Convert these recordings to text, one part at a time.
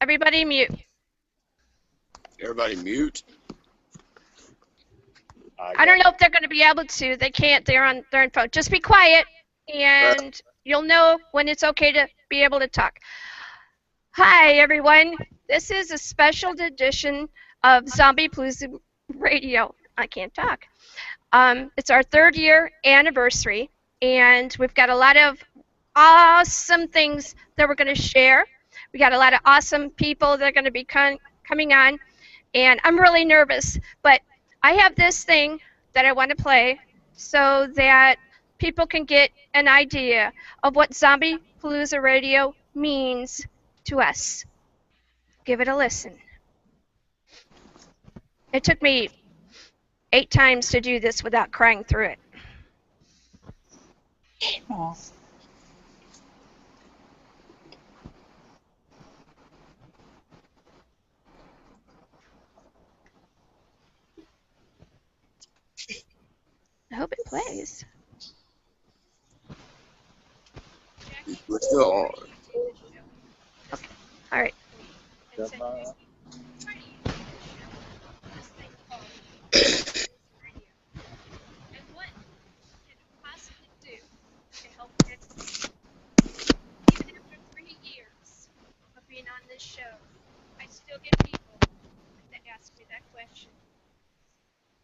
Everybody mute. Everybody mute. I don't know if they're going to be able to. They can't. They're on phone. Just be quiet, and you'll know when it's okay to be able to talk. Hi, everyone. This is a special edition of Zombiepalooza Radio. I can't talk. It's our 3rd year anniversary, and we've got a lot of awesome things that we're going to share. We got a lot of awesome people that are going to be coming on, and I'm really nervous, but I have this thing that I want to play so that people can get an idea of what Zombiepalooza Radio means to us. Give it a listen. It took me 8 times to do this without crying through it. Aww. I hope it plays. We're still on. Okay. All right. On this show, I still get people that ask me that question.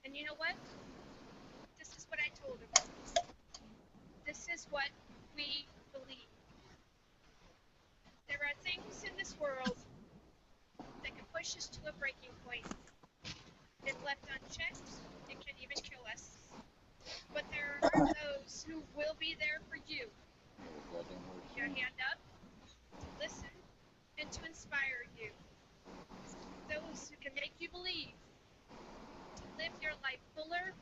And you know what? This is what I told them. This is what we believe. There are things in this world that can push us to a breaking point. If left unchecked, it can even kill us. But there are those who will be there for you. Put your hand up, listen, and to inspire you. Those who can make you believe, to live your life fuller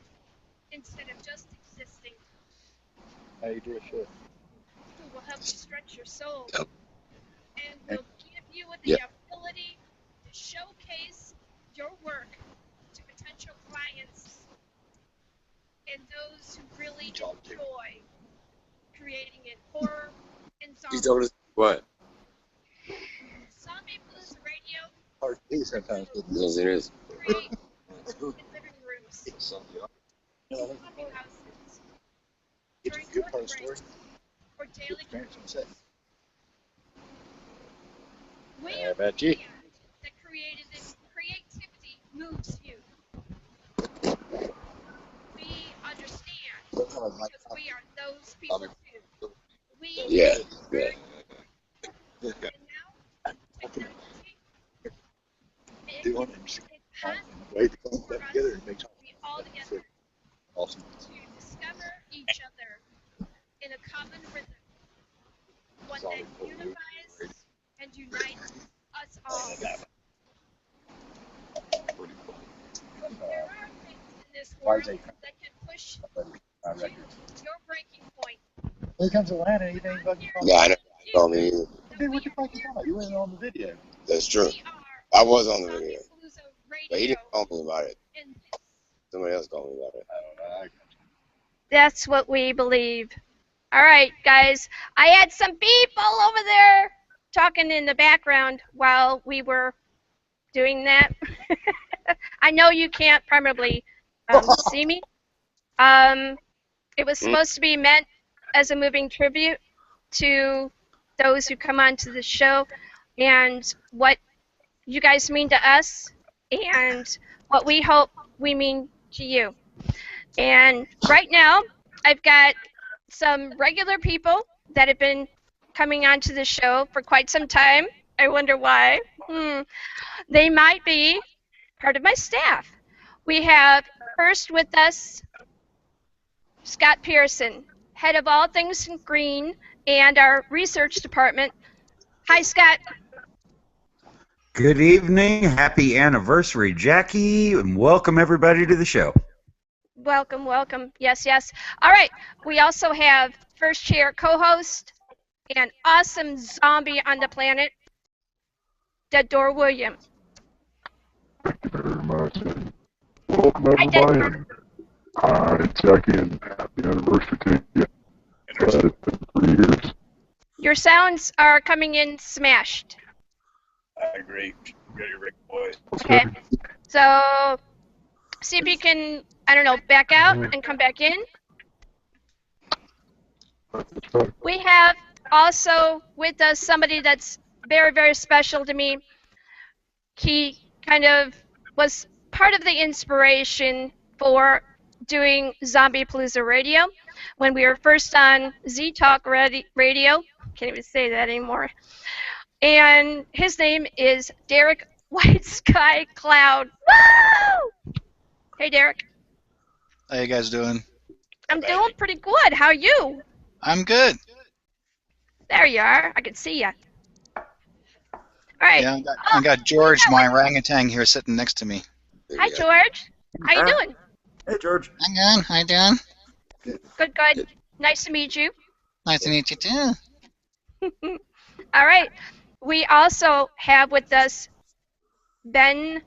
instead of just existing. How you do a show? Who will help you stretch your soul and will give you the ability to showcase your work to potential clients and those who really enjoy creating in horror and zombie. He told us what? Zombiepalooza Radio. Hard to see sometimes. Yes, it is. Create in living rooms, zombie houses, during Good work part of the story. breaks, or daily commutes. We How are about you? that created this creativity moves you. We understand because we are those people too. We Yeah. and now technology it has Way to come for back us together and make to be all together awesome. to discover each other in a common rhythm, one that unifies and unites us all. There are things in this world that can push to your breaking point. When it comes to Atlanta, you ain't fucking talking. Yeah, I know. You told me either. Dude, what you fucking talking about? You weren't on the video. That's true. We are I was on the video, Zombiepalooza but he Radio, didn't call me about it. and Somebody else called me about it. I don't know. that's what we believe. All right, guys. I had some people over there talking in the background while we were doing that. I know you can't probably see me. It was supposed to be meant as a moving tribute to those who come onto the show and what you guys mean to us and what we hope we mean to you. And right now, I've got some regular people that have been coming onto the show for quite some time. I wonder why. They might be part of my staff. We have first with us Scott Pearson, head of all things green and our research department. Hi, Scott. Good evening. Happy anniversary, Jackie, and welcome everybody to the show. Welcome, welcome. Yes, yes. All right. We also have first chair co-host and awesome zombie on the planet, Dead Door William. Thank you very much. And welcome everybody. And hi, Jackie, and happy anniversary to you. It's been 3 years. Your sounds are coming in smashed. I agree. You got your Rick boy. Okay. So, see if you can, I don't know, back out and come back in. We have also with us somebody that's very, very special to me. He kind of was part of the inspiration for doing Zombiepalooza Radio when we were first on Z Talk Radio. Can't even say that anymore. And his name is Derek White Sky Cloud. Woo! Hey, Derek. How you guys doing? I'm doing pretty good. How are you? I'm good. There you are. I can see you. All right. Yeah, I got George, my orangutan, here sitting next to me. Hi, George. How you doing? Hey, George. Hang on. How you doing? Good, good. Nice to meet you. Nice to meet you too. All right. We also have with us Ben,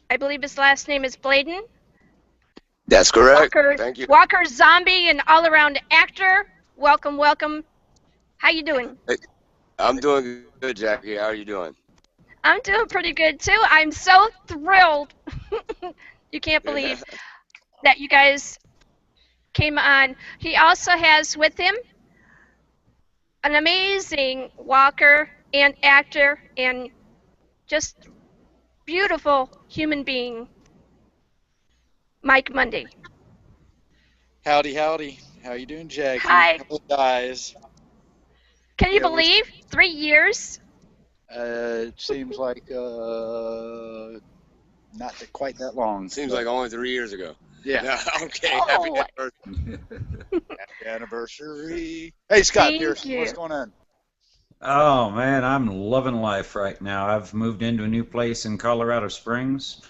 I believe his last name is Bladen. That's correct. Walker, Thank you. Walker zombie and all-around actor. Welcome, welcome. How you doing? I'm doing good, Jackie. How are you doing? I'm doing pretty good too. I'm so thrilled. You can't believe that you guys came on. He also has with him an amazing walker and actor and just beautiful human being, Mike Mundy. Howdy, howdy. How you doing, Jackie? Hi. Hello, guys. Can you Yeah, believe 3 years? It seems like not quite that long. Seems like only 3 years ago. Yeah. No, okay. Oh. Happy anniversary. Happy anniversary. Hey, Scott Thank Pearson, what's you. going on? Oh, man, I'm loving life right now. I've moved into a new place in Colorado Springs,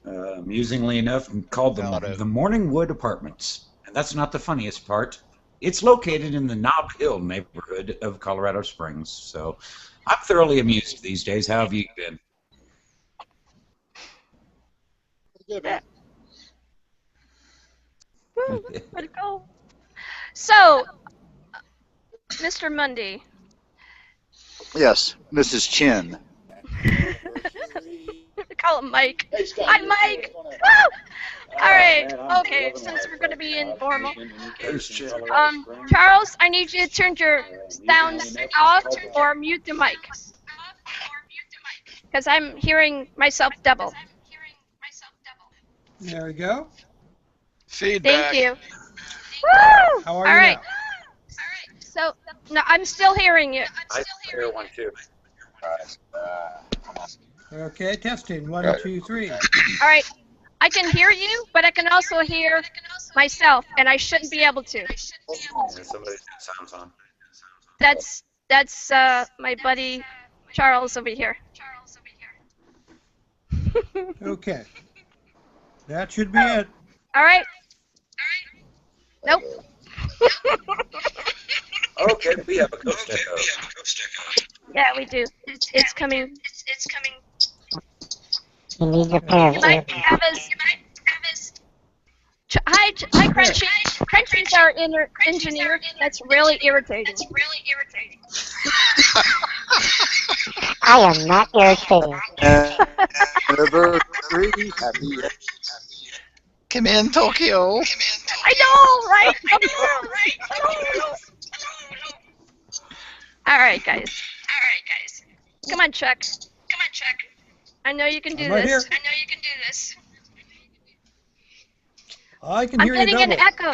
amusingly enough, called the Morning Wood Apartments. And that's not the funniest part. It's located in the Knob Hill neighborhood of Colorado Springs. So I'm thoroughly amused these days. How have you been? Good, man. Woo, pretty cool. So, Mr. Mundy. Yes, Mrs. Chin. Call him Mike. Hey, Scott. Hi, Mike. Woo! All right. Okay, since we're going to be informal. Charles, I need you to turn your sounds off or mute the mic. Because I'm hearing myself double. There we go. Feedback. Thank you. Woo! How are All you right. now? So, no, I'm still hearing you. I hear one too. Okay, testing. 1, 2, 3. All right. I can hear you, but I can also hear myself, and I shouldn't be able to. Somebody's got sounds on. That's my buddy Charles over here. Okay. That should be it. All right. Nope. Okay, we have a ghost echo. Yeah, we do. It's coming. He needs a pair of You might have his. Hi, Crunchy. Crunchy's our engineer. That's really irritating. I am not irritating. Anniversary. Happy. Come in, Tokyo. I know, right? I know. All right, guys. Come on, Chuck. I know you can do I'm right this. here. I can I'm hear you getting an double. echo.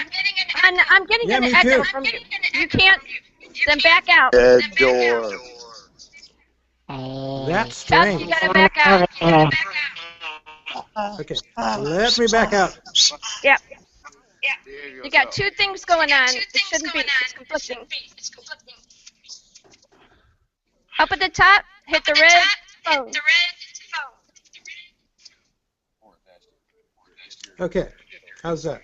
I'm getting Yeah, an me echo too. from you. You can't. Then back out. Dead door. That's Chuck, strange. you gotta back out. Okay, let me back out. Yep. You got two things going on. It shouldn't be. It's conflicting. Up at the top, hit the red phone. Okay, how's that?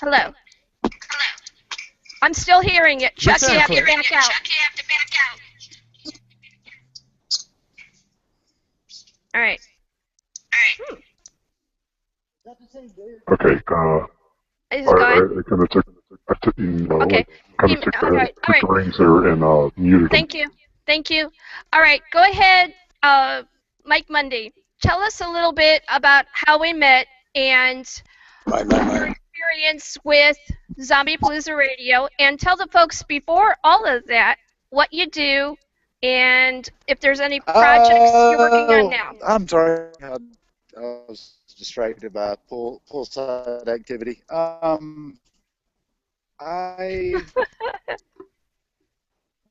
Hello. I'm still hearing it. Chuck, you have to back out. All right. Okay, Is it I going? kind of took, Okay. kind of took All right. the reins there and muted him. Thank you. Thank you. All right, go ahead, Mike Mundy. Tell us a little bit about how we met and your experience with Zombiepalooza Radio, and tell the folks before all of that what you do and if there's any projects you're working on now. I'm sorry. I was distracted by poolside activity.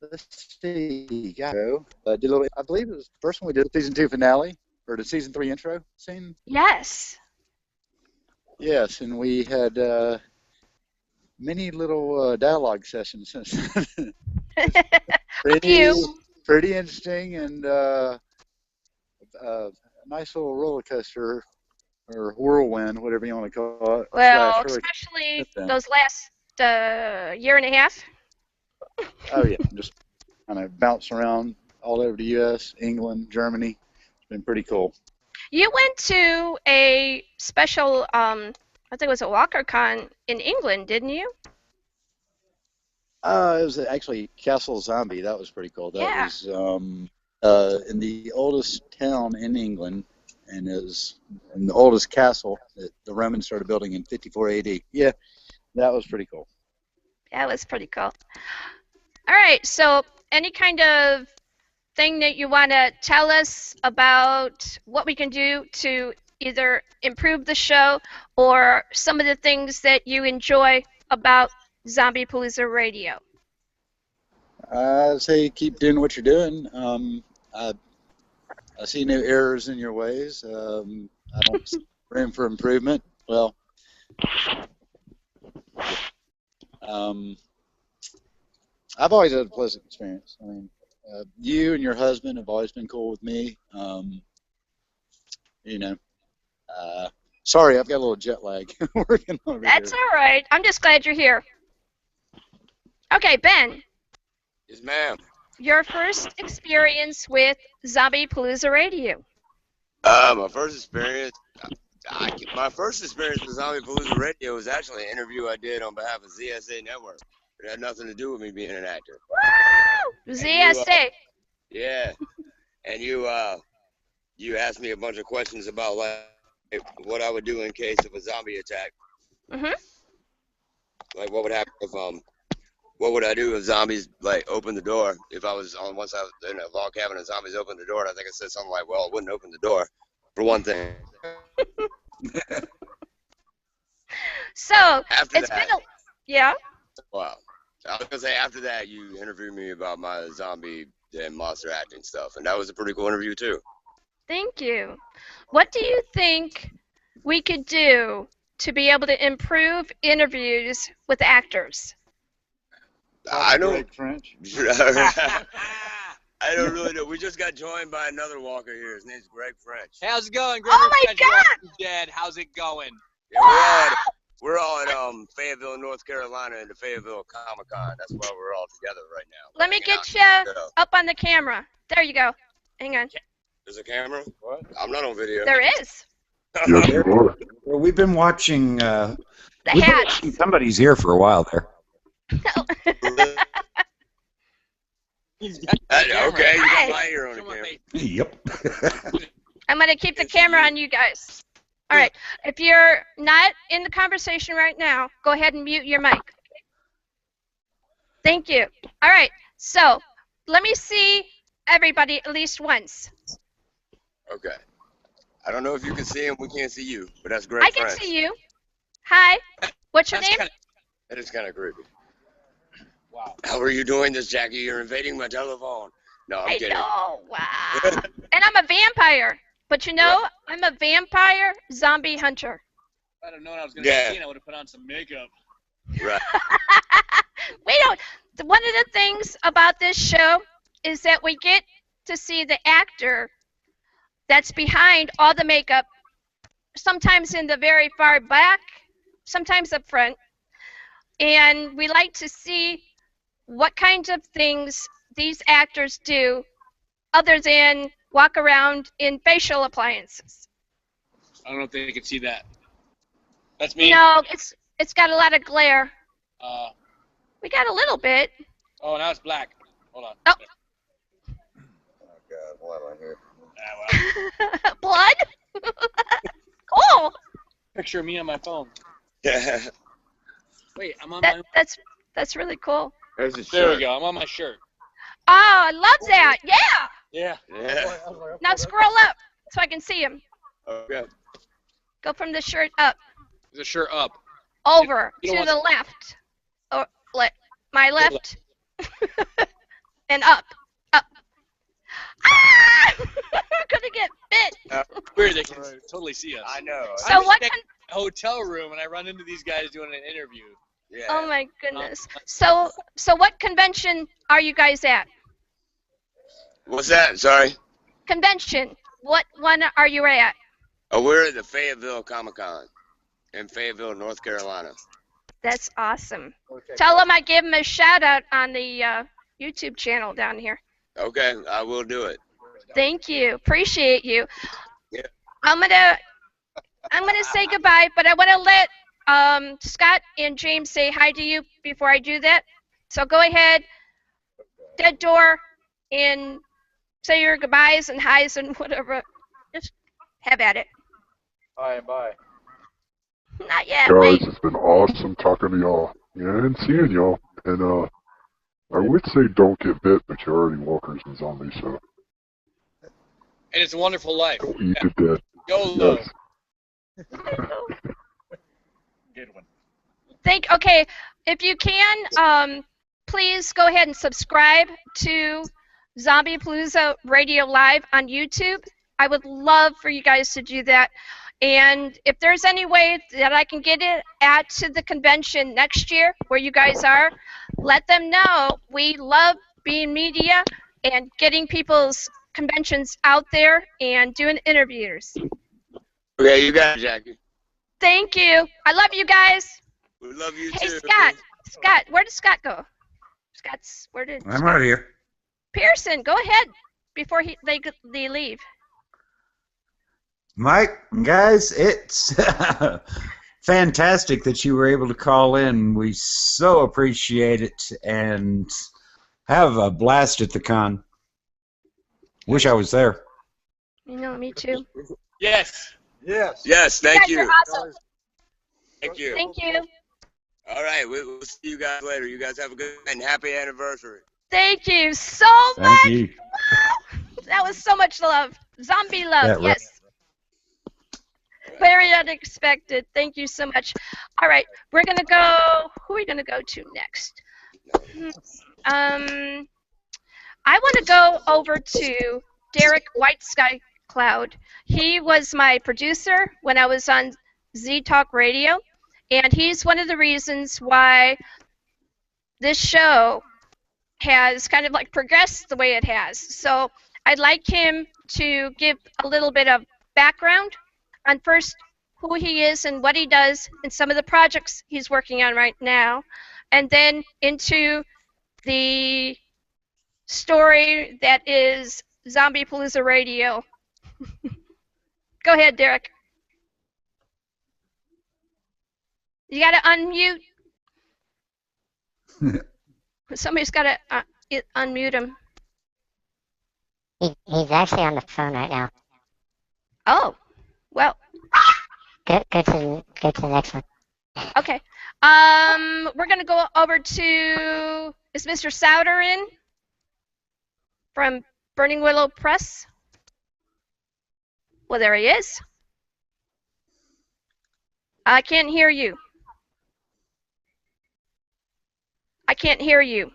Let's see. Did a little. I believe it was the first one we did, season 2 finale or the season 3 intro scene. Yes. Yes, and we had many little dialogue sessions. Pretty interesting, and a nice little roller coaster or whirlwind, whatever you want to call it. Well, especially those last year and a half. Oh yeah, just kind of bounce around all over the U.S., England, Germany. It's been pretty cool. You went to a special, I think it was a WalkerCon in England, didn't you? It was actually Castle Zombie. That was pretty cool. That was in the oldest town in England, and is in the oldest castle that the Romans started building in 54 AD. Yeah, that was pretty cool. That was pretty cool. All right, so any kind of thing that you want to tell us about what we can do to either improve the show or some of the things that you enjoy about Zombiepalooza Radio? I'd say keep doing what you're doing. I see no errors in your ways. I don't see room for improvement. Well, I've always had a pleasant experience. I mean, you and your husband have always been cool with me. You know, sorry, I've got a little jet lag working over That's here. all right. I'm just glad you're here. Okay, Ben. Yes, ma'am. Your first experience with Zombiepalooza Radio. My first experience with Zombiepalooza Radio was actually an interview I did on behalf of ZSA Network. It had nothing to do with me being an actor. Woo! ZSA. Yeah, and you asked me a bunch of questions about like what I would do in case of a zombie attack. Mhm. Like what would happen if what would I do if zombies like opened the door? If I was on one side in a log cabin and zombies opened the door, and I think I said something like, "Well, it wouldn't open the door," for one thing. So After it's that, been a yeah. wow. I was gonna say after that you interviewed me about my zombie and monster acting stuff, and that was a pretty cool interview too. Thank you. What do you think we could do to be able to improve interviews with actors? I don't. Greg French. I don't really know. We just got joined by another walker here. His name's Greg French. How's it going, Greg? Oh my God! Dad, how's it going? Yeah, we're all at Fayetteville, North Carolina, in the Fayetteville Comic Con. That's why we're all together right now. Let me get you up on the camera. There you go. Hang on. There's a camera? What? I'm not on video. There is. Yes, you are. Well, we've been watching. The We've been hat. watching somebody's here for a while there. Okay, you got my ear on the camera. Yep. I'm going to keep the camera on you guys. All right. If you're not in the conversation right now, go ahead and mute your mic. Thank you. All right. So let me see everybody at least once. Okay. I don't know if you can see him. We can't see you, but that's Greg I can French. see you. Hi. What's your name? That is kind of creepy. Wow. How are you doing this, Jackie? You're invading my telephone. No, I'm I kidding. know. Wow. And I'm a vampire. But you know, I'm a vampire zombie hunter. If I'd have known I was going to be seen, I would have put on some makeup. Right. We don't. One of the things about this show is that we get to see the actor that's behind all the makeup, sometimes in the very far back, sometimes up front. And we like to see what kinds of things these actors do other than walk around in facial appliances. I don't know if they can see that. That's me. No, it's got a lot of glare. Uh, We got a little bit. oh, now it's black. Hold on. Oh. on here. Blood? Cool. Picture of me on my phone. Yeah. Wait, I'm on my. That's really cool. There's a There we shirt. go. I'm on my shirt. Oh, I love that. Yeah. Yeah. Yeah. Now scroll up so I can see him. Okay. Go from the shirt up. The shirt up. Over You don't to want the left. Or my left. And up. Up. Ah! I'm gonna get bit. Weird, they can totally see us. I know. So what? A hotel room, and I run into these guys doing an interview. Yeah. Oh my goodness. So what convention are you guys at? What's that? Sorry. Convention. What one are you at? Oh, we're at the Fayetteville Comic-Con in Fayetteville, North Carolina. That's awesome. Tell them I give them a shout out on the YouTube channel down here. Okay, I will do it. Thank you. Appreciate you. Yeah. I'm gonna say goodbye, but I want to let Scott and James say hi to you before I do that. So go ahead, dead door, and say your goodbyes and highs and whatever. Just have at it. Hi and bye. Not yet. Guys, Wait. it's been awesome talking to y'all. Yeah, and seeing y'all. And I would say don't get bit, but you're already walkers and zombies, so And it's a wonderful life. don't eat to death. YOLO. Yes. Good one. Okay, if you can, please go ahead and subscribe to Zombiepalooza Radio Live on YouTube. I would love for you guys to do that. And if there's any way that I can get it at to the convention next year where you guys are, let them know. We love being media and getting people's conventions out there and doing interviews. Okay, you got it, Jackie. Thank you. I love you guys. We love you Hey, too. Scott, where did Scott go? Where did I'm right here. Pearson, go ahead before they leave. Mike, guys, it's fantastic that you were able to call in. We so appreciate it and have a blast at the con. Wish I was there. You know, me too. Yes. Yes. Yes, thank guys you. are awesome. Thank you. Thank you. All right, we'll see you guys later. You guys have a good and happy anniversary. Thank you so Thank much. you. Wow. That was so much love. Zombie love, Yeah, right. yes. Very unexpected. Thank you so much. All right, we're going to go. Who are we going to go to next? I want to go over to Derek White Sky Cloud. He was my producer when I was on Z Talk Radio, and he's one of the reasons why this show has kind of like progressed the way it has. So I'd like him to give a little bit of background on first who he is and what he does and some of the projects he's working on right now, and then into the story that is Zombiepalooza Radio. Go ahead, Derek. You got to unmute. Somebody's got to unmute him. He's actually on the phone right now. Oh, well. Go to the next one. Okay. We're going to go over to, is Mr. Souter in from Burning Willow Press? Well, there he is. I can't hear you. I can't hear you.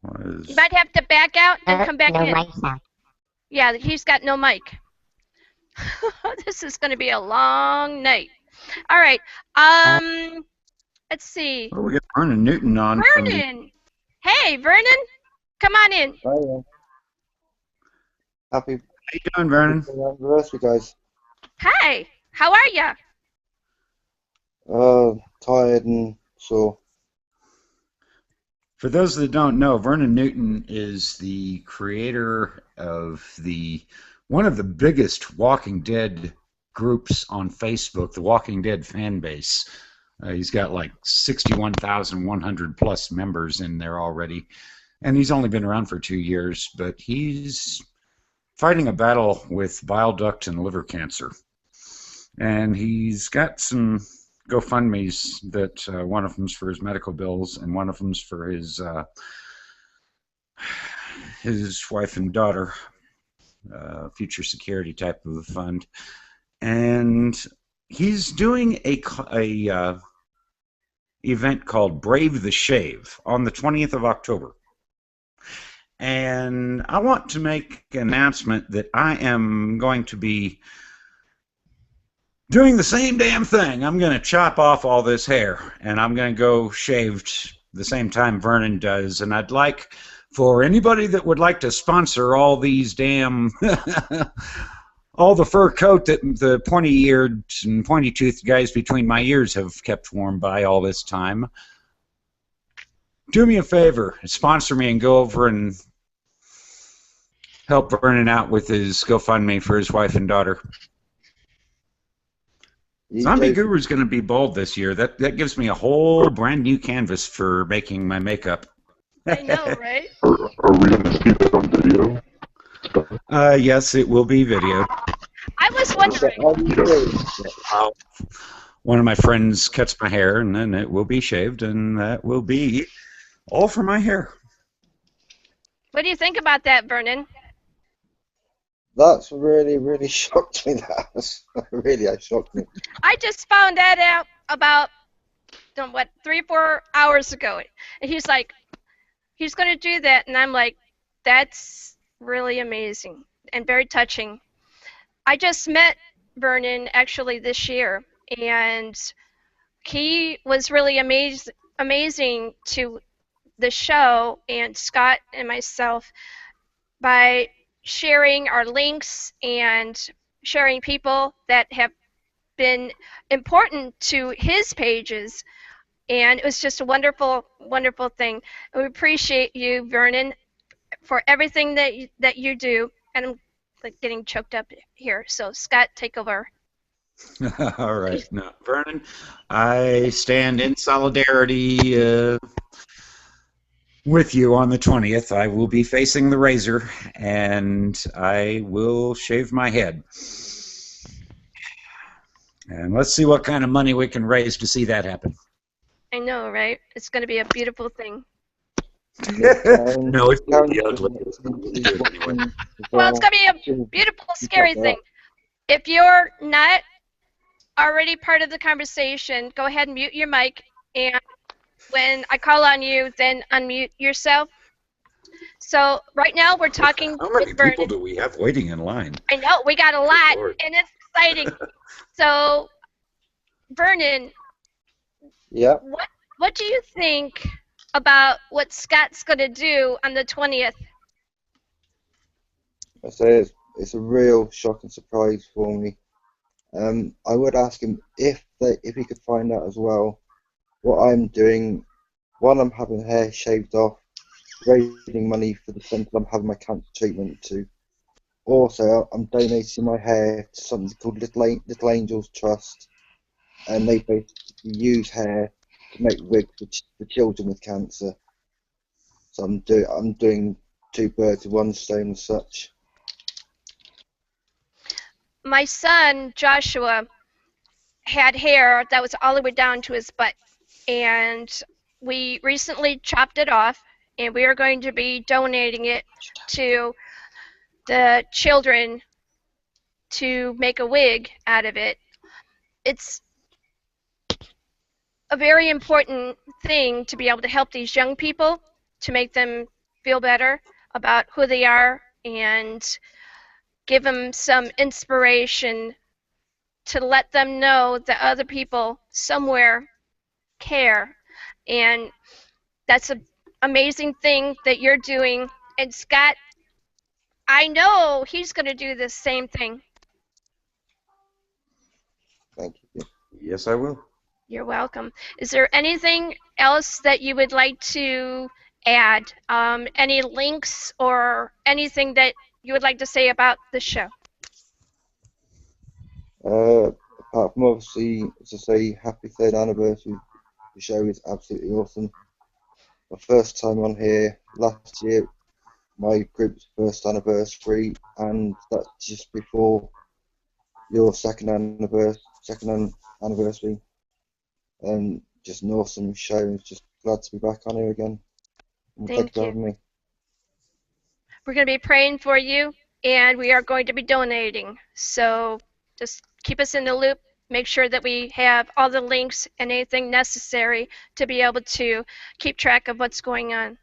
You might have to back out and come back in. Mic sound. Yeah, he's got no mic. This is going to be a long night. All right. Let's see. Well, we got Vernon Newton on. Vernon. Hey, Vernon. Come on in. Hi. Happy. How you doing, Vernon? Anniversary, guys. Hi. How are you? Tired and so. For those that don't know, Vernon Newton is the creator of one of the biggest Walking Dead groups on Facebook, the Walking Dead fan base. He's got like 61,100 plus members in there already. and he's only been around for 2 years, but he's fighting a battle with bile duct and liver cancer. And he's got some GoFundMes that one of them's for his medical bills and one of them's for his wife and daughter, future security type of a fund. And he's doing a event called Brave the Shave on the 20th of October. And I want to make an announcement that I am going to be doing the same damn thing. I'm going to chop off all this hair, and I'm going to go shaved the same time Vernon does. And I'd like for anybody that would like to sponsor all these damn all the fur coat that the pointy-eared and pointy-toothed guys between my ears have kept warm by all this time, do me a favor, sponsor me and go over and help Vernon out with his GoFundMe for his wife and daughter. Zombie Guru's going to be bald this year. That gives me a whole brand new canvas for making my makeup. I know, right? Are we going to see that on video? Yes, it will be video. I was wondering. One of my friends cuts my hair, and then it will be shaved, and that will be all for my hair. What do you think about that, Vernon? That's really, really shocked me. That really shocked me. I just found that out about 3 or 4 hours ago. And he's like, he's going to do that, and I'm like, that's really amazing and very touching. I just met Vernon actually this year, and he was really amazing to the show and Scott and myself by sharing our links and sharing people that have been important to his pages, and it was just a wonderful, wonderful thing. And we appreciate you, Vernon, for everything that you do. And I'm like getting choked up here, so Scott, take over. All right, no, Vernon, I stand in solidarity with you on the 20th. I will be facing the razor, and I will shave my head. And let's see what kind of money we can raise to see that happen. I know, right? It's going to be a beautiful thing. No, it's going to be ugly. Well, it's going to be a beautiful, scary thing. If you're not already part of the conversation, go ahead and mute your mic, and when I call on you, then unmute yourself. So right now we're talking How many with Vernon. people do we have waiting in line? I know, we got a lot, Lord. and it's exciting. So, Vernon, Yeah. what do you think about what Scott's going to do on the 20th? I say it's a real shock and surprise for me. I would ask him if he could find out as well what I'm doing. One, I'm having hair shaved off, raising money for the centre I'm having my cancer treatment to. Also, I'm donating my hair to something called Little Angels Trust, and they basically use hair to make wigs for children with cancer. So I'm doing 2 birds with 1 stone as such. My son, Joshua, had hair that was all the way down to his butt, and we recently chopped it off, and we are going to be donating it to the children to make a wig out of it. It's a very important thing to be able to help these young people, to make them feel better about who they are and give them some inspiration to let them know that other people somewhere care. And that's an amazing thing that you're doing. And Scott, I know he's going to do the same thing. Thank you. Yes, I will. You're welcome. Is there anything else that you would like to add? Any links or anything that you would like to say about the show? Apart from obviously, to say happy 3rd anniversary, the show is absolutely awesome. my first time on here last year. My group's first anniversary, and that's just before your second anniversary. And just an awesome show. Just glad to be back on here again. And thank you for having me. We're going to be praying for you, and we are going to be donating. So just keep us in the loop. Make sure that we have all the links and anything necessary to be able to keep track of what's going on.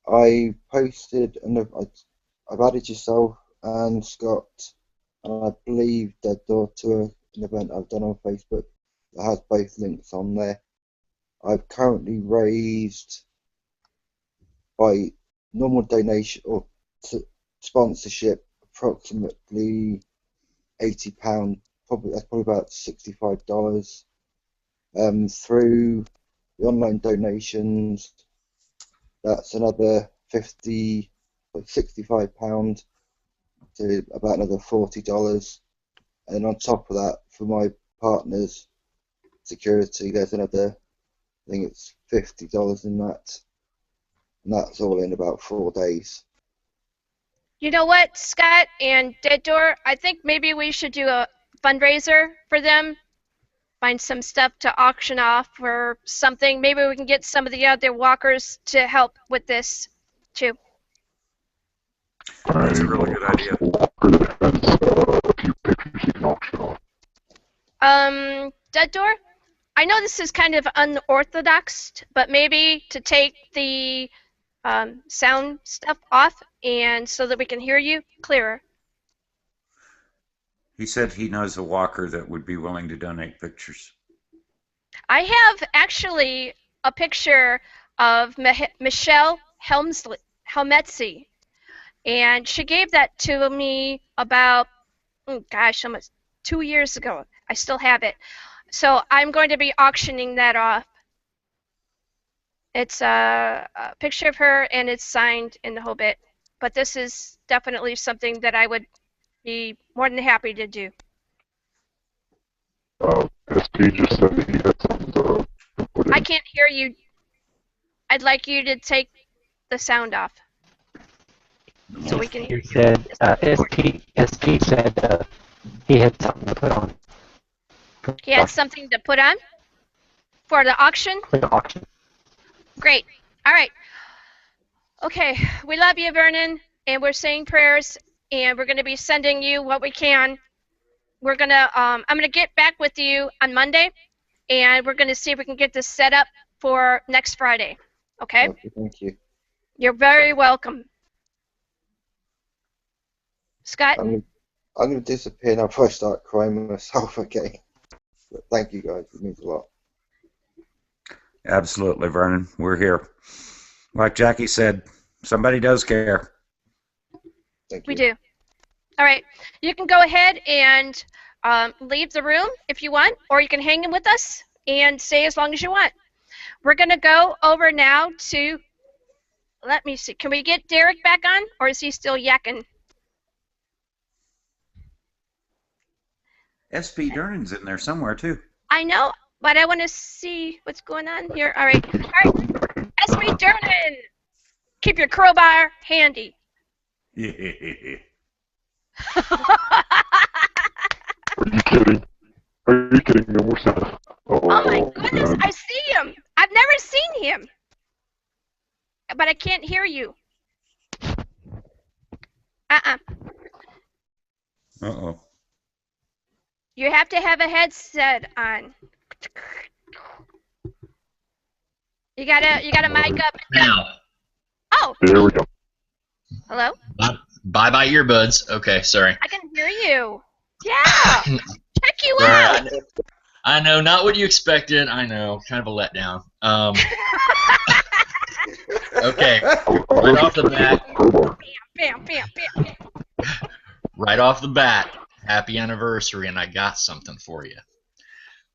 I posted, and I've added yourself and Scott, and I believe Dead Door to an event I've done on Facebook that has both links on there. I've currently raised, by normal donation or sponsorship, approximately £80. That's probably about $65. Through the online donations, that's another £65 to about another $40. And on top of that, for my partner's security, there's another, I think it's $50 in that. And that's all in about 4 days. You know what, Scott and Dead Door? I think maybe we should do a fundraiser for them. Find some stuff to auction off or something. Maybe we can get some of the other walkers to help with this too. That's a really good idea. Dead Door? I know this is kind of unorthodox, but maybe to take the sound stuff off and so that we can hear you clearer. He said he knows a walker that would be willing to donate pictures. I have actually a picture of Michelle Helmetzi, and she gave that to me about, almost 2 years ago. I still have it. So I'm going to be auctioning that off. It's a picture of her, and it's signed in the whole bit. But this is definitely something that I would be more than happy to do. SP just said he had something to put in. I can't hear you. I'd like you to take the sound off so we can hear you. He said, SP said he had something to put on. He had something to put on for the auction? For the auction. Great. All right. Okay. We love you, Vernon, and we're saying prayers, and we're going to be sending you what we can. We're going to, I'm going to get back with you on Monday, and we're going to see if we can get this set up for next Friday. Okay? Okay, thank you. You're very welcome. Scott? I'm going to disappear and I'll probably start crying myself again. But thank you guys, it means a lot. Absolutely, Vernon. We're here. Like Jackie said, somebody does care. Thank you. We do. All right. You can go ahead and leave the room if you want, or you can hang in with us and stay as long as you want. We're going to go over now to, let me see, can we get Derek back on, or is he still yakking? SP Dernan's in there somewhere, too. I know, but I want to see what's going on here. All right. SP Dernan, keep your crowbar handy. Are you kidding? Are you kidding me? We're sad. Oh my goodness, I see him. I've never seen him. But I can't hear you. Uh-oh. You have to have a headset on. You gotta mic up. Now. Oh. There we go. Hello? Bye earbuds. Okay, sorry. I can hear you. Yeah. Check you out. I know, not what you expected. I know, kind of a letdown. Okay, right off the bat. Bam. Right off the bat, happy anniversary, and I got something for you.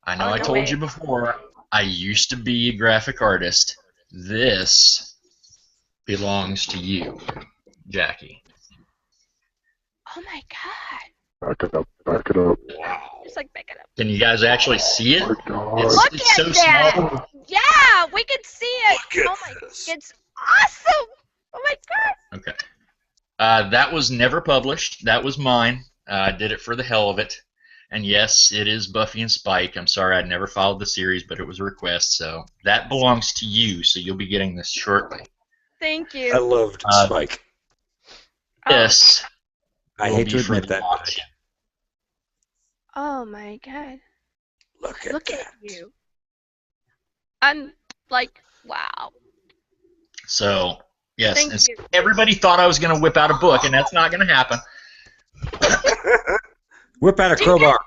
I know I told you before, I used to be a graphic artist. This belongs to you, Jackie. Oh my God. Back it up. Back it up. Just like back it up. Can you guys actually see it? Look It's at so that! small. Yeah, we can see it. Oh my, it's awesome! Oh my god! Okay. That was never published. That was mine. I did it for the hell of it. And yes, it is Buffy and Spike. I'm sorry I never followed the series, but it was a request, so that belongs to you, so you'll be getting this shortly. Thank you. I loved Spike. This. I will hate be to for admit the that. auction. Oh my god. Look at Look that. at you. I'm like, wow. So, yes, Thank and you. everybody thought I was going to whip out a book, and that's not going to happen. Whip out a crowbar.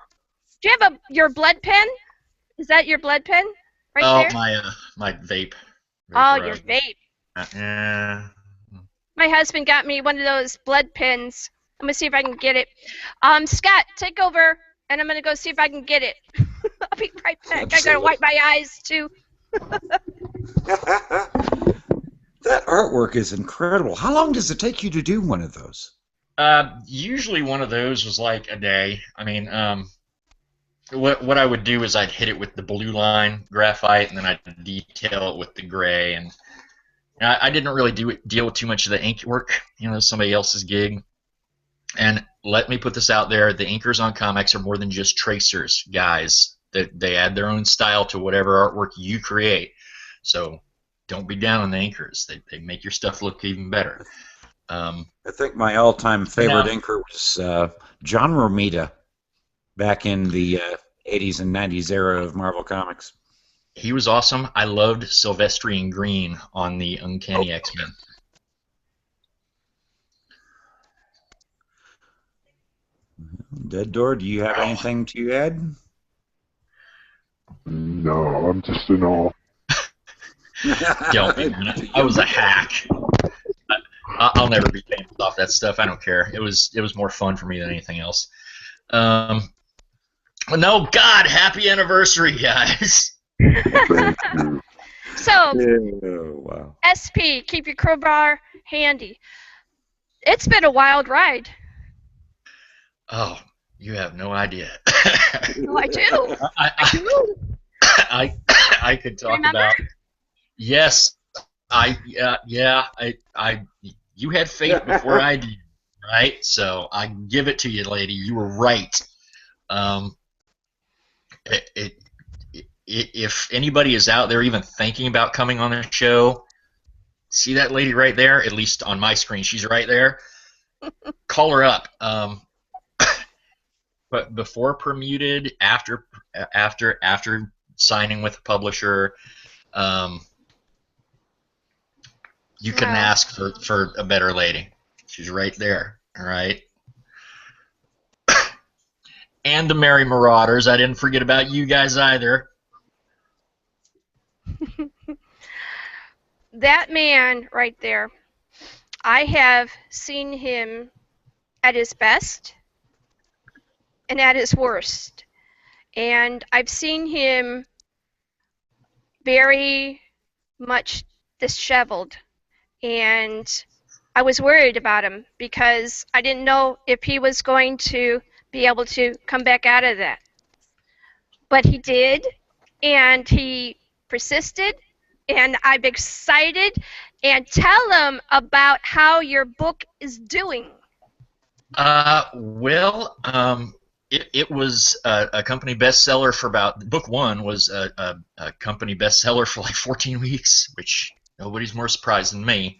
Do you have your blood pen? Is that your blood pen right there? My vape. Oh, your vape. Yeah. My husband got me one of those blood pens. I'm gonna see if I can get it. Scott, take over, and I'm gonna go see if I can get it. I'll be right back. I gotta wipe my eyes too. That artwork is incredible. How long does it take you to do one of those? Usually one of those was like a day. I mean, what I would do is I'd hit it with the blue line graphite, and then I'd detail it with the gray. And I didn't really deal with too much of the ink work. You know, somebody else's gig. And let me put this out there: the inkers on comics are more than just tracers, guys. They add their own style to whatever artwork you create. So don't be down on the inkers. They make your stuff look even better. I think my all-time favorite inker was John Romita back in the 80s and 90s era of Marvel Comics. He was awesome. I loved Sylvestrian Green on the Uncanny X-Men. Dead Door, do you have anything to add? No, I'm just in awe. Don't be. I was a hack. I'll never be famous off that stuff. I don't care. It was more fun for me than anything else. No, God, happy anniversary, guys. Thank you. So, oh, wow. SP, keep your crowbar handy. It's been a wild ride. Oh, you have no idea. Oh, I do. I could talk about. Yes, you had faith before I did, right? So I give it to you, lady. You were right. If anybody is out there even thinking about coming on the show, see that lady right there? At least on my screen, she's right there. Call her up. But before permuted, after signing with a publisher, you couldn't ask for a better lady. She's right there. All right. And the Merry Marauders. I didn't forget about you guys either. That man right there, I have seen him at his best and at his worst. And I've seen him very much disheveled. And I was worried about him because I didn't know if he was going to be able to come back out of that. But he did, and he persisted, and I'm excited. And tell him about how your book is doing. Well, it was a company bestseller for about, book one was a company bestseller for like 14 weeks, which nobody's more surprised than me.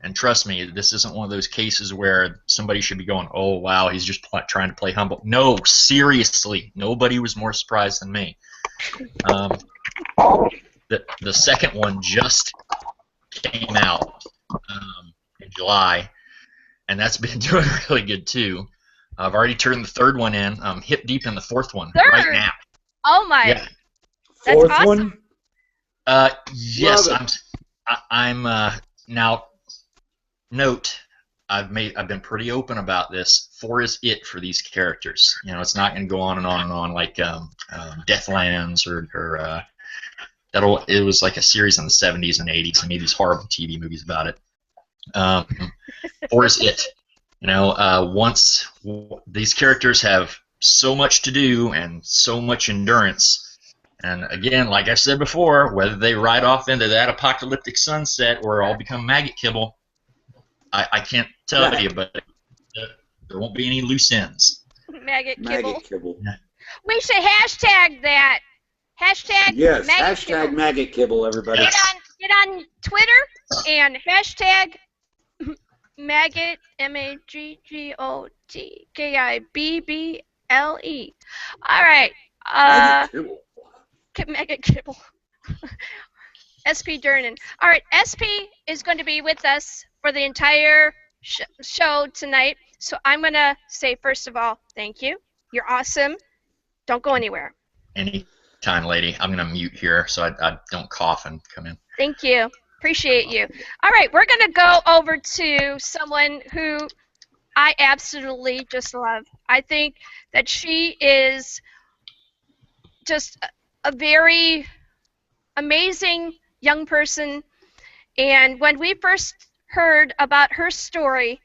And trust me, this isn't one of those cases where somebody should be going, oh, wow, he's just trying to play humble. No, seriously, nobody was more surprised than me. The second one just came out in July, and that's been doing really good, too. I've already turned the third one in. I'm hip deep in the fourth one right now. Oh, my. Yeah. That's Fourth awesome. one? Yes, I'm now. Note, I've been pretty open about this. 4 is it for these characters. You know, it's not going to go on and on and on like Deathlands or it was like a series in the 70s and 80s. I made these horrible TV movies about it. 4 is it. Once these characters have so much to do and so much endurance, and again, like I said before, whether they ride off into that apocalyptic sunset or all become maggot kibble, I can't tell you, but there won't be any loose ends. Maggot kibble. Maggot kibble. Yeah. We should hashtag that. Hashtag Yes, maggot hashtag kibble. maggot kibble, everybody. Get on Twitter and hashtag maggot MAGGOTKIBBLE. All right. Maggot kibble. Maggot kibble. SP Durnan. All right, SP is going to be with us for the entire show tonight. So I'm going to say, first of all, thank you. You're awesome. Don't go anywhere. Anytime, lady. I'm going to mute here so I don't cough and come in. Thank you. Appreciate you. All right, we're going to go over to someone who I absolutely just love. I think that she is just a very amazing young person. And when we first heard about her story,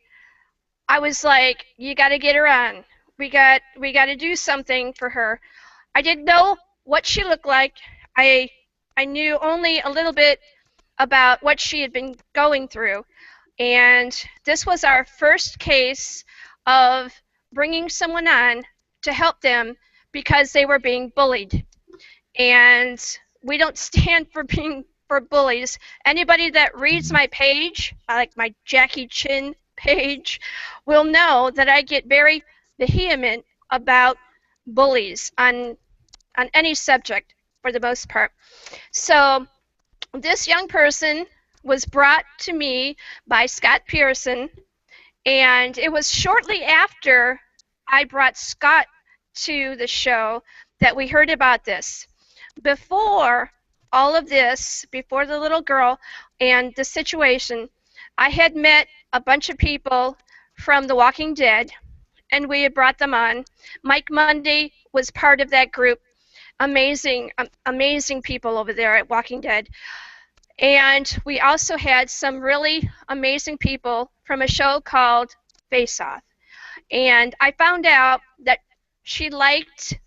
I was like, you got to get her on. We got to do something for her. I didn't know what she looked like. I knew only a little bit about what she had been going through. And this was our first case of bringing someone on to help them because they were being bullied. And we don't stand for bullies. Anybody that reads my page, like my Jackie Chin page, will know that I get very vehement about bullies on any subject for the most part. So this young person was brought to me by Scott Pearson, and it was shortly after I brought Scott to the show that we heard about this. Before all of this, before the little girl and the situation, I had met a bunch of people from The Walking Dead, and we had brought them on. Mike Mundy was part of that group. Amazing people over there at Walking Dead. And we also had some really amazing people from a show called Face Off. And I found out that she loved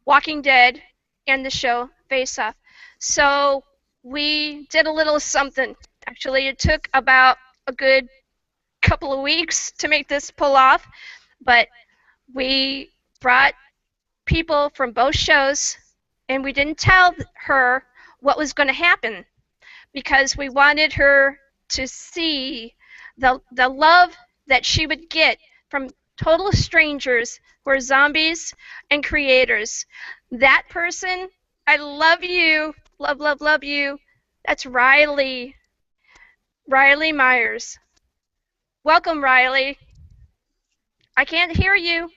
Walking Dead and the show Face Off. So we did a little something. Actually, it took about a good couple of weeks to make this pull off, but we brought people from both shows, and we didn't tell her what was going to happen because we wanted her to see the love that she would get from total strangers who are zombies and creators. That person, I love you, love you. That's Riley Myers. Welcome, Riley. I can't hear you.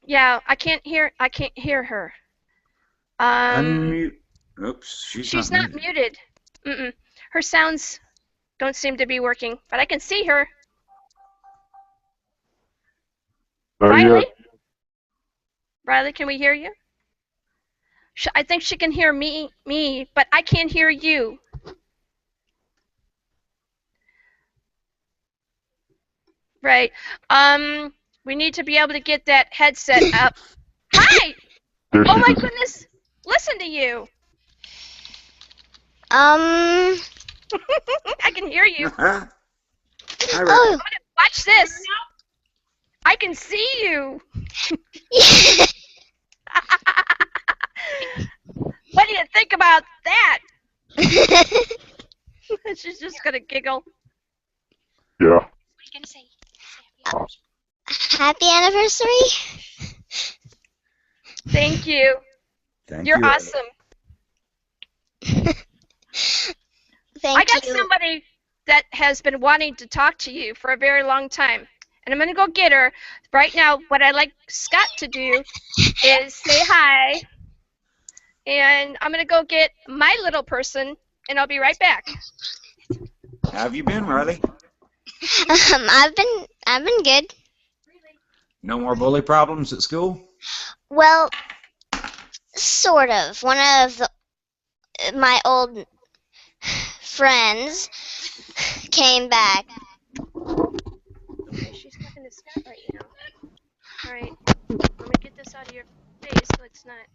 Yeah, I can't hear her. Unmute. Oops, she's not muted. Her sounds don't seem to be working, but I can see her. Riley? Riley, can we hear you? I think she can hear me, but I can't hear you. Right. We need to be able to get that headset up. Hi! Oh my goodness! Listen to you. I can hear you. Oh. Watch this. I can see you. What do you think about that? She's just gonna giggle. Yeah. What are you gonna say? Happy anniversary. Thank you. You're awesome. I got somebody that has been wanting to talk to you for a very long time. And I'm going to go get her. Right now, what I'd like Scott to do is say hi. And I'm going to go get my little person, and I'll be right back. How have you been, Riley? I've been good. No more bully problems at school? Well, sort of. One of my old friends came back. Okay, she's talking to Scott right now. All right, let me get this out of your face so it's not.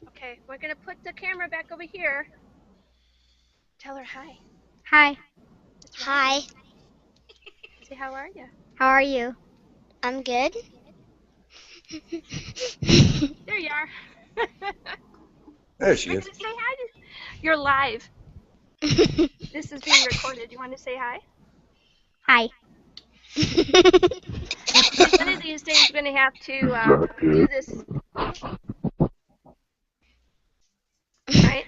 Okay, we're gonna put the camera back over here. Tell her hi. Hi. Hi. Say how are you? How are you? I'm good. There you are. There she You're is. gonna say hi. You're live. This is being recorded. You want to say hi? Hi. One of these days, we're gonna have to do this. Right?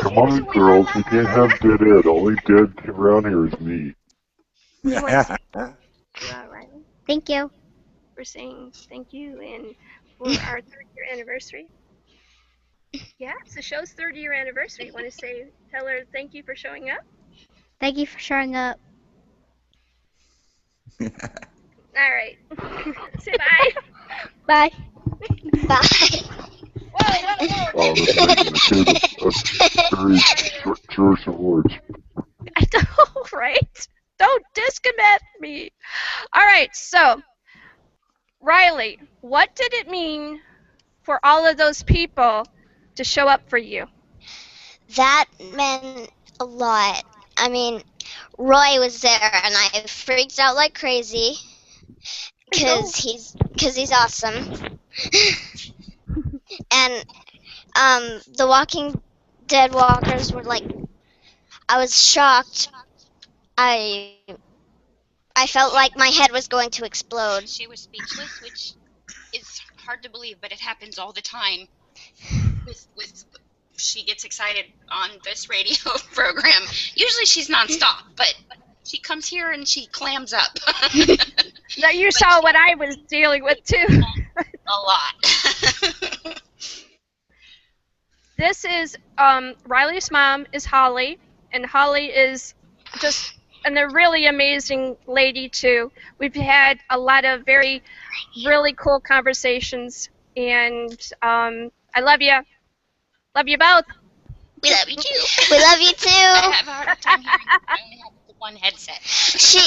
Come on, girls, we can't have dead air. The only dead around here is me. Thank you. For saying thank you and for our 3rd-year anniversary. Yeah, it's the show's 3rd-year anniversary. You want to tell her thank you for showing up? Thank you for showing up. All right. Say bye. Bye. Bye. Oh, this is making a very short of words. I know, right? Don't disconnect me. All right, so, Riley, what did it mean for all of those people to show up for you? That meant a lot. I mean, Roy was there, and I freaked out like crazy because he's awesome. And the Walking Dead walkers were like, I was shocked. I felt like my head was going to explode. She was speechless, which is hard to believe, but it happens all the time. With she gets excited on this radio program. Usually she's nonstop, but she comes here and she clams up. Now you saw what I was dealing with too. A lot. This is Riley's mom is Holly, and Holly is just a really amazing lady too. We've had a lot of really cool conversations, and I love you. Love you both. We love you too. We love you too. I have a hard time hearing. I only have the one headset. She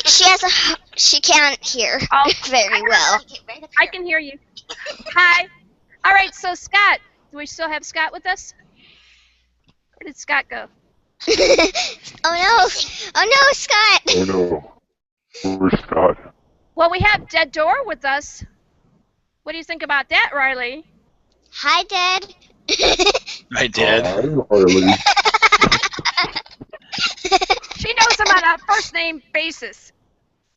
can't hear very well. I can hear you. Hi. All right, so Scott, do we still have Scott with us? Where did Scott go? Oh no, Scott. Oh no. Where's Scott? Well, we have Dead Door with us. What do you think about that, Riley? Hi, Dad. I did. Hi, Harley. She knows him on a first-name basis.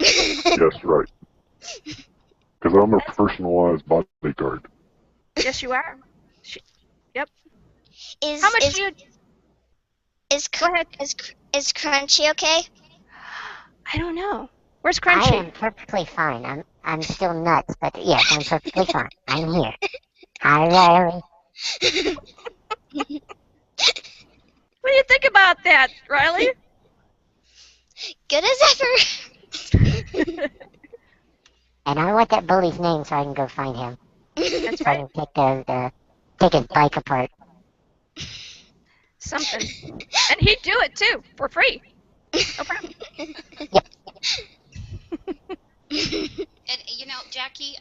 Yes, right. Because I'm a personalized bodyguard. Yes, you are. Yep. How much do you... Go ahead. Is Crunchy okay? I don't know. Where's Crunchy? I am perfectly fine. I'm still nuts, but yes, I'm perfectly fine. I'm here. Hi, Riley. What do you think about that, Riley? Good as ever. And I want that bully's name so I can go find him. That's so I can take his bike apart. Something. And he'd do it too, for free. No problem. Yep. And Jackie,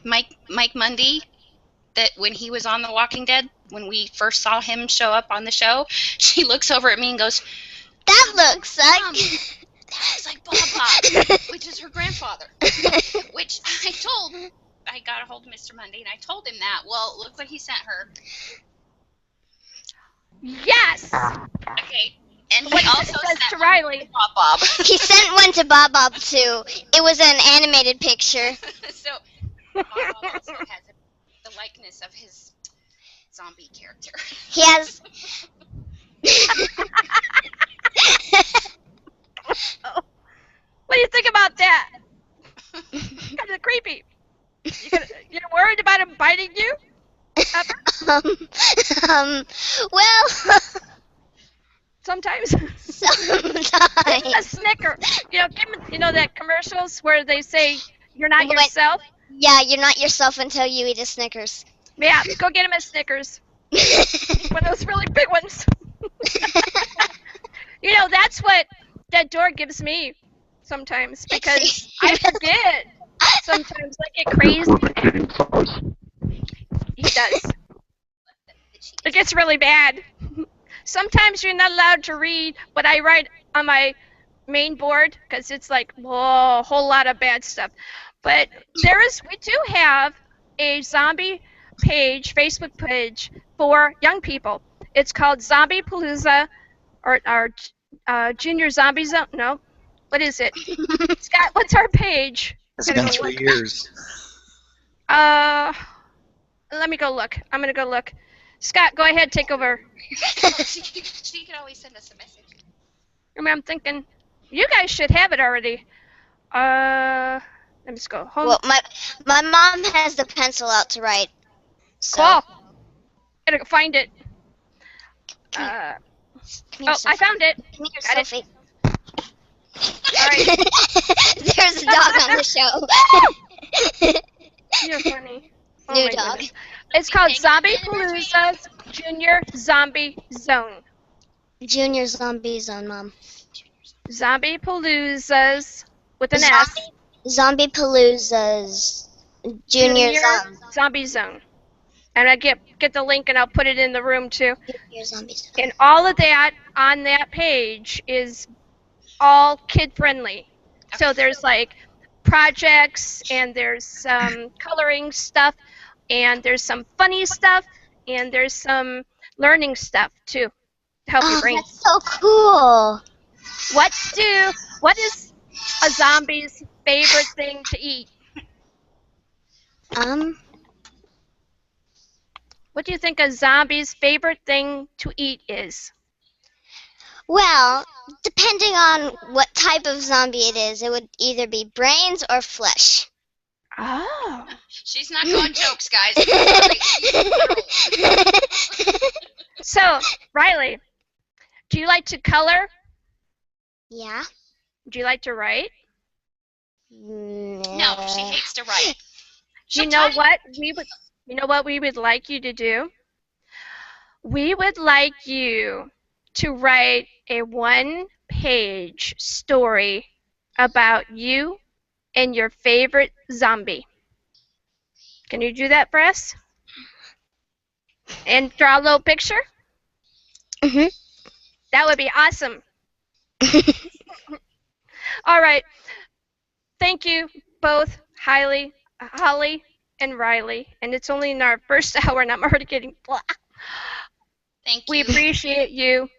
Mike Mundy, that when he was on The Walking Dead, when we first saw him show up on the show, she looks over at me and goes, "That looks like that looks like Bob, which is her grandfather." Which I got a hold of Mr. Mundy and I told him that. Well, it looks like he sent her. Yes. Okay. And What he also says sent to Riley. Bob. He sent one to Bob too. It was an animated picture. So Bob also has the likeness of his zombie character. He has. What do you think about that? Kind of creepy. You're worried about him biting you? Well. Sometimes. Sometimes. A snicker. Give him, that commercials where they say you're not yourself? Yeah, you're not yourself until you eat a Snickers. Yeah, go get him a Snickers. One of those really big ones. that's what that door gives me sometimes because I forget. Sometimes I get crazy. Game size. He does. It gets really bad. Sometimes you're not allowed to read what I write on my main board because it's like, whoa, a whole lot of bad stuff. But we do have a zombie page, Facebook page for young people. It's called Zombiepalooza or Junior Zombie Zone. No, what is it? Scott, what's our page? It's been 3 years. Let me go look. I'm gonna go look. Scott, go ahead, take over. She could always send us a message. I mean, I'm thinking, you guys should have it already. Let me just go home. Well, my mom has the pencil out to write. So. Cool. Gotta go find it. Come here, I found it. Come here, Got Sophie. All right. There's a dog on the show. You're funny. Oh New my dog. goodness. It's called Zombiepalooza's Junior Zombie Zone. Junior Zombie Zone, Mom. Zombiepalooza's with an S. Zombiepalooza's Junior Zone. Zombie Zone. And I get the link and I'll put it in the room too. Junior Zombie Zone. And all of that on that page is all kid friendly. So there's like projects and there's some coloring stuff and there's some funny stuff and there's some learning stuff too to help your brain. That's so cool. What is a zombie's favorite thing to eat? What do you think a zombie's favorite thing to eat is? Well, depending on what type of zombie it is, it would either be brains or flesh. Oh. She's not going jokes, guys. So, Riley, do you like to color? Yeah. Do you like to write? No, she hates to write. You know what we would like you to do? We would like you to write a 1-page story about you and your favorite zombie. Can you do that for us? And draw a little picture? Mm-hmm. That would be awesome. All right. Thank you both, Holly and Riley. And it's only in our first hour and I'm already getting blah. Thank you. We appreciate you.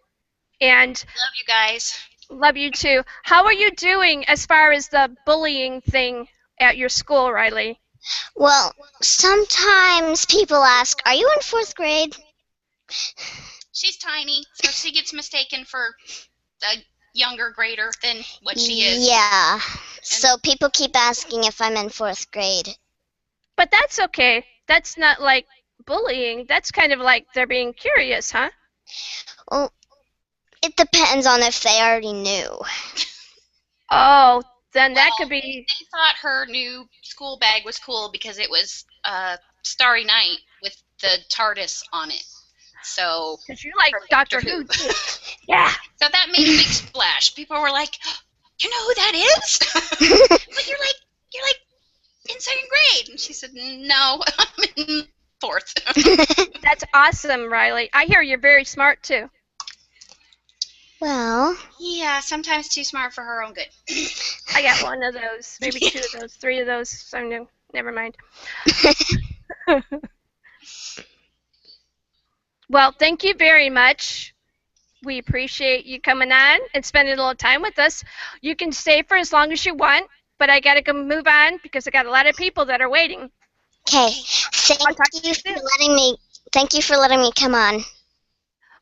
And love you guys. Love you too. How are you doing as far as the bullying thing at your school, Riley? Well, sometimes people ask, are you in 4th grade? She's tiny, so she gets mistaken for a younger grader than what she is. Yeah. So people keep asking if I'm in 4th grade. But that's okay. That's not like bullying. That's kind of like they're being curious, huh? Well, it depends on if they already knew. Oh, then that could be... They thought her new school bag was cool because it was Starry Night with the TARDIS on it. So... Because you like Doctor Who, too. Yeah. So that made a big splash. People were like, you know who that is? But you're like in 2nd grade. And she said, no, I'm in 4th. That's awesome, Riley. I hear you're very smart, too. Well... Yeah, sometimes too smart for her own good. I got one of those, maybe 2 of those, 3 of those, so no, never mind. Well, thank you very much. We appreciate you coming on and spending a little time with us. You can stay for as long as you want, but I got to go move on because I got a lot of people that are waiting. Okay. Thank you for letting me come on.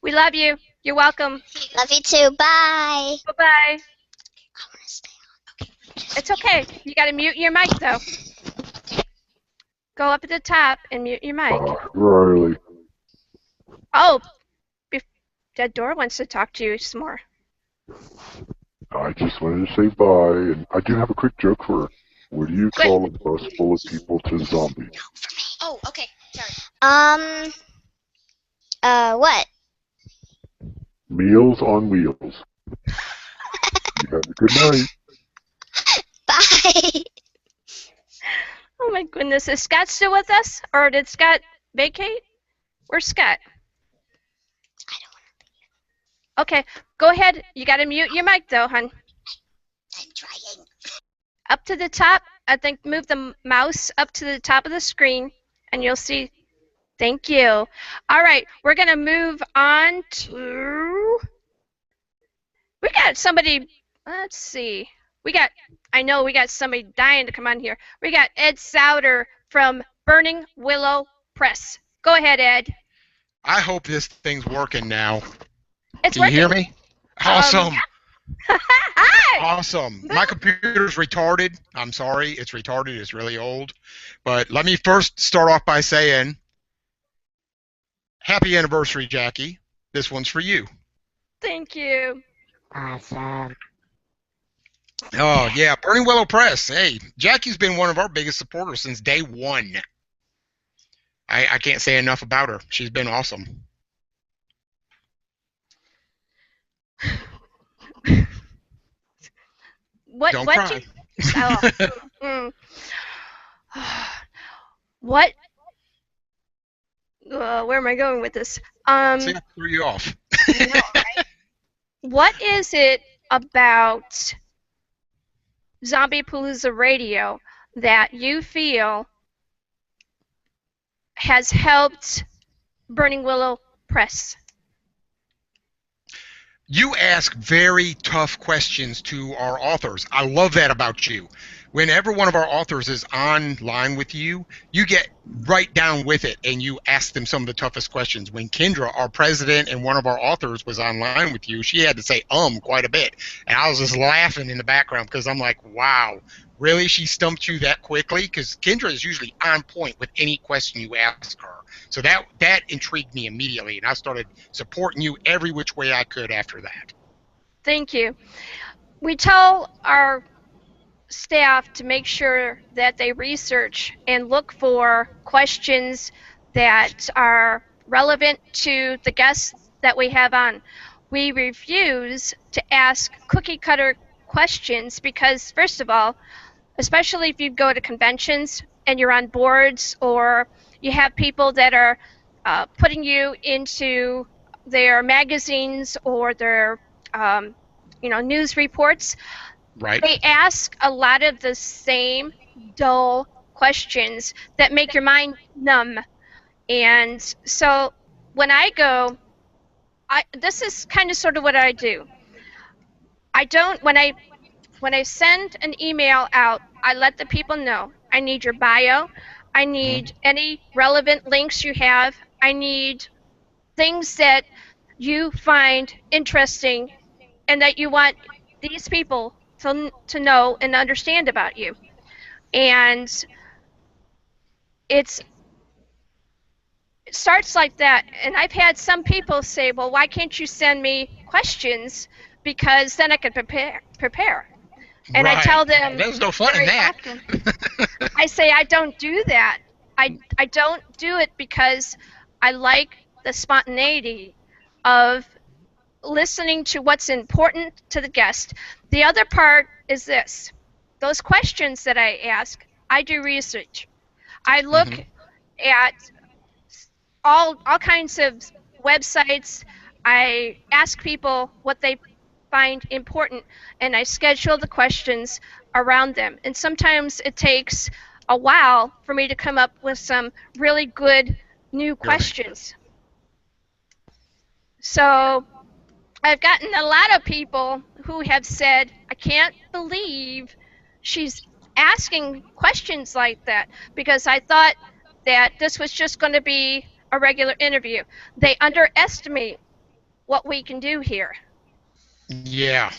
We love you. You're welcome. Love you too. Bye. Bye-bye. I want to stay on. Okay. It's okay. You got to mute your mic, though. Go up at the top and mute your mic. Riley. Oh, that door wants to talk to you some more. I just wanted to say bye, and I do have a quick joke for her. What do you call a bus full of people to zombies? Oh, okay. Sorry. What? Meals on Wheels. Have a good night. Bye. Oh my goodness, is Scott still with us? Or did Scott vacate? Where's Scott? Okay, go ahead. You gotta mute your mic though, hon. I'm trying. Up to the top, I think move the mouse up to the top of the screen and you'll see. Thank you. All right, we're gonna move on to, we got somebody, let's see. I know we got somebody dying to come on here. We got Ed Souter from Burning Willow Press. Go ahead, Ed. I hope this thing's working now. It's Can you hear working. me? Awesome. Hi. Awesome. My computer's retarded. I'm sorry, it's retarded. It's really old. But let me first start off by saying, happy anniversary, Jackie. This one's for you. Thank you. Awesome. Oh, yeah, Burning Willow Press. Hey, Jackie's been one of our biggest supporters since day one. I can't say enough about her. She's been awesome. Don't cry. What? Where am I going with this? See, I threw you off. No, right? What is it about Zombiepalooza Radio that you feel has helped Burning Willow Press? You ask very tough questions to our authors. I love that about you. Whenever one of our authors is online with you, you get right down with it and you ask them some of the toughest questions. When Kendra, our president and one of our authors, was online with you, she had to say quite a bit. And I was just laughing in the background because I'm like, wow, really? She stumped you that quickly? Because Kendra is usually on point with any question you ask her. So that intrigued me immediately, and I started supporting you every which way I could after that. Thank you. We tell our staff to make sure that they research and look for questions that are relevant to the guests that we have on. We refuse to ask cookie cutter questions because, first of all, especially if you go to conventions and you're on boards or you have people that are putting you into their magazines or their news reports. Right. They ask a lot of the same dull questions that make your mind numb. And so when I go, this is kind of sort of what I do. When I send an email out, I let the people know I need your bio, I need any relevant links you have, I need things that you find interesting and that you want these people to know and understand about you. And it starts like that. And I've had some people say, well, why can't you send me questions? Because then I can prepare. And right. I tell them, there's no fun in that. I say I don't do that. I don't do it because I like the spontaneity of listening to what's important to the guest. The other part is this. Those questions that I ask, I do research. I look at all kinds of websites. I ask people what they find important, and I schedule the questions around them. And sometimes it takes a while for me to come up with some really good new questions. So I've gotten a lot of people who have said, I can't believe she's asking questions like that, because I thought that this was just going to be a regular interview. They underestimate what we can do here. Yeah.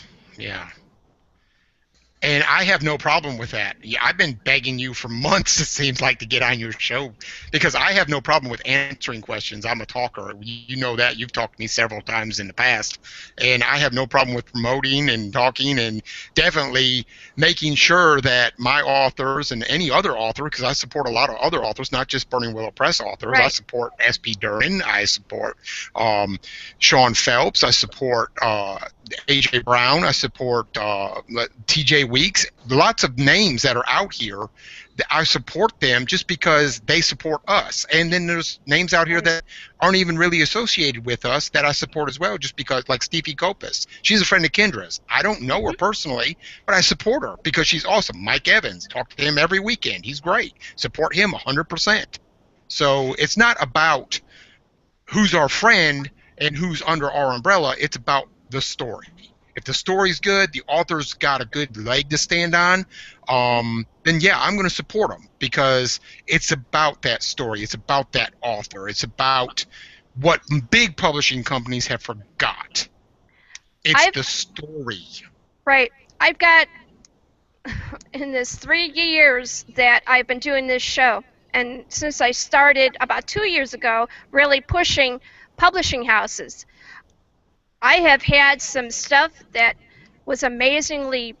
And I have no problem with that. Yeah, I've been begging you for months, it seems like, to get on your show, because I have no problem with answering questions. I'm a talker. You know that. You've talked to me several times in the past. And I have no problem with promoting and talking, and definitely making sure that my authors and any other author, because I support a lot of other authors, not just Burning Willow Press authors. Right. I support S.P. Durin. I support Sean Phelps. I support A.J. Brown. I support T.J. Weeks. Lots of names that are out here. I support them just because they support us. And then there's names out here that aren't even really associated with us that I support as well, just because, like Stevie Kopis. She's a friend of Kendra's. I don't know her personally, but I support her because she's awesome. Mike Evans, talk to him every weekend. He's great. Support him 100%. So it's not about who's our friend and who's under our umbrella. It's about the story. If the story's good, the author's got a good leg to stand on, then yeah, I'm going to support them, because it's about that story. It's about that author. It's about what big publishing companies have forgot. It's the story. Right. I've got, in this 3 years that I've been doing this show, and since I started about 2 years ago, really pushing publishing houses, I have had some stuff that was amazingly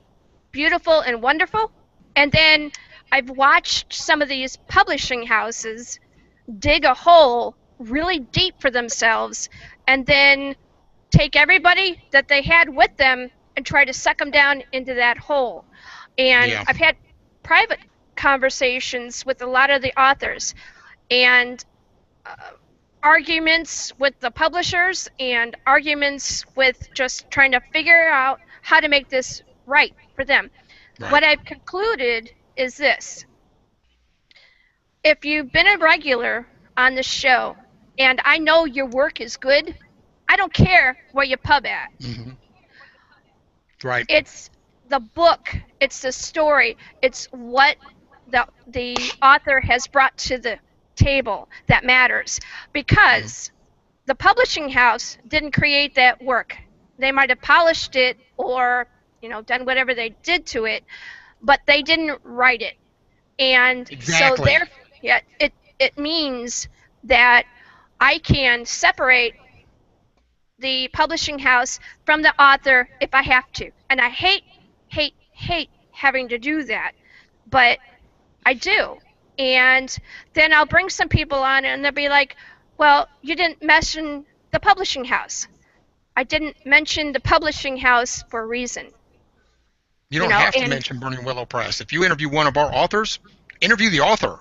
beautiful and wonderful, and then I've watched some of these publishing houses dig a hole really deep for themselves and then take everybody that they had with them and try to suck them down into that hole. And Yeah. I've had private conversations with a lot of the authors, and arguments with the publishers and arguments with just trying to figure out how to make this right for them. Right. What I've concluded is this. If you've been a regular on the show and I know your work is good, I don't care where you pub at. Mm-hmm. Right. It's the book, it's the story, it's what the author has brought to the table that matters, because the publishing house didn't create that work. They might have polished it or done whatever they did to it, but they didn't write it. And Exactly. so therefore, it means that I can separate the publishing house from the author if I have to. And I hate having to do that, but I do. And then I'll bring some people on and they'll be like, well, you didn't mention the publishing house. I didn't mention the publishing house for a reason. You don't have to mention Burning Willow Press. If you interview one of our authors, interview the author.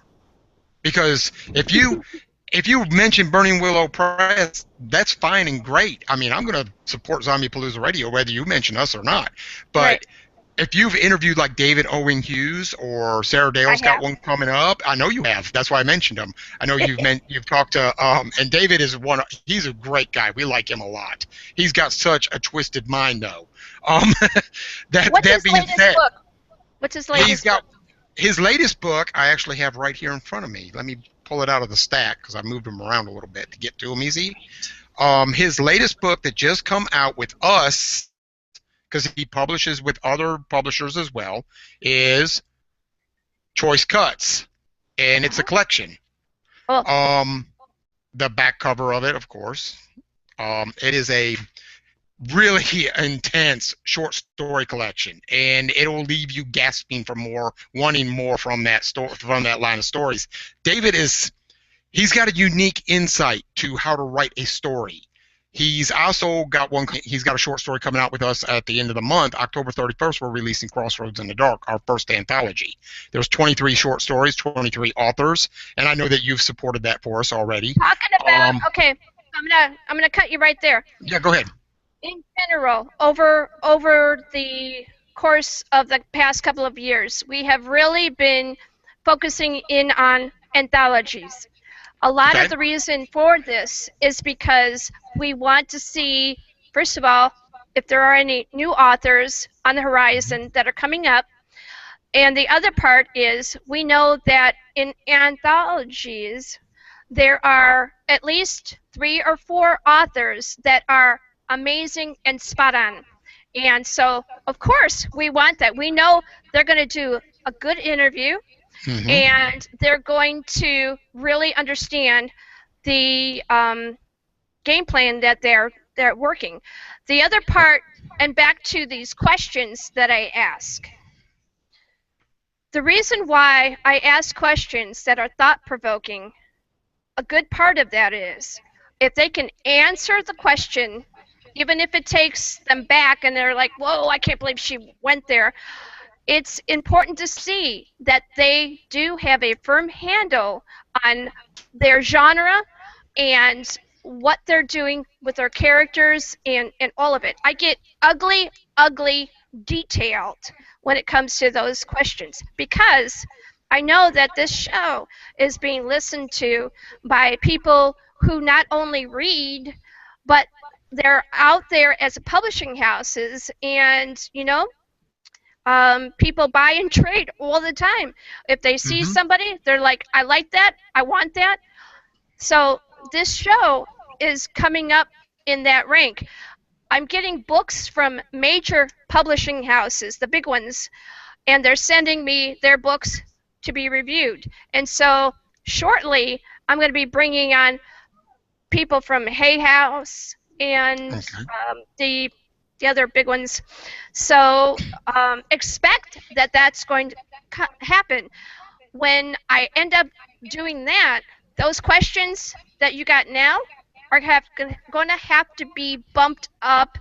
Because if you mention Burning Willow Press, that's fine and great. I mean, I'm going to support Zombiepalooza Radio whether you mention us or not. But right. If you've interviewed like David Owen Hughes or Sarah Dale's got one coming up, I know you have. That's why I mentioned him. I know you've talked to and David is he's a great guy. We like him a lot. He's got such a twisted mind though. What's his latest book? What's his latest book? His latest book I actually have right here in front of me. Let me pull it out of the stack because I moved him around a little bit to get to him easy. His latest book that just come out with us, because he publishes with other publishers as well, is Choice Cuts, and it's a collection. Oh. The back cover of it, of course. It is a really intense short story collection, and it'll leave you gasping for more, wanting more from that line of stories. David he's got a unique insight to how to write a story. He's also got he's got a short story coming out with us at the end of the month. October 31st, we're releasing Crossroads in the Dark, our first anthology. There's 23 short stories, 23 authors, and I know that you've supported that for us already. Talking about, okay, I'm gonna cut you right there. Yeah, go ahead. In general, over the course of the past couple of years, we have really been focusing in on anthologies. A lot of the reason for this is because we want to see, first of all, if there are any new authors on the horizon that are coming up. And the other part is we know that in anthologies, there are at least 3 or 4 authors that are amazing and spot on. And so, of course, we want that. We know they're going to do a good interview, and they're going to really understand the game plan that they're working. The other part, and back to these questions that I ask. The reason why I ask questions that are thought-provoking, a good part of that is if they can answer the question, even if it takes them back and they're like, whoa, I can't believe she went there. It's important to see that they do have a firm handle on their genre and what they're doing with their characters and all of it. I get ugly detailed when it comes to those questions because I know that this show is being listened to by people who not only read, but they're out there as publishing houses, and people buy and trade all the time. If they see somebody, they're like, I like that, I want that. So this show is coming up in that rank. I'm getting books from major publishing houses, the big ones, and they're sending me their books to be reviewed. And so shortly, I'm going to be bringing on people from Hay House and the other big ones. So expect that that's going to happen. When I end up doing that, those questions that you got now are going to have to be bumped up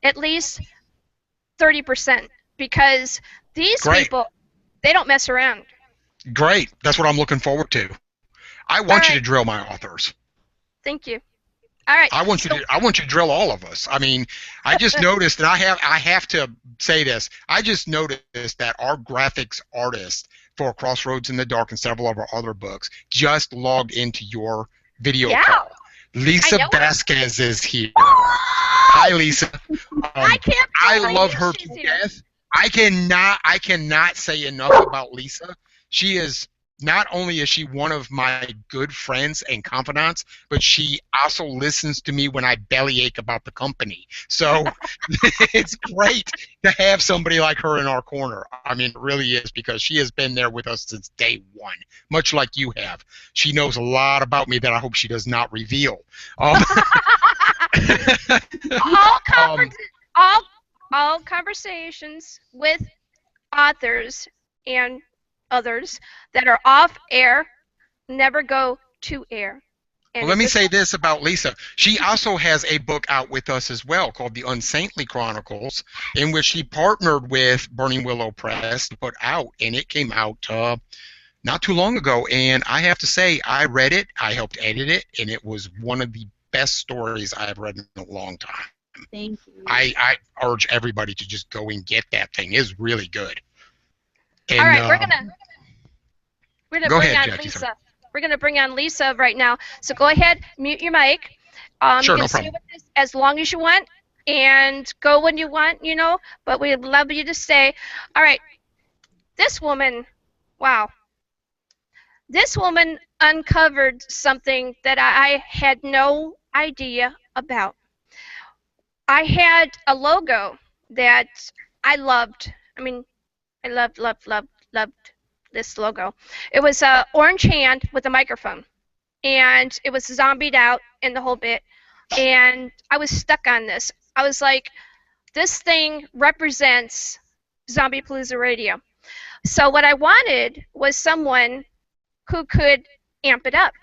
at least 30% because these people, they don't mess around. Great. That's what I'm looking forward to. I want you to drill my authors. Thank you. All right. I want you to drill all of us. I mean, I just noticed, and I have to say this. I just noticed that our graphics artist for Crossroads in the Dark and several of our other books just logged into your video call. Lisa Vasquez is here. Hi, Lisa. I love her to death. I cannot say enough about Lisa. She is, not only is she one of my good friends and confidants, but she also listens to me when I bellyache about the company. So it's great to have somebody like her in our corner. I mean, it really is, because she has been there with us since day one, much like you have. She knows a lot about me that I hope she does not reveal. All conversations with authors and others that are off air never go to air. And well, let me say this about Lisa. She also has a book out with us as well called The Unsaintly Chronicles, in which she partnered with Burning Willow Press to put out, and it came out not too long ago. And I have to say, I read it, I helped edit it, and it was one of the best stories I have read in a long time. Thank you. I urge everybody to just go and get that thing. It's really good. And, all right, we're gonna bring on Jackie, Lisa. sorry. We're gonna bring on Lisa right now. So go ahead, mute your mic. Sure, you no can stay problem. with us as long as you want, and go when you want, But we'd love you to stay. All right, this woman, wow. This woman uncovered something that I had no idea about. I had a logo that I loved. I mean, I loved this logo. It was an orange hand with a microphone, and it was zombied out in the whole bit, and I was stuck on this. I was like, this thing represents Zombiepalooza Radio. So what I wanted was someone who could amp it up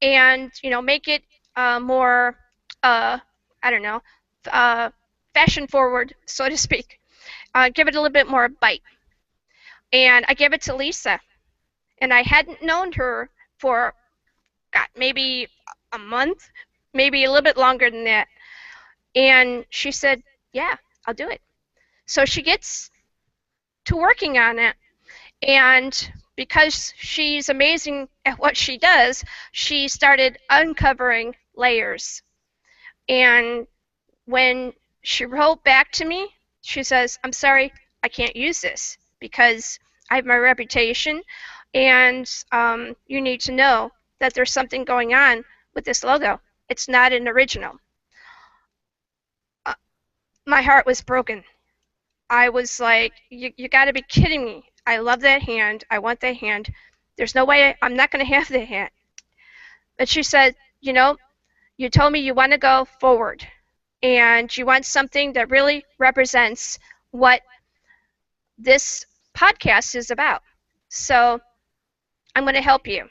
and, make it more, I don't know, fashion forward, so to speak. Give it a little bit more bite. And I gave it to Lisa. And I hadn't known her for, maybe a month, maybe a little bit longer than that. And she said, yeah, I'll do it. So she gets to working on it. And because she's amazing at what she does, she started uncovering layers. And when she wrote back to me, she says, I'm sorry, I can't use this because I have my reputation, and you need to know that there's something going on with this logo. It's not an original. my heart was broken. I was like, you got to be kidding me. I love that hand. I want that hand. There's no way I'm not going to have that hand. But she said, you know, you told me you want to go forward, and you want something that really represents what this podcast is about. So I'm going to help you.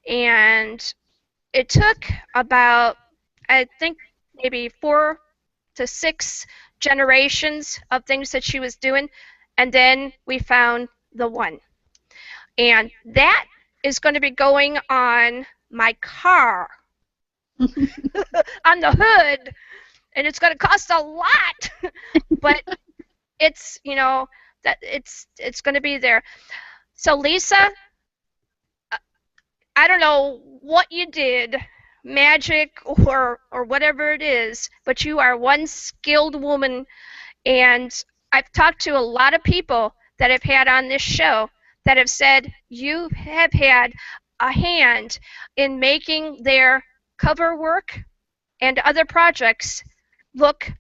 And it took about, I think, maybe 4 to 6 generations of things that she was doing, and then we found the one. And that is going to be going on my car, on the hood, and it's going to cost a lot, but it's, you know, that it's going to be there. So Lisa, I don't know what you did, magic or whatever it is, but you are one skilled woman, and I've talked to a lot of people that have had on this show that have said you have had a hand in making their cover work and other projects look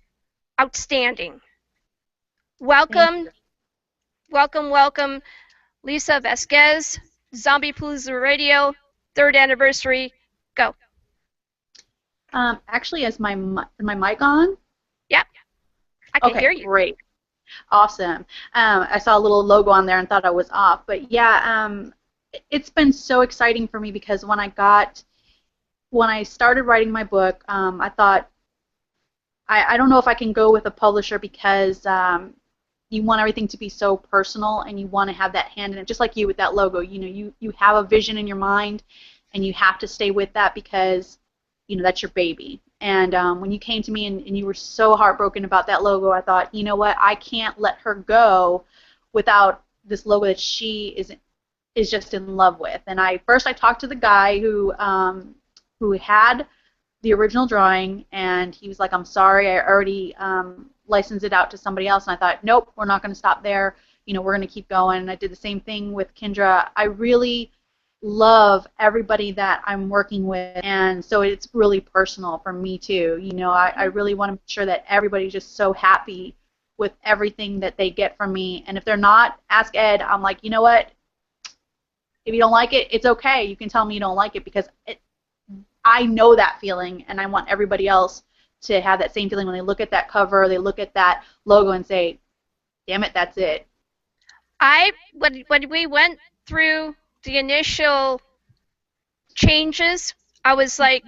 outstanding. Welcome, welcome, Lisa Vasquez, Zombiepalooza Radio, 3rd anniversary. Go. Actually, is my mic on? Yep. I can hear you. Great. Awesome. I saw a little logo on there and thought I was off. But yeah, it's been so exciting for me because when I started writing my book, I thought, I don't know if I can go with a publisher because you want everything to be so personal and you want to have that hand in it, just like you with that logo. You know, you have a vision in your mind and you have to stay with that because, you know, that's your baby. And when you came to me and you were so heartbroken about that logo, I thought, you know what, I can't let her go without this logo that she is just in love with. And I talked to the guy who had the original drawing, and he was like, I'm sorry, I already licensed it out to somebody else. And I thought, nope, we're not going to stop there. You know, we're going to keep going. And I did the same thing with Kendra. I really love everybody that I'm working with, and so it's really personal for me too. You know, I really want to make sure that everybody's just so happy with everything that they get from me. And if they're not, ask Ed. I'm like, you know what? If you don't like it, it's okay. You can tell me you don't like it because I know that feeling, and I want everybody else to have that same feeling when they look at that cover, they look at that logo and say, damn it, that's it. When we went through the initial changes, I was like,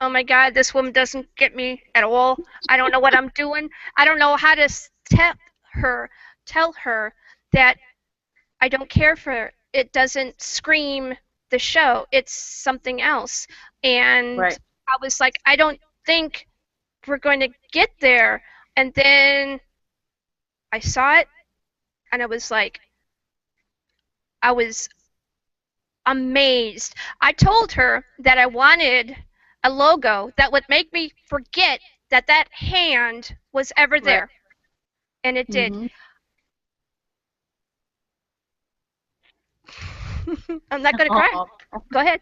oh my God, this woman doesn't get me at all. I don't know what I'm doing. I don't know how to tell her that I don't care for her. It doesn't scream the show. It's something else. And right. I was like, I don't think we're going to get there. And then I saw it, and I was like, I was amazed. I told her that I wanted a logo that would make me forget that that hand was ever there. Right. And it did. I'm not going to cry. Go ahead.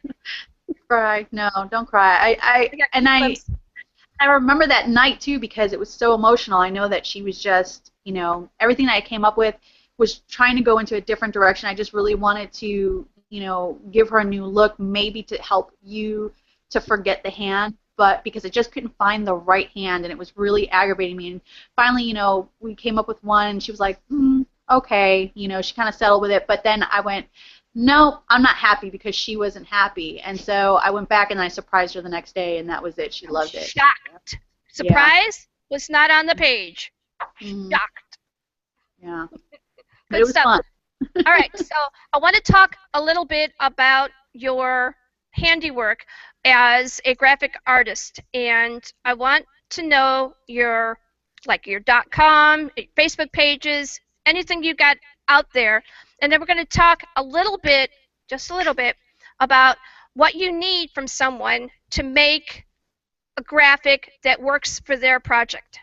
Cry. No, don't cry. I remember that night too because it was so emotional. I know that she was just, you know, everything that I came up with was trying to go into a different direction. I just really wanted to, you know, give her a new look, maybe to help you to forget the hand, but because I just couldn't find the right hand, and it was really aggravating me. And finally, you know, we came up with one, and she was like, okay, you know, she kind of settled with it. But then I went, no, I'm not happy because she wasn't happy. And so I went back and I surprised her the next day, and that was it. She loved it. Shocked. Surprise was not on the page. Shocked. Yeah. But it was fun. All right, so I want to talk a little bit about your handiwork as a graphic artist, and I want to know your .com, Facebook pages, anything you got out there, and then we're going to talk a little bit, just a little bit, about what you need from someone to make a graphic that works for their project.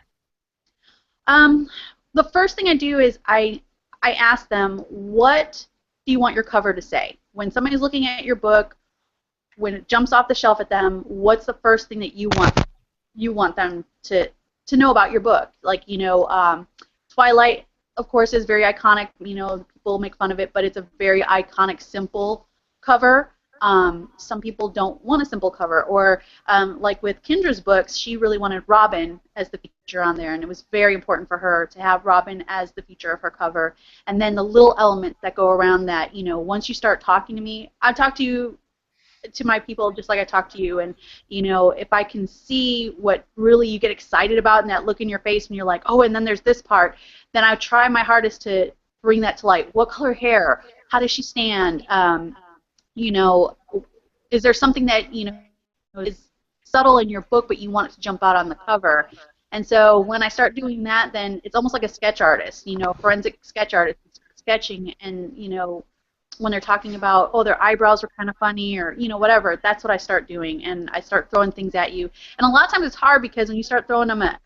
The first thing I do is I ask them, what do you want your cover to say? When somebody's looking at your book, when it jumps off the shelf at them, what's the first thing that you want them to to know about your book. Like, Twilight, of course, is very iconic. People make fun of it, but it's a very iconic, simple cover. Some people don't want a simple cover, or like with Kendra's books, she really wanted Robin as the feature on there, and it was very important for her to have Robin as the feature of her cover. And then the little elements that go around that, once you start talking to me, I talk to my people just like I talk to you, and if I can see what really you get excited about and that look in your face when you're like, oh, and then there's this part, then I try my hardest to bring that to light. What color hair? How does she stand? Is there something that is subtle in your book but you want it to jump out on the cover? And so when I start doing that, then it's almost like a sketch artist, forensic sketch artist sketching, and when they're talking about, oh, their eyebrows are kind of funny, or whatever, that's what I start doing, and I start throwing things at you. And a lot of times it's hard because when you start throwing them at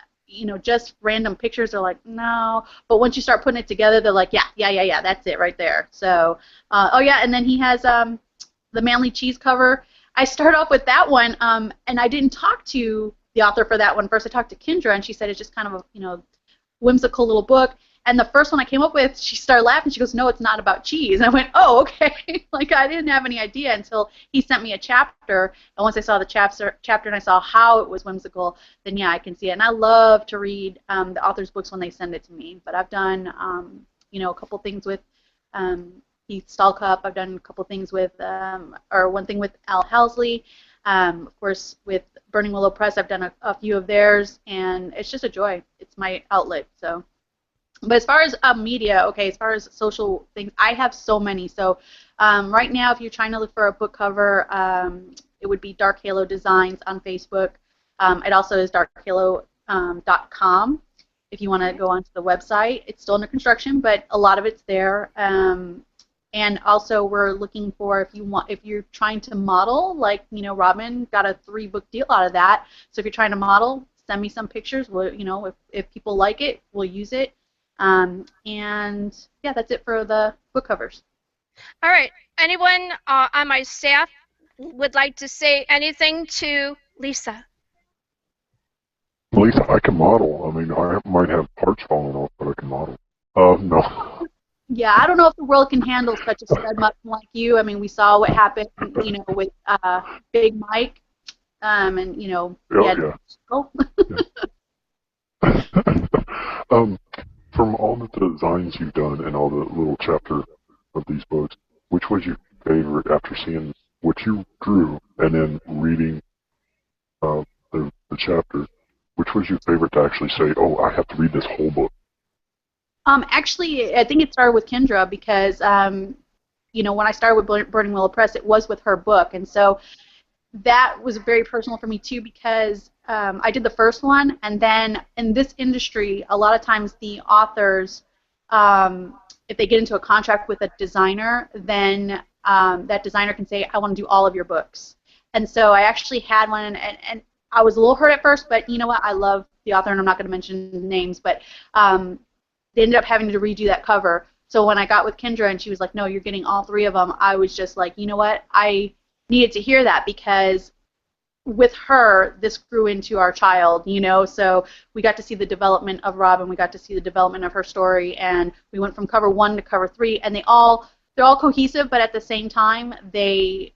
just random pictures, they're like, no. But once you start putting it together, they're like, yeah, that's it right there. So, oh yeah, and then he has the Manly Cheese cover. I start off with that one, and I didn't talk to the author for that one first. I talked to Kendra, and she said it's just kind of a whimsical little book. And the first one I came up with, she started laughing. She goes, no, it's not about cheese. And I went, oh, okay. Like, I didn't have any idea until he sent me a chapter. And once I saw the chapter and I saw how it was whimsical, then yeah, I can see it. And I love to read the author's books when they send it to me. But I've done, a couple things with Heath Stallcup. I've done a couple things with, or one thing with Al Housley. Of course, with Burning Willow Press, I've done a few of theirs. And it's just a joy. It's my outlet, so. But as far as media, okay, as far as social things, I have so many. So right now, if you're trying to look for a book cover, it would be Dark Halo Designs on Facebook. It also is darkhalo.com if you want to go onto the website. It's still under construction, but a lot of it's there. And also, we're looking for, if you're trying to model, like Robin got a 3-book deal out of that. So if you're trying to model, send me some pictures. We'll, if people like it, we'll use it. And yeah, that's it for the book covers. All right. Anyone on my staff would like to say anything to Lisa? Lisa, I can model. I mean, I might have parts falling off, but I can model. No. Yeah, I don't know if the world can handle such a stud muffin like you. I mean, we saw what happened, with Big Mike, and Yeah. From all the designs you've done and all the little chapter of these books, which was your favorite after seeing what you drew and then reading the chapter? Which was your favorite to actually say, oh, I have to read this whole book? Actually, I think it started with Kendra because, when I started with Burning Willow Press, it was with her book. And so that was very personal for me, too, because I did the first one, and then in this industry, a lot of times the authors, if they get into a contract with a designer, then that designer can say, I want to do all of your books. And so I actually had one, and I was a little hurt at first, but you know what? I love the author, and I'm not going to mention names, but they ended up having to redo that cover. So when I got with Kendra and she was like, no, you're getting all 3 of them, I was just like, you know what? I needed to hear that because with her, this grew into our child, so we got to see the development of Robin, we got to see the development of her story, and we went from cover 1 to cover 3, and they're all cohesive, but at the same time, they're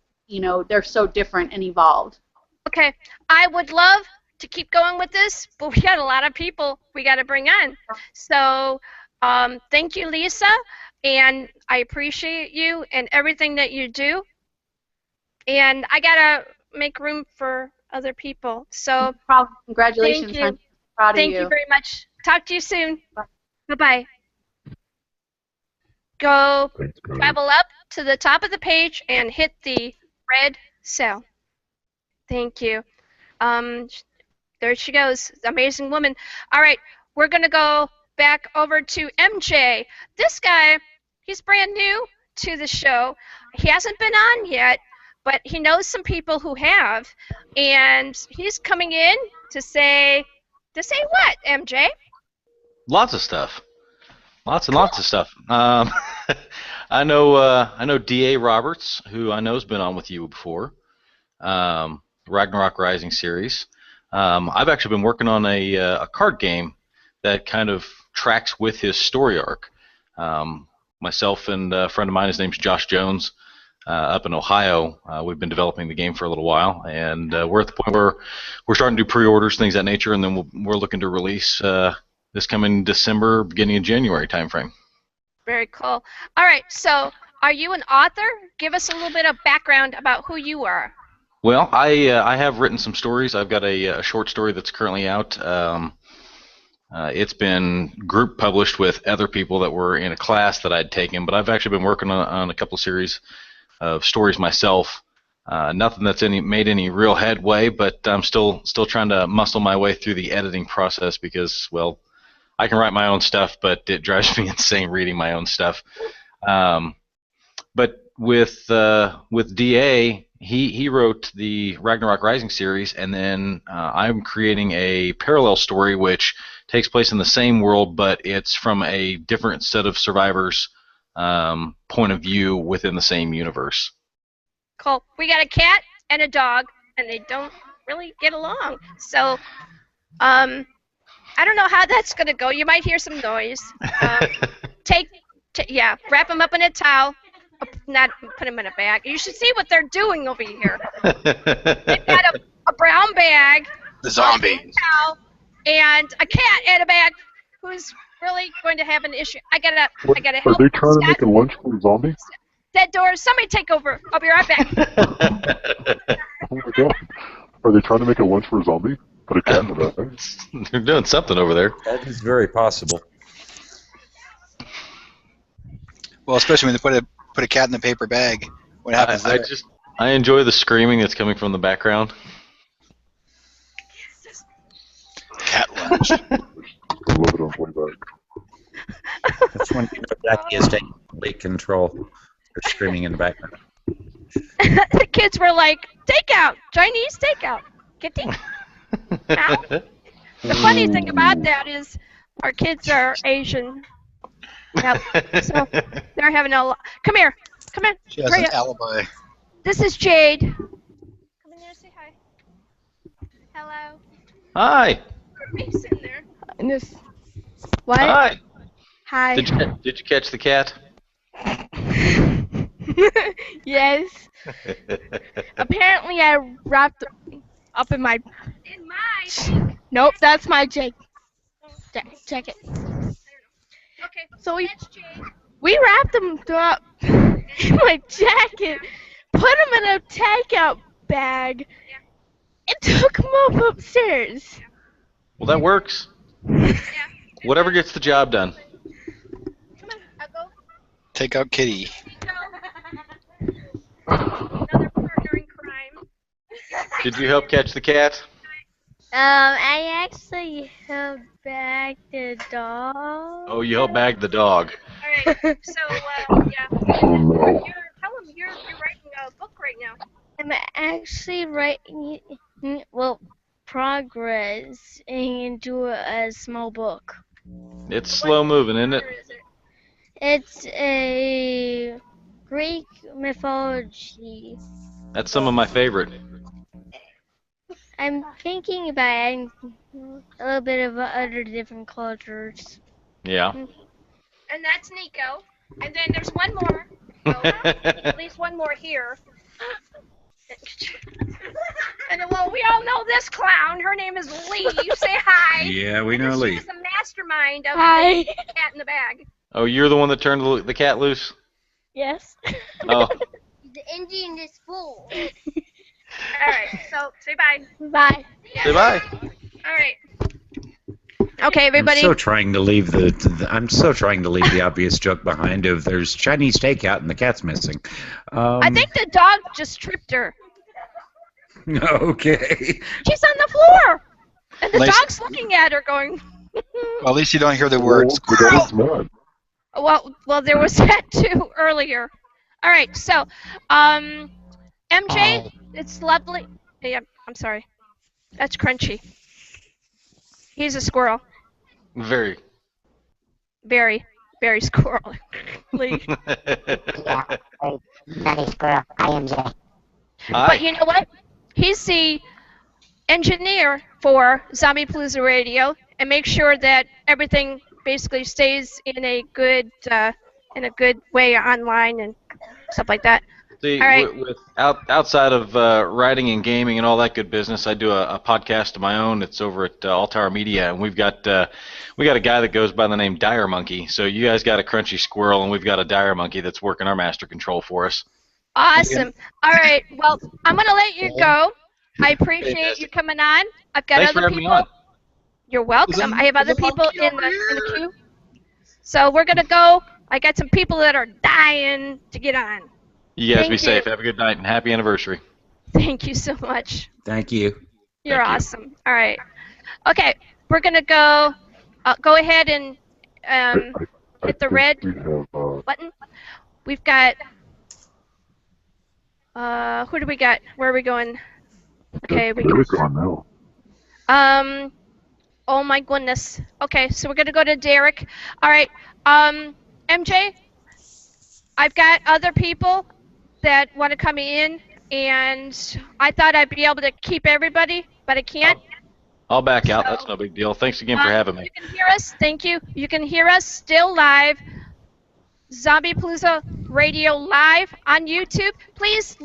so different and evolved. Okay, I would love to keep going with this, but we got a lot of people we got to bring on. So thank you, Lisa, and I appreciate you and everything that you do. And I got to make room for other people. So congratulations. Thank you. I'm proud of Thank you very much. Talk to you soon. Bye-bye. Go travel up to the top of the page and hit the red cell. Thank you. There she goes, amazing woman. All right, we're going to go back over to MJ. This guy, he's brand new to the show. He hasn't been on yet, but he knows some people who have, and he's coming in to say what, MJ? Lots of stuff. Lots and lots of stuff. I know D.A. Roberts, who I know has been on with you before. Ragnarok Rising series. I've actually been working on a card game that kind of tracks with his story arc. Myself and a friend of mine, his name's Josh Jones, up in Ohio. We've been developing the game for a little while, and we're at the point where we're starting to do pre-orders, things of that nature, and then we're looking to release this coming December, beginning of January timeframe. Very cool. All right, so are you an author? Give us a little bit of background about who you are. Well, I have written some stories. I've got a short story that's currently out. It's been group published with other people that were in a class that I'd taken, but I've actually been working on a couple of series of stories myself. Nothing that's made any real headway, but I'm still trying to muscle my way through the editing process because, well, I can write my own stuff, but it drives me insane reading my own stuff. But with DA, he wrote the Ragnarok Rising series, and then I'm creating a parallel story which takes place in the same world, but it's from a different set of survivors' point of view within the same universe. Cool. We got a cat and a dog, and they don't really get along. So, I don't know how that's going to go. You might hear some noise. Wrap them up in a towel. Not put them in a bag. You should see what they're doing over here. They've got a brown bag, The zombie. a towel, and a cat in a bag who's really going to have an issue. I gotta Are help. they trying to Scott, make a lunch for the zombie? Dead doors. Somebody take over. I'll be right back. Oh my god. Are they trying to make a lunch for a zombie? Put a cat in the bag. They're doing something over there. That is very possible. Well, especially when they put a cat in the paper bag. What happens there? I enjoy the screaming that's coming from the background. Cat lunch. I love it on playback. That's when you know that he is taking complete control. They're screaming in the background. The kids were like, takeout, Chinese takeout. Getting. The funny thing about that is our kids are Asian. Yep. So they're having a lot. Come here. Come in. She has Hurry an up. alibi. This is Jade. Come in there, say hi. Hello. Hi. Face in there. And this. What? Hi. Hi. Did you catch the cat? Yes. Apparently, I wrapped up in my. In my. Nope, that's my Jake. Check it. Okay. So we wrapped them up in my jacket, put them in a takeout bag, and took them up upstairs. Well, that works. Whatever gets the job done. Come on, I'll go. Take out Kitty. Another partner in crime. Did you help catch the cat? I actually held back the dog. Oh, you helped bag the dog. All right. So, yeah. Oh no. Tell them you're writing a book right now. I'm actually writing, progress into a small book. It's slow moving, isn't it? It's a Greek mythology. That's some of my favorite. I'm thinking about adding a little bit of other different cultures. Yeah. And that's Nico. And then there's one more. At least one more here. And well, we all know this clown. Her name is Lee. You say hi. Yeah, we know Lee. She's the mastermind of Hi. the cat in the bag. Oh, you're the one that turned the cat loose? Yes. Oh. The engine is full. All right, so say bye. Bye. Say bye. All right. Okay, everybody. I'm so trying to leave the obvious joke behind of there's Chinese takeout and the cat's missing. I think the dog just tripped her. Okay. She's on the floor, and the Nice. dog's looking at her, going. Well, at least you don't hear the word The squirrel. dog's mad. Well, there was that too earlier. All right, so, MJ, it's lovely. Yeah, I'm sorry. That's Crunchy. He's a squirrel. Very. Very, very squirrely. Yeah, nutty squirrel. I am Jay. But you know what? He's the engineer for Zombiepalooza Radio and make sure that everything basically stays in a good way online and stuff like that. See, All right. outside of writing and gaming and all that good business, I do a podcast of my own. It's over at All Tower Media, and we got a guy that goes by the name Dire Monkey. So you guys got a crunchy squirrel, and we've got a Dire Monkey that's working our master control for us. Awesome. All right. Well, I'm gonna let you go. I appreciate you coming on. I've got Thanks for other having me people. on. You're welcome. I have other people in the queue. So we're gonna go. I got some people that are dying to get on. You guys Thank be you. safe. Have a good night, and happy anniversary. Thank you so much. Thank you. You're awesome. All right. Okay, we're gonna go. Go ahead and hit the red button. We've got. Who do we got? Where are we going? Okay, we Derek on now. Oh my goodness. Okay, so we're gonna go to Derek. All right. MJ, I've got other people that want to come in, and I thought I'd be able to keep everybody, but I can't. I'll back out. That's no big deal. Thanks again for having me. You can hear us. Thank you. You can hear us still live. Zombiepalooza Radio live on YouTube. Please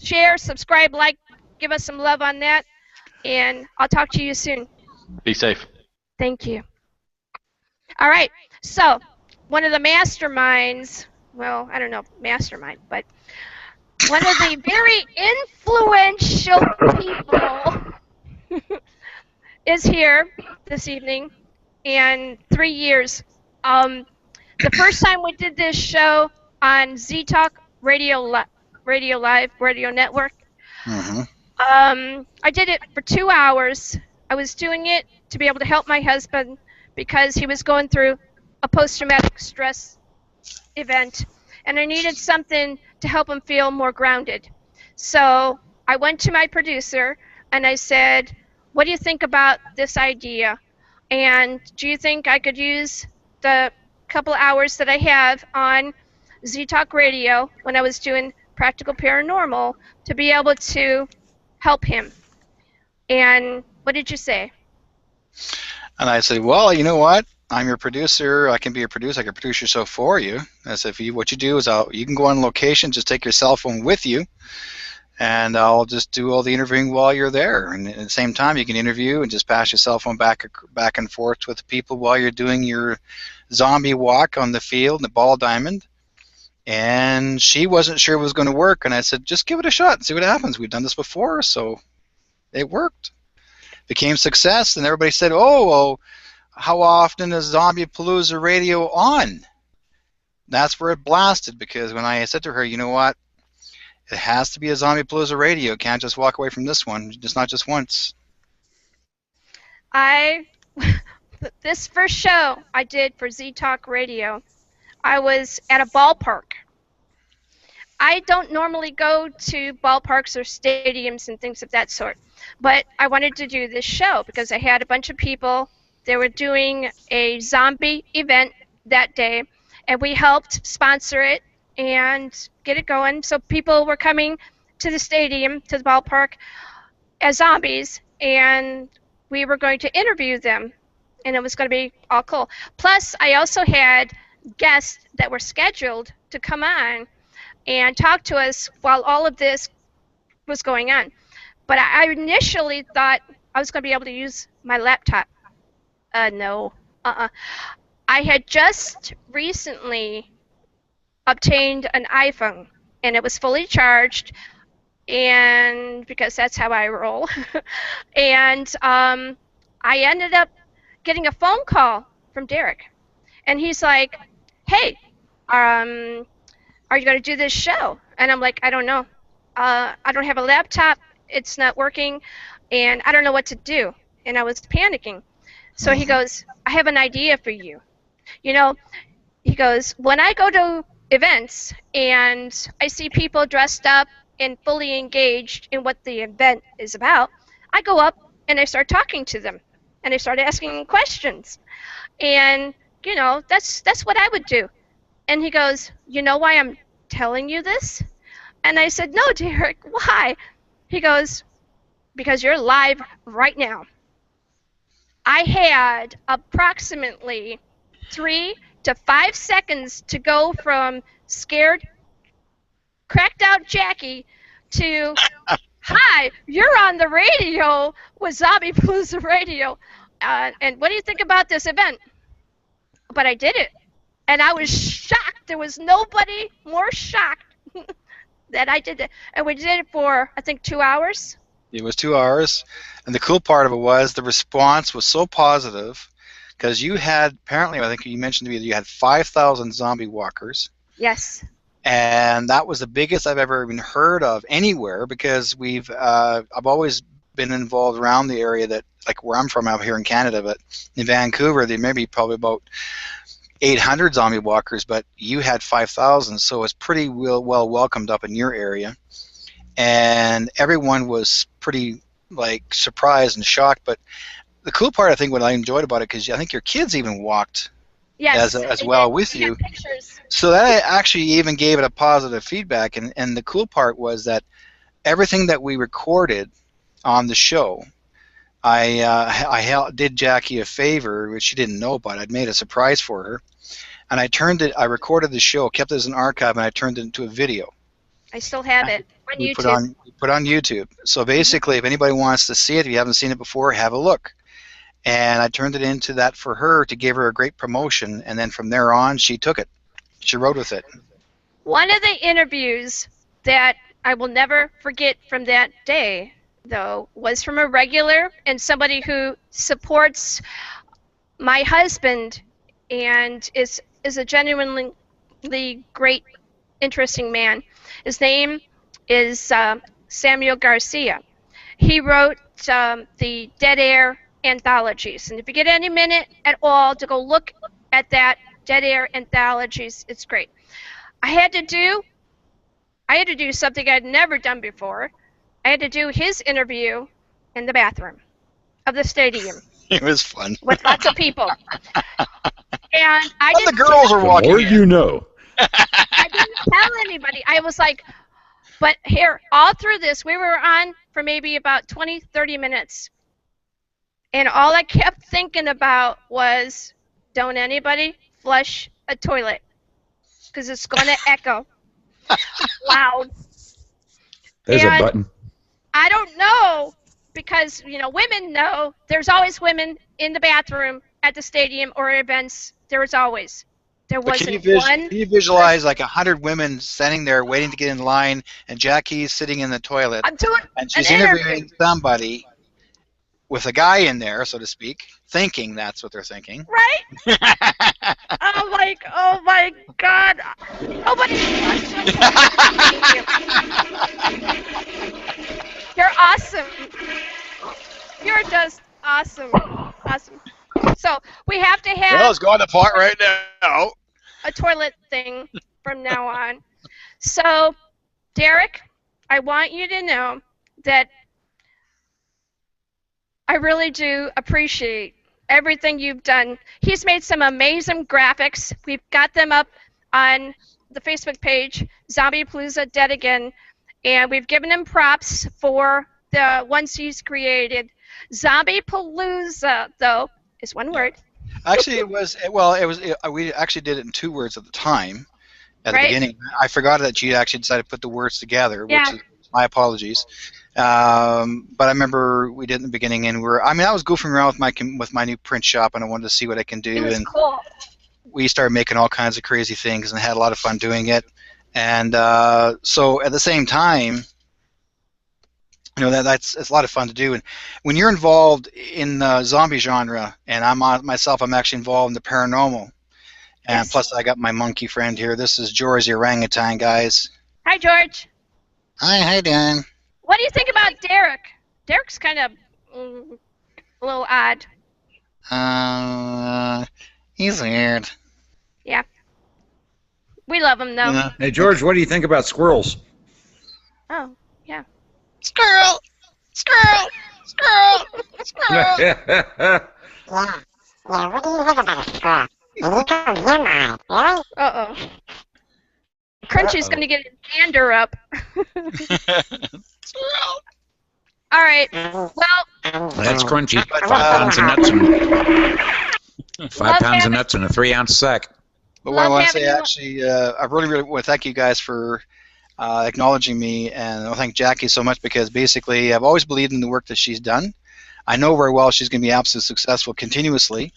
share, subscribe, like, give us some love on that, and I'll talk to you soon. Be safe. Thank you. All right. So, one of the masterminds, well, I don't know, mastermind, but one of the very influential people is here this evening, and 3 years. The first time we did this show on Z-Talk Radio Live, Radio Network, I did it for 2 hours. I was doing it to be able to help my husband because he was going through a post-traumatic stress event, and I needed something to help him feel more grounded. So I went to my producer and I said, what do you think about this idea? And do you think I could use the couple hours that I have on Z-Talk Radio when I was doing Practical Paranormal to be able to help him? And what did you say? And I said, well, you know what? I'm your producer. I can be a producer. I can produce your show for you. I said, what you do is you can go on location, just take your cell phone with you, and I'll just do all the interviewing while you're there. And at the same time, you can interview and just pass your cell phone back and forth with the people while you're doing your zombie walk on the field, the ball diamond. And she wasn't sure it was going to work, and I said, just give it a shot and see what happens. We've done this before, so it worked. Became success, and everybody said, oh, well, how often is Zombiepalooza Radio on? That's where it blasted, because when I said to her, you know what, it has to be a Zombiepalooza Radio. You can't just walk away from this one, just not just once. This first show I did for Z-Talk Radio, I was at a ballpark. I don't normally go to ballparks or stadiums and things of that sort, but I wanted to do this show because I had a bunch of people. They were doing a zombie event that day, and we helped sponsor it and get it going. So people were coming to the stadium, to the ballpark, as zombies, and we were going to interview them, and it was going to be all cool. Plus, I also had guests that were scheduled to come on and talk to us while all of this was going on. But I initially thought I was going to be able to use my laptop. No. I had just recently obtained an iPhone, and it was fully charged, and because that's how I roll. And I ended up getting a phone call from Derek, and he's like, hey, are you going to do this show? And I'm like, I don't know. I don't have a laptop. It's not working, and I don't know what to do. And I was panicking. So he goes, I have an idea for you. You know, he goes, when I go to events and I see people dressed up and fully engaged in what the event is about, I go up and I start talking to them, and I start asking questions. And, you know, that's what I would do. And he goes, you know why I'm telling you this? And I said, no, Derek, why? He goes, because you're live right now. I had approximately 3 to 5 seconds to go from scared, cracked out Jackie to, hi, you're on the radio with Zombiepalooza Radio. And what do you think about this event? But I did it. And I was shocked. There was nobody more shocked that I did it. And we did it for, I think, 2 hours. It was 2 hours, and the cool part of it was the response was so positive because you had, apparently, I think you mentioned to me that you had 5,000 zombie walkers. Yes. And that was the biggest I've ever even heard of anywhere because I've always been involved around the area that, like where I'm from out here in Canada, but in Vancouver, there may be probably about 800 zombie walkers, but you had 5,000, so it's pretty well welcomed up in your area. And everyone was pretty like surprised and shocked. But the cool part, I think, what I enjoyed about it, because I think your kids even walked as well with you. So that actually even gave it a positive feedback. And the cool part was that everything that we recorded on the show, I did Jackie a favor, which she didn't know about. I'd made a surprise for her, and I recorded the show, kept it as an archive, and I turned it into a video. I still have it on We YouTube. put on YouTube. So basically, if anybody wants to see it, if you haven't seen it before, have a look. And I turned it into that for her to give her a great promotion, and then from there on, she took it. She rode with it. One of the interviews that I will never forget from that day, though, was from a regular and somebody who supports my husband and is a genuinely great, interesting man. His name is Samuel Garcia. He wrote the Dead Air anthologies, and if you get any minute at all to go look at that Dead Air anthologies, it's great. I had to do something I'd never done before. I had to do his interview in the bathroom of the stadium. It was fun. With lots of people. And the girls are walking The more you know. I didn't tell anybody. I was like, but here, all through this, we were on for maybe about 20, 30 minutes. And all I kept thinking about was, don't anybody flush a toilet, because it's going to echo loud. There's a button. I don't know, because, women know there's always women in the bathroom at the stadium or events. There was always. There wasn't one. Can you visualize like 100 women standing there waiting to get in line, and Jackie's sitting in the toilet, and she's interviewing somebody with a guy in there, so to speak, thinking that's what they're thinking. Right? Oh my God! Nobody. You're awesome. You're just awesome. Awesome. So we have to have. Well, it's going to part right now. A toilet thing from now on. So, Derek, I want you to know that I really do appreciate everything you've done. He's made some amazing graphics. We've got them up on the Facebook page, Zombiepalooza Dead Again, and we've given him props for the ones he's created. Zombiepalooza, though, is one word. Actually, we actually did it in 2 words at the time, at the Right. beginning. I forgot that you actually decided to put the words together, Yeah. which is my apologies. But I remember we did in the beginning, and I was goofing around with my new print shop, and I wanted to see what I can do. It was and cool. we started making all kinds of crazy things and had a lot of fun doing it. And so at the same time, it's a lot of fun to do. And when you're involved in the zombie genre, and I'm actually involved in the paranormal, and Yes. plus I got my monkey friend here. This is George the orangutan, guys. Hi, George. Hi, how you doing? What do you think about Derek? Derek's kind of a little odd. He's weird. Yeah. We love him, though. Yeah. Hey, George, what do you think about squirrels? Oh, yeah. Squirrel! Squirrel! Squirrel! Squirrel! Yeah, what do you think about a squirrel? You need to humor, really? Uh-oh. Crunchy's going to get his gander up. Squirrel! All right. Well, That's crunchy. But, 5 pounds of nuts and 5 Love pounds of having- nuts in a 3-ounce sack. But what I Love want to having say, you- actually, I really want to thank you guys for acknowledging me, and I want to thank Jackie so much because basically I've always believed in the work that she's done. I know very well she's going to be absolutely successful continuously.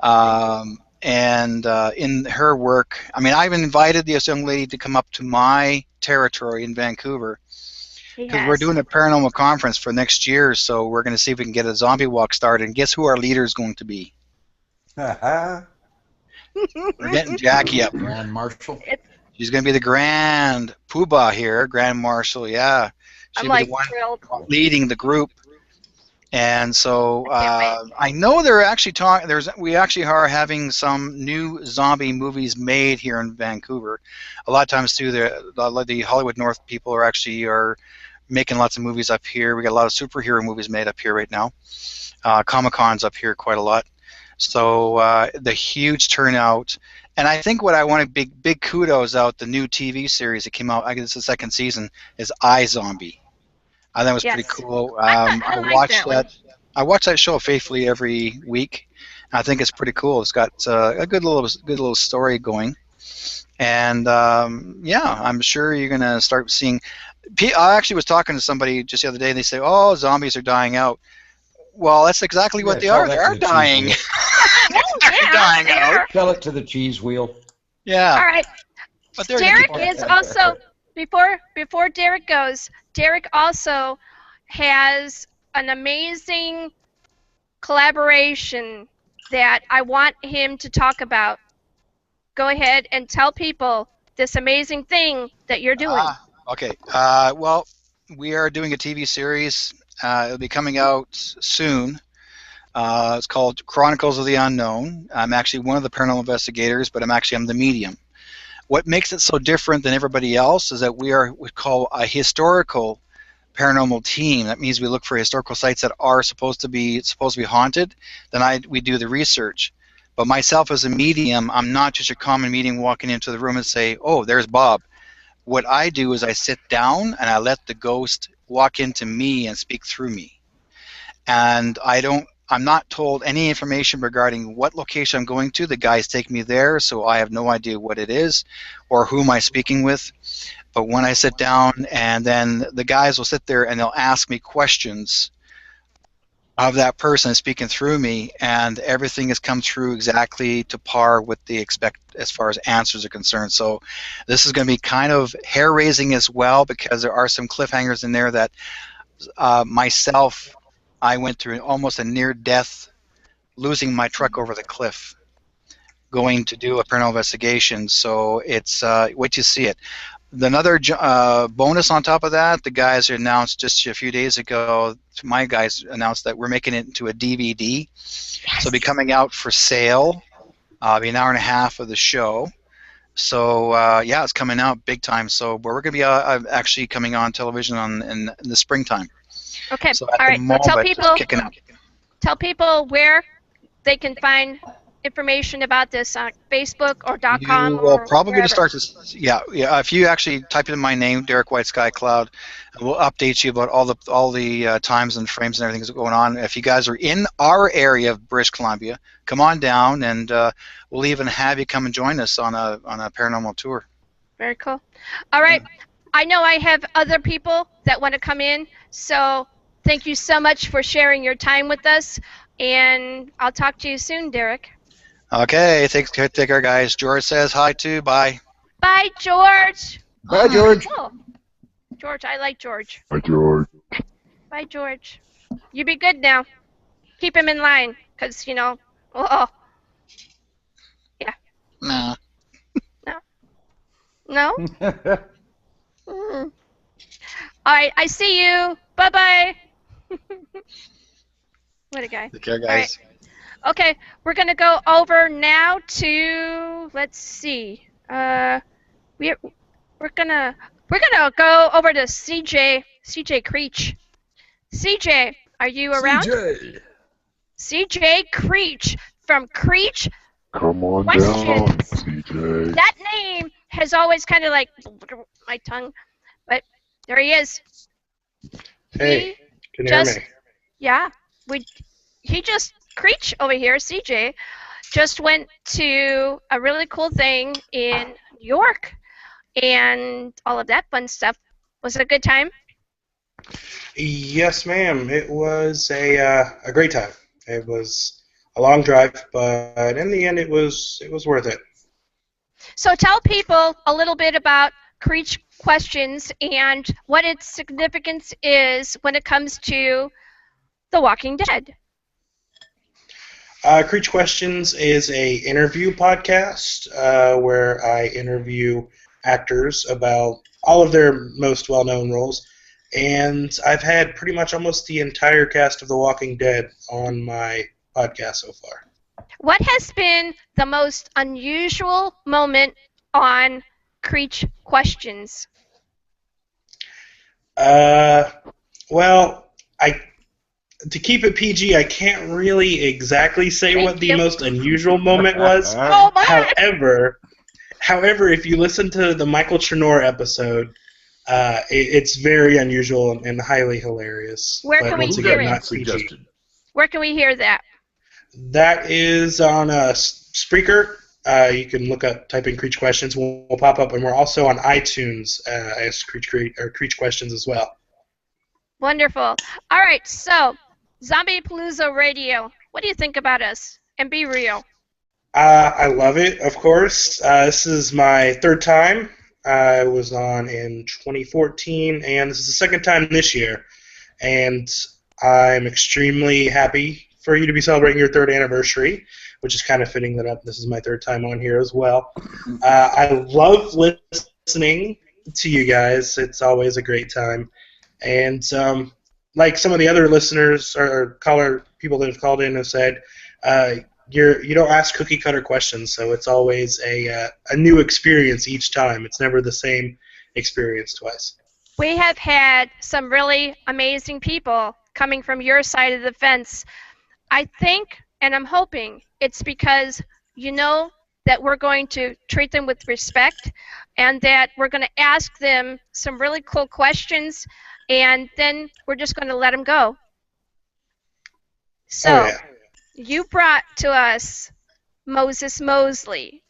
And in her work, I mean, I've invited this young lady to come up to my territory in Vancouver because we're doing a paranormal conference for next year, so we're going to see if we can get a zombie walk started. And guess who our leader is going to be? We're getting Jackie up. Grand Marshal. She's going to be the Grand Poobah here, Grand Marshal, yeah. I'm She'll like be the one thrilled. leading the group. And so I know they're actually talking. We actually are having some new zombie movies made here in Vancouver. A lot of times too, the Hollywood North people are making lots of movies up here. We got a lot of superhero movies made up here right now. Comic-Con's up here quite a lot. So the huge turnout. And I think what I want to big kudos out the new TV series that came out. I guess it's the second season is iZombie. I thought it was pretty cool. I watch that show faithfully every week. I think it's pretty cool. It's got a good little story going, and yeah, I'm sure you're gonna start seeing. I actually was talking to somebody just the other day, and they say, "Oh, zombies are dying out." Well, that's exactly what they are. They are dying. They're dying out. Tell it to the cheese wheel. Yeah. All right. But Derek is also before Derek goes. Derek also has an amazing collaboration that I want him to talk about. Go ahead and tell people this amazing thing that you're doing. Okay. Well, we are doing a TV series. It'll be coming out soon. It's called Chronicles of the Unknown. I'm actually one of the paranormal investigators, but I'm the medium. What makes it so different than everybody else is that we call a historical paranormal team. That means we look for historical sites that are supposed to be haunted. Then we do the research. But myself as a medium, I'm not just a common medium walking into the room and say, "Oh, there's Bob." What I do is I sit down and I let the ghost walk into me and speak through me. And I'm not told any information regarding what location I'm going to. The guys take me there, so I have no idea what it is or who am I speaking with. But when I sit down, and then the guys will sit there and they'll ask me questions of that person speaking through me, and everything has come through exactly to par what they expect as far as answers are concerned. So this is going to be kind of hair-raising as well, because there are some cliffhangers in there that myself, I went through almost a near-death, losing my truck over the cliff, going to do a paranormal investigation. So it's wait till you see it. Another bonus on top of that, the guys announced just a few days ago, my guys announced that we're making it into a DVD. Yes. So it'll be coming out for sale. Be an hour and a half of the show. So yeah, it's coming out big time. So we're going to be actually coming on television in the springtime. Okay. So all right. Well, tell people where they can find information about this on Facebook or .com. You will probably just start this. Yeah. If you actually type in my name, Derek White Sky Cloud, we'll update you about all the times and frames and everything that's going on. If you guys are in our area of British Columbia, come on down, and we'll even have you come and join us on a paranormal tour. Very cool. All right. I know I have other people that want to come in, so thank you so much for sharing your time with us, and I'll talk to you soon, Derek. Okay, take care, guys. George says hi too. Bye. Bye, George. Bye, George. Oh, George, I like George. Hi, George. Bye, George. You be good now. Keep him in line, because, yeah. Nah. No? All right, I see you. Bye-bye. What a guy. Take care, guys. Okay, we're gonna go over now to, let's see. We're gonna go over to CJ Creech. CJ, are you around? CJ Creech from Creech Come on Questions. down, CJ. That name has always kind of like my tongue, but there he is. Hey. Can you hear me? Yeah, Creech over here, CJ, just went to a really cool thing in New York and all of that fun stuff. Was it a good time? Yes, ma'am. It was a great time. It was a long drive, but in the end, it was worth it. So tell people a little bit about Creech Questions and what its significance is when it comes to The Walking Dead. Creech Questions is a interview podcast where I interview actors about all of their most well-known roles, and I've had pretty much almost the entire cast of The Walking Dead on my podcast so far. What has been the most unusual moment on Creech Questions? Well, to keep it PG, I can't really exactly say what the most unusual moment was. Oh my! However, if you listen to the Michael Chernor episode, it's very unusual and highly hilarious. Where can we hear it? Where can we hear that? That is on Spreaker. You can type in Creech Questions. We'll pop up, and we're also on iTunes as Creech Questions as well. Wonderful. All right, so Zombiepalooza Radio. What do you think about us? And be real. I love it, of course. This is my third time. I was on in 2014, and this is the second time this year. And I'm extremely happy for you to be celebrating your third anniversary, which is kind of fitting that this is my third time on here as well. I love listening to you guys. It's always a great time. And like some of the other listeners or people that have called in have said, you don't ask cookie cutter questions, so it's always a new experience each time. It's never the same experience twice. We have had some really amazing people coming from your side of the fence. I think, and I'm hoping, it's because you know that we're going to treat them with respect and that we're going to ask them some really cool questions, and then we're just going to let them go. So, you brought to us Moses Mosley.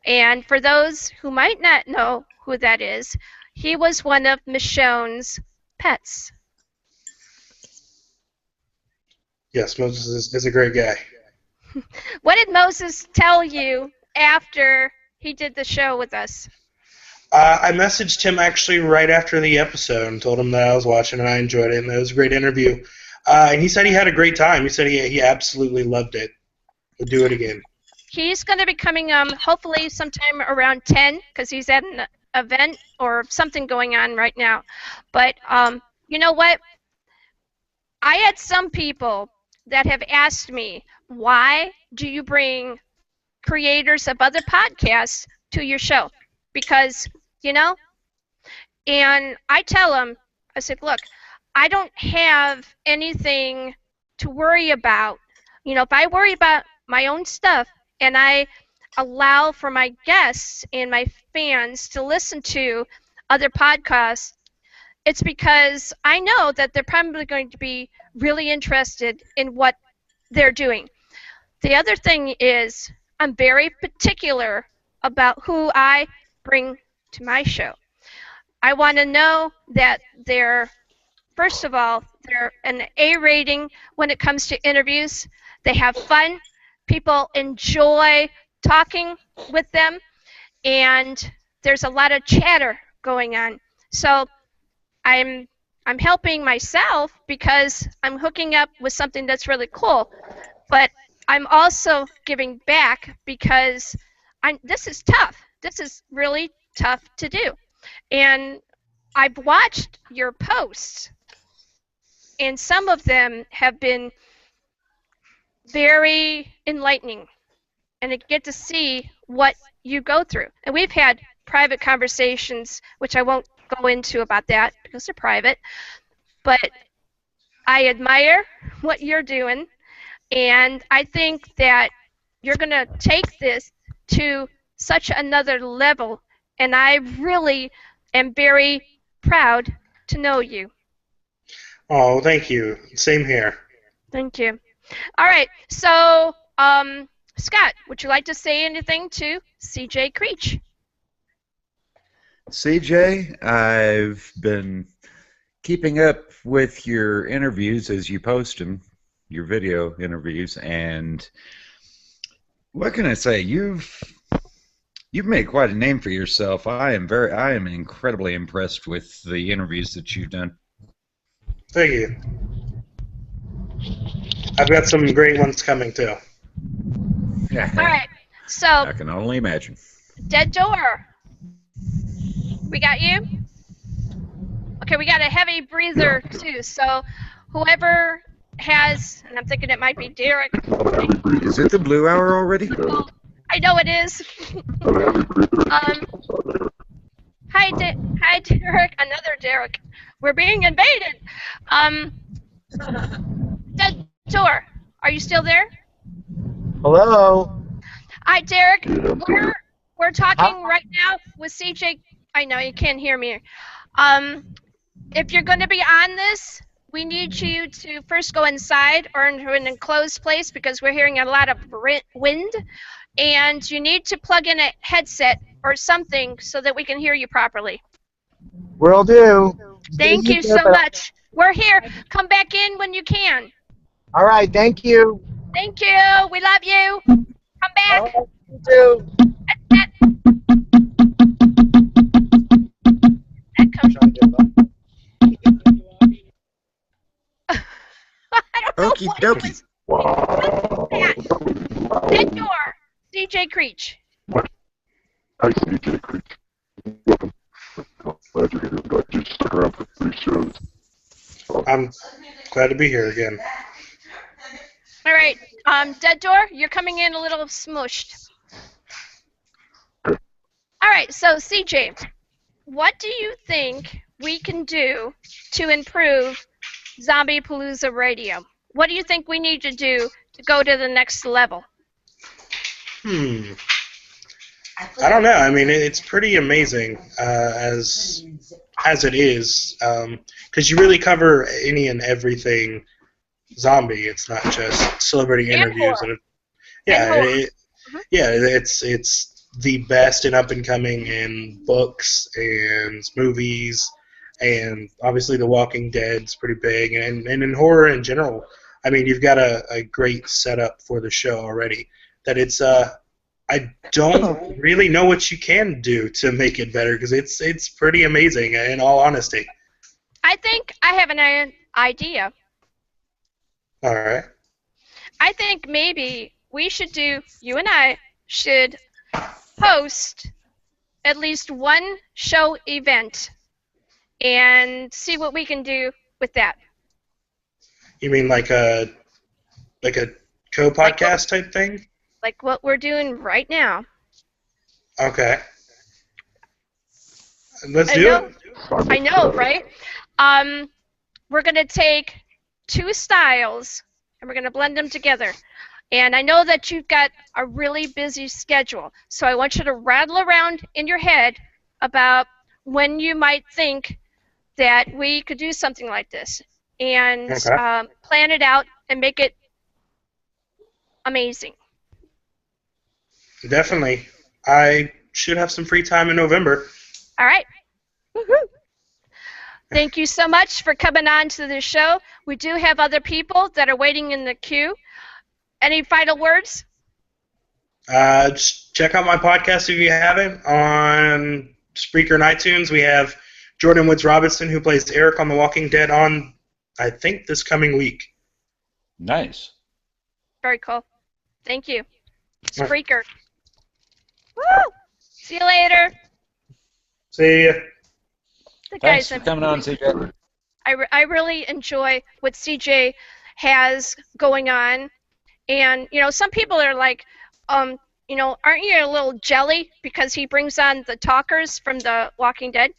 And for those who might not know who that is, he was one of Michonne's pets. Yes, Moses is a great guy. What did Moses tell you after he did the show with us? I messaged him actually right after the episode and told him that I was watching and I enjoyed it, and it was a great interview. And he said he had a great time. He said he absolutely loved it. We'll do it again. He's going to be coming hopefully sometime around 10 because he's at an event or something going on right now. But you know what? I had some people that have asked me, why do you bring creators of other podcasts to your show? Because, you know, and I tell them, I said, look, I don't have anything to worry about. You know, if I worry about my own stuff and I allow for my guests and my fans to listen to other podcasts, it's because I know that they're probably going to be really interested in what they're doing. The other thing is I'm very particular about who I bring to my show. I want to know that they're, first of all, they're an A rating when it comes to interviews. They have fun. People enjoy talking with them. And there's a lot of chatter going on. So I'm helping myself because I'm hooking up with something that's really cool. But I'm also giving back because this is tough. This is really tough to do. And I've watched your posts, and some of them have been very enlightening. And I get to see what you go through. And we've had private conversations, which I won't go into about that because they're private. But I admire what you're doing. And I think that you're going to take this to such another level. And I really am very proud to know you. Oh, thank you. Same here. Thank you. All right. So, Scott, would you like to say anything to CJ Creech? CJ, I've been keeping up with your interviews as you post them, your video interviews, and what can I say? You've made quite a name for yourself. I am incredibly impressed with the interviews that you've done. Thank you. I've got some great ones coming too. All right. So, I can only imagine. Dead Door. We got you? Okay, we got a heavy breather too. So, whoever has, and I'm thinking it might be Derek. Is it the blue hour already? I know it is. Hi, Derek. Another Derek. We're being invaded. Dead Door. Are you still there? Hello. Hi, Derek. We're talking right now with CJ. I know you can't hear me. If you're going to be on this, we need you to first go inside or into an enclosed place because we're hearing a lot of wind, and you need to plug in a headset or something so that we can hear you properly. Will do. Thank you so much. We're here. Come back in when you can. All right. Thank you. Thank you. We love you. Come back. You too. That comes. Okie dokie. Dead Door. DJ Creech. Hi, CJ Creech. Welcome. Glad you're here. Glad you stuck around for 3 shows. I'm glad to be here again. All right. Dead Door, you're coming in a little smushed. All right. So, CJ, what do you think we can do to improve Zombiepalooza Radio? What do you think we need to do to go to the next level? I don't know. I mean, it's pretty amazing as it is, because you really cover any and everything zombie. It's not just celebrity interviews. It's the best and up and coming in books and movies, and obviously The Walking Dead's pretty big, and in horror in general. I mean, you've got a great setup for the show already. That it's I don't really know what you can do to make it better because it's pretty amazing, in all honesty. I think I have an idea. All right. I think maybe you and I should host at least one show event and see what we can do with that. You mean like a co-podcast type thing? Like what we're doing right now. Okay. Let's do it. I know, right? We're going to take 2 styles and we're going to blend them together. And I know that you've got a really busy schedule, so I want you to rattle around in your head about when you might think that we could do something like this, and plan it out and make it amazing. Definitely. I should have some free time in November. All right. Woohoo! Thank you so much for coming on to the show. We do have other people that are waiting in the queue. Any final words? Just check out my podcast if you haven't on Spreaker and iTunes. We have Jordan Woods Robinson, who plays Eric on The Walking Dead, on, I think, this coming week. Nice. Very cool. Thank you. Spreaker. Woo! See you later. See ya. Thanks for coming on, CJ. I really enjoy what CJ has going on. And, some people are like, aren't you a little jelly because he brings on the talkers from The Walking Dead?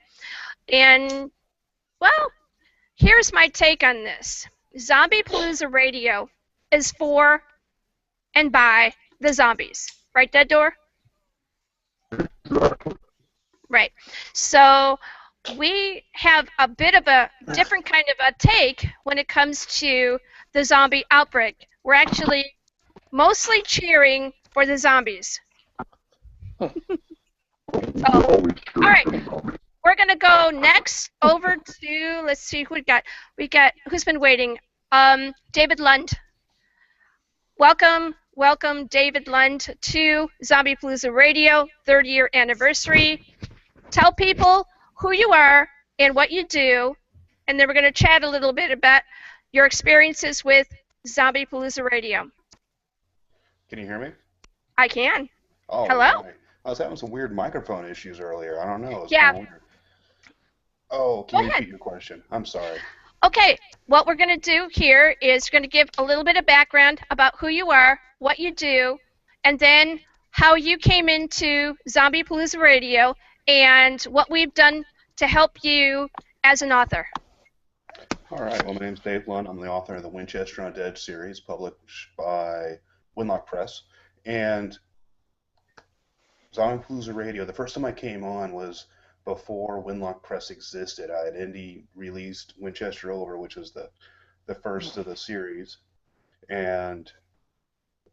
And, well, here's my take on this. Zombiepalooza Radio is for and by the zombies. Right, Dead Door? Right. So we have a bit of a different kind of a take when it comes to the zombie outbreak. We're actually mostly cheering for the zombies. So, all right, we're gonna go next over to, let's see who we got. Who's been waiting? David Lund. Welcome, David Lund to Zombiepalooza Radio, 3rd year anniversary. Tell people who you are and what you do, and then we're going to chat a little bit about your experiences with Zombiepalooza Radio. Can you hear me? I can. Oh, hello? right. I was having some weird microphone issues earlier. I don't know. It's Yeah. kinda weird. Oh, can you repeat your question? I'm sorry. Okay, what we're going to do here is we're going to give a little bit of background about who you are, what you do, and then how you came into Zombiepalooza Radio and what we've done to help you as an author. All right. Well, my name's Dave Lund. I'm the author of the Winchester Undead series, published by Winlock Press. And Zombiepalooza Radio, the first time I came on was before Winlock Press existed. I had indie released Winchester Over, which was the first of the series, and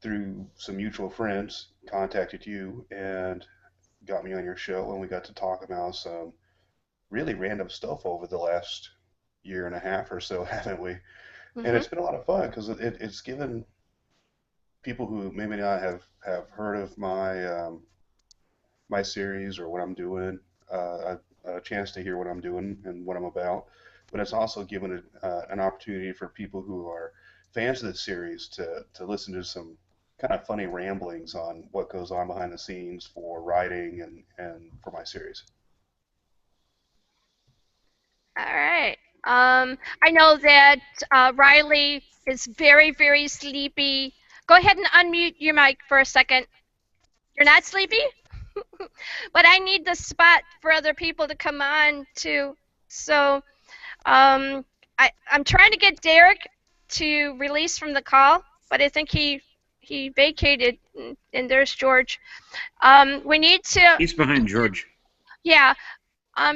through some mutual friends contacted you and got me on your show, and we got to talk about some really random stuff over the last year and a half or so, haven't we? And it's been a lot of fun because it's given people who maybe not have heard of my my series or what I'm doing a chance to hear what I'm doing and what I'm about. But it's also given an opportunity for people who are fans of the series to listen to some kind of funny ramblings on what goes on behind the scenes for writing and for my series. All right. I know that Riley is very, very sleepy. Go ahead and unmute your mic for a second. You're not sleepy? But I need the spot for other people to come on too. So I'm trying to get Derek to release from the call, but I think he vacated, and there's George. We need to. He's behind George. Yeah.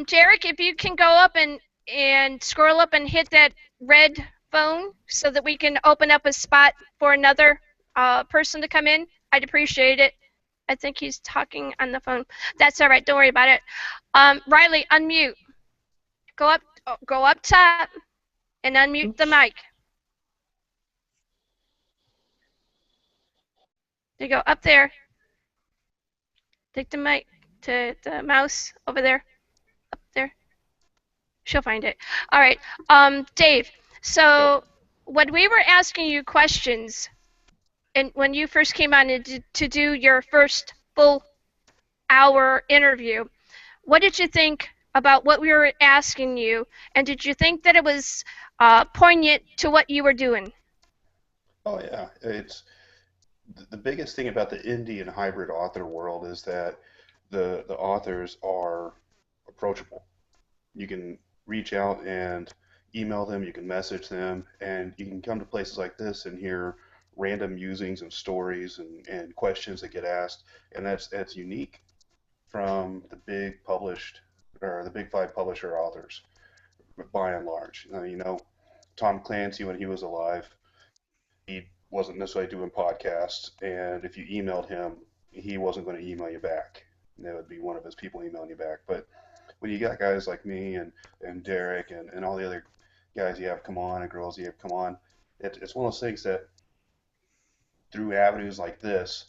Derek, if you can go up and scroll up and hit that red phone so that we can open up a spot for another person to come in, I'd appreciate it. I think he's talking on the phone. That's all right. Don't worry about it. Riley, unmute. Go up top and unmute the mic. There you go. Up there. Take the mic to the mouse over there. Up there. She'll find it. All right. Dave, so when we were asking you questions, and when you first came on to do your first full hour interview, what did you think about what we were asking you, and did you think that it was poignant to what you were doing? Oh yeah, it's the biggest thing about the indie and hybrid author world is that the authors are approachable. You can reach out and email them, you can message them, and you can come to places like this and hear random musings and stories and questions that get asked, and that's unique from the big published or the big five publisher authors by and large. You know, Tom Clancy, when he was alive, he wasn't necessarily doing podcasts, and if you emailed him, he wasn't going to email you back. That would be one of his people emailing you back. But when you got guys like me and Derek and all the other guys you have come on and girls you have come on, it's one of those things that through avenues like this,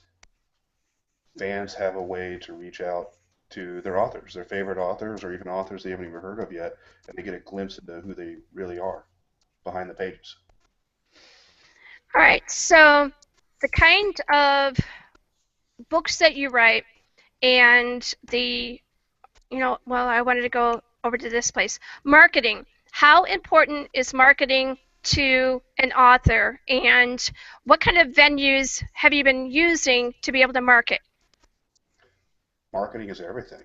fans have a way to reach out to their authors, their favorite authors, or even authors they haven't even heard of yet, and they get a glimpse into who they really are behind the pages. All right, so the kind of books that you write and the, I wanted to go over to this place. Marketing. How important is marketing to an author, and what kind of venues have you been using to be able to market? Marketing is everything.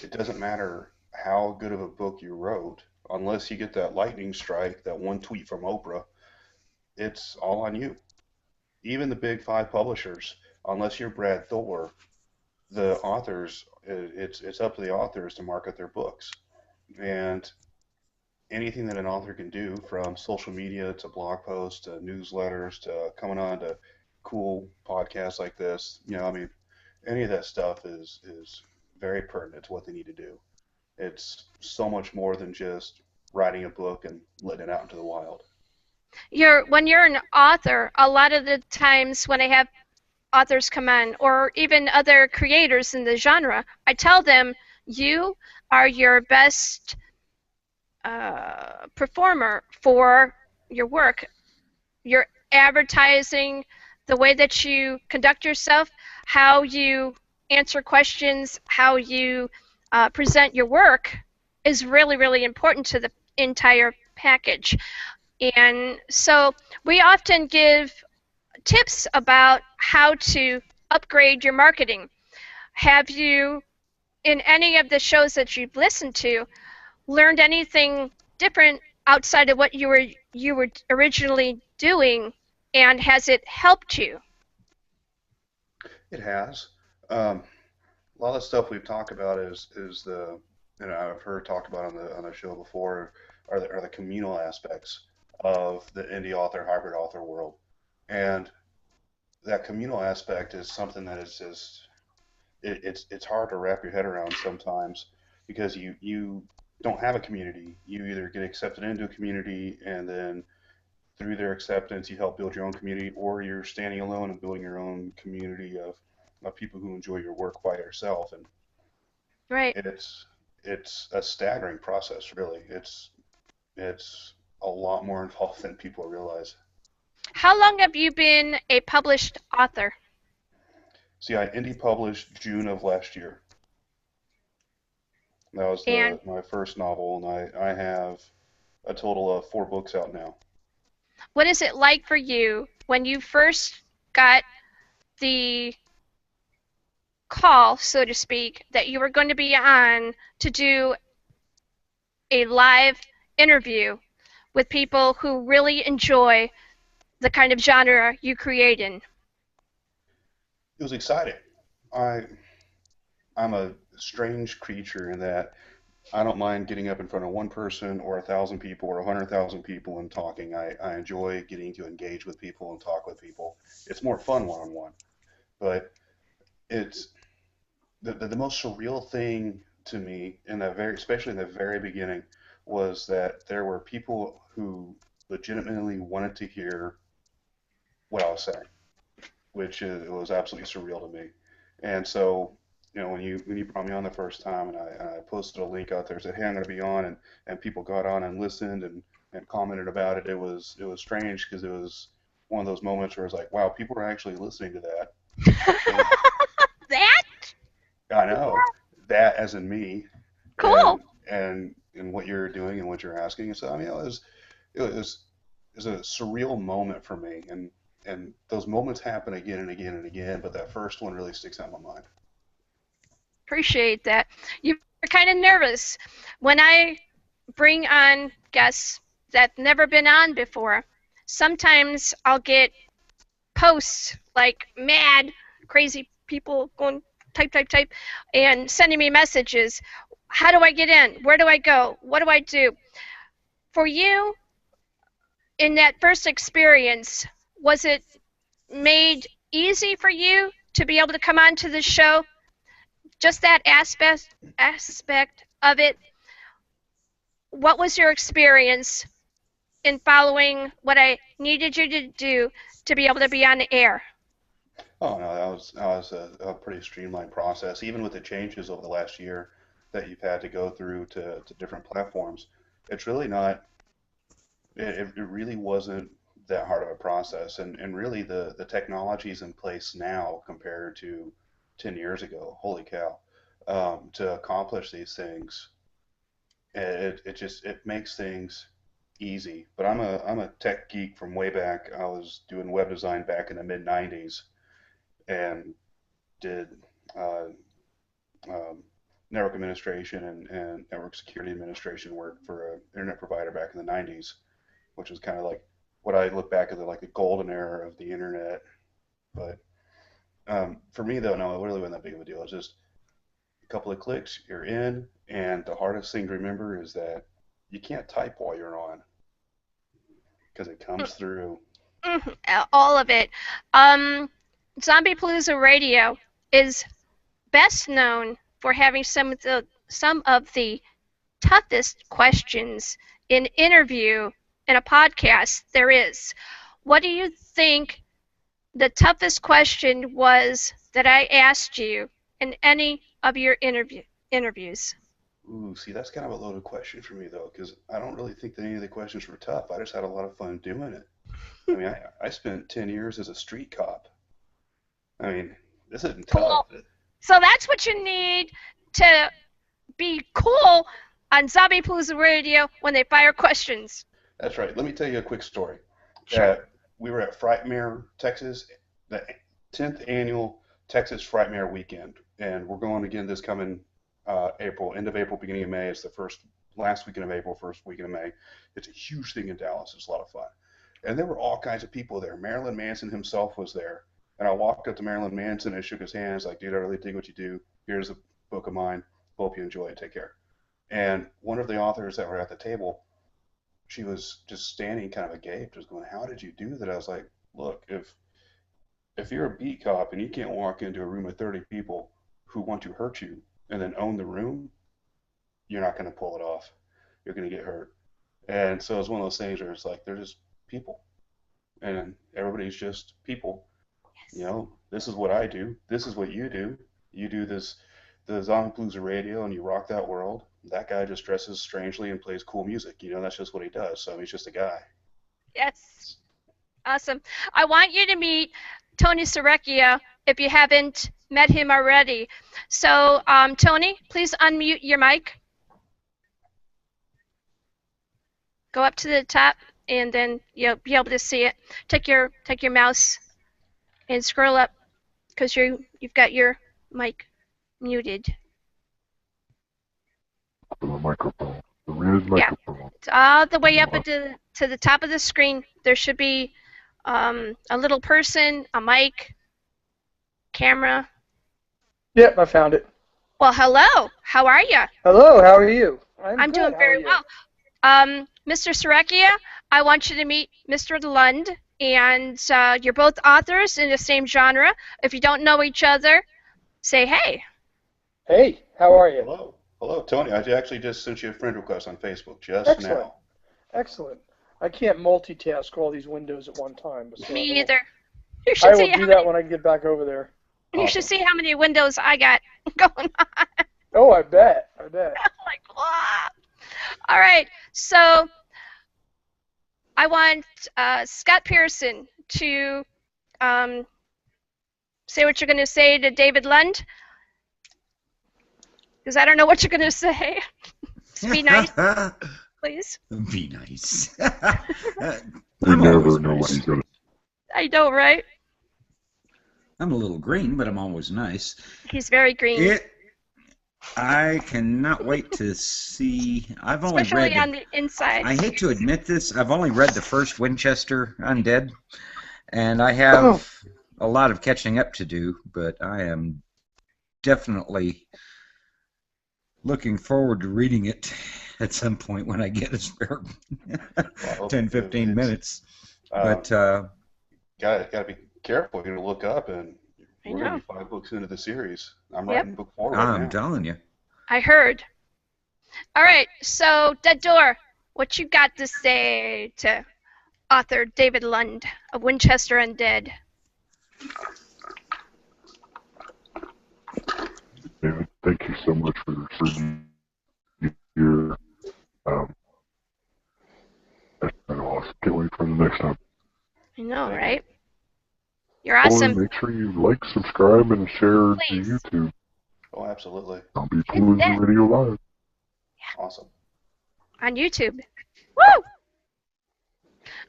It doesn't matter how good of a book you wrote, unless you get that lightning strike, that one tweet from Oprah, it's all on you. Even the big five publishers, unless you're Brad Thor, the authors, it's up to the authors to market their books. And anything that an author can do, from social media to blog posts to newsletters to coming on to cool podcasts like this, I mean, any of that stuff is very pertinent to what they need to do. It's so much more than just writing a book and letting it out into the wild. When you're an author, a lot of the times when I have authors come on, or even other creators in the genre, I tell them, you are your best performer for your work. Your advertising, the way that you conduct yourself, how you answer questions, how you present your work is really, really important to the entire package. And so we often give tips about how to upgrade your marketing. Have you, in any of the shows that you've listened to, learned anything different outside of what you were originally doing, and has it helped you? It has. A lot of the stuff we've talked about is the, I've heard talked about on the show before, are the communal aspects of the indie author, hybrid author world. And that communal aspect is something that is just, it's hard to wrap your head around sometimes, because you don't have a community. You either get accepted into a community, and then through their acceptance you help build your own community, or you're standing alone and building your own community of people who enjoy your work by yourself. And right, it's a staggering process, really. It's a lot more involved than people realize. How long have you been a published author? See, I indie published June of last year. That was my first novel, and I have a total of 4 books out now. What is it like for you when you first got the call, so to speak, that you were going to be on to do a live interview with people who really enjoy the kind of genre you create in? It was exciting. I'm a strange creature in that I don't mind getting up in front of one person or 1,000 people or 100,000 people and talking. I enjoy getting to engage with people and talk with people. It's more fun one-on-one. But it's the most surreal thing to me, especially in the very beginning, was that there were people who legitimately wanted to hear what I was saying, which it was absolutely surreal to me. And so, when you brought me on the first time, and I posted a link out there, said, hey, I'm going to be on, and people got on and listened and commented about it. It was strange, because it was one of those moments where it's like, wow, people are actually listening to that. That? I know. That as in me. Cool. And what you're doing and what you're asking. So I mean, it was a surreal moment for me, and those moments happen again and again and again, but that first one really sticks out in my mind. Appreciate that. You were kind of nervous. When I bring on guests that never been on before, sometimes I'll get posts like mad, crazy people going type, and sending me messages. How do I get in? Where do I go? What do I do? For you, in that first experience, was it made easy for you to be able to come on to the show? Just that aspect of it. What was your experience in following what I needed you to do to be able to be on the air? Oh no, that was a pretty streamlined process. Even with the changes over the last year that you've had to go through to different platforms, it's really not. It really wasn't that hard of a process, and really the technology's in place now compared to 10 years ago. Holy cow! To accomplish these things, it makes things easy. But I'm a tech geek from way back. I was doing web design back in the mid '90s, and did network administration and network security administration work for an internet provider back in the '90s, which was kind of like what I look back at the golden era of the internet. But for me though, no, it really wasn't that big of a deal. It's just a couple of clicks, you're in, and the hardest thing to remember is that you can't type while you're on because it comes through. All of it. Zombiepalooza Radio is best known for having some of the toughest questions in interview in a podcast there is. What do you think the toughest question was that I asked you in any of your interviews? Ooh, see, that's kind of a loaded question for me, though, because I don't really think that any of the questions were tough. I just had a lot of fun doing it. I mean, I spent 10 years as a street cop. I mean, this isn't tough. So that's what you need to be cool on Zombiepalooza Radio when they fire questions. That's right. Let me tell you a quick story. Sure. We were at Frightmare, Texas, the 10th annual Texas Frightmare weekend, and we're going again this coming April, end of April, beginning of May. It's the last weekend of April, first weekend of May. It's a huge thing in Dallas. It's a lot of fun. And there were all kinds of people there. Marilyn Manson himself was there. And I walked up to Marilyn Manson and shook his hands like, dude, I really dig what you do. Here's a book of mine. Hope you enjoy it. Take care. And one of the authors that were at the table, she was just standing kind of agape, just going, how did you do that? I was like, look, if you're a beat cop and you can't walk into a room of 30 people who want to hurt you and then own the room, you're not going to pull it off. You're going to get hurt. And so it's one of those things where it's like, they're just people. And everybody's just people. Yes. You know, this is what I do. This is what you do. You do this, the Zombiepalooza Radio, and you rock that world. That guy just dresses strangely and plays cool music. You know, that's just what he does. So he's just a guy. Yes. Awesome. I want you to meet Tony Serecchia if you haven't met him already. So, Tony, please unmute your mic. Go up to the top, and then you'll be able to see it. Take your mouse and scroll up, because you've got your mic muted. The microphone. The red microphone. It's all the way up to the top of the screen. There should be a little person, a mic, camera. Yep, I found it. Well, hello. How are you? Hello, how are you? I'm doing good. very well. Mr. Serecchia, I want you to meet Mr. Lund, and you're both authors in the same genre. If you don't know each other, say hey. Hey, how are you? Hello. Hello, Tony. I actually just sent you a friend request on Facebook just Excellent. now. Excellent. I can't multitask all these windows at one time. So Me either. I will do that when I get back over there. You should see how many windows I got going on. Oh, I bet. I bet. Like, wow. All right. So I want Scott Pearson to say what you're going to say to David Lund. Because I don't know what you're going to say. Just be nice, please. Be nice. We never know what he's going to I know, right? I'm a little green, but I'm always nice. He's very green. I cannot wait to see. I've only Especially read. on the inside. I hate to admit this. I've only read the first Winchester Undead, and I have a lot of catching up to do. But I am definitely looking forward to reading it at some point when I get a spare 10, 15 minutes. But gotta be careful. You're gonna look up, and we're gonna be 5 books into the series. I'm writing book 4 right now. I'm telling you. I heard. All right, so Dead Door, what you got to say to author David Lund of Winchester Undead? David, thank you so much for being here. That's been awesome. Can't wait for the next time. I know, right? You're awesome. Make sure you like, subscribe, and share to YouTube. Oh, absolutely. Zombiepalooza Radio Live. Awesome. On YouTube. Woo!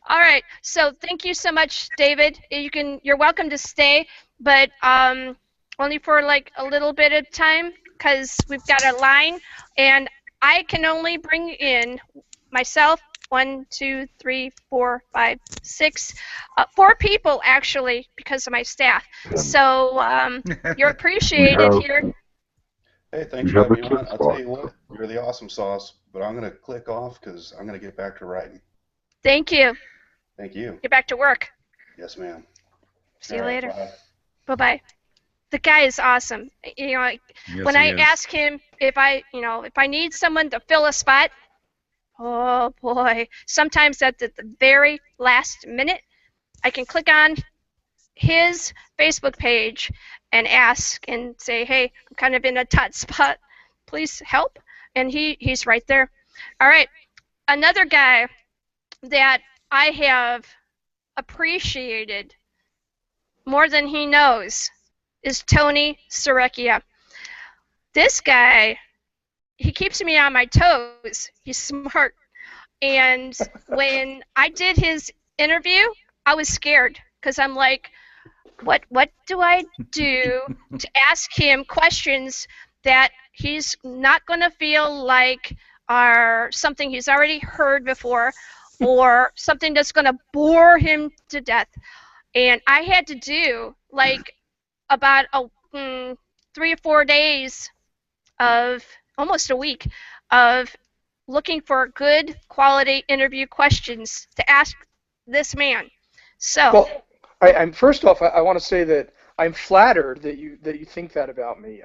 All right. So thank you so much, David. You're welcome to stay, but only for like a little bit of time because we've got a line, and I can only bring in myself. 1, 2, 3, 4, 5, 6, 4 people actually because of my staff. So you're appreciated here. Hey, thanks You for have a having me on. kick I'll tell spot. you what, you're the awesome sauce, but I'm going to click off because I'm going to get back to writing. Thank you. Thank you. Get back to work. Yes, ma'am. See you All right, later. bye. Bye-bye. The guy is awesome. You know, Yes, when he I is. ask him if I need someone to fill a spot, oh boy, sometimes at the very last minute, I can click on his Facebook page and ask and say, hey, I'm kind of in a tight spot. Please help. And he's right there. All right. Another guy that I have appreciated more than he knows is Tony Serecchia. This guy, he keeps me on my toes. He's smart. And when I did his interview, I was scared because I'm like, what do I do to ask him questions that he's not going to feel like are something he's already heard before or something that's going to bore him to death. And I had to do like about 3 or 4 days of almost a week of looking for good quality interview questions to ask this man. So, well, I'm first off, I want to say that I'm flattered that you think that about me.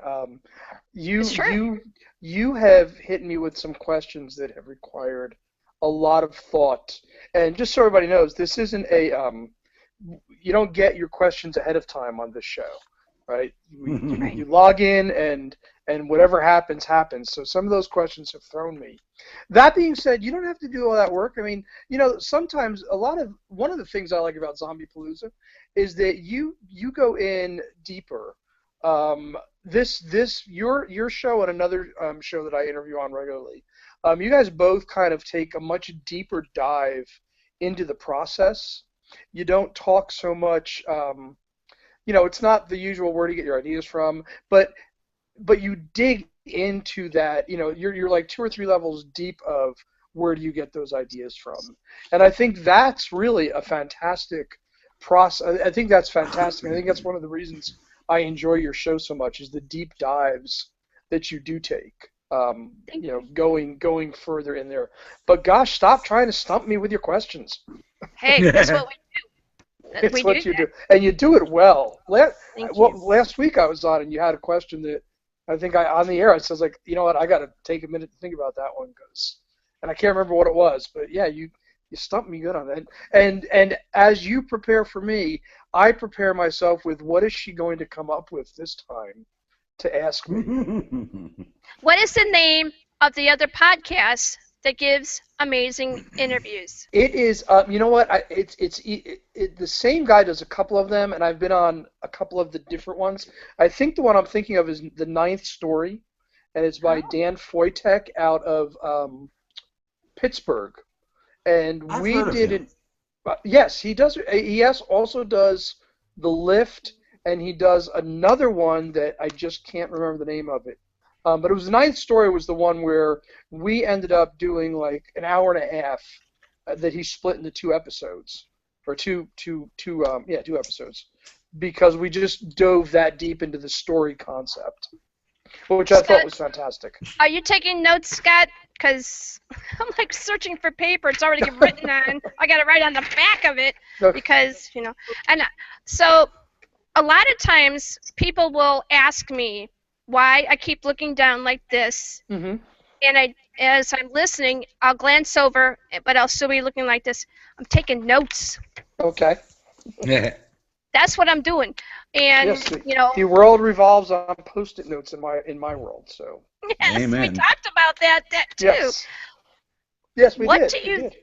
It's true. You have hit me with some questions that have required a lot of thought. And just so everybody knows, this isn't a you don't get your questions ahead of time on this show, right? You log in and whatever happens, happens. So some of those questions have thrown me. That being said, you don't have to do all that work. I mean, sometimes one of the things I like about Zombiepalooza is that you go in deeper. Your show and another show that I interview on regularly, you guys both kind of take a much deeper dive into the process. You don't talk so much. It's not the usual where to get your ideas from, but you dig into that. You're like 2 or 3 levels deep of where do you get those ideas from, and I think that's really a fantastic process. I think that's fantastic. I think that's one of the reasons I enjoy your show so much is the deep dives that you do take. Going further in there. But gosh, stop trying to stump me with your questions. Hey, that's what we do. It's what you do, and you do it well. Thank you. Last week I was on, and you had a question that I think on the air I said, like, you know what, I got to take a minute to think about that one and I can't remember what it was, but yeah, you stumped me good on that. And as you prepare for me, I prepare myself with what is she going to come up with this time to ask me. What is the name of the other podcast that gives amazing interviews? It is, you know what? The same guy does a couple of them, and I've been on a couple of the different ones. I think the one I'm thinking of is The Ninth Story, and it's by Dan Foytek out of Pittsburgh. And I've we heard of did him. it. Yes, he does. He also does The Lift, and he does another one that I just can't remember the name of it. But it was The Ninth Story was the one where we ended up doing like an hour and a half that he split into 2 episodes, or two episodes, because we just dove that deep into the story concept, which I thought was fantastic. Are you taking notes, Scott? Because I'm like searching for paper. It's already written on. I got to write on the back of it because, and so a lot of times people will ask me why I keep looking down like this, Mm-hmm. and as I'm listening, I'll glance over, but I'll still be looking like this. I'm taking notes. Okay. Yeah. That's what I'm doing, and Yes, the world revolves on Post-it notes in my world. So. Yes, Amen. we talked about that too. Yes, we What did.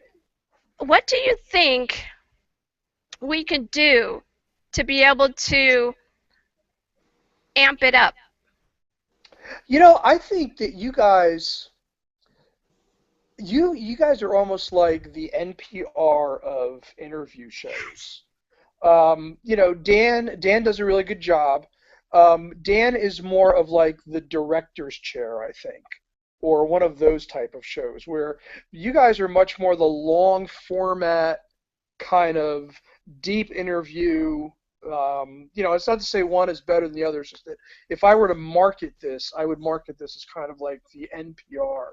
What do you think we could do to be able to amp it up? I think that you guys are almost like the NPR of interview shows. Dan does a really good job. Dan is more of like the director's chair, I think, or one of those type of shows where you guys are much more the long format kind of deep interview It's not to say one is better than the other. It's just that if I were to market this, I would market this as kind of like the NPR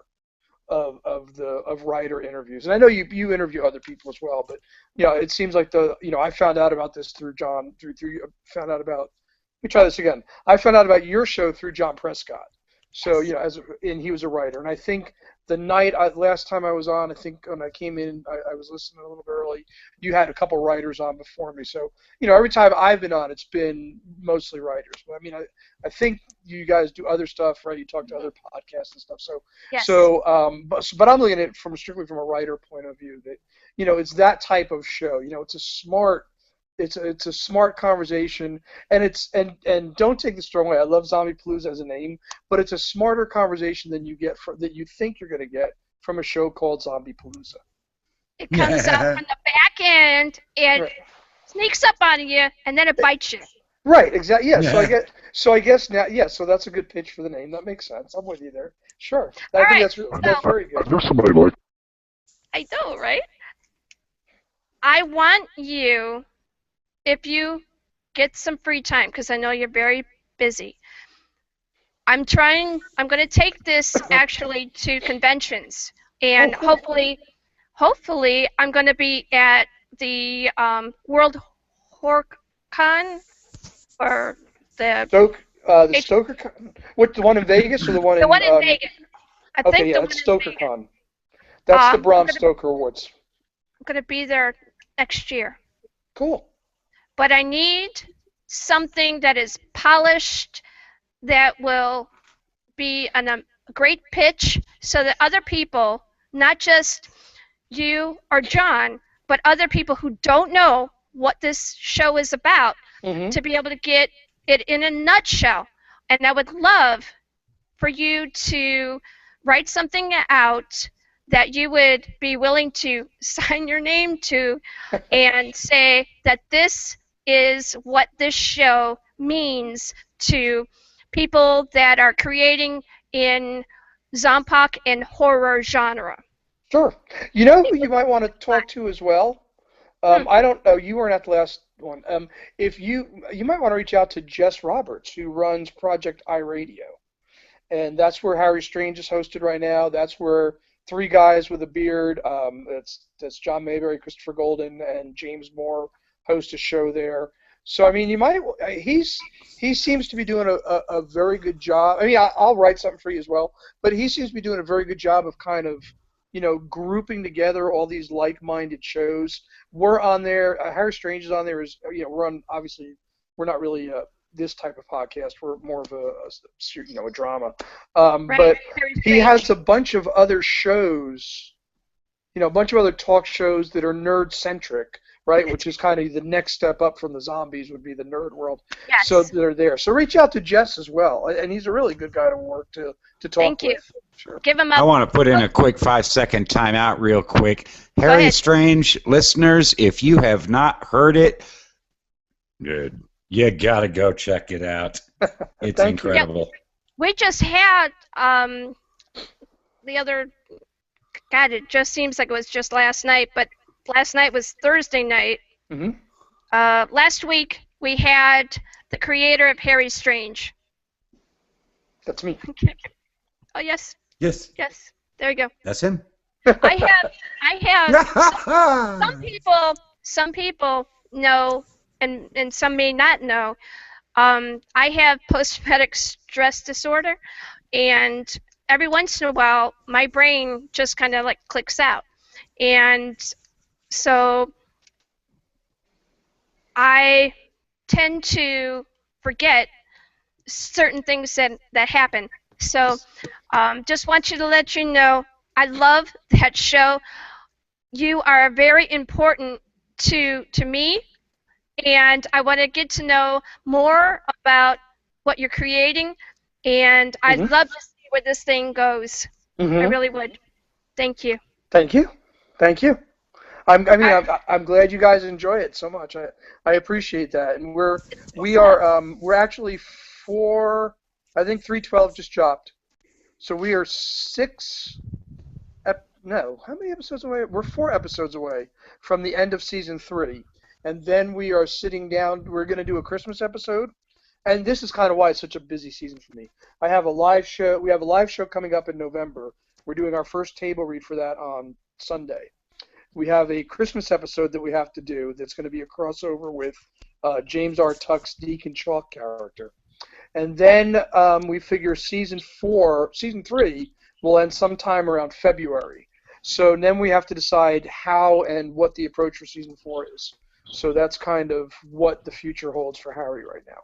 of writer interviews. And I know you interview other people as well, but it seems like I found out about this through John. Found out about. Let me try this again. I found out about your show through John Prescott. So and he was a writer, and I think the last time I was on, I think when I came in, I was listening a little bit early. You had a couple writers on before me, so every time I've been on, it's been mostly writers. But I mean, I think you guys do other stuff, right? You talk to other podcasts and stuff. So Yes. But I'm looking at it strictly from a writer point of view. That it's that type of show. It's a smart. It's a smart conversation, and don't take this the wrong way. I love Zombiepalooza as a name, but it's a smarter conversation than you get that you think you're going to get from a show called Zombiepalooza. It comes out from the back end, it sneaks up on you, and then it bites you. Right, exactly. Yeah. So I guess now, yeah. So that's a good pitch for the name. That makes sense. I'm with you there. Sure. I think that's very good. I know somebody like. I know, right? I want you, if you get some free time, because I know you're very busy. I'm going to take this actually to conventions, and hopefully I'm going to be at the World HorrorCon or the StokerCon. What, the one in Vegas or the one in? The one in Vegas. I think the one it's StokerCon. That's the Bram Stoker Awards. I'm going to be there next year. Cool. But I need something that is polished, that will be a great pitch, so that other people, not just you or John, but other people who don't know what this show is about, to be able to get it in a nutshell. And I would love for you to write something out that you would be willing to sign your name to and say that this is what this show means to people that are creating in Zompoc and horror genre. Sure. You know who you might want to talk to as well? I don't know. You weren't at the last one. If you might want to reach out to Jess Roberts, who runs Project iRadio, and that's where Harry Strange is hosted right now. That's where three guys with a beard. That's John Mayberry, Christopher Golden, and James Moore host a show there. So I mean, he seems to be doing a very good job. I mean, I'll write something for you as well, but he seems to be doing a very good job of kind of grouping together all these like-minded shows. We're on there. Harry Strange is on there. We're on. Obviously, we're not really this type of podcast. We're more of a drama. But he has a bunch of other shows. A bunch of other talk shows that are nerd-centric, right? Which is kind of the next step up from the zombies would be the nerd world. Yes. So they're there. So reach out to Jess as well, and he's a really good guy to work to talk Thank you. with. Sure. Give him up. I want to put in a quick 5-second timeout real quick. Harry Strange, listeners, if you have not heard it, good. You got to go check it out. It's incredible. Yeah, we just had the other, God, it just seems like it was just last night, but last night was Thursday night. Last week we had the creator of Harry Strange. That's me. Oh, yes. Yes. Yes. There you go. That's him. I have some people know, and some may not know. I have post-traumatic stress disorder, and every once in a while my brain just kind of like clicks out, and so I tend to forget certain things that happen. So just want you to let you know, I love that show. You are very important to me, and I want to get to know more about what you're creating, and I'd love to see where this thing goes. I really would. Thank you. Thank you. Thank you. I'm glad you guys enjoy it so much. I appreciate that, and we're actually I think 312 just dropped, so we are how many episodes away? We're 4 episodes away from the end of season 3, and then we are sitting down. We're going to do a Christmas episode, and this is kind of why it's such a busy season for me. I have a live show. We have a live show coming up in November. We're doing our first table read for that on Sunday. We have a Christmas episode that we have to do that's going to be a crossover with James R. Tuck's Deacon Chalk character. And then we figure season 3 will end sometime around February. So then we have to decide how and what the approach for season 4 is. So that's kind of what the future holds for Harry right now.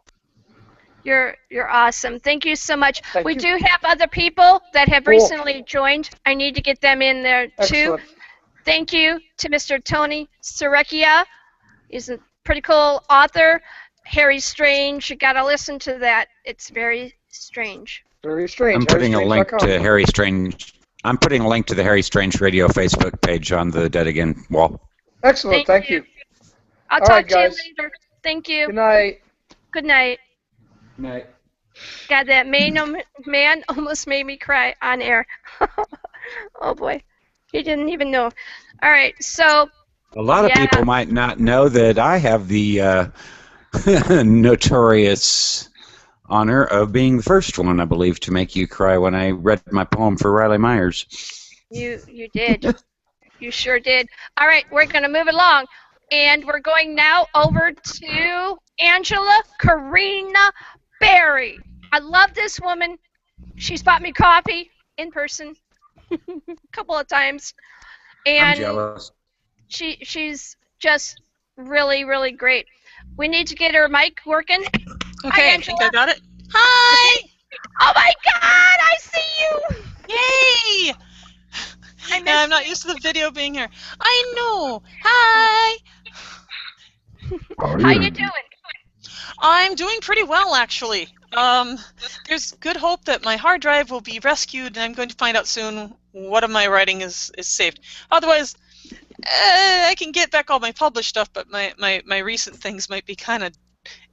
You're awesome. Thank you so much. Thank we you. do have other people that have Cool. recently joined. I need to get them in there too. Excellent. Thank you to Mr. Tony Serecchia. He's a pretty cool author. Harry Strange. You got to listen to that. It's very strange. Very strange. I'm putting a link HarryStrange.com. to Harry Strange. I'm putting a link to the Harry Strange Radio Facebook page on the Dead Again wall. Excellent. Thank you. I'll All talk right, to you guys. later. Thank you. Good night. Good night. Night. God, that man almost made me cry on air. Oh boy, he didn't even know. All right, so A lot of yeah. people might not know that I have the notorious honor of being the first one, I believe, to make you cry when I read my poem for Riley Myers. You did. You sure did. All right, we're going to move along, and we're going now over to Angela Karina Berry. I love this woman. She's bought me coffee in person a couple of times, I'm and jealous. she's just really, really great. We need to get her mic working. Hi, Okay, I Angela. think I got it. Hi! Oh my God, I see you! Yay! I Yeah, I'm not used to the video being here. I know. Hi! How you doing? I'm doing pretty well, actually. There's good hope that my hard drive will be rescued, and I'm going to find out soon what of my writing is saved. Otherwise, I can get back all my published stuff, but my recent things might be kind of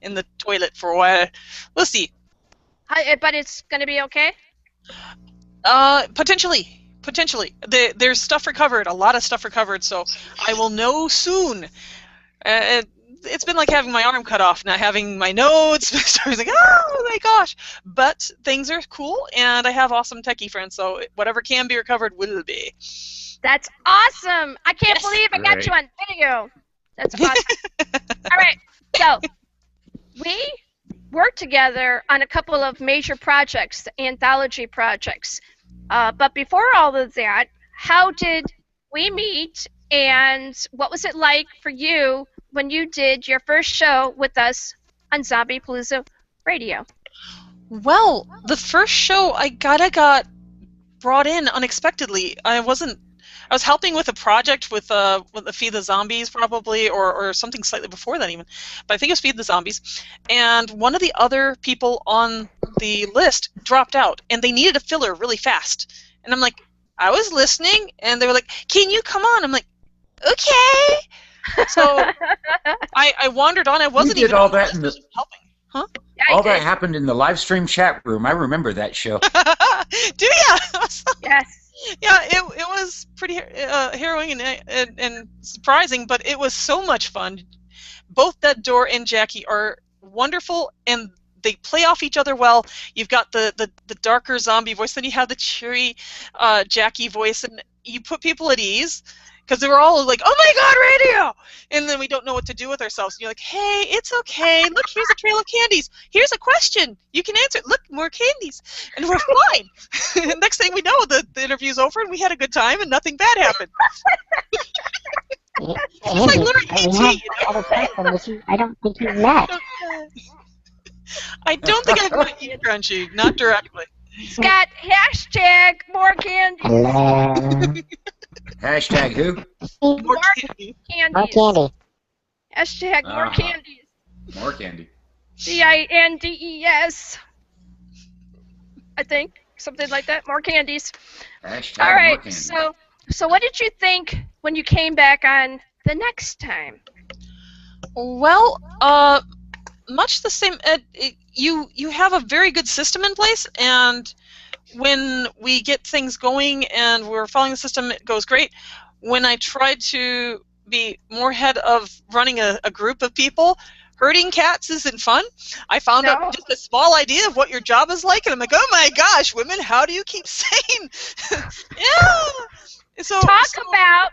in the toilet for a while. We'll see. Hi, but it's going to be okay? Potentially. There's stuff recovered, a lot of stuff recovered, so I will know soon. It's been like having my arm cut off, not having my notes. I was like, oh my gosh. But things are cool, and I have awesome techie friends, so whatever can be recovered will be. That's awesome. I can't believe I got you on video. That's awesome. All right, so we worked together on a couple of major projects, anthology projects. But before all of that, how did we meet, and what was it like for you when you did your first show with us on Zombiepalooza Radio? Well, the first show I got brought in unexpectedly. I was helping with a project with the Feed the Zombies probably, or something slightly before that even, but I think it was Feed the Zombies. And one of the other people on the list dropped out, and they needed a filler really fast. And I'm like, I was listening, and they were like, "Can you come on?" I'm like, "Okay." So I wandered on. I wasn't You did even all on the that list, in the just helping. Huh? all that happened in the live stream chat room. I remember that show. Do ya? Yes. Yeah, it was pretty harrowing and surprising, but it was so much fun. Both Dead Door and Jackie are wonderful, and they play off each other well. You've got the darker zombie voice, then you have the cheery Jackie voice, and you put people at ease. Because they were all like, "Oh my God, radio!" And then we don't know what to do with ourselves. And you're like, "Hey, it's okay. Look, here's a trail of candies. Here's a question. You can answer it. Look, more candies." And we're fine. And next thing we know, the interview's over, and we had a good time, and nothing bad happened. It's like learning ET, you know? I don't think you've met. I don't think I've met you, Crunchy. Not directly. Scott, hashtag more candy. Hello. Hashtag who? More candy. More candy. Hashtag more candies. More candy. CINDES. I think something like that. More candies. Hashtag All more right. candy. So what did you think when you came back on the next time? Well, much the same. You have a very good system in place, and when we get things going and we're following the system, it goes great. When I tried to be more head of running a group of people. Herding cats isn't fun. I found out just a small idea of what your job is like, and I'm like, oh my gosh, women, how do you keep sane? Yeah. Talk about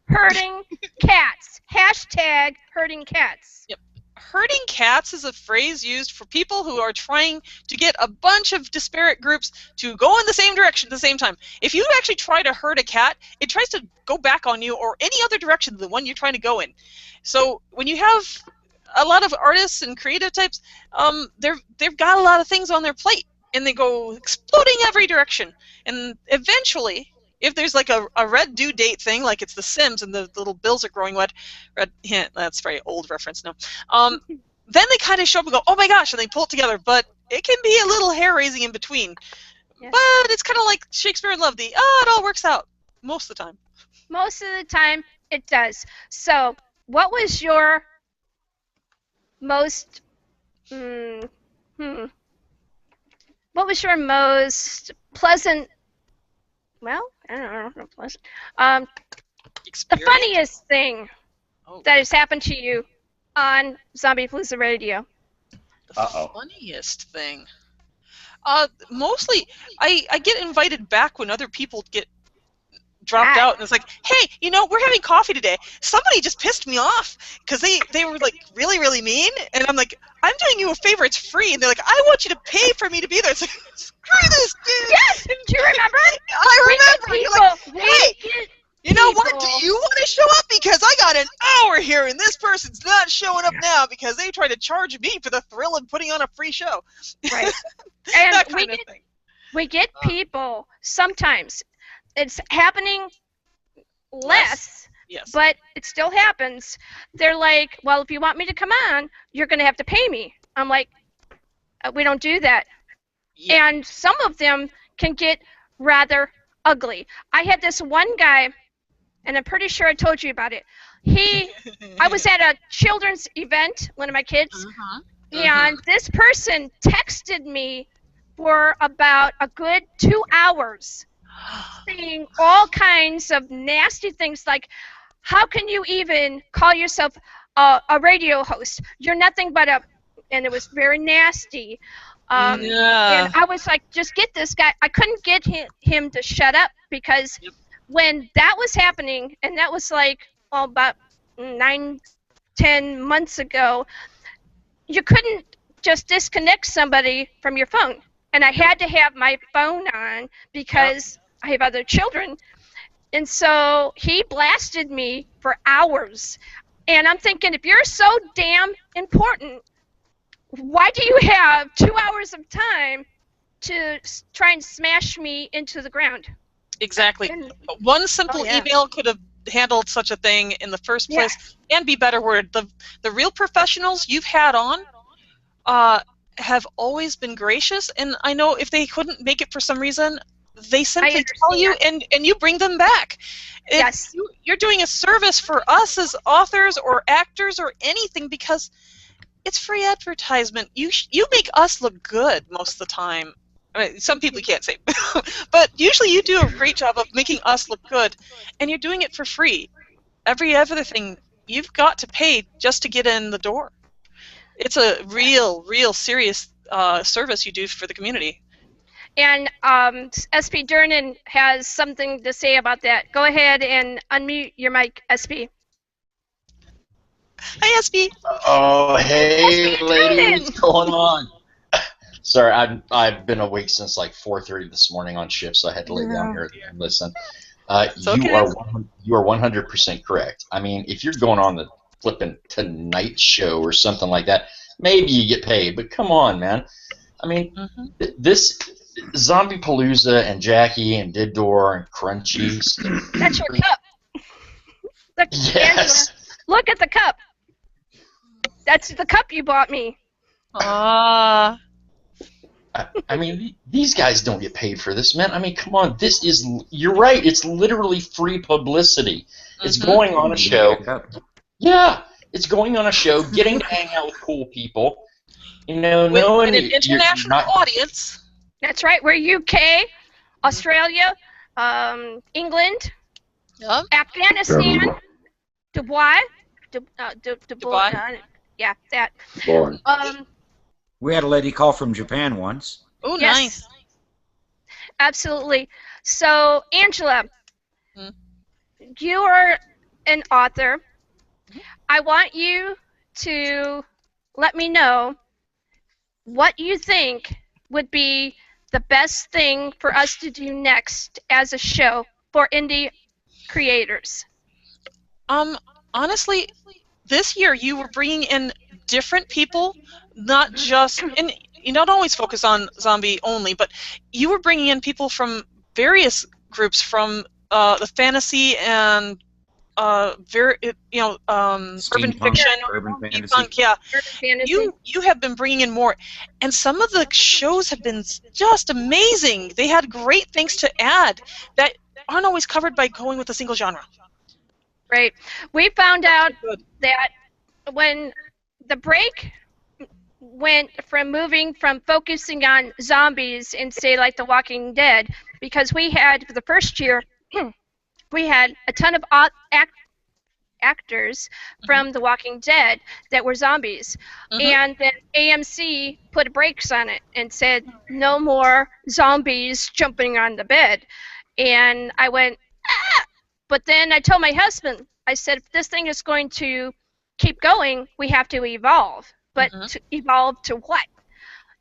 herding cats. Hashtag herding cats. Yep. Herding cats is a phrase used for people who are trying to get a bunch of disparate groups to go in the same direction at the same time. If you actually try to herd a cat, it tries to go back on you or any other direction than the one you're trying to go in. So when you have a lot of artists and creative types, they've got a lot of things on their plate, and they go exploding every direction. And eventually, if there's like a red due date thing, like it's The Sims and the little bills are growing red, that's a very old reference now. Then they kind of show up and go, oh my gosh, and they pull it together. But it can be a little hair-raising in between. Yeah. But it's kind of like Shakespeare in Love, it all works out most of the time. Most of the time, it does. So, what was your most what was your most pleasant, well, I don't know, pleasant, the funniest thing that has happened to you on Zombiepalooza Radio? The funniest thing? Mostly, I get invited back when other people get dropped out, and it's like, hey, we're having coffee today. Somebody just pissed me off because they were like really, really mean, and I'm like, I'm doing you a favor, it's free, and they're like, I want you to pay for me to be there. It's like, screw this, dude. Yes, do you remember? I remember. You're like, hey, you know what? Do you want to show up? Because I got an hour here, and this person's not showing up now because they tried to charge me for the thrill of putting on a free show. Right. And we get people sometimes. It's happening less, yes, but it still happens. They're like, well, if you want me to come on, you're going to have to pay me. I'm like, we don't do that. Yeah. And some of them can get rather ugly. I had this one guy, and I'm pretty sure I told you about it. I was at a children's event, one of my kids, and this person texted me for about a good 2 hours. Saying all kinds of nasty things like, how can you even call yourself a radio host? You're nothing but and it was very nasty. And I was like, just get this guy. I couldn't get him to shut up because when that was happening, and that was like about 9-10 months ago, you couldn't just disconnect somebody from your phone. And I had to have my phone on because I have other children. And so he blasted me for hours. And I'm thinking, if you're so damn important, why do you have 2 hours of time to try and smash me into the ground? Exactly. One simple email could have handled such a thing in the first place and be better worded. The real professionals you've had on have always been gracious, and I know if they couldn't make it for some reason, they simply tell you, and you bring them back. Yes. You're doing a service for us as authors or actors or anything because it's free advertisement. You make us look good most of the time. I mean, some people can't say, but usually you do a great job of making us look good, and you're doing it for free. Every other thing you've got to pay just to get in the door. It's a real serious service you do for the community. And SP Durnan has something to say about that. Go ahead and unmute your mic, SP. Hi, SP. Oh, hey, lady, what's going on? Sorry, I've been awake since like 4:30 this morning on shift, so I had to lay down here and listen. You are 100% correct. I mean, if you're going on the flipping Tonight Show or something like that, maybe you get paid. But come on, man. I mean, this Zombiepalooza and Jackie and Didor and Crunchy. That's your cup. Look, yes. Angela, look at the cup. That's the cup you bought me. I mean, these guys don't get paid for this, man. I mean, come on. This is, you're right. It's literally free publicity. It's going on a show. Yeah, it's going on a show, getting to hang out with cool people. You know, with an international audience. That's right. We're UK, Australia, England, Afghanistan. Dubois. Dubois. Yeah, that. Boy. We had a lady call from Japan once. Oh, Yes. nice. Absolutely. So, Angela, you are an author. I want you to let me know what you think would be the best thing for us to do next as a show for indie creators. Honestly, this year you were bringing in different people, not just, and you don't always focus on zombie only, but you were bringing in people from various groups, from the fantasy and urban fiction, urban fantasy. steampunk, yeah. Urban fantasy. You have been bringing in more, and some of the shows have been just amazing. They had great things to add that aren't always covered by going with a single genre. Right. We found out that when the break went from moving from focusing on zombies and say like The Walking Dead, because we had for the first year we had a ton of actors from The Walking Dead that were zombies, and then AMC put brakes on it and said no more zombies jumping on the bed, and I went ah! But then I told my husband, I said, if this thing is going to keep going, we have to evolve. But to evolve to what?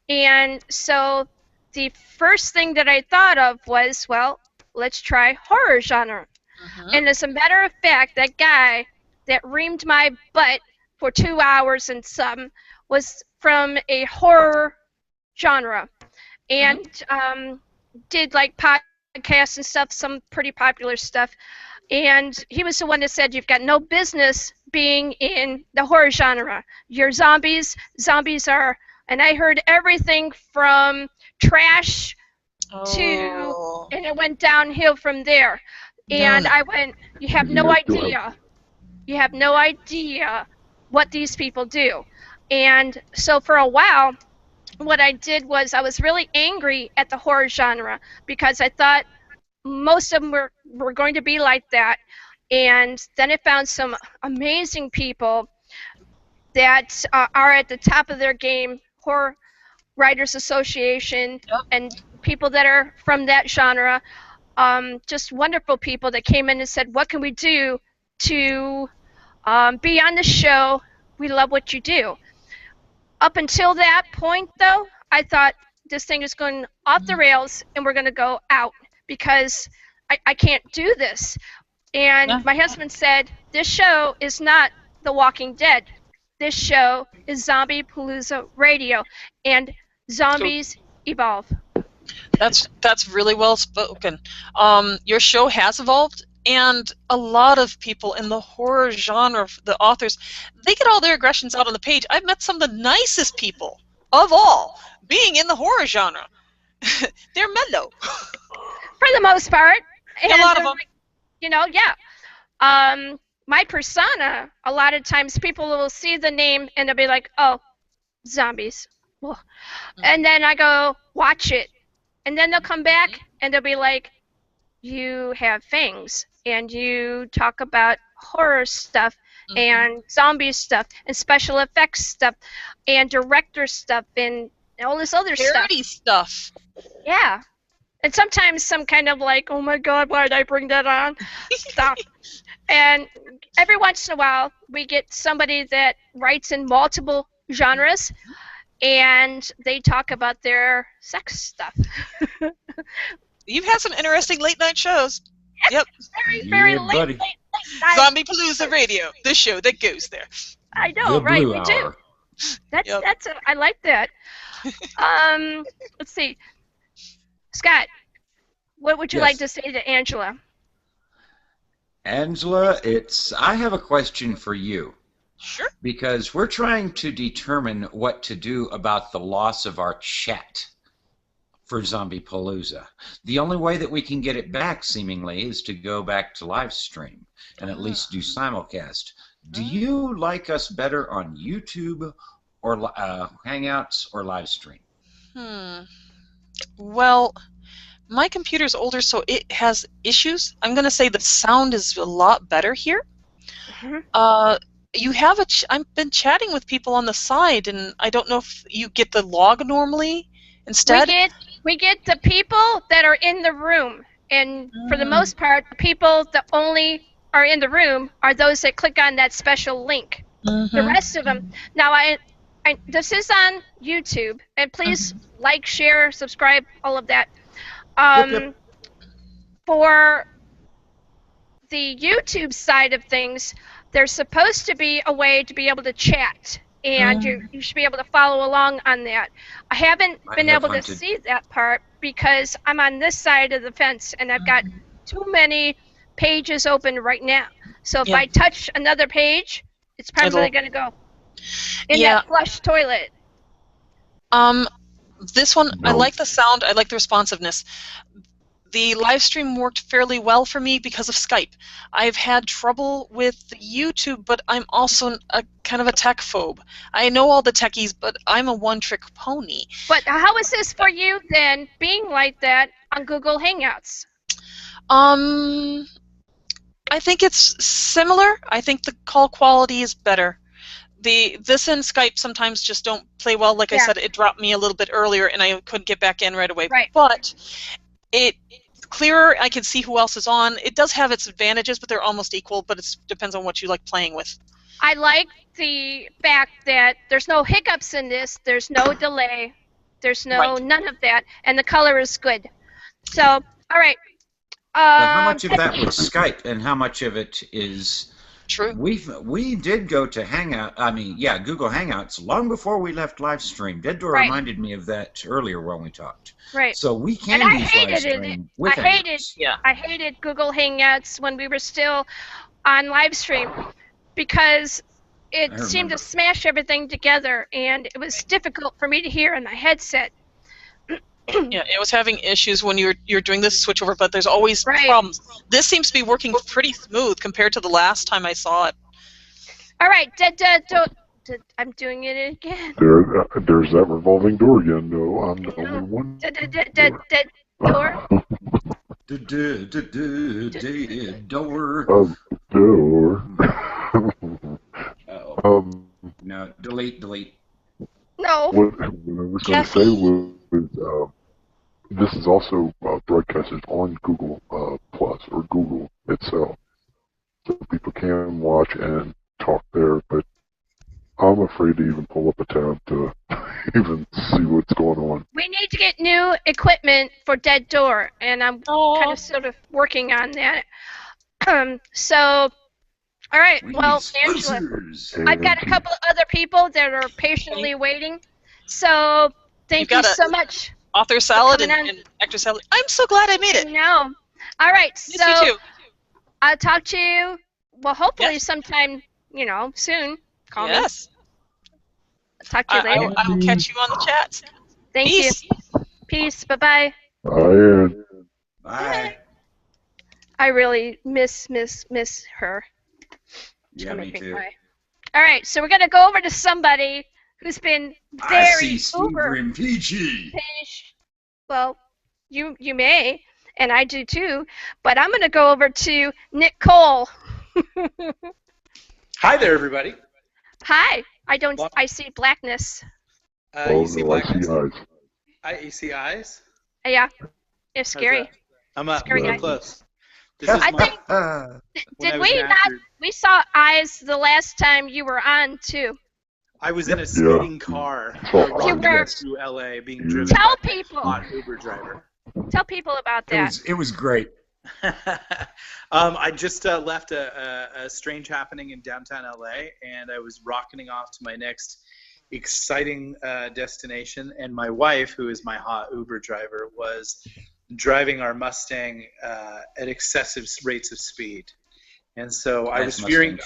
And so the first thing that I thought of was, well, let's try horror genre. And as a matter of fact, that guy that reamed my butt for 2 hours and some was from a horror genre. And did like podcasts and stuff, some pretty popular stuff. And he was the one that said, you've got no business being in the horror genre. You're zombies. Zombies are, and I heard everything from trash to, and it went downhill from there. And I went, you have no idea. You have no idea what these people do. And so for a while, what I did was I was really angry at the horror genre because I thought most of them were going to be like that. And then I found some amazing people that are at the top of their game, Horror Writers Association, and people that are from that genre, just wonderful people that came in and said, what can we do to be on the show? We love what you do. Up until that point, though, I thought this thing is going off the rails and we're going to go out because I can't do this. And my husband said, this show is not The Walking Dead. This show is Zombiepalooza Radio, and zombies evolve. That's really well spoken. Your show has evolved, and a lot of people in the horror genre, the authors, they get all their aggressions out on the page. I've met some of the nicest people of all being in the horror genre. They're mellow. For the most part. And a lot of them. You know, yeah. My persona, a lot of times people will see the name and they'll be like, oh, zombies. And then I go, watch it. And then they'll come back and they'll be like, you have fangs and you talk about horror stuff and zombie stuff and special effects stuff and director stuff and all this other parody stuff. Yeah. And sometimes some kind of like, oh my God, why did I bring that on? Stuff. And every once in a while, we get somebody that writes in multiple genres, and they talk about their sex stuff. You've had some interesting late-night shows. Yep. Very late night. Zombiepalooza Radio, the show that goes there. I know, right? We do. That's I like that. Let's see. Scott, what would you like to say to Angela? Angela, I have a question for you. Sure. Because we're trying to determine what to do about the loss of our chat for Zombiepalooza. The only way that we can get it back, seemingly, is to go back to live stream and at least do simulcast. Do you like us better on YouTube or Hangouts or live stream? Well, my computer's older, so it has issues. I'm going to say the sound is a lot better here. You have I've been chatting with people on the side, and I don't know if you get the log normally instead. We get the people that are in the room, and for the most part, the people that only are in the room are those that click on that special link. The rest of them. Now, this is on YouTube, and please like, share, subscribe, all of that. Yep. For the YouTube side of things, there's supposed to be a way to be able to chat, and you should be able to follow along on that. I haven't been able to see that part because I'm on this side of the fence, and I've got too many pages open right now. So if I touch another page, it's probably going to go in that flush toilet. This one, I like the sound, I like the responsiveness. The live stream worked fairly well for me because of Skype. I've had trouble with YouTube, but I'm also a kind of a tech phobe. I know all the techies, but I'm a one-trick pony. But how is this for you then, being like that on Google Hangouts? I think it's similar. I think the call quality is better. This and Skype sometimes just don't play well. Like I said, it dropped me a little bit earlier, and I couldn't get back in right away. Right. But it's clearer. I can see who else is on. It does have its advantages, but they're almost equal. But it depends on what you like playing with. I like the fact that there's no hiccups in this. There's no delay. There's none of that, and the color is good. So, all right. How much of that was Skype, and how much of it is true? We did go to Hangout. I mean, Google Hangouts long before we left live stream. Dead Door reminded me of that earlier when we talked. Right. So we can use live stream with Hangouts. I hated Google Hangouts when we were still on live stream because it seemed to smash everything together, and it was difficult for me to hear in my headset. Yeah, it was having issues when you're doing this switchover, but there's always problems. This seems to be working pretty smooth compared to the last time I saw it. All right, I'm doing it again. There's that revolving door again. No, I'm the only one. Door. Door. No, delete. No. What I was going to say was this is also broadcasted on Google Plus or Google itself, so people can watch and talk there. But I'm afraid to even pull up a tab to even see what's going on. We need to get new equipment for Dead Door, and I'm kind of sort of working on that. So, all right. Well, Angela, I've got a couple of other people that are patiently waiting. So, thank you so much. Author Salad and Actor Salad. I'm so glad I made it. No. All right. Yes, so, you too. I'll talk to you, well, hopefully sometime, soon. Call me. Talk to you later. I will catch you on the chats. Thank you. Peace. Bye-bye. Bye. I really miss her. Yeah, me too. All right, so we're going to go over to somebody who's been very uber PG. Well, you may, and I do too, but I'm going to go over to Nick Cole. Hi there, everybody. Hi. I see blackness. You see blackness? I see eyes. You see eyes? Yeah. It's scary. I'm up real close. Did we not? We saw eyes the last time you were on too. I was in a speeding car through LA being driven by a hot Uber driver. Tell people about that. It was great. I just left a strange happening in downtown LA, and I was rocketing off to my next exciting destination. And my wife, who is my hot Uber driver, was driving our Mustang at excessive rates of speed. And so I was fearing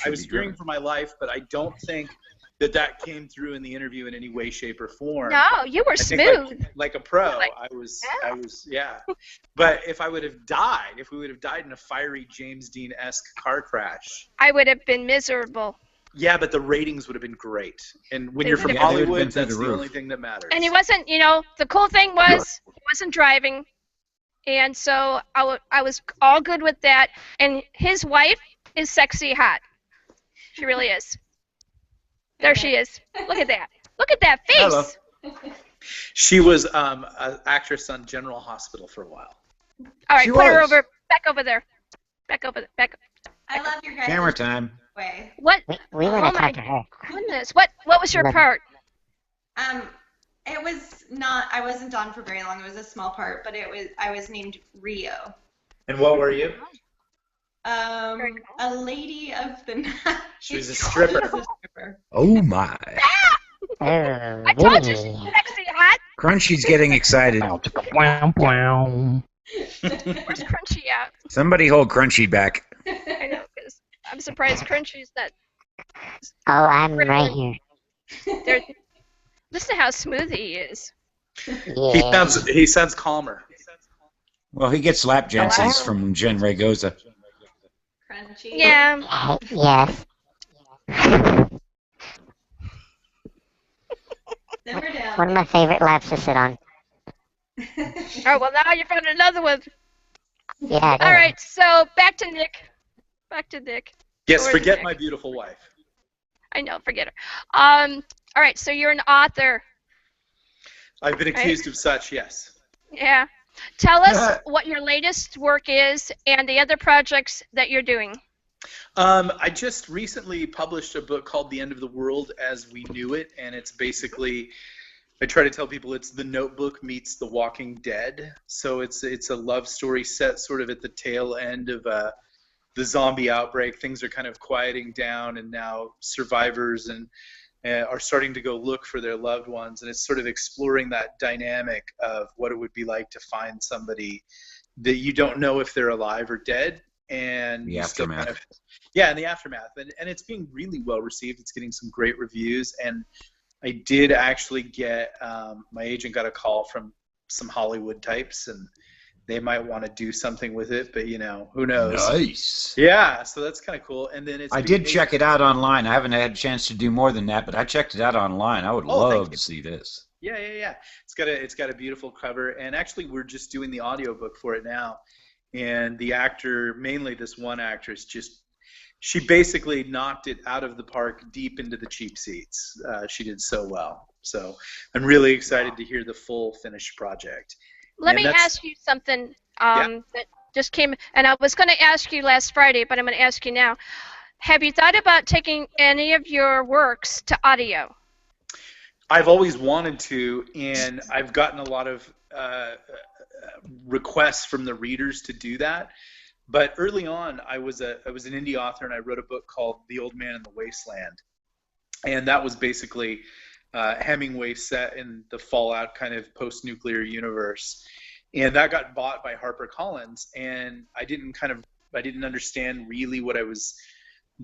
for my life, but I don't think that came through in the interview in any way, shape, or form. No, you were smooth. Like a pro. I was, But if we would have died in a fiery James Dean-esque car crash, I would have been miserable. Yeah, but the ratings would have been great. And when you're from Hollywood, that's the only thing that matters. And he wasn't, the cool thing was he wasn't driving. And so I was all good with that. And his wife is sexy hot. She really is. There she is. Look at that. Look at that face. Hello. She was an actress on General Hospital for a while. All right, She put her was. over. Back over there. Back over there. Back. I love your guys' Camera time. way. What? We Oh want to my talk to her. goodness. What was your part? It was not. I wasn't on for very long. It was a small part, but I was named Rio. And what were you? A lady of the night. She was a stripper. Oh my. I told you she's sexy hot. Crunchy's getting excited. Where's Crunchy at? Somebody hold Crunchy back. I know, 'cause I'm surprised Crunchy's not. Oh, I'm right here. There. Listen to how smooth he is. Yeah. He sounds calmer. Well, he gets lap dances from Jen Goza. Crunchy. Yeah. Yes. Simmer down. One of my favorite laps to sit on. Oh, well, now you found another one. Yeah. All right, so back to Nick. Back to Nick. Yes, Where's forget Nick? my beautiful wife. I know, forget her. All right, so you're an author. I've been accused of such, yes. Yeah. Tell us what your latest work is and the other projects that you're doing. I just recently published a book called The End of the World as We Knew It, and it's basically, I try to tell people it's The Notebook meets The Walking Dead. So it's a love story set sort of at the tail end of the zombie outbreak. Things are kind of quieting down, and now survivors and are starting to go look for their loved ones, and it's sort of exploring that dynamic of what it would be like to find somebody that you don't know if they're alive or dead, and The you still aftermath. kind of, yeah, in the aftermath, and it's being really well received. It's getting some great reviews, and I did actually get my agent got a call from some Hollywood types, and they might want to do something with it, but who knows? Nice. Yeah, so that's kind of cool. And then I did check it out online. I haven't had a chance to do more than that, but I checked it out online. I would Oh, thank love to see this. Yeah. It's got a beautiful cover, and actually we're just doing the audiobook for it now. And the actor, mainly this one actress, she basically knocked it out of the park deep into the cheap seats. She did so well. So I'm really excited to hear the full finished project. Let And me that's- ask you something Yeah. that just came, and I was going to ask you last Friday, but I'm going to ask you now. Have you thought about taking any of your works to audio? I've always wanted to, and I've gotten a lot of requests from the readers to do that. But early on, I was an indie author, and I wrote a book called The Old Man in the Wasteland, and that was basically Hemingway set in the Fallout kind of post-nuclear universe, and that got bought by HarperCollins, and I didn't understand really what I was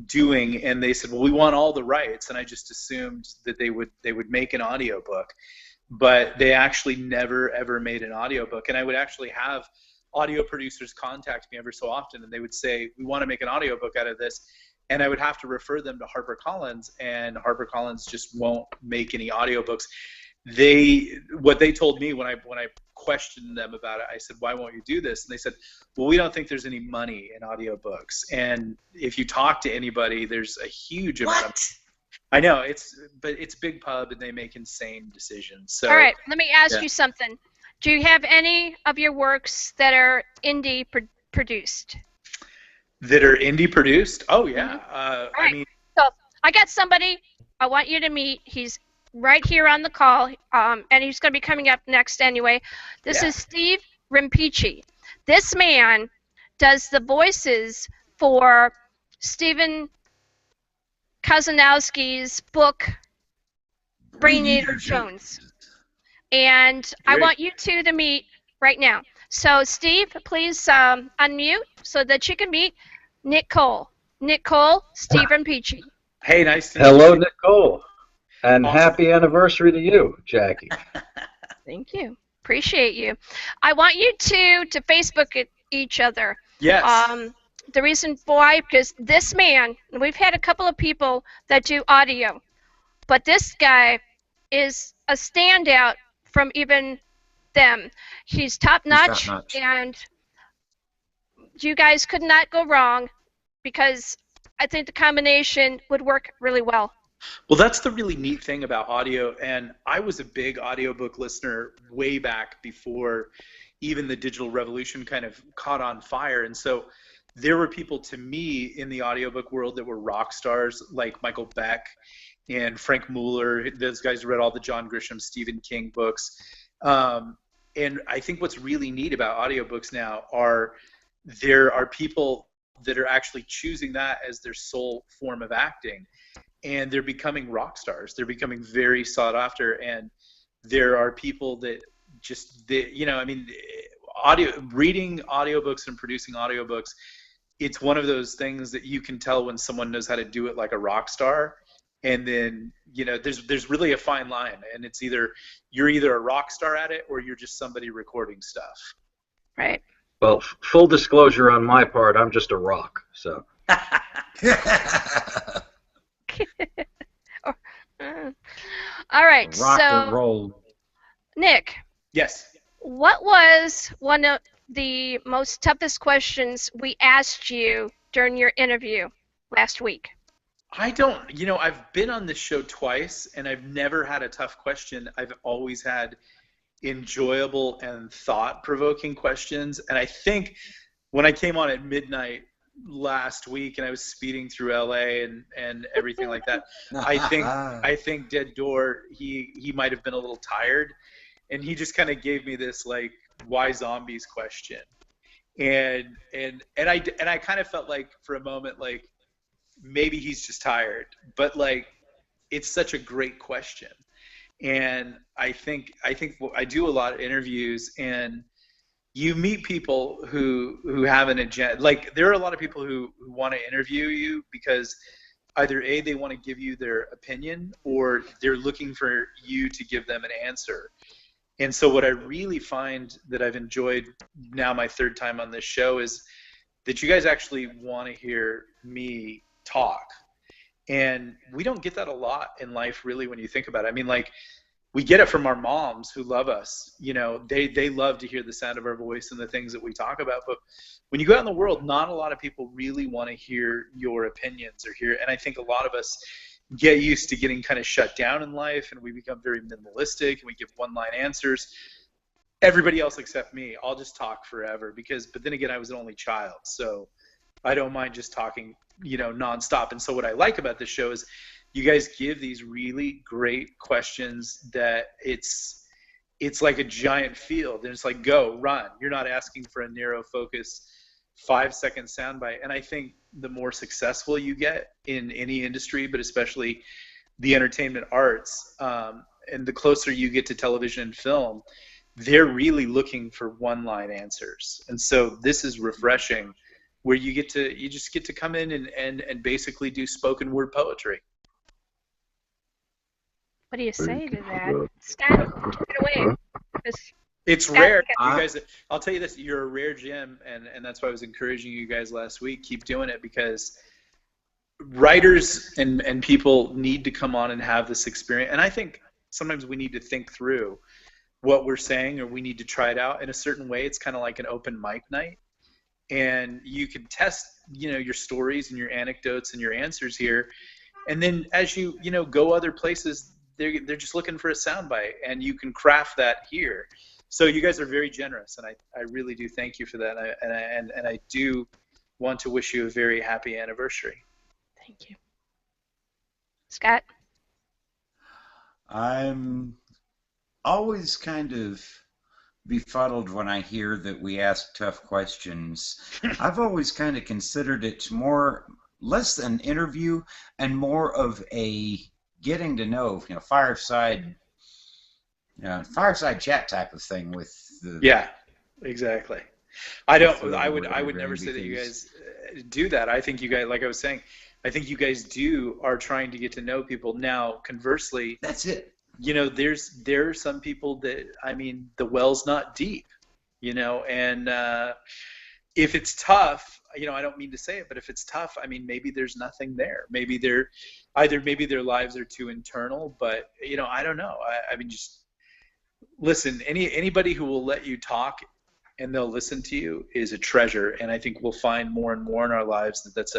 doing, and they said, well, we want all the rights, and I just assumed that they would make an audiobook, but they actually never ever made an audiobook. And I would actually have audio producers contact me every so often, and they would say, we want to make an audiobook out of this, and I would have to refer them to HarperCollins, and HarperCollins just won't make any audiobooks. What they told me when I questioned them about it, I said, why won't you do this? And they said, well, we don't think there's any money in audiobooks. And if you talk to anybody, there's a huge amount of, I know, but it's Big Pub, and they make insane decisions. So All right, let me ask yeah. you something. Do you have any of your works that are indie produced? That are indie produced? Oh yeah. All right. I mean, So I got somebody I want you to meet. He's right here on the call, and he's going to be coming up next anyway. This is Steve Rimpici. This man does the voices for Stephen Kazanowski's book, Brainator Jones. And I want you two to meet right now. So, Steve, please unmute so that you can meet Nick Cole. Nick Cole, Steve Rimpici. hey, nice to meet you. Hello, Nicole, and happy anniversary to you, Jackie. Thank you. Appreciate you. I want you two to Facebook each other. Yes. The reason why, because this man, we've had a couple of people that do audio, but this guy is a standout from even them. He's top notch, and you guys could not go wrong, because I think the combination would work really well. Well, that's the really neat thing about audio, and I was a big audiobook listener way back before even the digital revolution kind of caught on fire. And so there were people to me in the audiobook world that were rock stars like Michael Beck and Frank Mueller, those guys who read all the John Grisham, Stephen King books. And I think what's really neat about audiobooks now are there are people that are actually choosing that as their sole form of acting, and they're becoming rock stars. They're becoming very sought after, and there are people that just, reading audiobooks and producing audiobooks, it's one of those things that you can tell when someone knows how to do it like a rock star. And then, there's really a fine line, and it's you're either a rock star at it or you're just somebody recording stuff. Right. Well, full disclosure on my part, I'm just a rock, so. All right, Rock so and roll. Nick. Yes. What was one of the most toughest questions we asked you during your interview last week? I've been on this show twice, and I've never had a tough question. I've always had enjoyable and thought-provoking questions. And I think when I came on at midnight last week and I was speeding through LA and everything like that, I think Dead Door, he might have been a little tired, and he just kind of gave me this like, why zombies question. And I kind of felt like for a moment like maybe he's just tired, but like it's such a great question. And I think I do a lot of interviews, and you meet people who have an agenda. Like there are a lot of people who want to interview you because either A, they want to give you their opinion, or they're looking for you to give them an answer. And so what I really find that I've enjoyed now my third time on this show is that you guys actually want to hear me talk. And we don't get that a lot in life, really, when you think about it. I mean, like, we get it from our moms who love us. They love to hear the sound of our voice and the things that we talk about. But when you go out in the world, not a lot of people really want to hear your opinions and I think a lot of us get used to getting kind of shut down in life, and we become very minimalistic, and we give one-line answers. Everybody else except me, I'll just talk forever but then again, I was an only child, so I don't mind just talking, nonstop. And so what I like about this show is you guys give these really great questions that it's like a giant field, and it's like, go, run. You're not asking for a narrow focus 5-second soundbite. And I think the more successful you get in any industry, but especially the entertainment arts, and the closer you get to television and film, they're really looking for one-line answers. And so this is refreshing, where you just get to come in and basically do spoken word poetry. What do you say to that? Scott, take it away. It's rare. You guys, I'll tell you this, you're a rare gem, and that's why I was encouraging you guys last week. Keep doing it, because writers and people need to come on and have this experience. And I think sometimes we need to think through what we're saying, or we need to try it out in a certain way. It's kind of like an open mic night. And you can test, your stories and your anecdotes and your answers here. And then as you, go other places, they're just looking for a soundbite, and you can craft that here. So you guys are very generous, and I really do thank you for that. And I do want to wish you a very happy anniversary. Thank you. Scott? I'm always kind of befuddled when I hear that we ask tough questions. I've always kind of considered it less an interview and more of a getting to know, fireside chat type of thing with the. Yeah, exactly. I would never say that you guys do that. I think you guys, like I was saying, I think you guys are trying to get to know people. Now, conversely, that's it. There are some people that, the well's not deep, and if it's tough, I don't mean to say it, but if it's tough, maybe there's nothing there. Maybe their lives are too internal, but I don't know. Just listen. Anybody who will let you talk and they'll listen to you is a treasure, and I think we'll find more and more in our lives that that's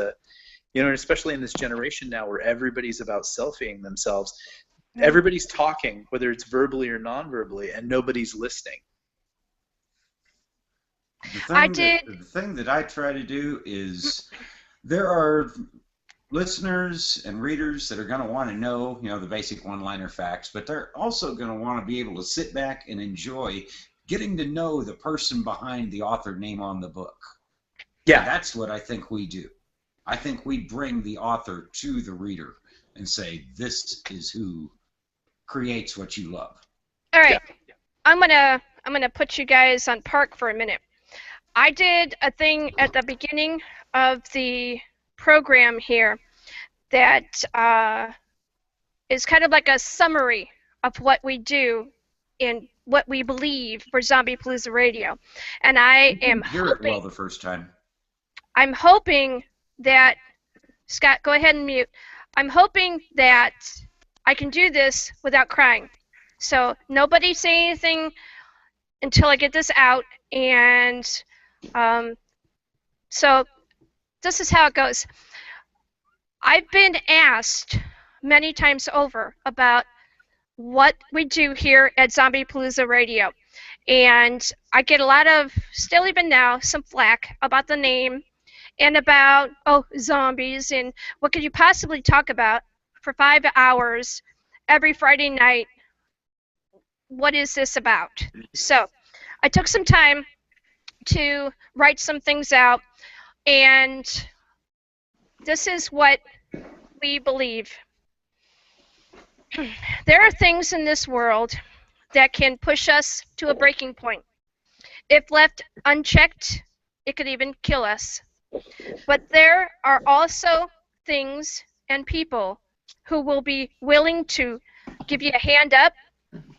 You know, and especially in this generation now where everybody's about selfieing themselves. Everybody's talking, whether it's verbally or non-verbally, and nobody's listening. The thing that I try to do is there are listeners and readers that are going to want to know, the basic one-liner facts, but they're also going to want to be able to sit back and enjoy getting to know the person behind the author name on the book. Yeah. And that's what I think we do. I think we bring the author to the reader and say, this is who creates what you love. All right. Yeah. I'm gonna put you guys on park for a minute. I did a thing at the beginning of the program here that is kind of like a summary of what we do and what we believe for Zombiepalooza Radio. And I am hear it well the first time. I'm hoping that, Scott, go ahead and mute. I'm hoping that I can do this without crying. So nobody say anything until I get this out. And so this is how it goes. I've been asked many times over about what we do here at Zombiepalooza Radio. And I get a lot of, still even now, some flack about the name and about, zombies, and what could you possibly talk about for 5 hours every Friday night? What is this about? So I took some time to write some things out, and this is what we believe. There are things in this world that can push us to a breaking point. If left unchecked, it could even kill us. But there are also things and people who will be willing to give you a hand up,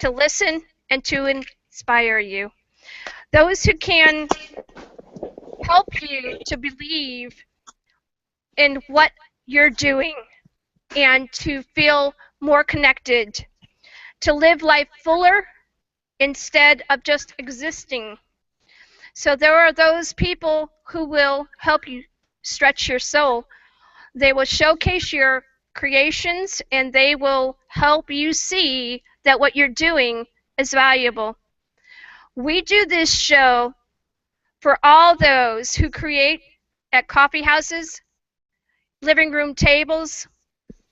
to listen, and to inspire you. Those who can help you to believe in what you're doing and to feel more connected, to live life fuller instead of just existing. So there are those people who will help you stretch your soul. They will showcase your creations, and they will help you see that what you're doing is valuable. We do this show for all those who create at coffee houses, living room tables,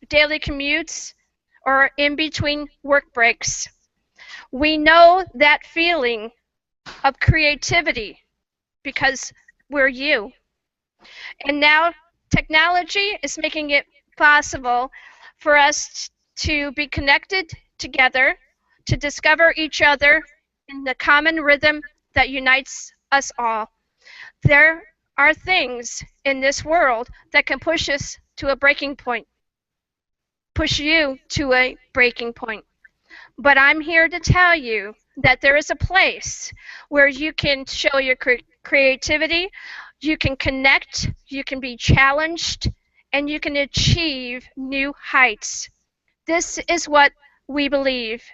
daily commutes, or in between work breaks. We know that feeling of creativity because we're you. And now technology is making it possible for us to be connected together, to discover each other in the common rhythm that unites us all. There are things in this world that can push us to a breaking point, push you to a breaking point. But I'm here to tell you that there is a place where you can show your creativity, you can connect, you can be challenged, and you can achieve new heights. This is what we believe.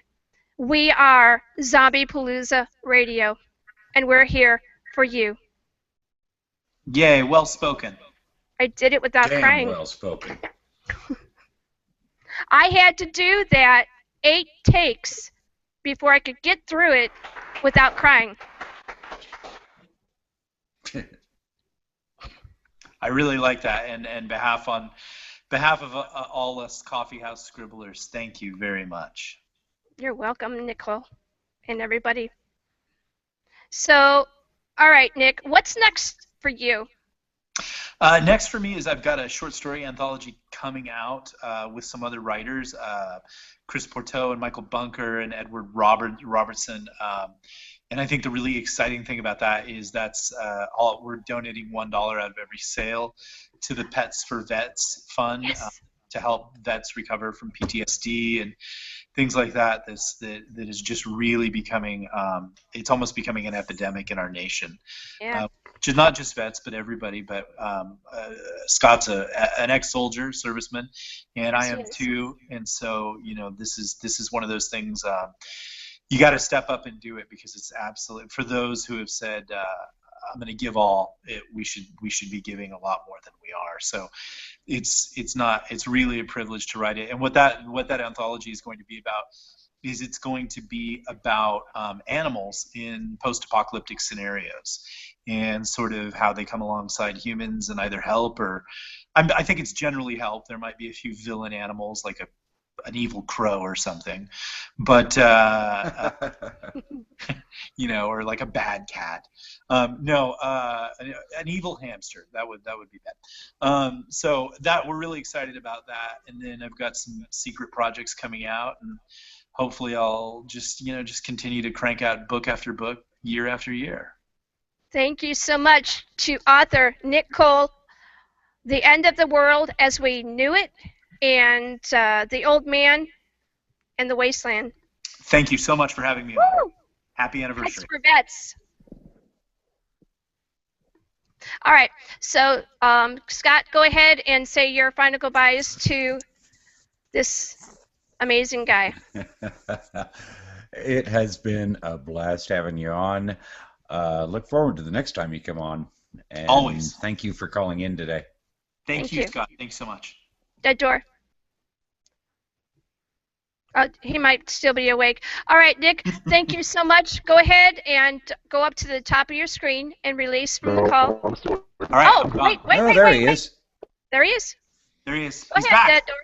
We are Zombiepalooza Radio, and we're here for you. Yay, well spoken. I did it without Damn crying. well spoken. I had to do that 8 takes before I could get through it without crying. I really like that, and on behalf of all us coffee house scribblers, thank you very much. You're welcome, Nicole, and everybody. So, all right, Nick, what's next for you? Next for me is I've got a short story anthology coming out with some other writers, Chris Porteau and Michael Bunker and Edward Robertson. And I think the really exciting thing about that is we're donating $1 out of every sale to the Pets for Vets fund. Yes. To help vets recover from PTSD and things like that. That is just really becoming, it's almost becoming an epidemic in our nation. Yeah. Not just vets, but everybody. But Scott's an ex-soldier, serviceman, and I am too. And so, this is one of those things. You got to step up and do it because it's absolute. For those who have said, I'm going to give all. We should be giving a lot more than we are. So it's really a privilege to write it. And what that anthology is going to be about is it's going to be about animals in post-apocalyptic scenarios and sort of how they come alongside humans and either help or I think it's generally help. There might be a few villain animals like an evil crow or something, but or like a bad cat. No, an evil hamster. That would be bad. So that we're really excited about that, and then I've got some secret projects coming out, and hopefully I'll just continue to crank out book after book, year after year. Thank you so much to author Nick Cole. The End of the World as We Knew It, and The Old Man and the Wasteland. Thank you so much for having me on. Happy anniversary. Vets for Vets. All right, so Scott, go ahead and say your final goodbyes to this amazing guy. It has been a blast having you on. Look forward to the next time you come on. And always. Thank you for calling in today. Thank you, Scott. Thanks so much. Dead door. He might still be awake. All right, Nick, thank you so much. Go ahead and go up to the top of your screen and release from the call. All right. Oh, wait. There he is. There he is. There he is. Go He's ahead, back. Dead door.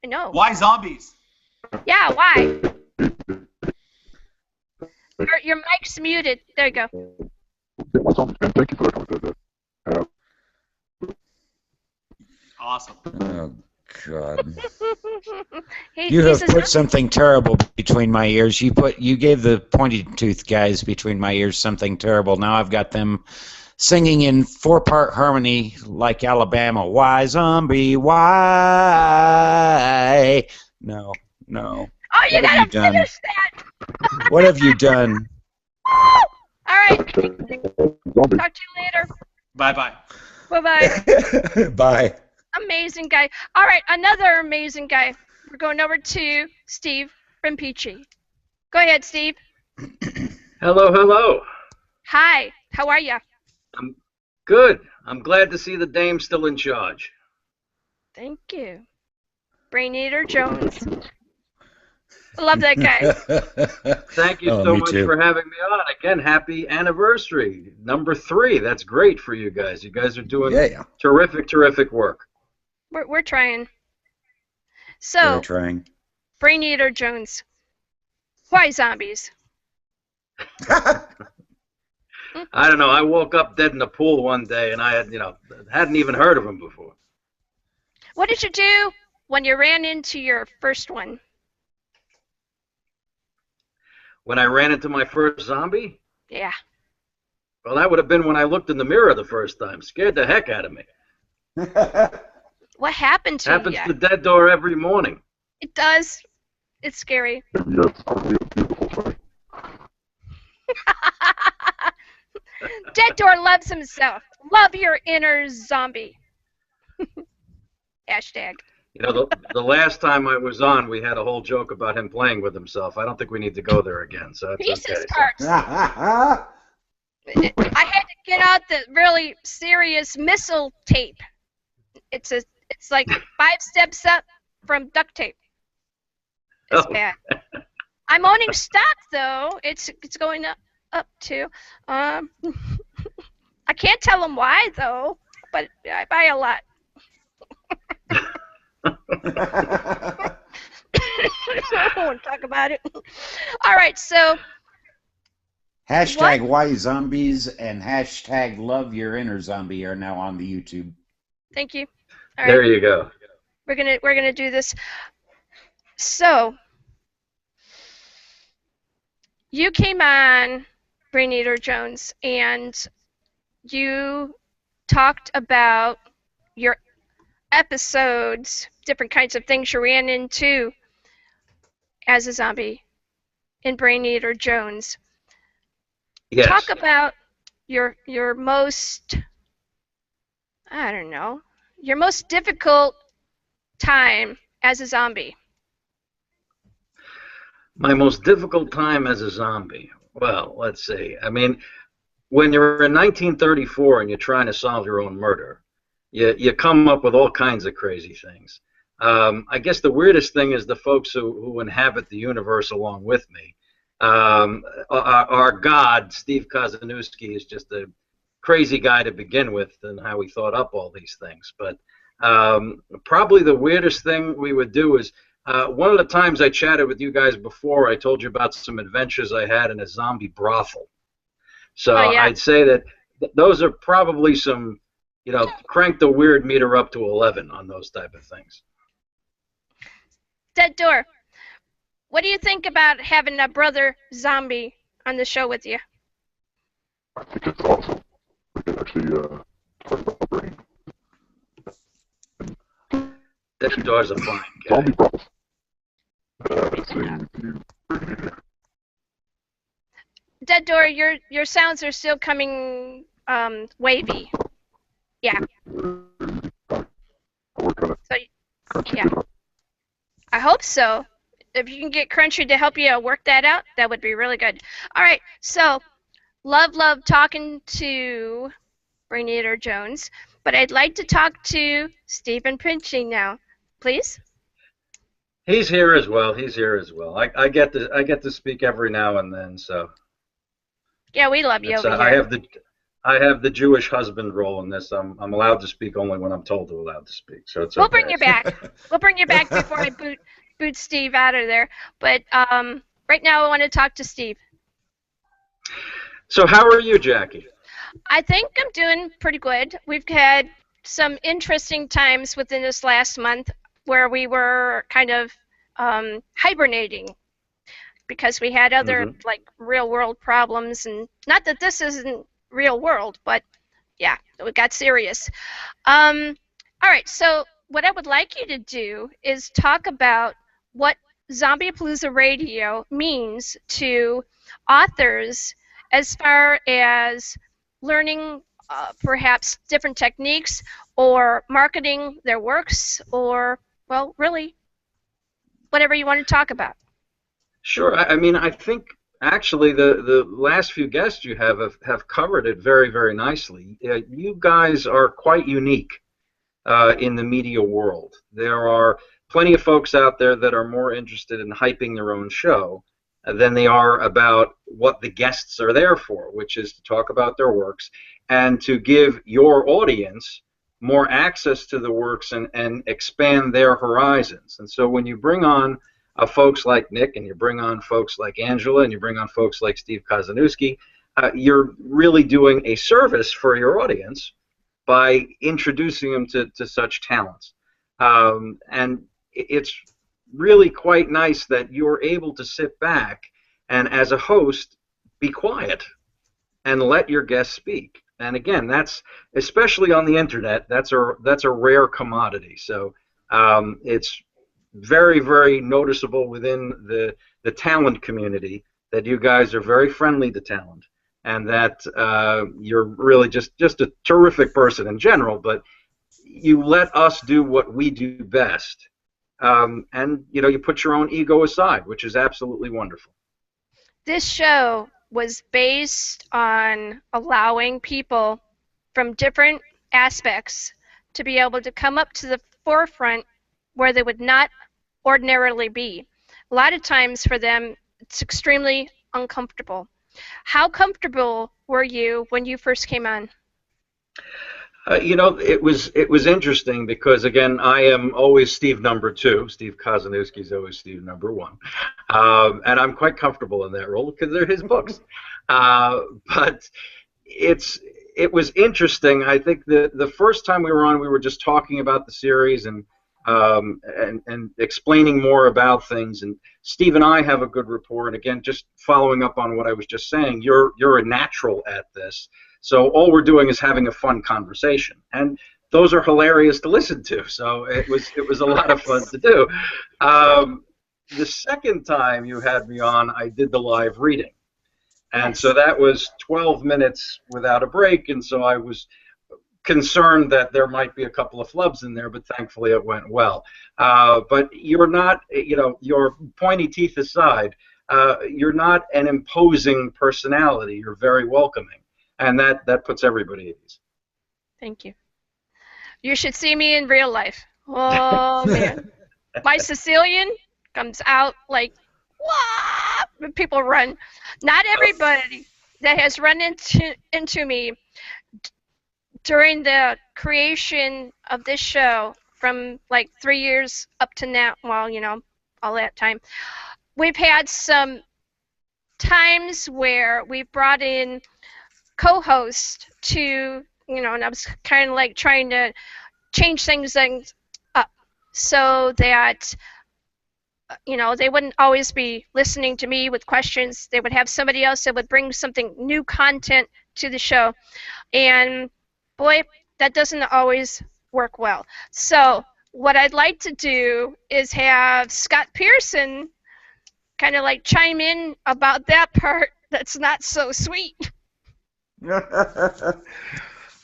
I know. Why zombies? Yeah, why? Your mic's muted. There you go. And thank you for that. Awesome. Oh, God. He You have says put something terrible between my ears. You gave the pointy tooth guys between my ears something terrible. Now I've got them singing in 4-part harmony like Alabama. Why, zombie, why? No. Oh, you gotta finish that. What have you done? All right. Talk to you later. Bye-bye. Bye-bye. Bye. Amazing guy. All right, another amazing guy. We're going over to Steve from Peachy. Go ahead, Steve. Hello. Hi. How are you? I'm good. I'm glad to see the dame still in charge. Thank you. Brain Eater Jones. I love that guy. Thank you so much for having me on. Again, happy anniversary. Number 3. That's great for you guys. You guys are doing terrific work. We're trying. So, We're trying. Brain Eater Jones. Why zombies? I don't know. I woke up dead in the pool one day, and I hadn't even heard of them before. What did you do when you ran into your first one? When I ran into my first zombie? Yeah. Well, that would have been when I looked in the mirror the first time. Scared the heck out of me. What happened to Happens you? to Dead Door every morning. It does. It's scary. Yes, a real beautiful thing. Dead Door loves himself. Love your inner zombie. Hashtag. You know, the last time I was on, we had a whole joke about him playing with himself. I don't think we need to go there again. So it's Pieces okay. parts. I had to get out the really serious missile tape. It's like 5 steps up from duct tape. It's bad. I'm owning stock though. It's going up too. I can't tell them why though, but I buy a lot. I don't want to talk about it. All right, so Hashtag why zombies and hashtag love your inner zombie are now on the YouTube. Thank you. All right. There you go. We're gonna do this. So you came on, Brain Eater Jones, and you talked about your episodes, different kinds of things you ran into as a zombie in Brain Eater Jones. Yes. Talk about your most, I don't know, your most difficult time as a zombie. My most difficult time as a zombie. Well, let's see. I mean, when you're in 1934 and you're trying to solve your own murder, you come up with all kinds of crazy things. I guess the weirdest thing is the folks who inhabit the universe along with me. Our God, Steve Kozanowski, is just a crazy guy to begin with, and how he thought up all these things. But probably the weirdest thing we would do is, one of the times I chatted with you guys before, I told you about some adventures I had in a zombie brothel. So I'd say that those are probably some, crank the weird meter up to 11 on those type of things. Dead Door, what do you think about having a brother zombie on the show with you? I think it's awesome. We can actually talk about the brain. Dead Door's a fine guy. Zombie brothels. Same with you. Dead Door, your sounds are still coming wavy. Yeah. So, yeah. I hope so. If you can get Crunchy to help you work that out, that would be really good. All right. So, love talking to Brainator Jones, but I'd like to talk to Stephen Pinchy now, please. He's here as well. I get to speak every now and then, so. Yeah, we love you over here. I have the Jewish husband role in this. I'm allowed to speak only when I'm told to allowed to speak. So it's We'll okay. bring you back. We'll bring you back before I boot Steve out of there. But right now I want to talk to Steve. So how are you, Jackie? I think I'm doing pretty good. We've had some interesting times within this last month where we were kind of hibernating because we had other like real world problems, and not that this isn't real world, but yeah, it got serious. All right, so what I would like you to do is talk about what Zombiepalooza Radio means to authors as far as learning perhaps different techniques or marketing their works, or, well, really, whatever you want to talk about. Sure. I mean, I think actually the last few guests you have covered it very, very nicely. You guys are quite unique in the media world. There are plenty of folks out there that are more interested in hyping their own show than they are about what the guests are there for, which is to talk about their works and to give your audience more access to the works and expand their horizons. And so when you bring on folks like Nick, and you bring on folks like Angela, and you bring on folks like Steve Kozanowski, you're really doing a service for your audience by introducing them to such talents. And it's really quite nice that you're able to sit back and, as a host, be quiet and let your guests speak. And again, that's, especially on the internet, that's a rare commodity. So it's very, very noticeable within the talent community that you guys are very friendly to talent, and that you're really just a terrific person in general, but you let us do what we do best. And you put your own ego aside, which is absolutely wonderful. This show was based on allowing people from different aspects to be able to come up to the forefront where they would not ordinarily be. A lot of times for them, it's extremely uncomfortable. How comfortable were you when you first came on? It was interesting because, again, I am always Steve number 2. Steve Kozanowski is always Steve number 1. And I'm quite comfortable in that role because they're his books. But it was interesting. I think the first time we were on, we were just talking about the series and explaining more about things. And Steve and I have a good rapport. And again, just following up on what I was just saying, you're a natural at this. So all we're doing is having a fun conversation, and those are hilarious to listen to. So it was a lot of fun to do. The second time you had me on, I did the live reading, and so that was 12 minutes without a break, and so I was concerned that there might be a couple of flubs in there, but thankfully it went well. But you're not, your pointy teeth aside, you're not an imposing personality. You're very welcoming. and that puts everybody at ease. Thank you. You should see me in real life. Oh, man. My Sicilian comes out like, wah! People run. Not everybody that has run into me during the creation of this show from like 3 years up to now, well, you know, all that time. We've had some times where we brought in co-hosts to, you know, and I was kind of like trying to change things up so that, you know, they wouldn't always be listening to me with questions. They would have somebody else that would bring something new content to the show. And boy, that doesn't always work well. So what I'd like to do is have Scott Pearson kind of like chime in about that part that's not so sweet.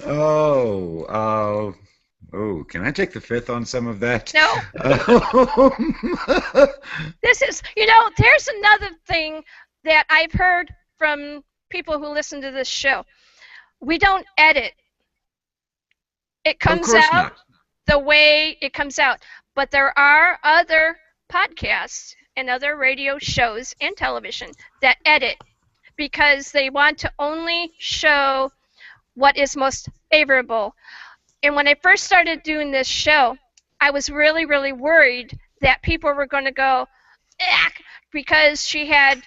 Oh, can I take the fifth on some of that? No. This is, you know, there's another thing that I've heard from people who listen to this show. We don't edit. It comes out the way it comes out. But there are other podcasts and other radio shows and television that edit because they want to only show what is most favorable. And when I first started doing this show, I was really, really worried that people were going to go, because she had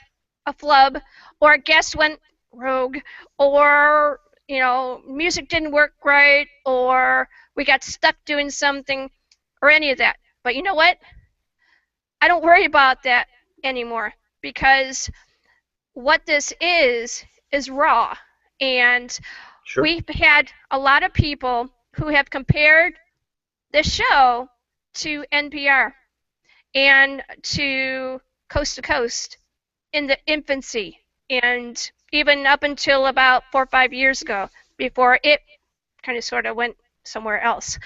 a flub, or a guest went rogue, or, you know, music didn't work right, or we got stuck doing something, or any of that. But you know what? I don't worry about that anymore, because what this is raw. And we've had a lot of people who have compared the show to NPR and to Coast in the infancy, and even up until about 4 or 5 years ago, before it kind of sort of went somewhere else.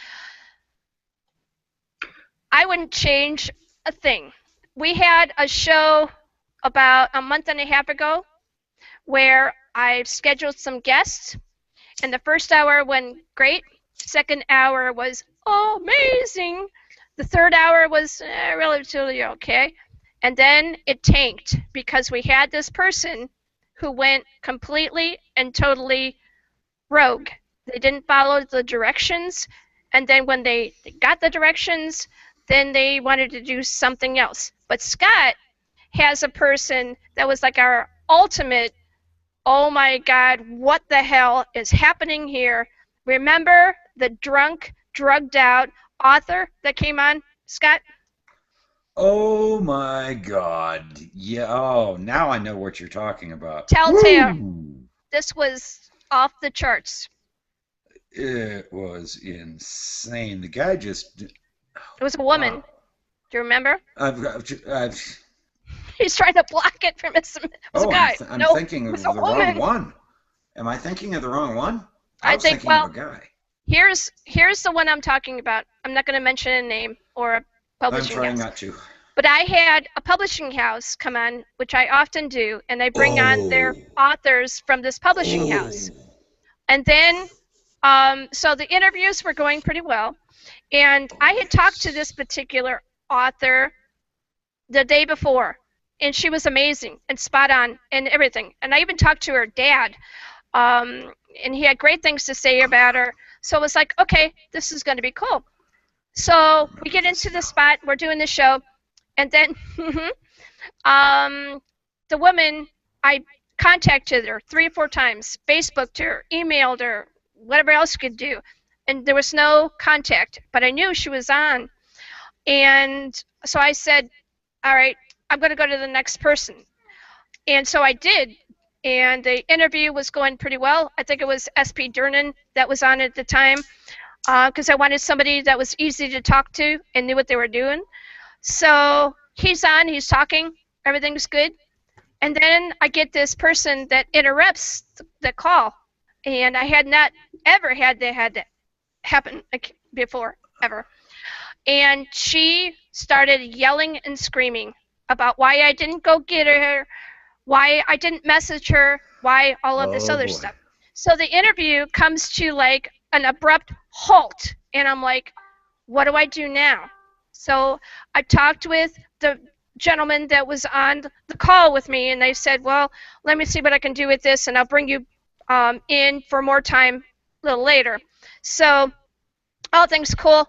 I wouldn't change a thing. We had a show about a month and a half ago where I scheduled some guests, and the first hour went great. Second hour was amazing. The third hour was relatively okay. And then it tanked because we had this person who went completely and totally rogue. They didn't follow the directions, and then when they got the directions, then they wanted to do something else. But Scott has a person that was like our ultimate, oh my God, what the hell is happening here? Remember the drunk, drugged out author that came on, Scott? Oh my God. Yeah, oh, now I know what you're talking about. Telltale. Woo! This was off the charts. It was insane. The guy just... It was a woman. Wow. Do you remember? I've He's trying to block it from his. It was a guy. I'm no, thinking it of was the a woman. wrong one. Am I thinking of the wrong one? I was think, thinking well, of a guy. Here's the one I'm talking about. I'm not going to mention a name or a publishing I'm trying house. not to. But I had a publishing house come on, which I often do, and I bring on their authors from this publishing house. And then, so the interviews were going pretty well. And I had talked to this particular author the day before, and she was amazing and spot on and everything. And I even talked to her dad, and he had great things to say about her. So it was like, okay, this is going to be cool. So we get into the spot, we're doing the show, and then the woman, I contacted her 3 or 4 times, Facebooked her, emailed her, whatever else you could do, and there was no contact, but I knew she was on. And so I said, all right, I'm going to go to the next person. And so I did, and the interview was going pretty well. I think it was S.P. Durnan that was on at the time, because I wanted somebody that was easy to talk to and knew what they were doing. So he's on, he's talking, everything's good. And then I get this person that interrupts the call, and I had not ever had that happen before, ever. And she started yelling and screaming about why I didn't go get her, why I didn't message her, why all of this other stuff. So the interview comes to like an abrupt halt, and I'm like, what do I do now? So I talked with the gentleman that was on the call with me, and they said, well, let me see what I can do with this, and I'll bring you in for more time a little later. So all things cool.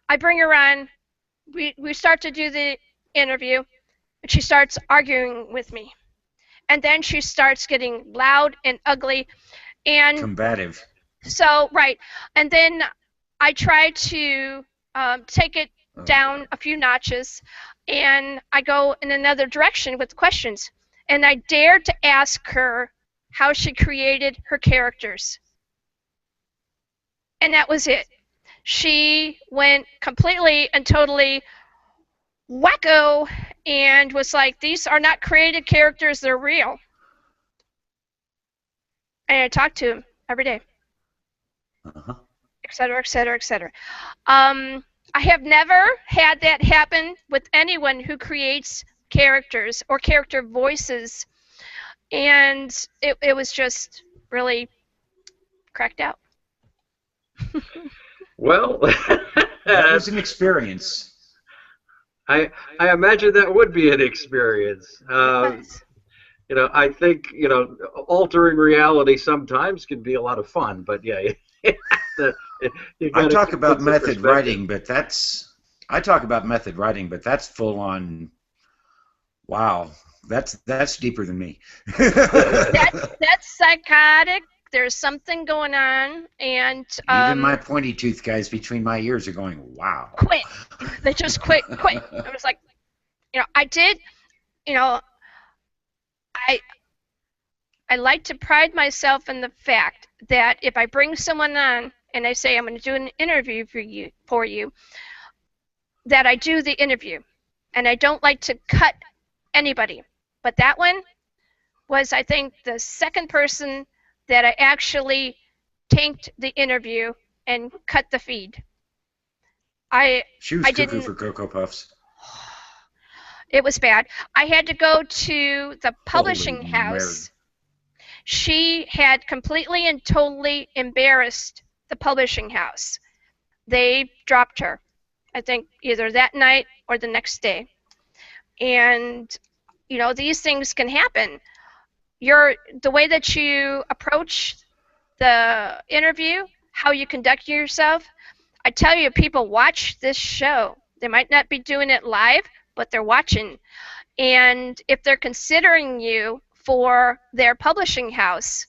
I bring her on. We start to do the interview, and she starts arguing with me. And then she starts getting loud and ugly. And combative. so, right. And then I try to take it down a few notches, and I go in another direction with questions. And I dared to ask her how she created her characters. And that was it. She went completely and totally wacko and was like, these are not created characters, they're real. And I talked to him every day. Et cetera, et cetera, et cetera. I have never had that happen with anyone who creates characters or character voices, and it was just really cracked out. Well, that was an experience. I imagine that would be an experience. You know, I think, you know, altering reality sometimes can be a lot of fun, but yeah, I talk about method writing, but that's full on. Wow, that's deeper than me. that's psychotic. There's something going on, and even my pointy tooth guys between my ears are going, wow. Quit. They just quit. I was like, you know, I did, you know, I like to pride myself in the fact that if I bring someone on and I say I'm going to do an interview for you, that I do the interview, and I don't like to cut anybody. But that one was, I think, the second person that I actually tanked the interview and cut the feed. She was cuckoo for Cocoa Puffs. It was bad. I had to go to the publishing house. She had completely and totally embarrassed the publishing house. They dropped her, I think, either that night or the next day. And, you know, these things can happen. The way that you approach the interview, how you conduct yourself, I tell you, people watch this show. They might not be doing it live, but they're watching. And if they're considering you for their publishing house,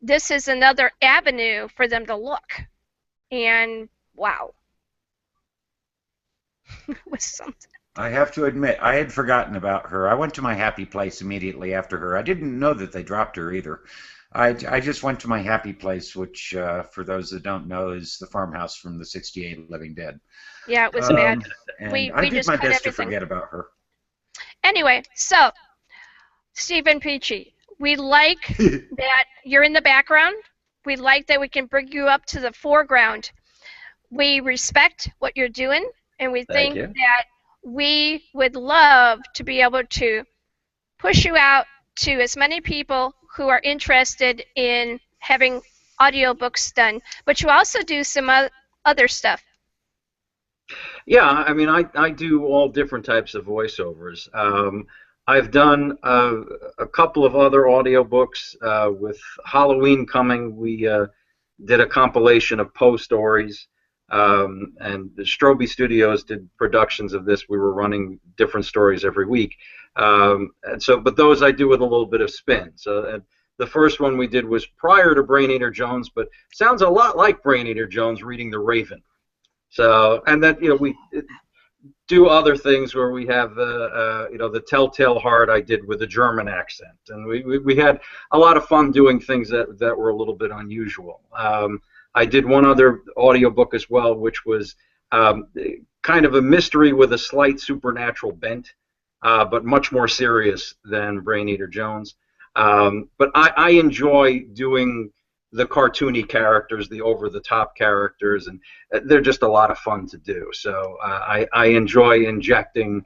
this is another avenue for them to look. And wow. It was something. I have to admit, I had forgotten about her. I went to my happy place immediately after her. I didn't know that they dropped her either. I just went to my happy place, which, for those that don't know, is the farmhouse from the 68 Living Dead. Yeah, it was bad. And we I did just my cut best everything. to forget about her. Anyway, so, Stephen Peachy, we like that you're in the background. We like that we can bring you up to the foreground. We respect what you're doing, and we think that we would love to be able to push you out to as many people who are interested in having audiobooks done. But you also do some other stuff. Yeah, I mean, I do all different types of voiceovers. I've done a couple of other audiobooks. With Halloween coming, we did a compilation of Poe stories. And the Strobe Studios did productions of this. We were running different stories every week. But those I do with a little bit of spin. So the first one we did was prior to Brain Eater Jones, but sounds a lot like Brain Eater Jones reading The Raven. So, and then, you know, we do other things where we have you know, the Telltale Heart I did with a German accent, and we had a lot of fun doing things that were a little bit unusual. I did one other audiobook as well, which was kind of a mystery with a slight supernatural bent, but much more serious than Brain Eater Jones. But I enjoy doing the cartoony characters, the over-the-top characters, and they're just a lot of fun to do. So I enjoy injecting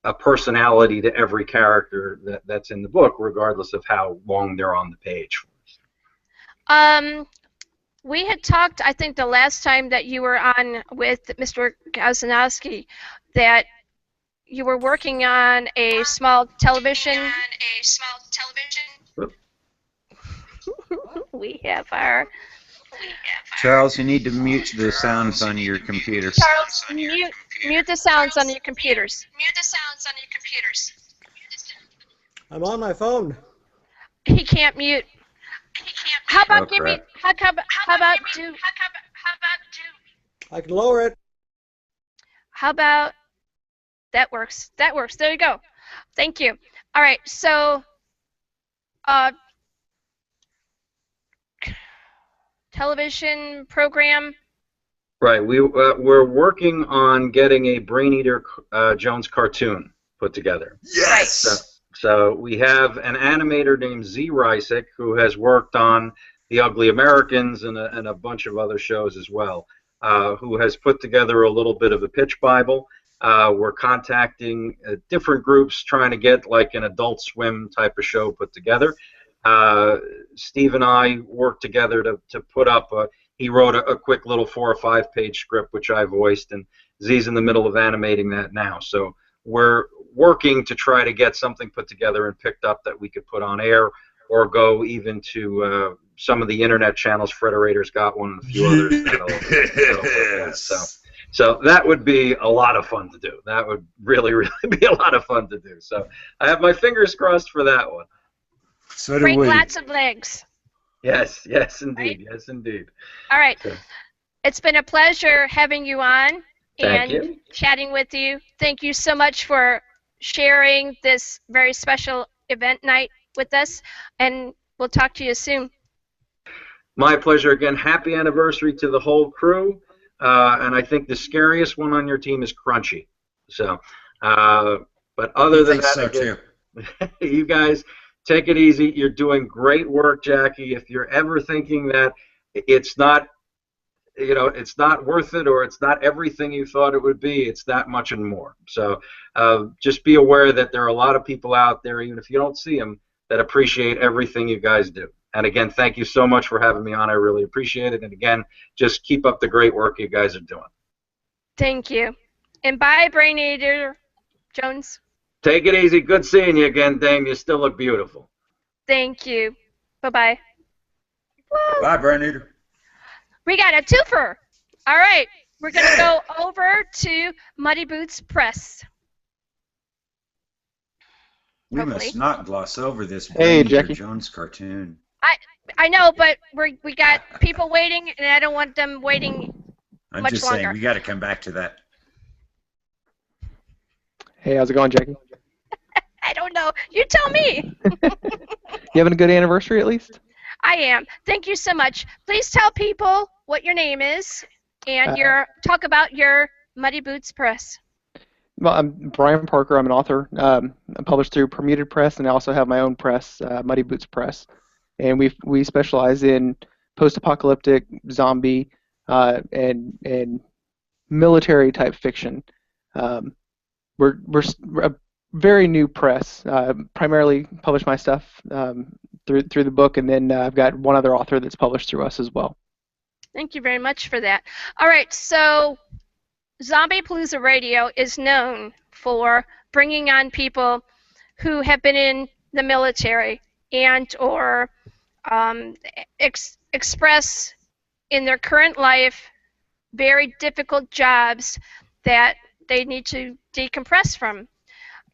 a personality to every character that's in the book, regardless of how long they're on the page. We had talked, I think, the last time that you were on with Mr. Kazanowski, that you were working on a small television. We have our. Charles, you need to mute the sounds on your computer. Charles, mute the sounds on your computers. I'm on my phone. He can't mute. How about give me? How about do? I can lower it. How about that works? That works. There you go. Thank you. All right. So, television program. Right. We're working on getting a Brain Eater Jones cartoon put together. Yes. So we have an animator named Z Rysick who has worked on The Ugly Americans and a bunch of other shows as well, who has put together a little bit of a pitch Bible. We're contacting different groups trying to get like an Adult Swim type of show put together. Steve and I worked together to put up he wrote a quick little 4 or 5 page script which I voiced, and Z's in the middle of animating that now. So we're working to try to get something put together and picked up that we could put on air or go even to some of the internet channels. Frederator's got one and a few others. So that would be a lot of fun to do. That would really, really be a lot of fun to do. So I have my fingers crossed for that one. So do Break we. lots of legs. Yes, yes, indeed. Right? Yes, indeed. All right. So. It's been a pleasure having you on Thank and you. chatting with you. Thank you so much for sharing this very special event night with us, and we'll talk to you soon. My pleasure again. Happy anniversary to the whole crew. And I think the scariest one on your team is Crunchy. So, but other than that, so again, you guys take it easy. You're doing great work, Jackie. If you're ever thinking that it's not, it's not worth it or it's not everything you thought it would be, it's that much and more. So just be aware that there are a lot of people out there, even if you don't see them, that appreciate everything you guys do. And again, thank you so much for having me on. I really appreciate it. And again, just keep up the great work you guys are doing. Thank you. And bye, Brain Eater Jones. Take it easy. Good seeing you again, Dame. You still look beautiful. Thank you. Bye-bye. Bye, Brain Eater. We got a twofer. All right. We're going to go over to Muddy Boots Press. We must not gloss over this Hey, Brain Eater Jackie. Jones cartoon. I know, but we got people waiting, and I don't want them waiting I'm much just longer. saying, we got to come back to that. Hey, how's it going, Jackie? I don't know. You tell me. You having a good anniversary at least? I am. Thank you so much. Please tell people what your name is and talk about your Muddy Boots Press. Well, I'm Brian Parker. I'm an author. I'm published through Permuted Press, and I also have my own press, Muddy Boots Press. And we specialize in post-apocalyptic, zombie, and military type fiction. We're a very new press. Primarily publish my stuff through the book, and then I've got one other author that's published through us as well. Thank you very much for that. All right, so Zombiepalooza Radio is known for bringing on people who have been in the military and or express in their current life very difficult jobs that they need to decompress from.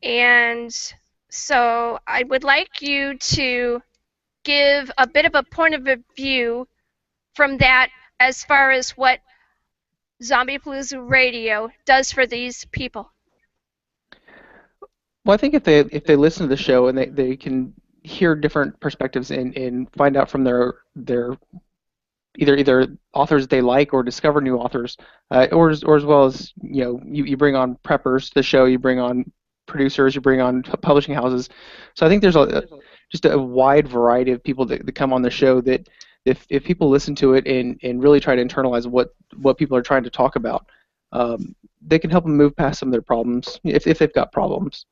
And so I would like you to give a bit of a point of view from that as far as what Zombiepalooza Radio does for these people. Well, I think if they listen to the show and they can hear different perspectives and find out from their either authors they like or discover new authors, or as well as you bring on preppers to the show, you bring on producers, you bring on publishing houses. So I think there's just a wide variety of people that come on the show that if people listen to it and really try to internalize what people are trying to talk about, they can help them move past some of their problems if they've got problems.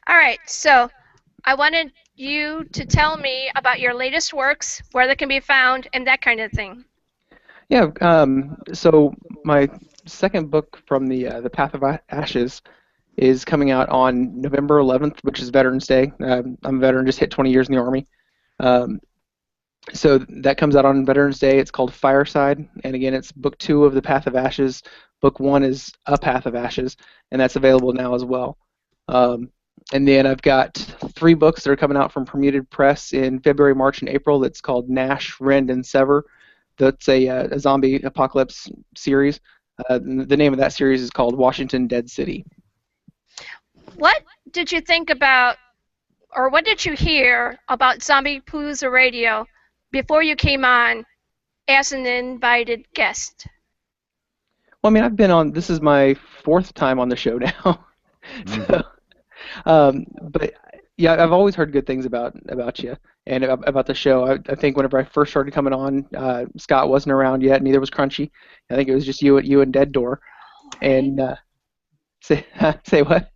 All right, so I wanted you to tell me about your latest works, where they can be found, and that kind of thing. Yeah. So my second book from the Path of Ashes is coming out on November 11th, which is Veterans Day. I'm a veteran, just hit 20 years in the Army. So that comes out on Veterans Day. It's called Fireside, and again, it's book 2 of the Path of Ashes. Book 1 is A Path of Ashes, and that's available now as well. And then I've got 3 books that are coming out from Permuted Press in February, March, and April. That's called Gnash, Rend, and Sever. That's a zombie apocalypse series. The name of that series is called Washington Dead City. What did you think about, or what did you hear about Zombiepalooza Radio before you came on as an invited guest? Well, I mean, I've been on, this is my 4th time on the show now. But yeah, I've always heard good things about you and about the show. I think whenever I first started coming on, Scott wasn't around yet, neither was Crunchy. I think it was just you and Dead Door. And say what?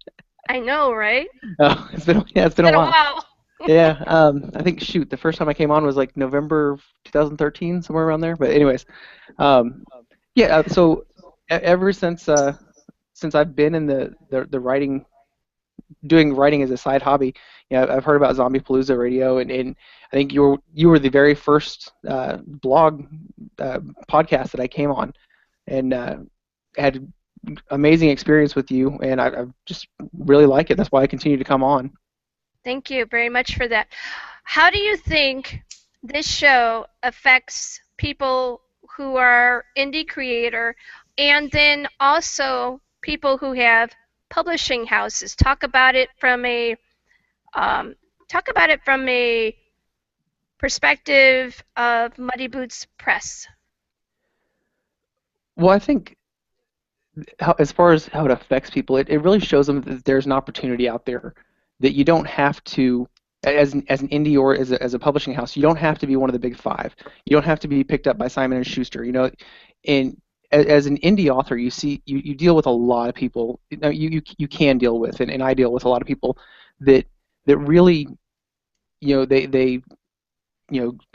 I know, right? Oh, it's been a while. Yeah, I think the first time I came on was like November 2013, somewhere around there. But anyways, yeah. So ever since I've been in the writing, doing writing as a side hobby, I've heard about Zombiepalooza Radio, and I think you were the very first blog podcast that I came on, and had amazing experience with you, and I just really like it. That's why I continue to come on. Thank you very much for that. How do you think this show affects people who are indie creator, and then also people who have publishing houses? Talk about it from a perspective of Muddy Boots Press. Well, I think as far as how it affects people, it really shows them that there's an opportunity out there, that you don't have to, as an indie or as a publishing house, you don't have to be one of the big 5. You don't have to be picked up by Simon & Schuster. And as an indie author, you deal with a lot of people. You can deal with, and I deal with a lot of people that really, they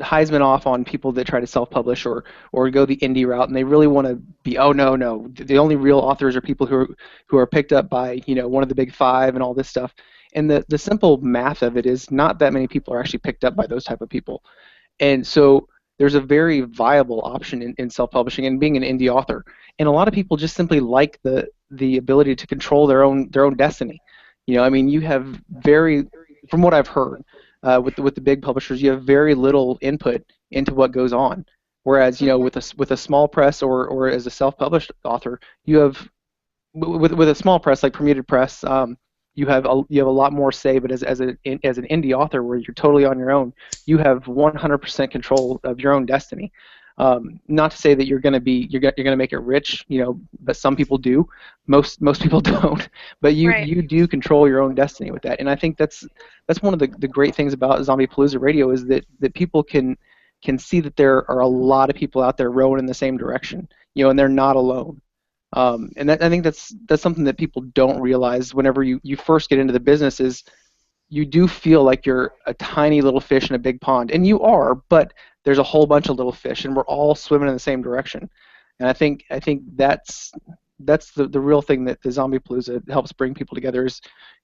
Heisman off on people that try to self-publish or go the indie route, and they really want to be, oh no, the only real authors are people who are picked up by one of the big 5 and all this stuff. And the simple math of it is not that many people are actually picked up by those type of people, and so there's a very viable option in self-publishing and being an indie author. And a lot of people just simply like the ability to control their own destiny. I mean, you have from what I've heard. With the big publishers, you have very little input into what goes on. Whereas, with a small press or as a self-published author, you have with a small press like Permuted Press, you have a lot more say. But as an indie author, where you're totally on your own, you have 100% control of your own destiny. Not to say that you're going to make it rich, but some people do. Most people don't. But you do control your own destiny with that, and I think that's one of the great things about Zombiepalooza Radio is that people can see that there are a lot of people out there rowing in the same direction, and they're not alone. And I think that's something that people don't realize whenever you first get into the business is you do feel like you're a tiny little fish in a big pond, and you are, but there's a whole bunch of little fish, and we're all swimming in the same direction. And I think that's the real thing that the Zombiepalooza helps bring people together is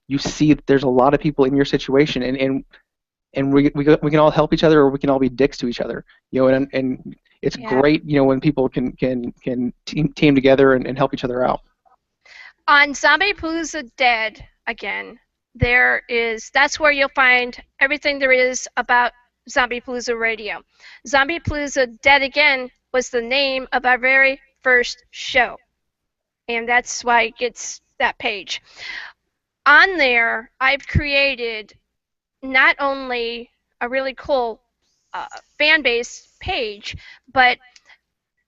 you see that there's a lot of people in your situation, and we can all help each other, or we can all be dicks to each other, and it's great, when people can team together and help each other out. On Zombiepalooza Dead, again, that's where you'll find everything there is about Zombiepalooza Radio. Zombiepalooza Dead Again was the name of our very first show, and that's why it gets that page. On there, I've created not only a really cool fan base page, but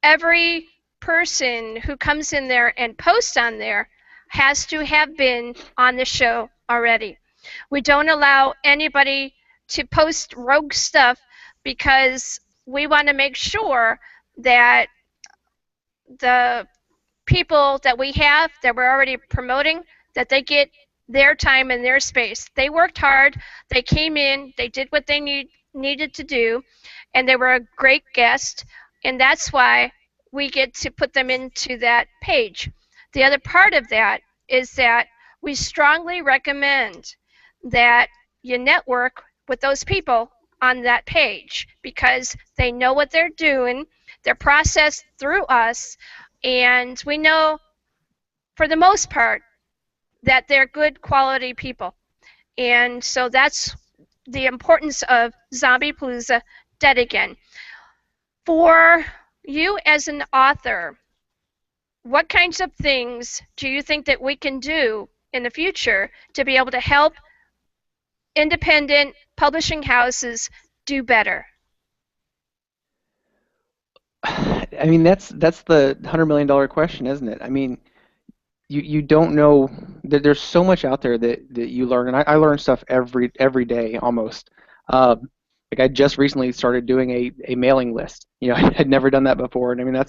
every person who comes in there and posts on there has to have been on the show already. We don't allow anybody to post rogue stuff because we want to make sure that the people that we have that we're already promoting, that they get their time and their space. They worked hard. They came in. They did what they needed to do, and they were a great guest. And that's why we get to put them into that page. The other part of that is that we strongly recommend that you network with those people on that page because they know what they're doing. They're processed through us, and we know for the most part that they're good quality people. And so that's the importance of Zombiepalooza Dead Again. For you as an author, what kinds of things do you think that we can do in the future to be able to help independent publishing houses do better? I mean, that's the $100 million question, isn't it? I mean, you don't know that there's so much out there that you learn, and I learn stuff every day almost. Like I just recently started doing a mailing list. You know, I had never done that before, and I mean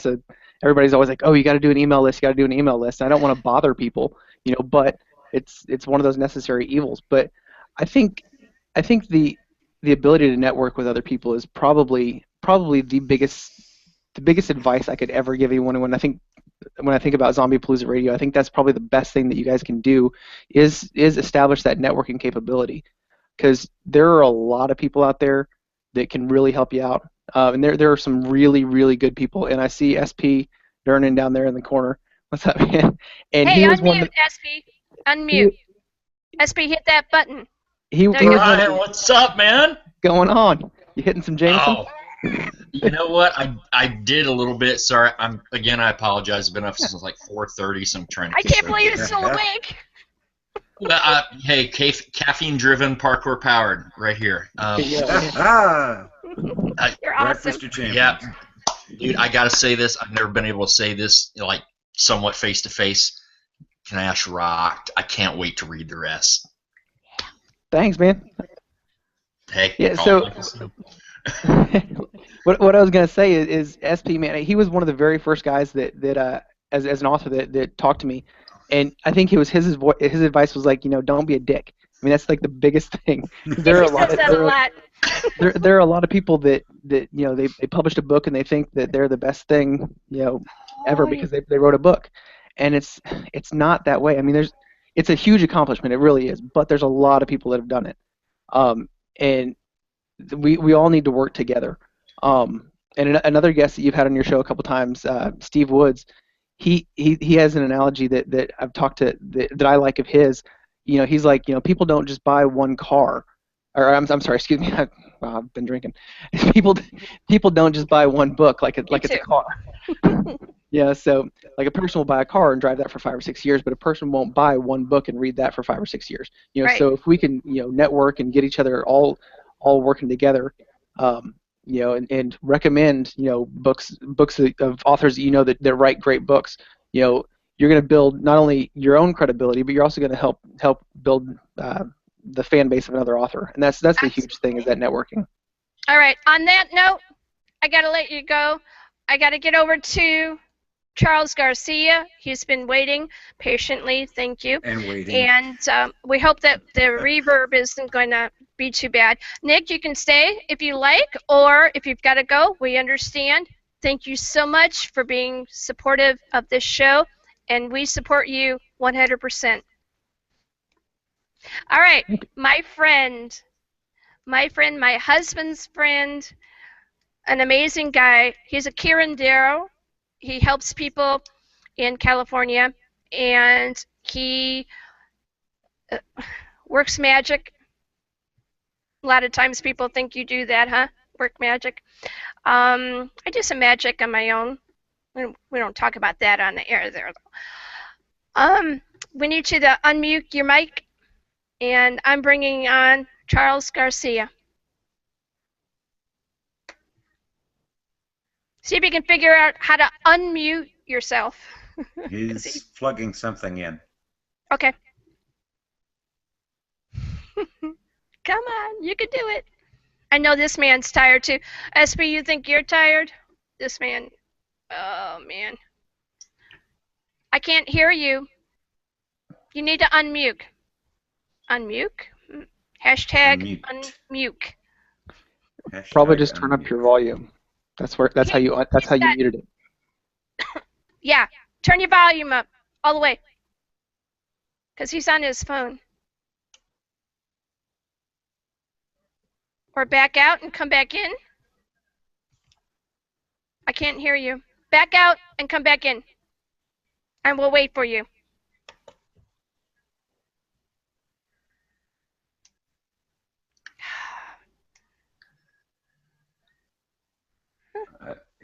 everybody's always like, oh, you got to do an email list, you got to do an email list. And I don't want to bother people, you know, but it's one of those necessary evils. But I think the ability to network with other people is probably the biggest advice I could ever give anyone. When I think about Zombiepalooza Radio, I think that's probably the best thing that you guys can do is establish that networking capability, because there are a lot of people out there that can really help you out, and there are some really, really good people. And I see SP Durnan down there in the corner. What's up, man? And hey, he was unmute, SP. Unmute. SP, hit that button. He was Ryan, what's up, man? going on. You hitting some Jameson? Oh, you know what? I did a little bit. Sorry, I apologize. I've been up since like 4:30, so I'm trying to. I can't believe you're still awake. Hey, caffeine-driven, parkour-powered, right here. You're awesome. Mr. Champion. Yeah, dude, I gotta say this. I've never been able to say this like somewhat face-to-face. Knash rocked. I can't wait to read the rest. Thanks, man. Hey. Yeah. So, what I was gonna say is SP, man. He was one of the very first guys that as an author that talked to me, and I think it was his advice was like, you know, don't be a dick. I mean, that's like the biggest thing. There are there are a lot of people that you know they published a book and they think that they're the best thing, you know, ever because they wrote a book, and it's not that way. I mean, it's a huge accomplishment, it really is, but there's a lot of people that have done it, and we all need to work together. And another guest that you've had on your show a couple times, Steve Woods, he has an analogy that I've talked to that I like of his. You know, he's like, you know, people don't just buy one car, or I'm sorry, excuse me, I've been drinking. People don't just buy one book like it's a car. Yeah, so like a person will buy a car and drive that for 5 or 6 years, but a person won't buy one book and read that for 5 or 6 years. You know, right. So if we can, you know, network and get each other all working together, you know, and recommend, you know, books of authors that you know that write great books, you know, you're going to build not only your own credibility, but you're also going to help build the fan base of another author, and that's the huge thing, is that networking. All right. On that note, I got to let you go. I got to get over to Charles Garcia. He's been waiting patiently. Thank you. And waiting. And we hope that the reverb isn't going to be too bad. Nick, you can stay if you like, or if you've got to go, we understand. Thank you so much for being supportive of this show, and we support you 100%. All right, my friend, my husband's friend, an amazing guy. He's a curandero. He helps people in California, and he works magic. A lot of times people think you do that, huh? Work magic. I do some magic on my own. We don't talk about that on the air there, though. We need you to unmute your mic, and I'm bringing on Charles Garcia. See if you can figure out how to unmute yourself. He's plugging something in. Okay. Come on, you can do it. I know this man's tired too. SP, you think you're tired? This man, oh man. I can't hear you. You need to unmute. unmute. Hashtag unmute. Probably just turn up your volume. That's how you muted it. Yeah, turn your volume up all the way. Because he's on his phone. Or back out and come back in. I can't hear you. Back out and come back in. And we'll wait for you.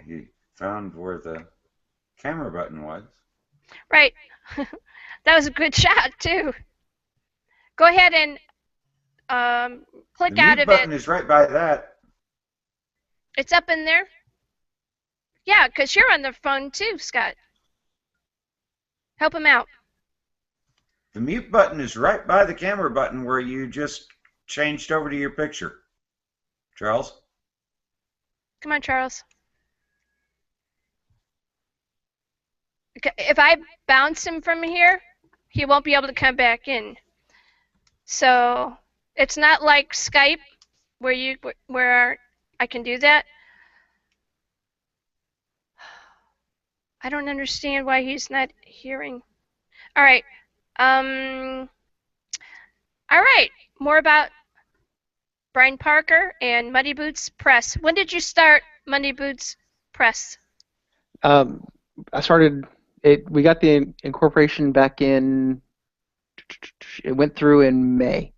He found where the camera button was. Right. That was a good shot, too. Go ahead and click The out mute of button it. is right by that. It's up in there? Yeah, because you're on the phone, too, Scott. Help him out. The mute button is right by the camera button where you just changed over to your picture. Charles? Come on, Charles. Okay, if I bounce him from here, he won't be able to come back in. So it's not like Skype where I can do that. I don't understand why he's not hearing. All right. All right. More about Brian Parker and Muddy Boots Press. When did you start Muddy Boots Press? I started it. We got the incorporation back in. It went through in May.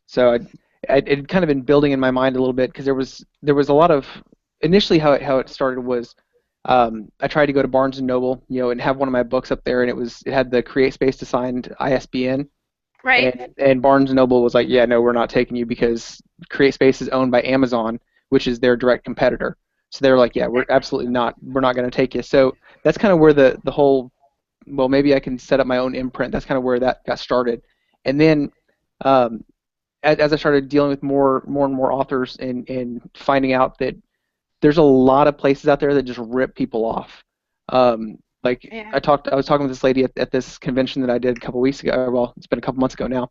So it had kind of been building in my mind a little bit because there was a lot of initially how it started was I tried to go to Barnes and Noble, and have one of my books up there, and it had the CreateSpace assigned ISBN. Right. And Barnes and Noble was like, yeah, no, we're not taking you because CreateSpace is owned by Amazon, which is their direct competitor. So they were like, yeah, we're not going to take you. So that's kind of where the whole, well, maybe I can set up my own imprint. That's kind of where that got started. And then as I started dealing with more and more authors and finding out that there's a lot of places out there that just rip people off. I was talking with this lady at this convention that I did a couple weeks ago. Well, it's been a couple months ago now,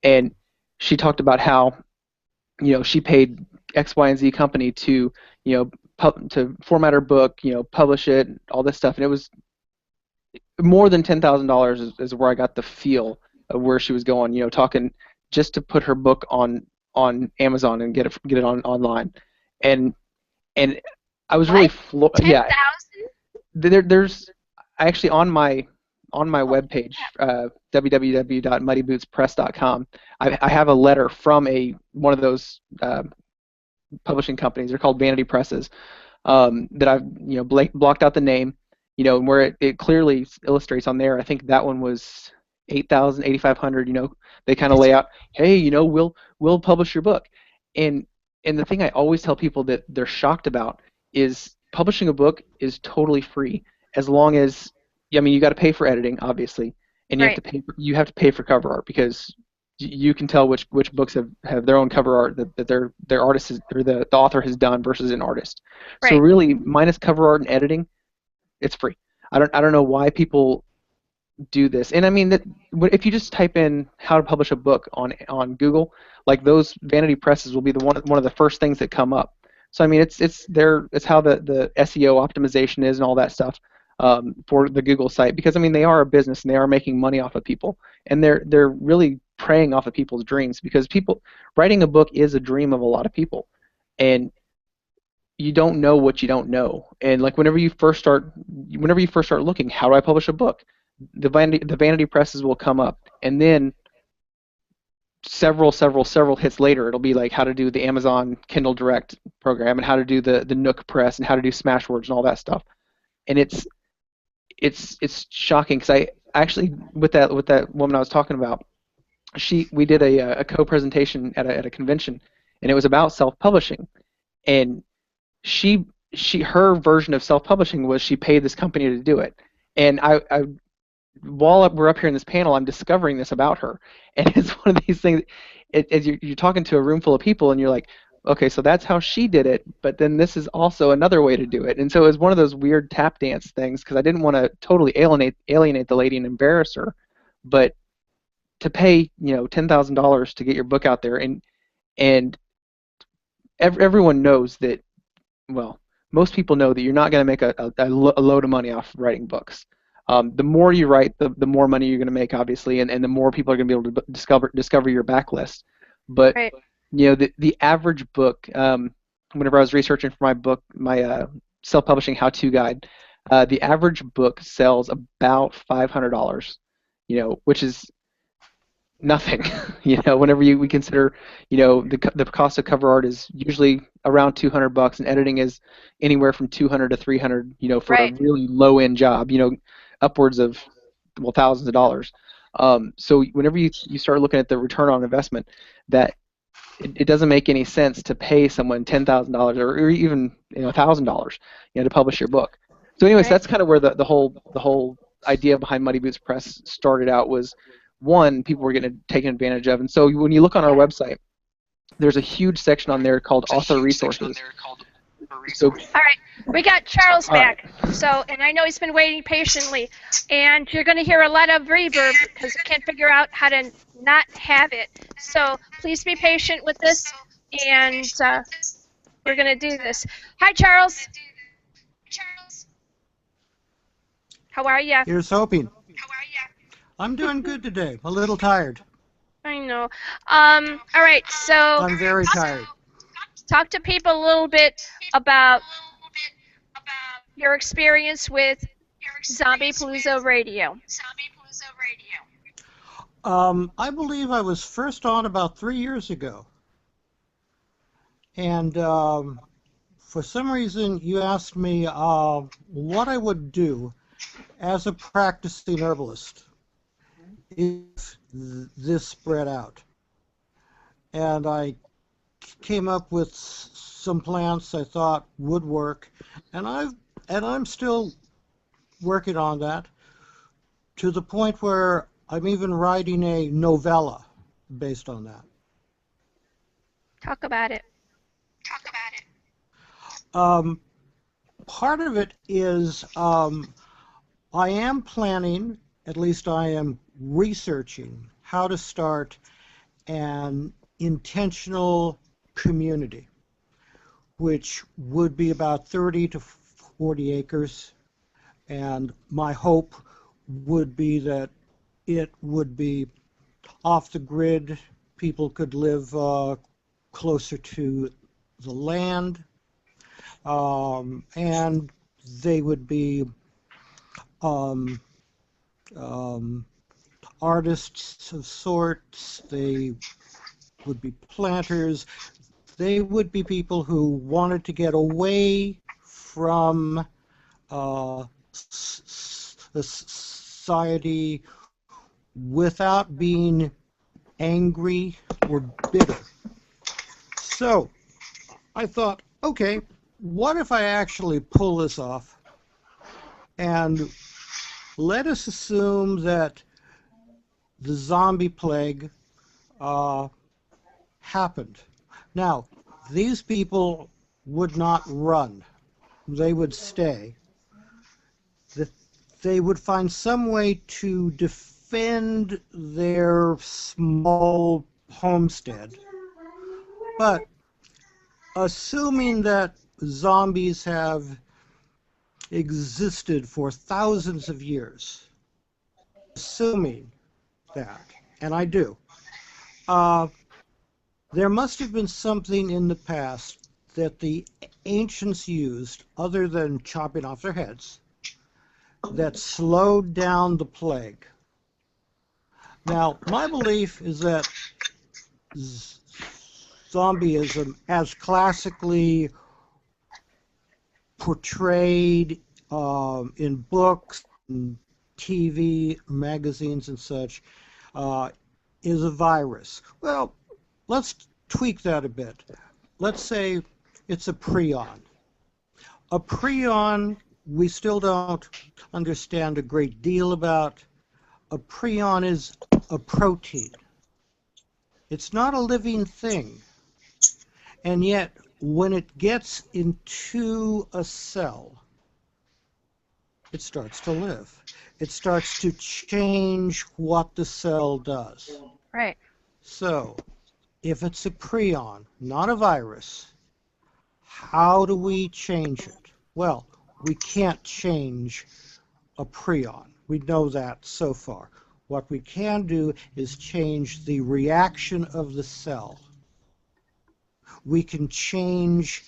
and she talked about how, she paid X, Y, and Z company to, to format her book, publish it, all this stuff, and it was more than $10,000 is where I got the feel of where she was going. Talking just to put her book on Amazon and get it online, and I was really yeah. There's actually on my webpage, www.muddybootspress.com. I have a letter from one of those publishing companies. They're called Vanity Presses. That I've blocked out the name, and where it clearly illustrates on there. I think that one was 8,000, 8,500. They kind of lay out, hey, we'll publish your book, and the thing I always tell people that they're shocked about is publishing a book is totally free as long as, you got to pay for editing, obviously, and you have to pay for cover art because you can tell which books have their own cover art that their artist or the author has done versus an artist. Right. So really, minus cover art and editing, it's free. I don't know why people do this. And I mean that if you just type in how to publish a book on Google, like those Vanity Presses will be one of the first things that come up. So I mean it's how the SEO optimization is and all that stuff for the Google site, because I mean they are a business and they are making money off of people, and they're really preying off of people's dreams, because writing a book is a dream of a lot of people, and you don't know what you don't know. And like whenever you first start looking, how do I publish a book? The Vanity Presses will come up, and then several hits later, it'll be like how to do the Amazon Kindle Direct program and how to do the Nook Press and how to do Smashwords and all that stuff. And it's shocking, because I actually with that woman I was talking about, we did a co-presentation at a convention, and it was about self-publishing, and her version of self-publishing was she paid this company to do it. And while we're up here in this panel, I'm discovering this about her, and it's one of these things. As you're talking to a room full of people, and you're like, okay, so that's how she did it, but then this is also another way to do it. And so it was one of those weird tap dance things, because I didn't want to totally alienate the lady and embarrass her, but to pay $10,000 to get your book out there, and everyone knows that. Well, most people know that you're not going to make a load of money off writing books. The more you write, the more money you're going to make, obviously, and the more people are going to be able to discover your backlist. But Right. The average book. Whenever I was researching for my book, my self-publishing how-to guide, the average book sells about $500. Which is nothing. Whenever we consider, the cost of cover art is usually around $200, and editing is anywhere from $200 to $300. For Right. a really low-end job. Upwards of thousands of dollars. So whenever you start looking at the return on investment, that it doesn't make any sense to pay someone $10,000 or even $1,000 to publish your book. So anyways, that's kind of where the whole idea behind Muddy Boots Press started out. Was one, people were getting taken advantage of, and so when you look on our website, there's a huge section on there called author resources. So, All right, we got Charles back. So, and I know he's been waiting patiently, and you're going to hear a lot of reverb because I can't figure out how to not have it. So please be patient with this, and we're going to do this. Hi, Charles. How are you? Here's hoping. I'm doing good today. A little tired. I know. All right, so I'm very tired. Talk to people a little bit about your experience with Zombiepalooza Radio. I believe I was first on about 3 years ago. And for some reason, you asked me what I would do as a practicing herbalist if this spread out. And I came up with some plants I thought would work, and I'm still working on that to the point where I'm even writing a novella based on that. Talk about it. Part of it is I am planning, at least I am researching, how to start an intentional community, which would be about 30 to 40 acres, and my hope would be that it would be off the grid. People could live closer to the land, and they would be artists of sorts. They would be planters. They would be people who wanted to get away from society without being angry or bitter. So I thought, okay, what if I actually pull this off? And let us assume that the zombie plague happened. Now, these people would not run. They would stay. They would find some way to defend their small homestead. But assuming that zombies have existed for thousands of years, assuming that, and I do, there must have been something in the past that the ancients used, other than chopping off their heads, that slowed down the plague. Now, my belief is that zombieism, as classically portrayed in books, and TV, magazines, and such, is a virus. Well, let's tweak that a bit. Let's say it's a prion. A prion, we still don't understand a great deal about. A prion is a protein. It's not a living thing. And yet, when it gets into a cell, it starts to live. It starts to change what the cell does. Right. So, if it's a prion, not a virus, how do we change it? Well, we can't change a prion. We know that so far. What we can do is change the reaction of the cell. We can change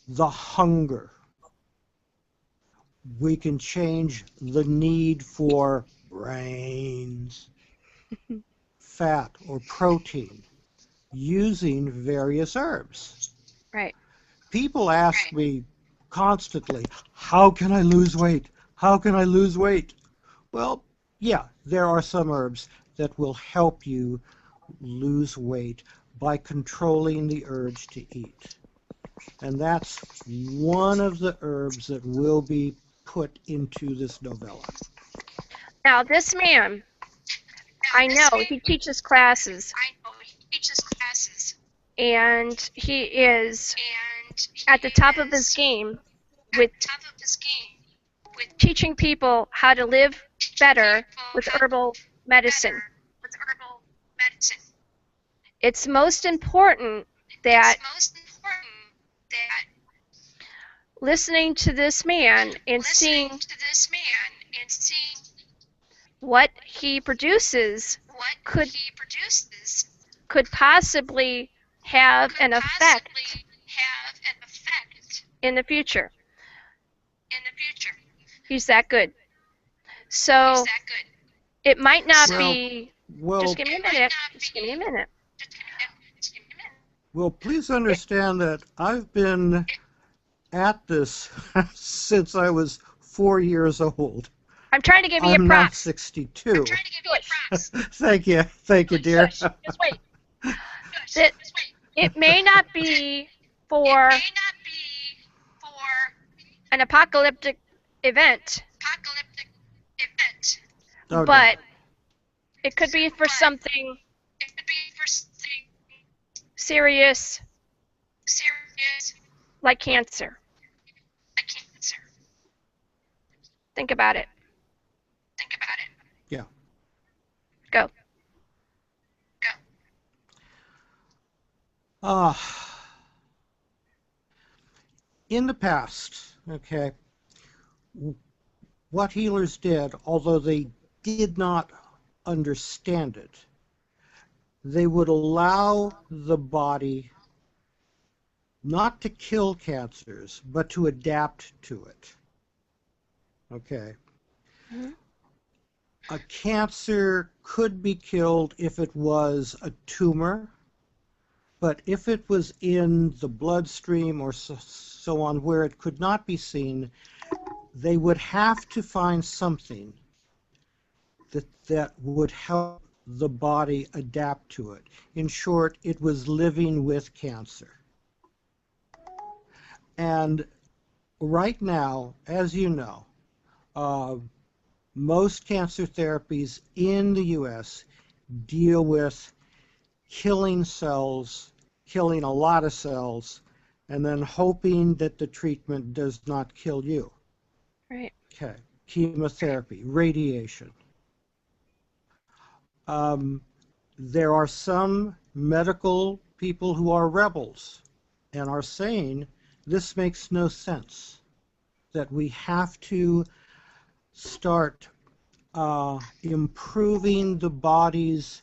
the hunger. We can change the need for brains, fat, or protein using various herbs. Right. People ask me constantly, how can I lose weight? How can I lose weight? Well, yeah, there are some herbs that will help you lose weight by controlling the urge to eat. And that's one of the herbs that will be put into this novella. Now, this man, I know he teaches classes. And he is at the top of his game with teaching people how to live better with herbal medicine. It's most important that listening to this man and seeing what he produces could possibly have an effect in the future. He's that good. So it might not be. Just give me a minute. Just give me a minute. Well, please understand that I've been at this since I was 4 years old. I'm trying to give you I'm a now props. 62. Push. Thank you, dear. Push. Just wait. It may not be for an apocalyptic event, Oh, but it could be for something serious, like cancer. Think about it. Yeah. Go. In the past, okay, what healers did, although they did not understand it, they would allow the body not to kill cancers, but to adapt to it. Okay. Mm-hmm. A cancer could be killed if it was a tumor, but if it was in the bloodstream or so on where it could not be seen, they would have to find something that would help the body adapt to it. In short, it was living with cancer. And right now, as you know, most cancer therapies in the U.S. deal with killing cells, killing a lot of cells, and then hoping that the treatment does not kill you. Right. Okay. Chemotherapy, radiation. There are some medical people who are rebels and are saying this makes no sense, that we have to start improving the body's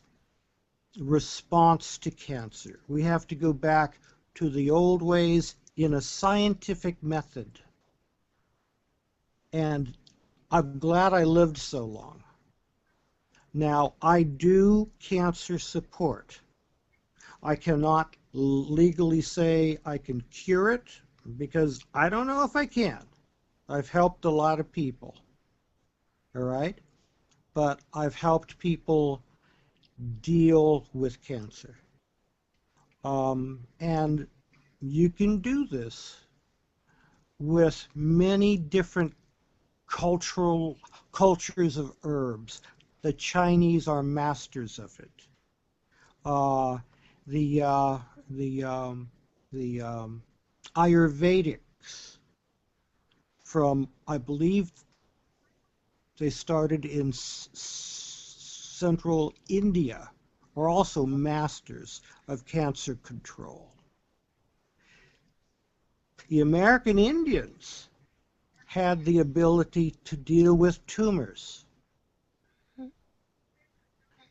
response to cancer. We have to go back to the old ways in a scientific method. And I'm glad I lived so long. Now, I do cancer support. I cannot legally say I can cure it because I don't know if I can. I've helped a lot of people, all right? But I've helped people deal with cancer. And you can do this with many different cultures of herbs. The Chinese are masters of it. The Ayurvedics from, I believe, they started in central India, are also masters of cancer control. The American Indians had the ability to deal with tumors.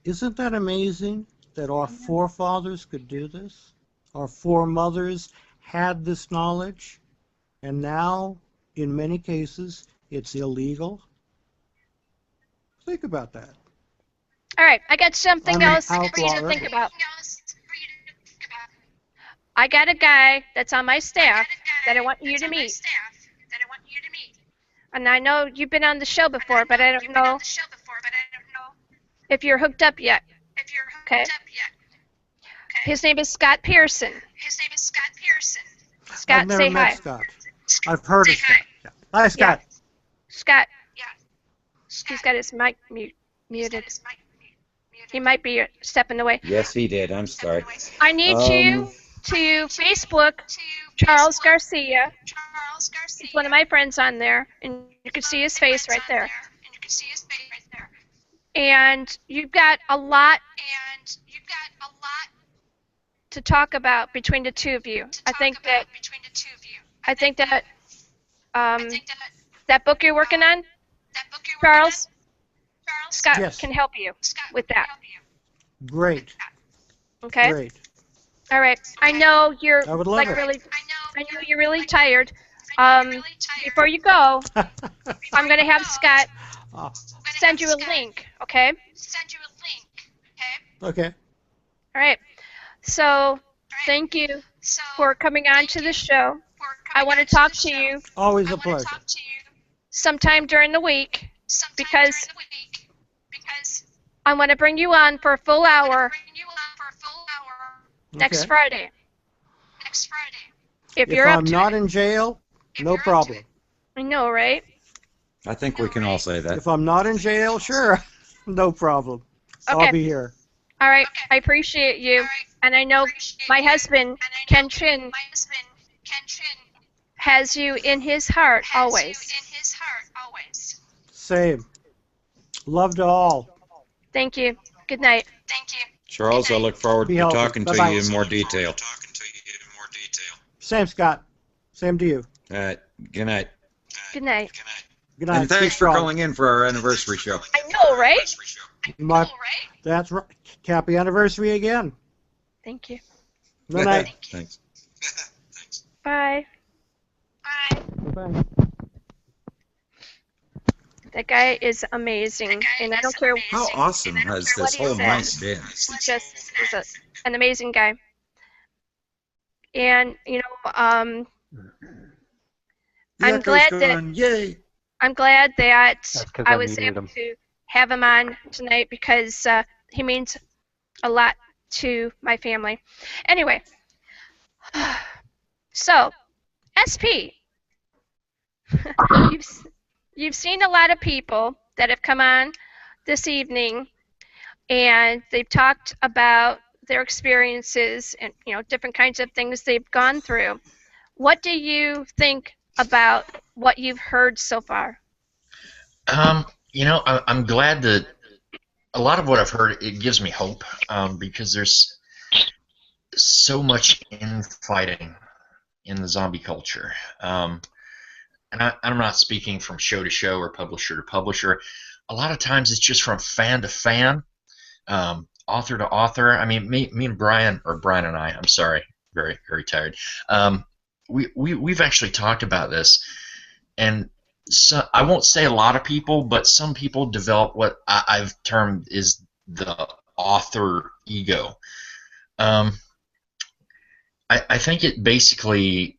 Isn't that amazing that our forefathers could do this? Our foremothers had this knowledge, and now, in many cases, it's illegal. Think about that. All right, I got something I'm an else for you to outlaw. think about. I got a guy that's on my staff that I want you to meet. And I know you've been on the show before, but I don't know if you're hooked up yet. Okay. His name is Scott Pearson. Scott, I've never say met hi. Scott. I've heard of Scott. Yeah. Hi, Scott. Scott. He's got his mic muted. He might be stepping away. Yes, he did. I'm sorry. I need you to Facebook Charles Garcia. He's one of my friends on there, and you can see his face right there. And you've got a lot to talk about between the two of you. I think that that book you're working on, Charles, Scott Yes. can help you with that. Great. Okay. Great. All right. I know you're I would love like it. really. I know you're really tired. Before you go, I'm gonna have Scott send you a link. Okay. Okay. All right. So thank you for coming on to the show. I want to talk to you Always a pleasure. sometime during the week because I want to bring you on for a full hour next Okay. Friday. If you're I'm up to not it. in jail, no problem. I know, right? I think we can all say that. If I'm not in jail, sure, no problem. Okay. I'll be here. All right. I appreciate you. And I know my husband, Ken Chin, has you in his heart always. Same. Love to all. Thank you. Good night. Charles, I look forward Be to healthy. talking to Bye-bye. you in more detail. Same, Scott. Same to you. All right. Good night. Good night. Good night. And thanks Stay for strong. calling in for our anniversary show. I know, right? That's right. Happy anniversary again. Thank you. Good night. Thanks. Bye. Bye. That guy is amazing, and I don't care How awesome has what this he whole night says. been? He just is an amazing guy. And you know, I'm The glad echo's that gone. Yay! I'm glad that 'cause I I was muted able him. to have him on tonight because he means a lot to my family. Anyway, so SP, you've seen a lot of people that have come on this evening, and they've talked about their experiences and different kinds of things they've gone through. What do you think about what you've heard so far? I'm glad that a lot of what I've heard, it gives me hope, because there's so much infighting in the zombie culture. And I'm not speaking from show to show or publisher to publisher. A lot of times it's just from fan to fan, author to author. I mean, me and Brian and I, I'm sorry, very, very tired. We've actually talked about this, and so I won't say a lot of people, but some people develop what I've termed is the author ego. I think it basically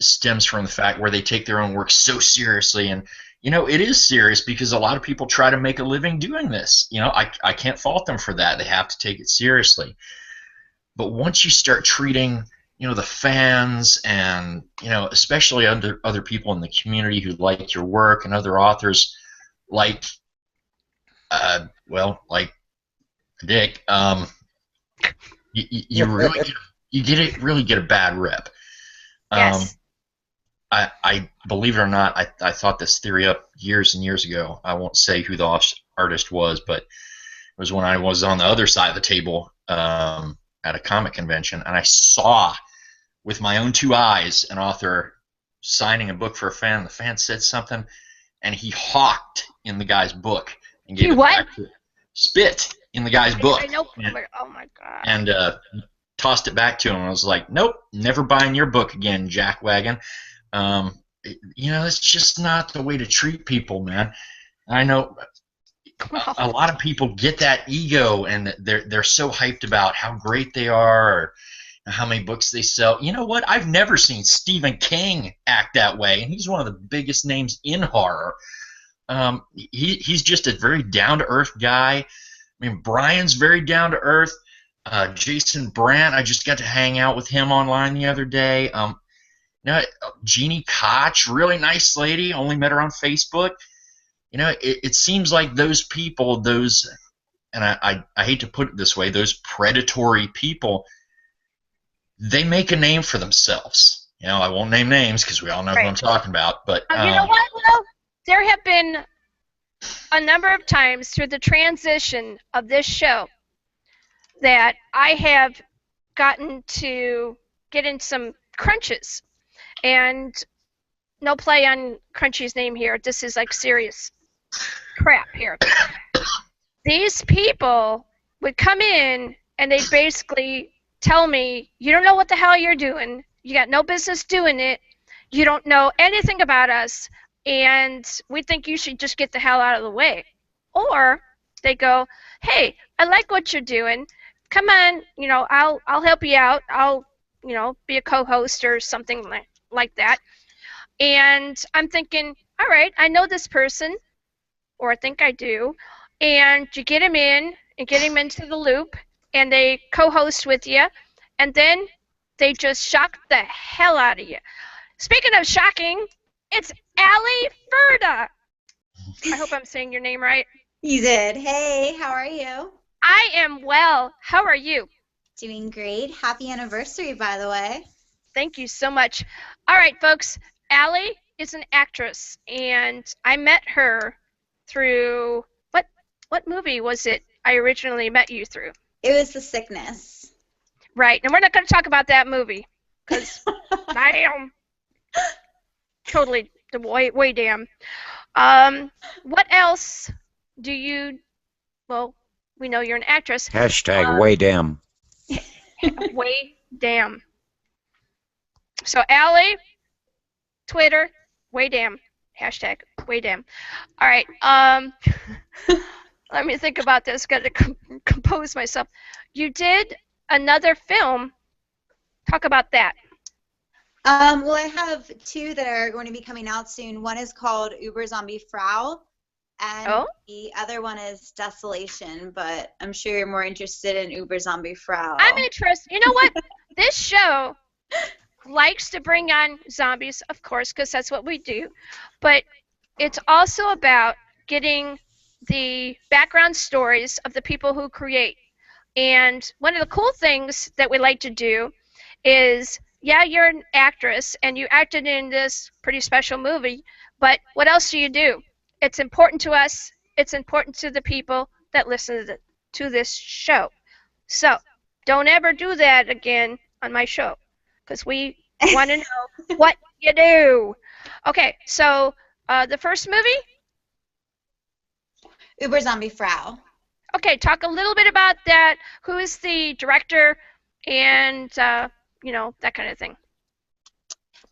stems from the fact where they take their own work so seriously, and it is serious because a lot of people try to make a living doing this. I can't fault them for that. They have to take it seriously. But once you start treating the fans and especially other people in the community who like your work and other authors like Dick, you really really get a bad rep. Yes. I believe it or not, I thought this theory up years and years ago. I won't say who the artist was, but it was when I was on the other side of the table at a comic convention, and I saw with my own two eyes an author signing a book for a fan. The fan said something, and he hawked in the guy's book and gave it back to spit in the guy's book. I know. Oh my god. And tossed it back to him. I was like, nope, never buying your book again, jackwagon. It's just not the way to treat people, man. I know a lot of people get that ego, and they're so hyped about how great they are or how many books they sell. You know what? I've never seen Stephen King act that way, and he's one of the biggest names in horror. He's just a very down-to-earth guy. I mean, Brian's very down-to-earth. Jason Brandt, I just got to hang out with him online the other day. Jeannie Koch, really nice lady, only met her on Facebook. It seems like those people, and I hate to put it this way, those predatory people, they make a name for themselves. I won't name names because we all know who I'm talking about. But you know what? Well, there have been a number of times through the transition of this show that I have gotten to get in some crunches. And no play on Crunchy's name here. This is like serious crap here. These people would come in and they'd basically tell me, you don't know what the hell you're doing. You got no business doing it. You don't know anything about us. And we think you should just get the hell out of the way. Or they go, hey, I like what you're doing. Come on, I'll help you out. I'll, be a co-host or something like that. And I'm thinking, all right, I know this person, or I think I do, and you get him in and get him into the loop, and they co-host with you, and then they just shock the hell out of you. Speaking of shocking, it's Allie Ferda. I hope I'm saying your name right. You did. Hey, how are you? I am well. How are you? Doing great. Happy anniversary, by the way. Thank you so much. All right, folks. Allie is an actress, and I met her through what movie was it I originally met you through? It was The Sickness. Right, and we're not going to talk about that movie because damn, totally way damn. What else do you? Well, we know you're an actress. Hashtag way damn. Way damn. So Allie, Twitter, way damn. Hashtag way damn. All right. Let me think about this. Got to compose myself. You did another film. Talk about that. Well, I have two that are going to be coming out soon. One is called Uber Zombie Frau, and the other one is Desolation, but I'm sure you're more interested in Uber Zombie Frau. I'm interested. You know what? This show likes to bring on zombies, of course, because that's what we do, but it's also about getting the background stories of the people who create. And one of the cool things that we like to do is, yeah, you're an actress and you acted in this pretty special movie, but what else do you do? It's important to us. It's important to the people that listen to this show. So don't ever do that again on my show because we want to know what you do. Okay, so the first movie? Uber Zombie Frau. Okay, talk a little bit about that. Who is the director and, you know, that kind of thing.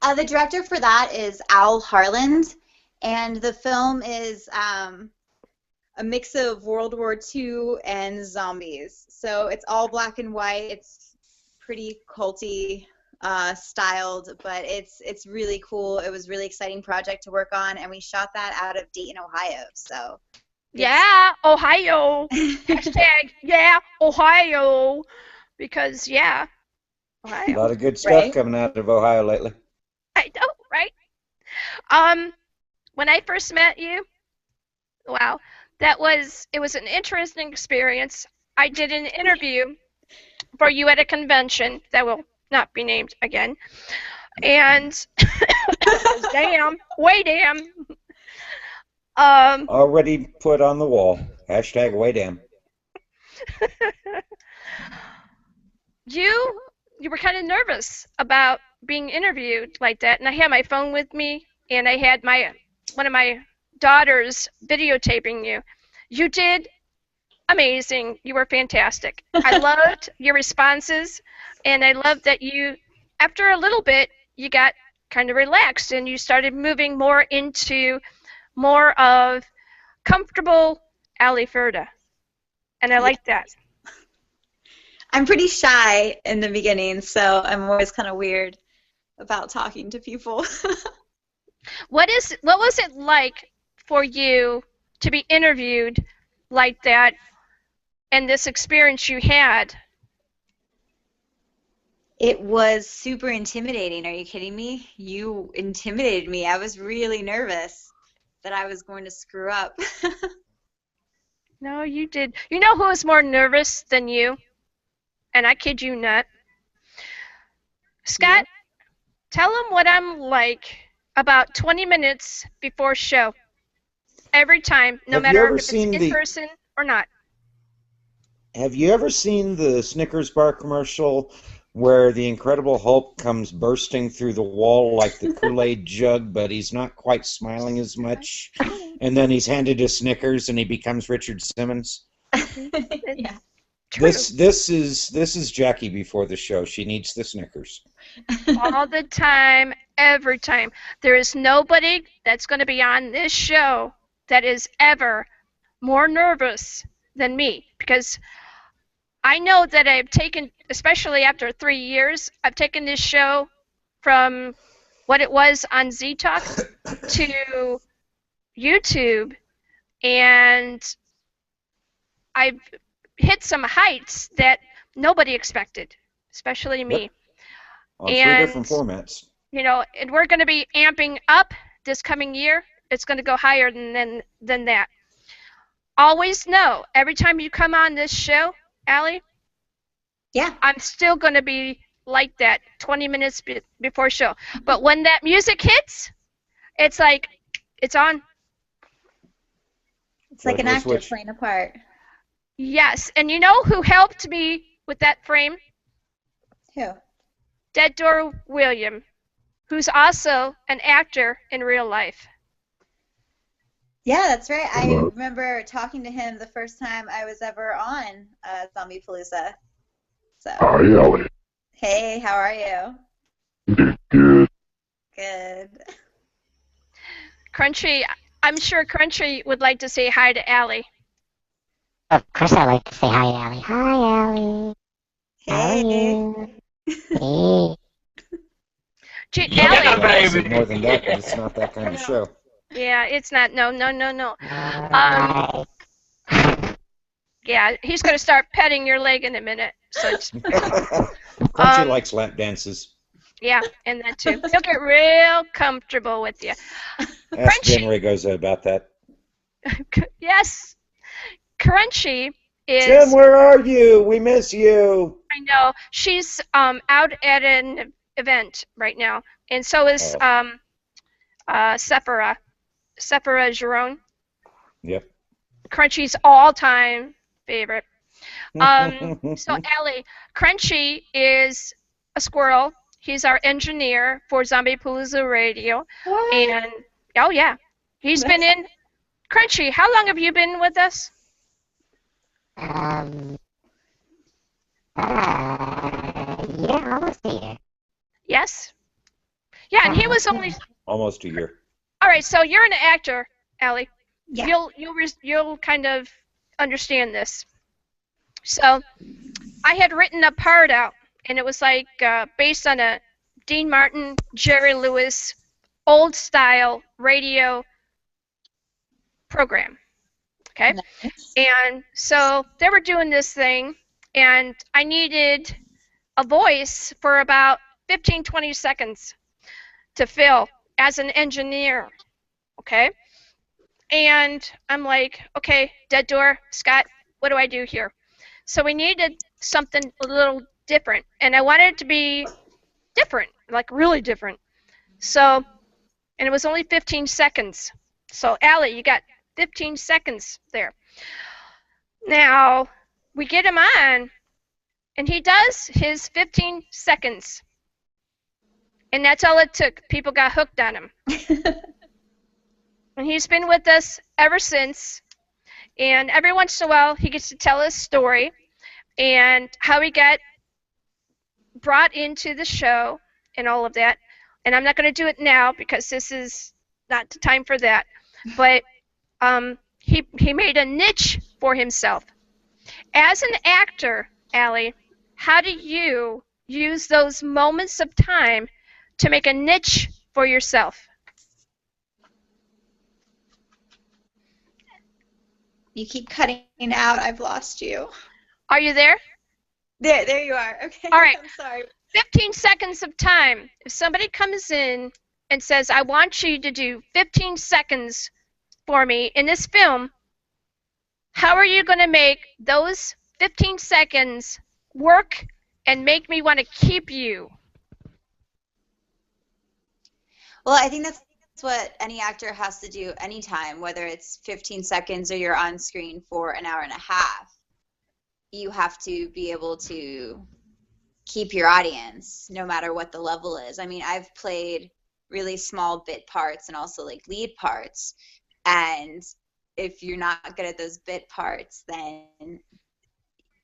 The director for that is Al Harland, and the film is a mix of World War II and zombies. So it's all black and white. It's pretty culty styled, but it's really cool. It was a really exciting project to work on, and we shot that out of Dayton, Ohio. So. Yeah, Ohio. Hashtag, yeah, Ohio. Because, yeah, Ohio. A lot of good stuff coming out of Ohio lately. I know, right? When I first met you, wow, it was an interesting experience. I did an interview for you at a convention that will not be named again. And 'Cause damn, way damn. Already put on the wall. Hashtag way damn. You were kind of nervous about being interviewed like that, and I had my phone with me, and I had one of my daughters videotaping you. You did amazing. You were fantastic. I loved your responses, and I loved that you, after a little bit, you got kind of relaxed, and you started moving more into more of comfortable Ali Ferda, and I like that. I'm pretty shy in the beginning, so I'm always kind of weird about talking to people. What was it like for you to be interviewed like that, and this experience you had? It was super intimidating. Are you kidding me? You intimidated me. I was really nervous that I was going to screw up. No, you did. You know who was more nervous than you? And I kid you not. Scott, tell them what I'm like about 20 minutes before show. Every time, no matter if it's in person or not. Have you ever seen the Snickers bar commercial where the Incredible Hulk comes bursting through the wall like the Kool-Aid jug, but he's not quite smiling as much, and then he's handed a Snickers and he becomes Richard Simmons? Yeah. This is Jackie before the show. She needs the Snickers. All the time, every time. There is nobody that's going to be on this show that is ever more nervous than me, because I know that I've taken, especially after 3 years, I've taken this show from what it was on Z-Talk to YouTube, and I've hit some heights that nobody expected, especially me. On 3 different formats. You know, and we're going to be amping up this coming year. It's going to go higher than that. Always know, every time you come on this show, Allie, yeah, I'm still going to be like that 20 minutes before show. But when that music hits, it's like, it's on. It's like an actor playing a part. Yes, and you know who helped me with that frame? Who? Dead Door William, who's also an actor in real life. Yeah, that's right. I remember talking to him the first time I was ever on Zombiepalooza. So. Hi, Ellie. Hey, how are you? Good. Good. Crunchy, I'm sure Crunchy would like to say hi to Allie. Of course I like to say hi, Allie. Hi, Allie. Hey. How are you? Hey. Gee, Allie. More than that, but it's not that kind of show. Yeah, it's not. No. Yeah, he's going to start petting your leg in a minute. So Crunchy likes lap dances. Yeah, and that too. He'll get real comfortable with you. Ask Jen Rigoza about that. Yes. Crunchy is... Jen, where are you? We miss you. I know. She's out at an event right now, and so is Sephora Jerome. Yep. Crunchy's all-time favorite. So, Allie, Crunchy is a squirrel. He's our engineer for Zombiepalooza Radio. What? And, oh, yeah. He's been in... Crunchy, how long have you been with us? Yeah, almost a year. Yes? Yeah, and he was only... Almost a year. All right, so you're an actor, Allie. Yeah. You'll kind of understand this. So, I had written a part out, and it was like based on a Dean Martin, Jerry Lewis, old-style radio program. Okay? Nice. And so they were doing this thing, and I needed a voice for about 15, 20 seconds to fill as an engineer. Okay? And I'm like, okay, Dead Door, Scott, what do I do here? So we needed something a little different, and I wanted it to be different, like really different. So and it was only 15 seconds. So, Allie, you got 15 seconds there. Now, we get him on, and he does his 15 seconds. And that's all it took. People got hooked on him. And he's been with us ever since. And every once in a while, he gets to tell his story and how he got brought into the show and all of that. And I'm not going to do it now because this is not the time for that. But he made a niche for himself. As an actor, Allie, how do you use those moments of time to make a niche for yourself? You keep cutting out. I've lost you. Are you there? There you are. Okay. All right. I'm sorry. 15 seconds of time. If somebody comes in and says, I want you to do 15 seconds for me in this film, how are you going to make those 15 seconds work and make me want to keep you? Well, I think that's what any actor has to do anytime, whether it's 15 seconds or you're on screen for an hour and a half. You have to be able to keep your audience no matter what the level is. I mean, I've played really small bit parts and also like lead parts. And if you're not good at those bit parts, then,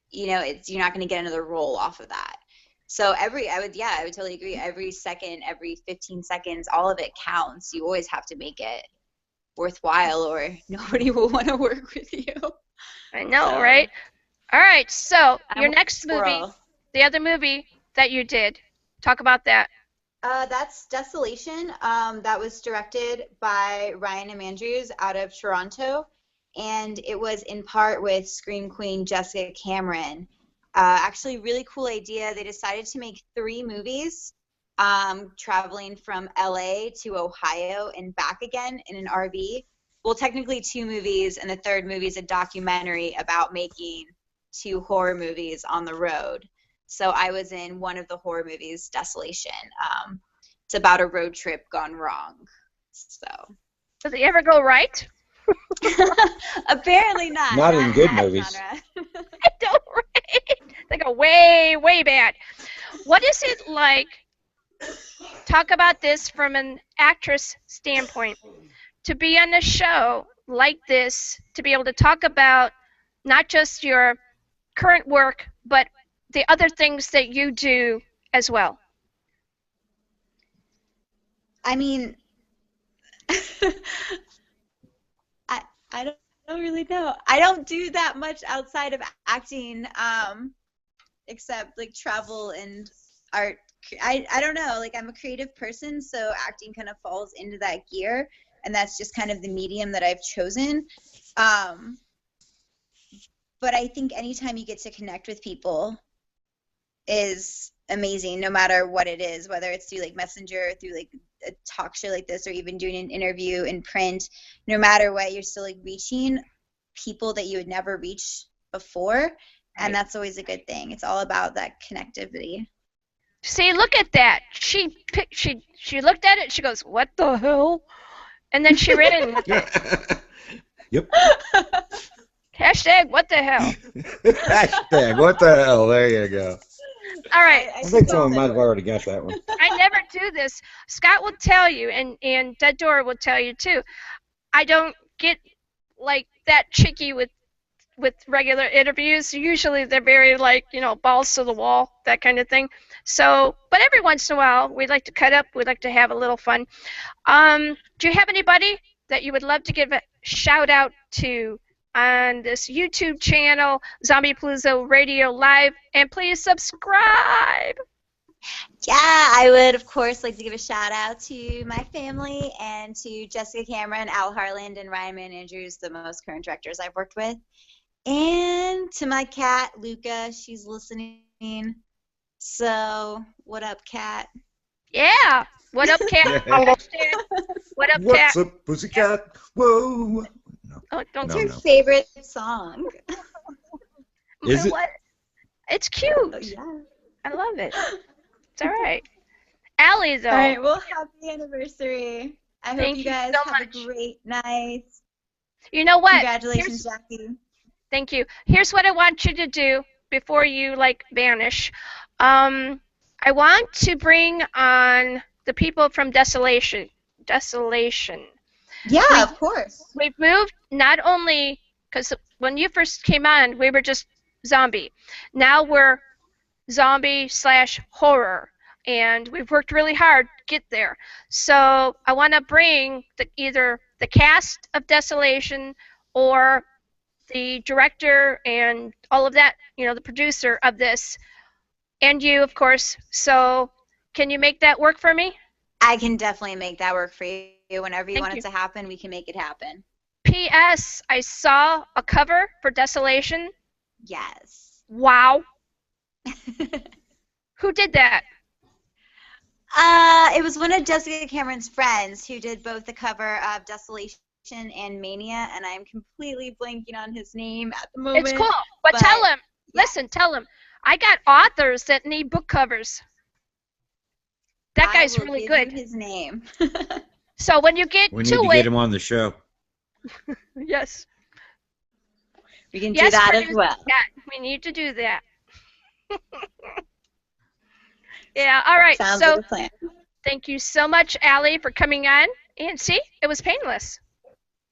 you know, you're not going to get another role off of that. So I would totally agree. Every second, every 15 seconds, all of it counts. You always have to make it worthwhile or nobody will want to work with you. I know, right? All right, so I'm your a next movie, squirrel. the other movie that you did, talk about that. That's Desolation. That was directed by Ryan M. Andrews out of Toronto, and it was in part with Scream Queen Jessica Cameron. Actually, really cool idea. They decided to make 3 movies, traveling from LA to Ohio and back again in an RV. Well, technically 2 movies, and the third movie is a documentary about making 2 horror movies on the road. So I was in one of the horror movies, Desolation. It's about a road trip gone wrong. So. Does it ever go right? Apparently not. Not in good movies. I don't, right? They go way, way bad. What is it like? Talk about this from an actress standpoint. To be on a show like this, to be able to talk about not just your current work, but the other things that you do as well. I mean, I don't really know. I don't do that much outside of acting, except like travel and art. I don't know. Like, I'm a creative person, so acting kind of falls into that gear, and that's just kind of the medium that I've chosen. But I think anytime you get to connect with people is amazing, no matter what it is, whether it's through like Messenger, through like a talk show like this, or even doing an interview in print. No matter what, you're still like reaching people that you would never reach before, and that's always a good thing. It's all about that connectivity. See, look at that. She looked at it. She goes, "What the hell?" And then she ran with it. Yep. Hashtag what the hell. Hashtag what the hell. There you go. All right. I think someone might have already got that one. I never do this. Scott will tell you, and Dead Door will tell you too. I don't get like that cheeky with regular interviews. Usually they're very like, you know, balls to the wall, that kind of thing. So, but every once in a while we'd like to cut up. We'd like to have a little fun. Do you have anybody that you would love to give a shout out to on this YouTube channel, Zombiepalooza Radio Live, and please subscribe. Yeah, I would, of course, like to give a shout out to my family and to Jessica Cameron, Al Harland, and Ryan Man Andrews, the most current directors I've worked with. And to my cat, Luca, she's listening. So, what up, cat? Yeah, what up, cat? What up, cat? What's up, pussycat? Whoa. Oh, don't What's your favorite song? Is it? What? It's cute. Oh, yeah. I love it. It's all right. Allie, though. All right, well, happy anniversary. I hope Thank you you guys so have much. a great night. You know what? Congratulations, Jackie. Thank you. Here's what I want you to do before you like vanish. I want to bring on the people from Desolation. Yeah, of course. We've moved not only because when you first came on, we were just zombie. Now we're zombie/horror, and we've worked really hard to get there. So I want to bring either the cast of Desolation or the director and all of that, the producer of this, and you, of course. So can you make that work for me? I can definitely make that work for you. Whenever you Thank want you. it to happen, we can make it happen. P.S. I saw a cover for Desolation. Yes. Wow. Who did that? It was one of Jessica Cameron's friends who did both the cover of Desolation and Mania, and I'm completely blanking on his name at the moment. It's cool, but tell him. Listen, tell him. I got authors that need book covers. That guy's I will really give good. you his name. So when you get We to need to it, get him on the show. yes. We can Yes, do that as producer well. Cat, we need to do that. Yeah, all right. Sounds so like a plan. Thank you so much, Allie, for coming on. And see, it was painless.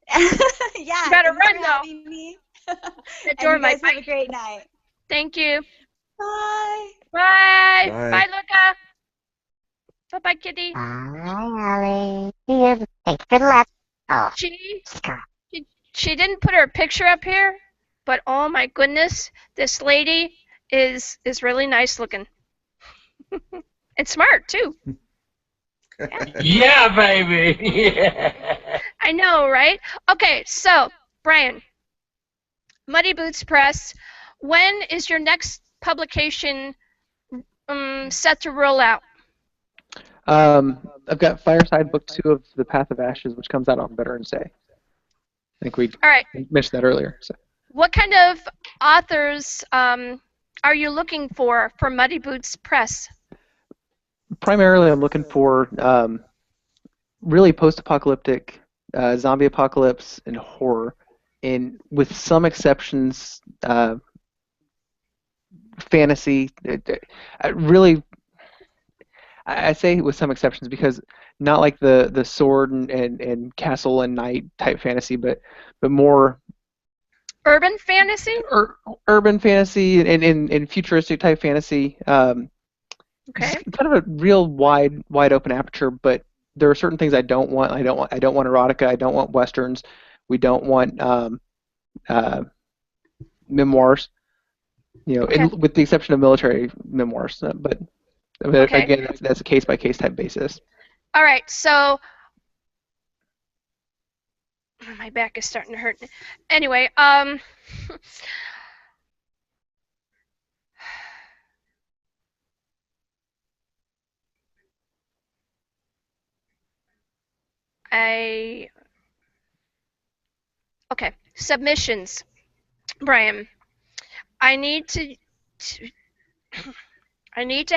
Yeah. You better thanks run, for though. having me. The And door you might guys have bite. a great night. Thank you. Bye. Bye. Bye. Bye, Luca. Bye-bye, kitty. Allie. See you. Thanks for the laugh. Oh, She didn't put her picture up here, but oh my goodness, this lady is really nice looking. And smart, too. Yeah, baby. Yeah. I know, right? Okay, so, Brian, Muddy Boots Press, when is your next publication set to roll out? I've got Fireside Book 2 of The Path of Ashes, which comes out on Veterans Day. I think we All right. mentioned that earlier. So. What kind of authors are you looking for Muddy Boots Press? Primarily, I'm looking for really post-apocalyptic, zombie apocalypse, and horror, and with some exceptions, fantasy. I say with some exceptions because not like the sword and castle and knight type fantasy, but more urban fantasy. Urban fantasy and futuristic type fantasy. Okay. Kind of a real wide open aperture, but there are certain things I don't want. I don't want erotica. I don't want westerns. We don't want memoirs. Okay. With the exception of military memoirs, but Okay. again, that's a case by case type basis. All right, so my back is starting to hurt. Anyway, okay, submissions. Brian, I need to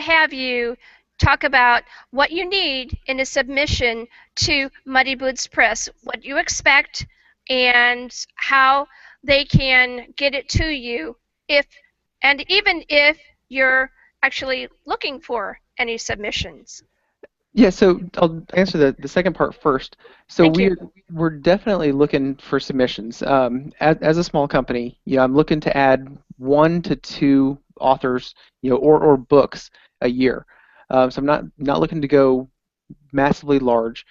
have you talk about what you need in a submission to Muddy Boots Press, what you expect, and how they can get it to you, even if you're actually looking for any submissions. Yeah, so I'll answer the second part first. So we're definitely looking for submissions. As a small company, I'm looking to add 1 to 2 authors, or books a year. So I'm not looking to go massively large,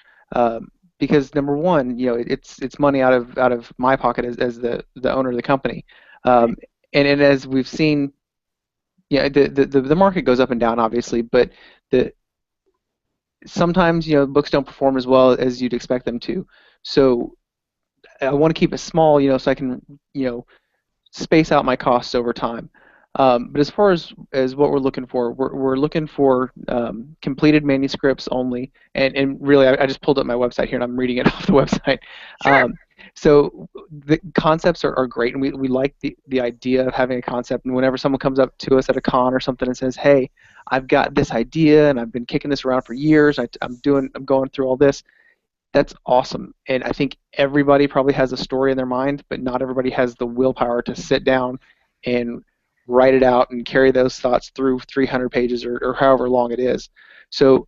because number one, it's money out of my pocket as the owner of the company, and as we've seen, the market goes up and down, obviously, but sometimes books don't perform as well as you'd expect them to. So I want to keep it small, so I can space out my costs over time. But as far as what we're looking for, we're looking for completed manuscripts only, and really I just pulled up my website here and I'm reading it off the website. Sure. So the concepts are great, and we like the idea of having a concept, and whenever someone comes up to us at a con or something and says, hey, I've got this idea and I've been kicking this around for years, I'm going through all this, that's awesome. And I think everybody probably has a story in their mind, but not everybody has the willpower to sit down and write it out and carry those thoughts through 300 pages or however long it is. So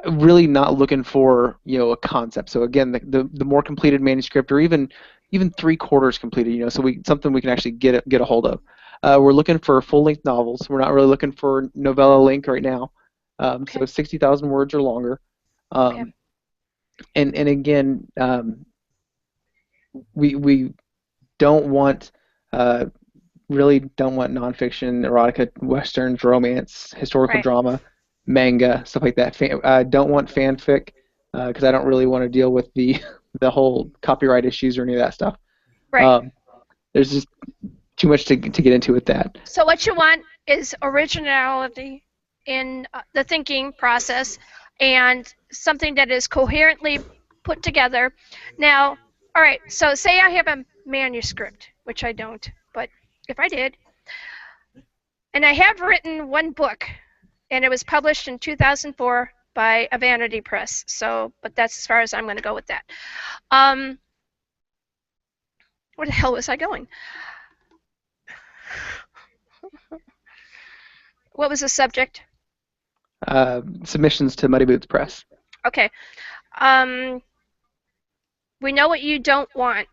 really not looking for a concept. So again, the more completed manuscript, or even 3/4 completed, so something we can actually get a hold of. We're looking for full-length novels. We're not really looking for novella length right now. So 60,000 words or longer. And again, we don't want really don't want nonfiction, erotica, westerns, romance, historical drama, manga, stuff like that. Don't want fanfic because I don't really want to deal with the whole copyright issues or any of that stuff. Right. There's just too much to get into with that. So what you want is originality in the thinking process and something that is coherently put together. Now, all right, so say I have a manuscript, which I don't, but if I did, and I have written one book, and it was published in 2004 by a vanity press, but that's as far as I'm going to go with that. Where the hell was I going? What was the subject? Submissions to Muddy Boots Press. Okay. We know what you don't want.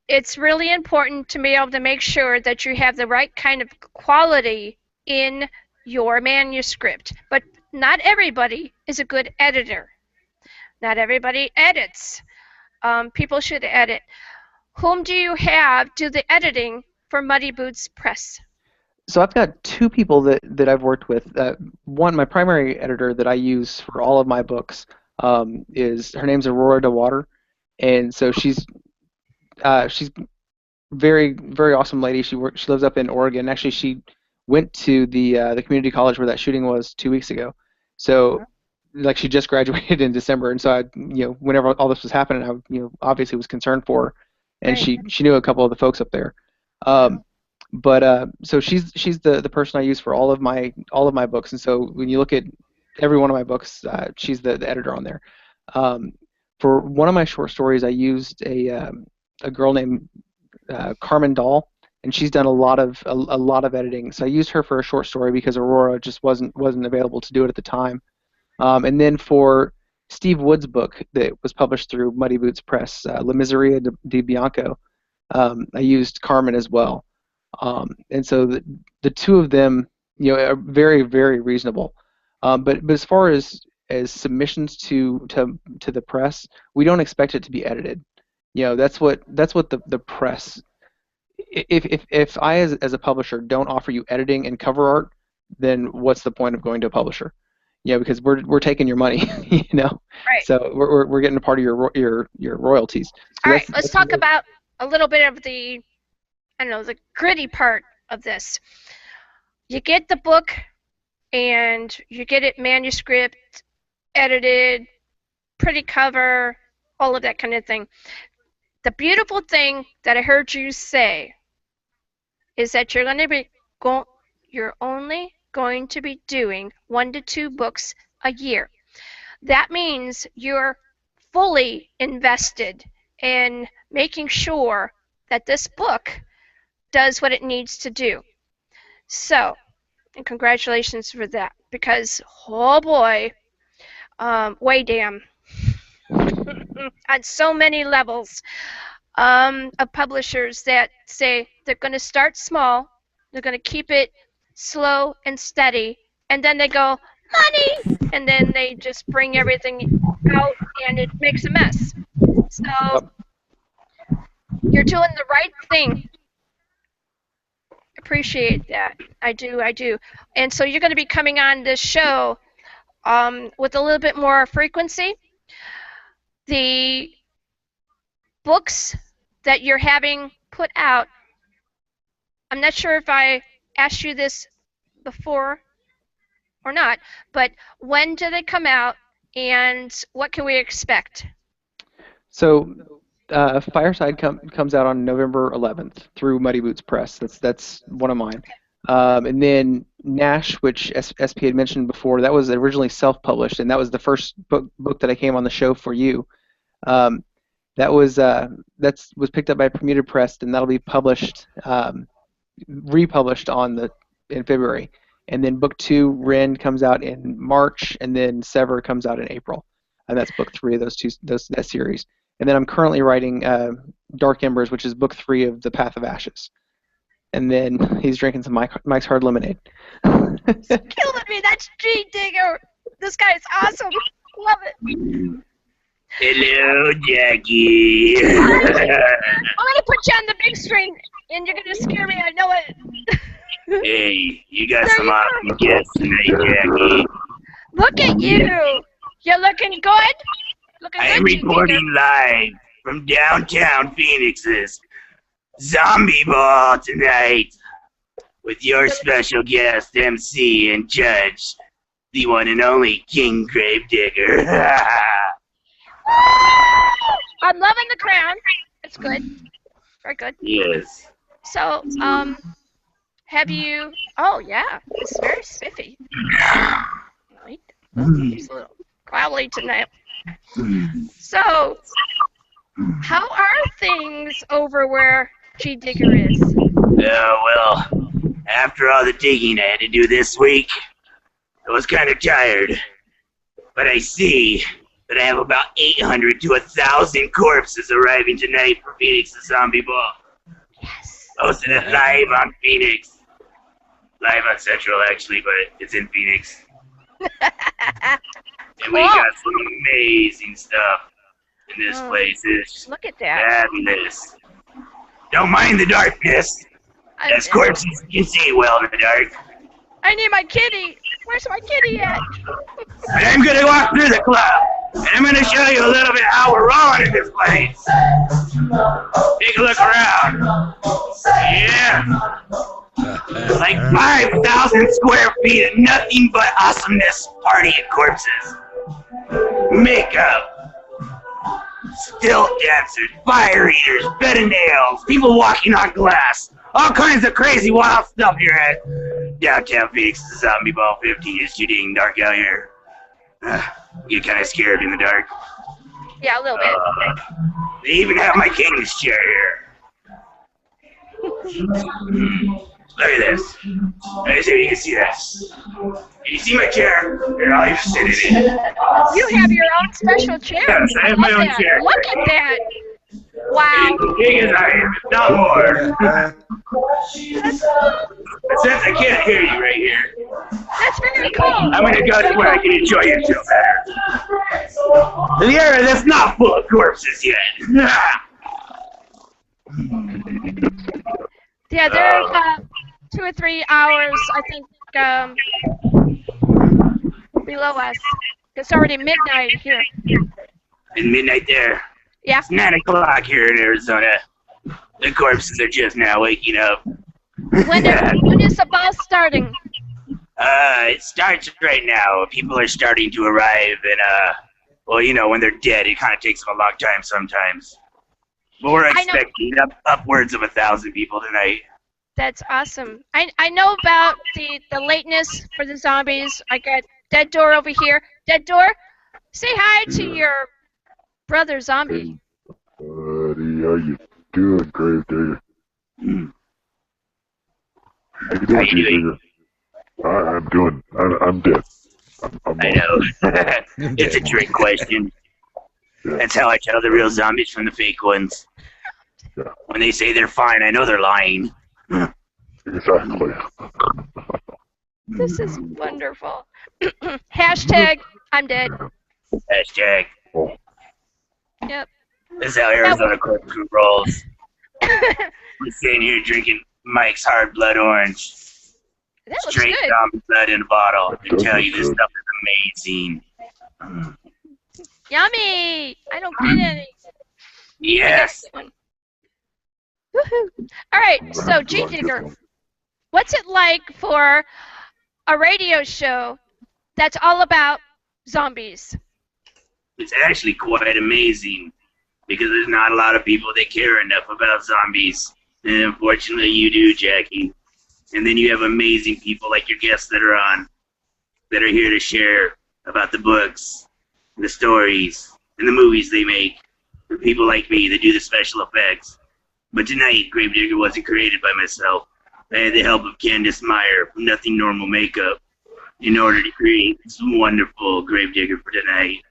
It's really important to be able to make sure that you have the right kind of quality in your manuscript. But not everybody is a good editor. Not everybody edits. People should edit. Whom do you have do the editing for Muddy Boots Press? So I've got two people that I've worked with. One, my primary editor that I use for all of my books, her name's Aurora DeWater, and so she's very, very awesome lady. She lives up in Oregon. Actually, she went to the community college where that shooting was 2 weeks ago. So like she just graduated in December, and so I whenever all this was happening, I obviously was concerned for her, and she knew a couple of the folks up there. So she's the person I use for all of my books, and so when you look at every one of my books, she's the editor on there. For one of my short stories, I used a girl named Carmen Dahl, and she's done a lot of editing. So I used her for a short story because Aurora just wasn't available to do it at the time. And then for Steve Wood's book that was published through Muddy Boots Press, La Miseria di Bianco, I used Carmen as well. And so the two of them, are very, very reasonable. But as far as submissions to the press, we don't expect it to be edited. That's what the press. If I as a publisher don't offer you editing and cover art, then what's the point of going to a publisher? Because we're taking your money, Right. So we're getting a part of your royalties. So all right, let's talk about a little bit of the gritty part of this. You get the book, and you get it manuscript, edited, pretty cover, all of that kind of thing. The beautiful thing that I heard you say is that you're only going to be doing 1 to 2 books a year. That means you're fully invested in making sure that this book does what it needs to do. So, and congratulations for that, because oh boy, way damn. On so many levels of publishers that say they're going to start small, they're going to keep it slow and steady, and then they go, money, and then they just bring everything out and it makes a mess. So you're doing the right thing. Appreciate that. I do. And so you're going to be coming on this show with a little bit more frequency. The books that you're having put out, I'm not sure if I asked you this before or not, but when do they come out and what can we expect? So Fireside comes out on November 11th through Muddy Boots Press. That's one of mine. And then Nash, which SP had mentioned before, that was originally self-published, and that was the first book that I came on the show for you. That was picked up by Permuted Press, and that'll be published, republished in February. And then book 2, Ren, comes out in March, and then Sever comes out in April, and that's book 3 of that series. And then I'm currently writing Dark Embers, which is book 3 of The Path of Ashes. And then he's drinking some Mike's Hard Lemonade. Killing me. That's G Digger. This guy is awesome. Love it. Hello, Jackie. I'm gonna put you on the big screen, and you're gonna scare me. I know it. Hey, you got some awesome guests tonight, Jackie. Look at you. You're looking good. I am reporting live from downtown Phoenix's Zombie Ball tonight with your special guest, MC, and judge, the one and only King Gravedigger. I'm loving the crown. It's good. Very good. Yes. So, have you... Oh, yeah. It's very spiffy. Right. He's a little growly tonight. So, how are things over where G Digger is? Well, after all the digging I had to do this week, I was kind of tired. But I see that I have about 800 to 1,000 corpses arriving tonight for Phoenix's Zombie Ball. Yes. Hosted it live on Phoenix. Live on Central, actually, but it's in Phoenix. And we got some amazing stuff in this place. It's look at that. fabulous. Don't mind the darkness. As corpses can see well in the dark. I need my kitty. Where's my kitty at? And I'm going to walk through the club, and I'm going to show you a little bit how we're rolling in this place. Take a look around. Yeah. It's like 5,000 square feet of nothing but awesomeness, party and corpses. Makeup. Stilt dancers, fire eaters, bed and nails, people walking on glass. All kinds of crazy wild stuff here at downtown Phoenix's Zombie Ball 15. It's too dang dark out here. Get kind of scared in the dark. Yeah, a little bit. They even have my king's chair here. Look at this. Let me see if you can see this. Can you see my chair? Here, I'll even sit in it. You have your own special chair. Yes, I have my own that. chair. Look at that. Wow. As big as I am, if not more. But since I can't hear you right here, that's very cool. I'm going to go to where I can enjoy it still better. The area that's not full of corpses yet. Yeah, there's 2 or 3 hours, I think, below us. It's already midnight here. It's midnight there. Yeah. It's 9 o'clock here in Arizona. The corpses are just now waking up. When is the ball starting? It starts right now. People are starting to arrive, and well, you know, when they're dead, it kind of takes them a long time sometimes. But we're expecting upwards of 1,000 people tonight. That's awesome. I know about the lateness for the zombies. I got Dead Door over here. Dead Door, say hi to your brother zombie. Buddy, how you doing, Gravedigger? How you doing, Gravedigger? I'm doing. I'm dead. I know. It's a trick question. Yeah. That's how I tell the real zombies from the fake ones. Yeah. When they say they're fine, I know they're lying. Exactly. This is wonderful. # I'm dead. #. Oh. Yep. This is how Arizona Corp Crew rolls. We're sitting here drinking Mike's Hard Blood Orange. That looks Straight good. zombie blood in a bottle. I tell you, this stuff is amazing. Yummy! I don't get any. Yes. Woohoo! All right, so G Digger, what's it like for a radio show that's all about zombies? It's actually quite amazing because there's not a lot of people that care enough about zombies. And unfortunately, you do, Jackie. And then you have amazing people like your guests that are here to share about the books, the stories, and the movies they make. For people like me that do the special effects. But tonight, Gravedigger wasn't created by myself. I had the help of Candace Meyer from Nothing Normal Makeup in order to create this wonderful Gravedigger for tonight.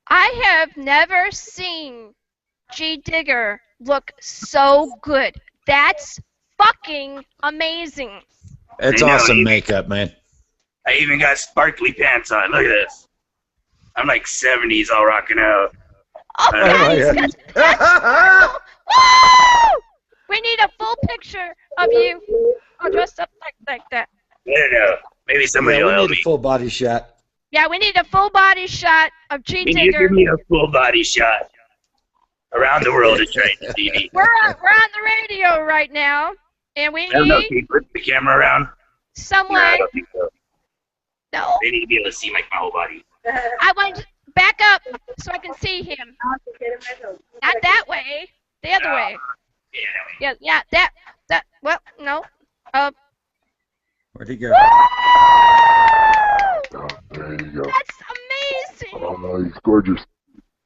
I have never seen G Digger look so good. That's fucking amazing. It's awesome makeup, man. I even got sparkly pants on. Look at this. I'm like 70s all rocking out. Oh, guys, that's Woo! We need a full picture of you all dressed up like that. I don't know. Maybe somebody will we help need me. a full body shot. Yeah, we need a full body shot of G Can you Digger. give me a full body shot? Around the world is trying to see me. We're on the radio right now, and we I don't know. need Can you put the camera around? some No, I way. don't think so. No. They need to be able to see my whole body. I want to back up so I can see him. Not that way. The other way. Yeah, that. Well, no. Where'd he go? There you go. That's amazing. Oh, he's gorgeous.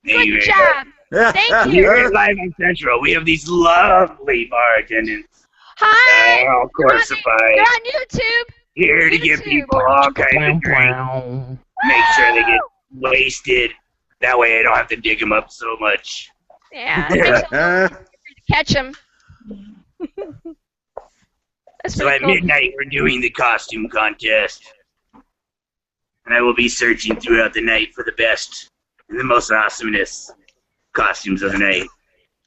Good job. Thank you. Here at Live on Central, we have these lovely bar attendants. Hi. All coursified. You're on YouTube. Here to give people all kinds of drinks. Make sure they get wasted. That way I don't have to dig them up so much. Yeah. Catch him. So at midnight, we're doing the costume contest. And I will be searching throughout the night for the best and the most awesomest costumes of the night.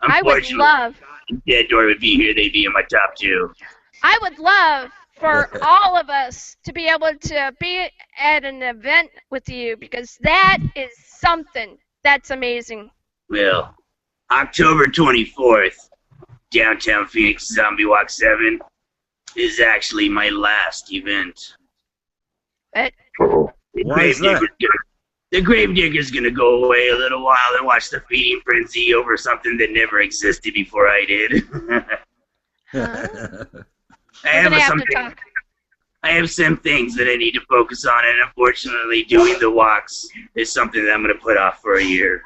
I would love. If Dead Door would be here, they'd be in my top 2. I would love for all of us to be able to be at an event with you because that is something that's amazing. Well, October 24th, downtown Phoenix Zombie Walk 7 is actually my last event. Why is that? The Gravedigger's gonna go away a little while and watch the feeding frenzy over something that never existed before I did. I have some things that I need to focus on, and unfortunately, doing the walks is something that I'm gonna put off for a year.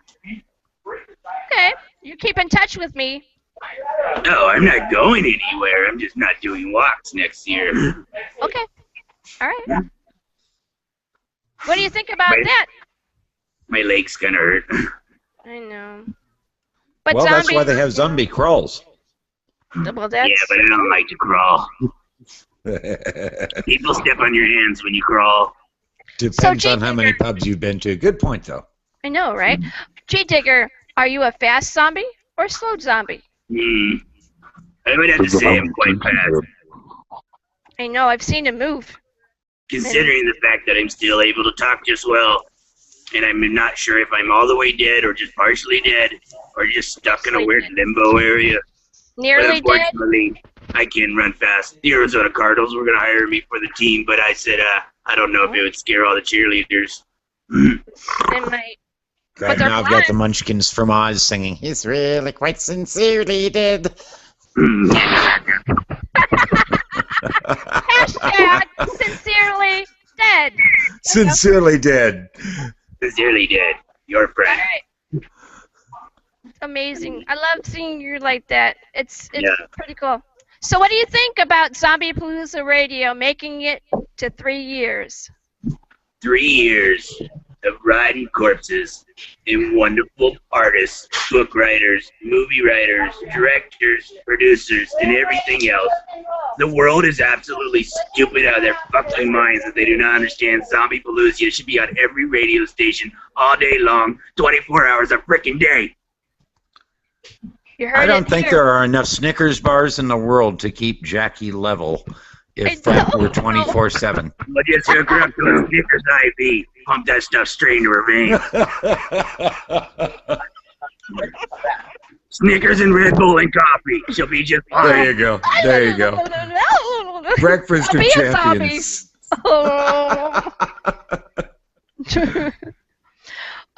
Okay, you keep in touch with me. No, I'm not going anywhere. I'm just not doing walks next year. Okay. All right. What do you think about that? My leg's gonna hurt. I know. But Well, that's zombie. why they have zombie crawls. Well, that's... Yeah, but I don't like to crawl. People step on your hands when you crawl. Depends on how many pubs you've been to. Good point, though. I know, right? G Digger, are you a fast zombie or a slow zombie? I would have to say I'm quite fast. I know, I've seen him move. Considering the fact that I'm still able to talk just well, and I'm not sure if I'm all the way dead or just partially dead, or just stuck in a weird limbo area. Nearly but dead? unfortunately, I can run fast. The Arizona Cardinals were going to hire me for the team, but I said, I don't know if it would scare all the cheerleaders. They might. Right, now I've got the Munchkins from Oz singing, "He's really quite sincerely dead." Hashtag sincerely dead. Sincerely dead. Sincerely dead. Your friend. All right. Amazing. I love seeing you like that. It's pretty cool. So what do you think about Zombiepalooza Radio making it to 3 years? 3 years of riding corpses and wonderful artists, book writers, movie writers, directors, producers, and everything else. The world is absolutely stupid out of their fucking minds that they do not understand Zombiepalooza should be on every radio station all day long, 24 hours a freaking day. I don't think there are enough Snickers bars in the world to keep Jackie level if that were 24/7. Well, just hook her up to a Snickers IV. Pump that stuff straight into her veins. Snickers and Red Bull and coffee. She'll be just fine. There you go. There you go. Breakfast of champions.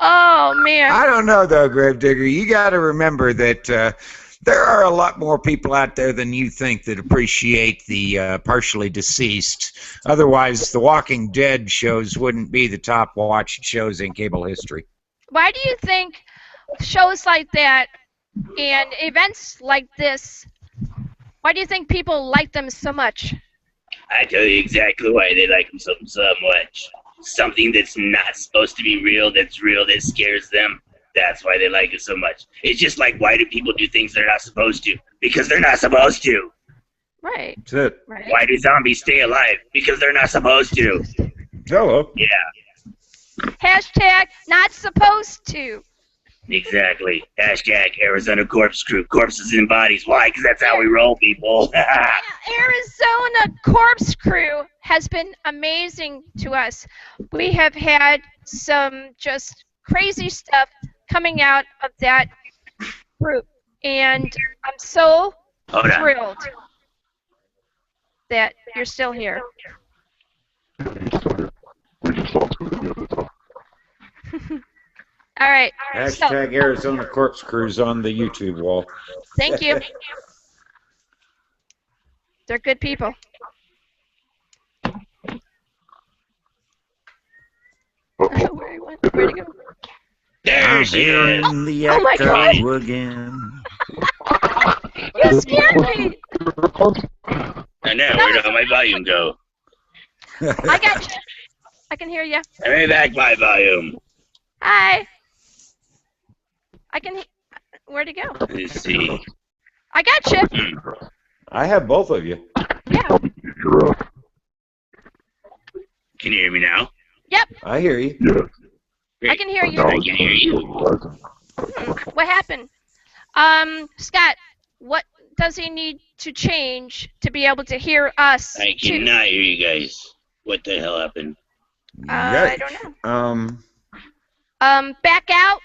Oh man. I don't know though, Gravedigger. You got to remember that There are a lot more people out there than you think that appreciate the partially deceased. Otherwise, the Walking Dead shows wouldn't be the top watched shows in cable history. Why do you think shows like that and events like this, why do you think people like them so much? I tell you exactly why they like them so much. Something that's not supposed to be real, that's real, that scares them. That's why they like it so much. It's just like, why do people do things they're not supposed to? Because they're not supposed to. Right. That's it. Right. Why do zombies stay alive? Because they're not supposed to. Hello. Yeah, Hashtag not supposed to. exactly. Hashtag Arizona Corpse Crew. Corpses in bodies. Why? Because that's how we roll, people. Arizona Corpse Crew has been amazing to us. We have had some just crazy stuff coming out of that group, and I'm so thrilled that you're still here. We just lost him at the other time. All right. Hashtag Arizona Corpse Crews on the YouTube wall. Thank you. They're good people. Where'd he go? I'm hearing the Oh my God. echo again. You scared me. And now, where did my volume go? I got you. I can hear you. Let me back my volume. Hi. Where'd he go? Let's see. I got you. I have both of you. Yeah. Can you hear me now? Yep. I hear you. Great. I can hear you. I can hear you. What happened? Scott, what does he need to change to be able to hear us? I cannot hear you guys. What the hell happened? I don't know. Back out.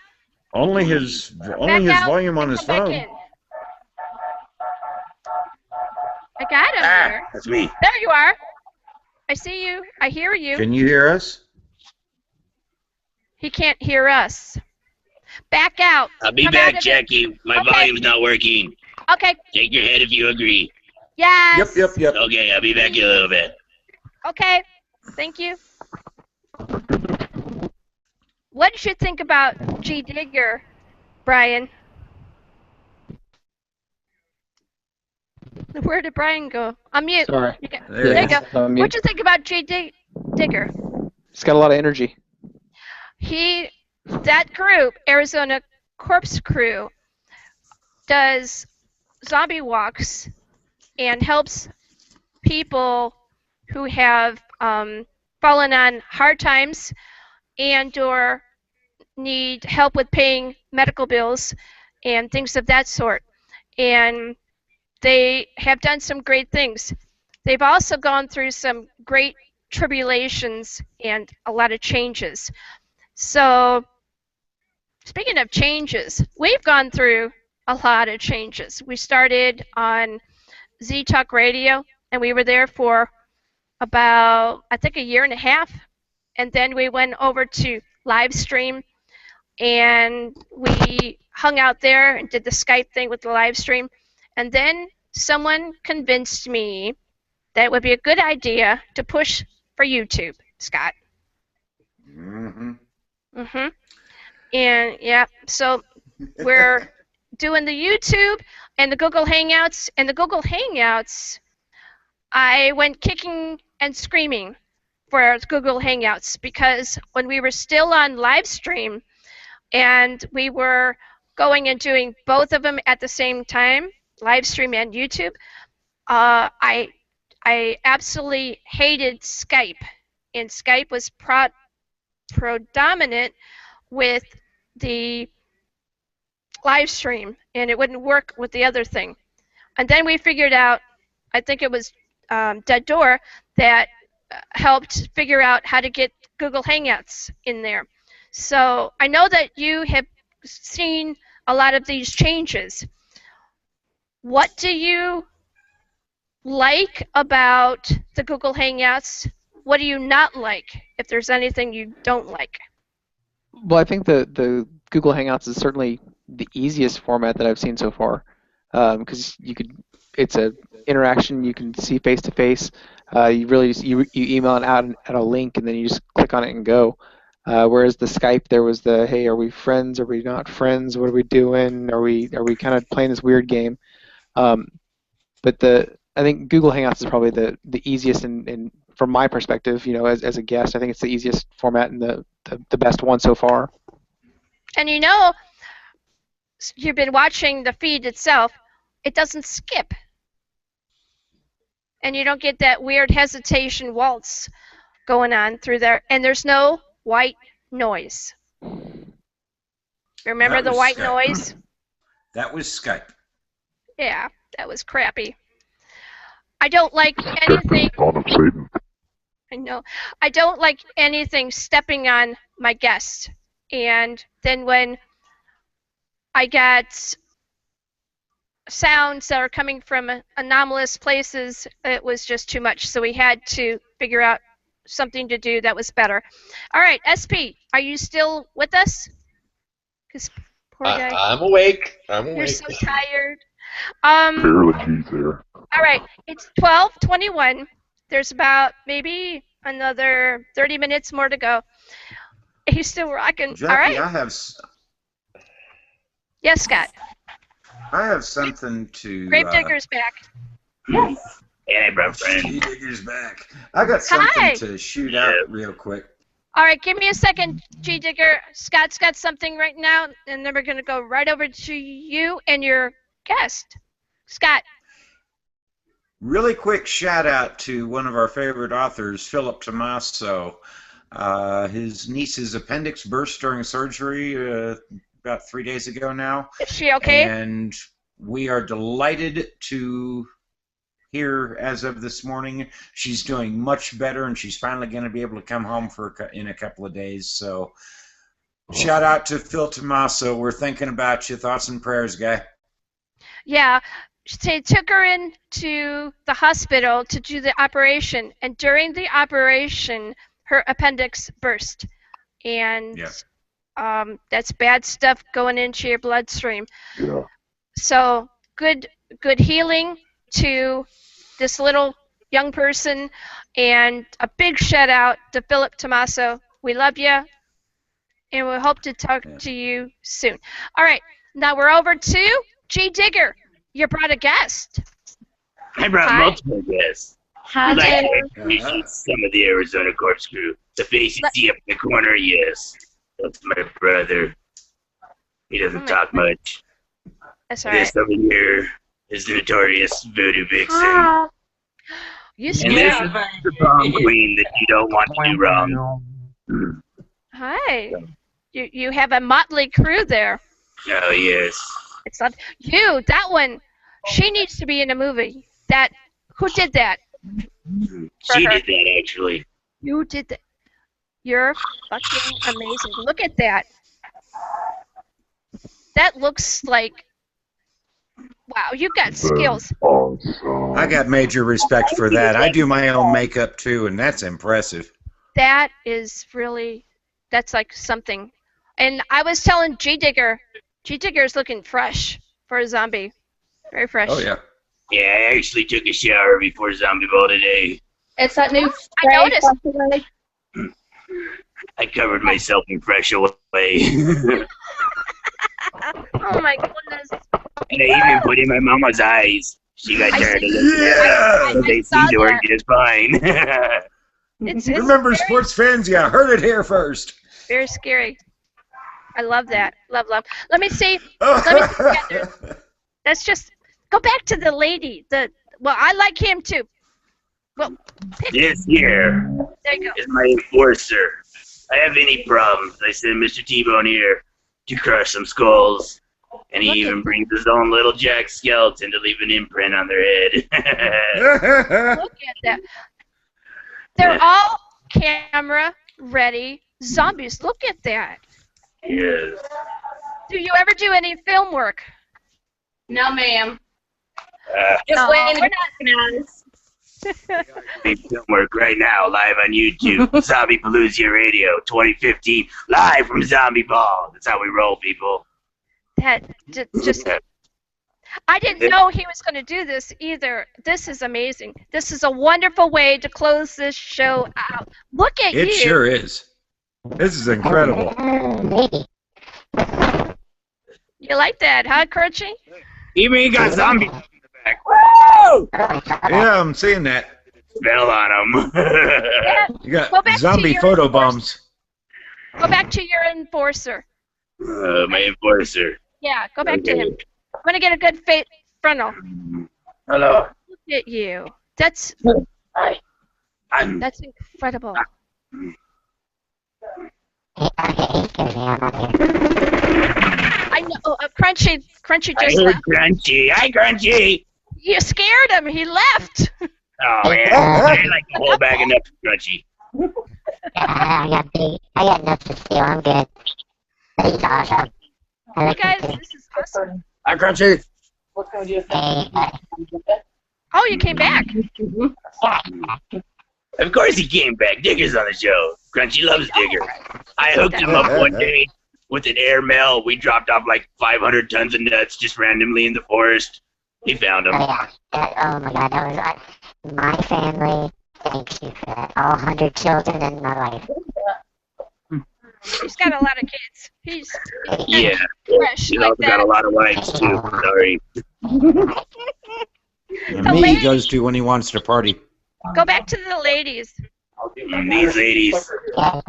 Only his volume on his Come back phone. in. I got him there. That's me. There you are. I see you. I hear you. Can you hear us? He can't hear us. Back out. I'll be Come back, out of it. Jackie. My volume's not working. Okay. Shake your head if you agree. Yes. Yep. Okay, I'll be back in a little bit. Okay. Thank you. What did you think about G. Digger, Brian? Where did Brian go? I'm mute. Sorry. There you go. I'm mute. What did you think about G. Digger? He's got a lot of energy. That group, Arizona Corpse Crew, does zombie walks and helps people who have fallen on hard times and or need help with paying medical bills and things of that sort. And they have done some great things. They've also gone through some great tribulations and a lot of changes. So, speaking of changes, we've gone through a lot of changes. We started on Z Talk Radio, and we were there for about, I think, a year and a half. And then we went over to live stream, and we hung out there and did the Skype thing with the live stream. And then someone convinced me that it would be a good idea to push for YouTube, Scott. Mm-hmm. Mm-hmm. And, yeah, so we're doing the YouTube and the Google Hangouts. And the Google Hangouts, I went kicking and screaming for Google Hangouts because when we were still on live stream and we were going and doing both of them at the same time, live stream and YouTube, I absolutely hated Skype. And Skype was predominant with the live stream, and it wouldn't work with the other thing. And then we figured out, I think it was Dead Door, that helped figure out how to get Google Hangouts in there. So I know that you have seen a lot of these changes. What do you like about the Google Hangouts? What do you not like, if there's anything you don't like? Well, I think the Google Hangouts is certainly the easiest format that I've seen so far. because it's a interaction you can see face to face. You really you email it out at a link and then you just click on it and go. Whereas the Skype, there was the, hey, are we friends? Are we not friends? What are we doing? Are we kind of playing this weird game? But I think Google Hangouts is probably the easiest, and from my perspective, as a guest, I think it's the easiest format and the best one so far. And you've been watching the feed itself. It doesn't skip. And you don't get that weird hesitation waltz going on through there. And there's no white noise. Remember the white noise? That was Skype. Yeah, that was crappy. I don't like anything. I know. I don't like anything stepping on my guest. And then when I got sounds that are coming from anomalous places, it was just too much. So we had to figure out something to do that was better. All right, SP, are you still with us? Because poor guy. I'm awake. You're so tired. Barely he's there. All right, it's 12:21. There's about maybe another 30 minutes more to go. He's still rocking. Jackie, all right. I have. Yes, Scott. I have something to. Gravedigger's back. Hey, bro, friend. Gravedigger's back. I got something to shoot out real quick. All right, give me a second, G Digger. Scott's got something right now, and then we're going to go right over to you and your guest. Scott. Really quick shout out to one of our favorite authors, Philip Tommaso. His niece's appendix burst during surgery about 3 days ago now. Is she okay? And we are delighted to hear as of this morning she's doing much better, and she's finally going to be able to come home in a couple of days. So shout out to Phil Tommaso. We're thinking about you. Thoughts and prayers, guy. Yeah. They took her into the hospital to do the operation, and during the operation, her appendix burst. And that's bad stuff going into your bloodstream. Yeah. So good healing to this little young person, and a big shout out to Philip Tommaso. We love you, and we hope to talk to you soon. All right, now we're over to G Digger. You brought a guest. I brought multiple guests. Hi, I'd like to Digger. introduce some of the Arizona Corkscrew. The face you see up in the corner, yes. That's my brother. He doesn't talk much. That's all right. This over here is the notorious Voodoo Vixen. Ah. You And this is the prom queen that you don't want to do wrong. Hi. You have a motley crew there. Oh, yes. It's not you. That one. She needs to be in a movie. Who did that? She did that, actually. You did that. You're fucking amazing. Look at that. That looks like. Wow, you got skills. I got major respect for that. I do my own makeup too, and that's impressive. That is really. That's like something. And I was telling G Digger is looking fresh for a zombie. Very fresh. Oh, yeah. Yeah, I actually took a shower before Zombie Ball today. It's that new spray. I noticed. I covered myself in fresh away. Oh my goodness. And I even put in my mama's eyes. She got tired of looking at it. So they seem to work just fine. Remember, sports fans, you heard it here first. Very scary. I love that. Love. Let me see. Let's just go back to the lady. Well, I like him too. Well, This here there you go. is my enforcer. I have any problems, I send Mr. T-Bone here to crush some skulls. And he even brings his own little Jack skeleton to leave an imprint on their head. Look at that. They're all camera ready zombies. Look at that. Yes. Do you ever do any film work? No, ma'am. Just No, waiting. we're not gonna. Film work right now, live on YouTube. Zombiepalooza Radio 2015, live from Zombie Ball. That's how we roll, people. That just. I didn't know he was going to do this either. This is amazing. This is a wonderful way to close this show out. Look at you. It sure is. This is incredible. You like that, huh, Crunchy? Even you got zombies in the back. Woo! Yeah, I'm seeing that. Spell on them. You got Go back to zombie your photo bombs. Go back to your enforcer. My enforcer. Yeah, go back to him. I'm going to get a good frontal. Hello. Look at you. That's incredible. I know. Crunchy just left. Crunchy. Hi, Crunchy. You scared him. He left. Oh, man. I like the whole bag of nuts, Crunchy. I got nuts to steal. I'm good. That's awesome. Hey guys, this is awesome. Hi, Crunchy. What can we do? Oh, you came back. Of course he came back. Digger's on the show. Crunchy loves Digger. I hooked him up one day with an airmail. We dropped off like 500 tons of nuts just randomly in the forest. He found them. Oh my God, that was my family. Thank you for that. All 100 children in my life. He's got a lot of kids. He's Yeah. fresh He's like also that. got a lot of wives too. Sorry. And me he goes to when he wants to party. Go back to the ladies. These ladies. I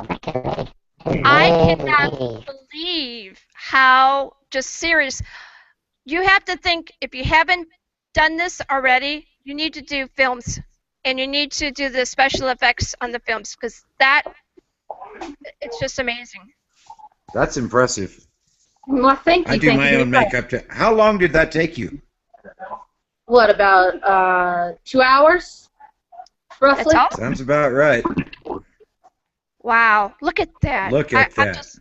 cannot believe how just serious. You have to think, if you haven't done this already, you need to do films. And you need to do the special effects on the films, because it's just amazing. That's impressive. Well, thank you. I do my own makeup. How long did that take you? What, about 2 hours? Roughly? That's awesome. Sounds about right. Wow, look at that. Look at that. Just,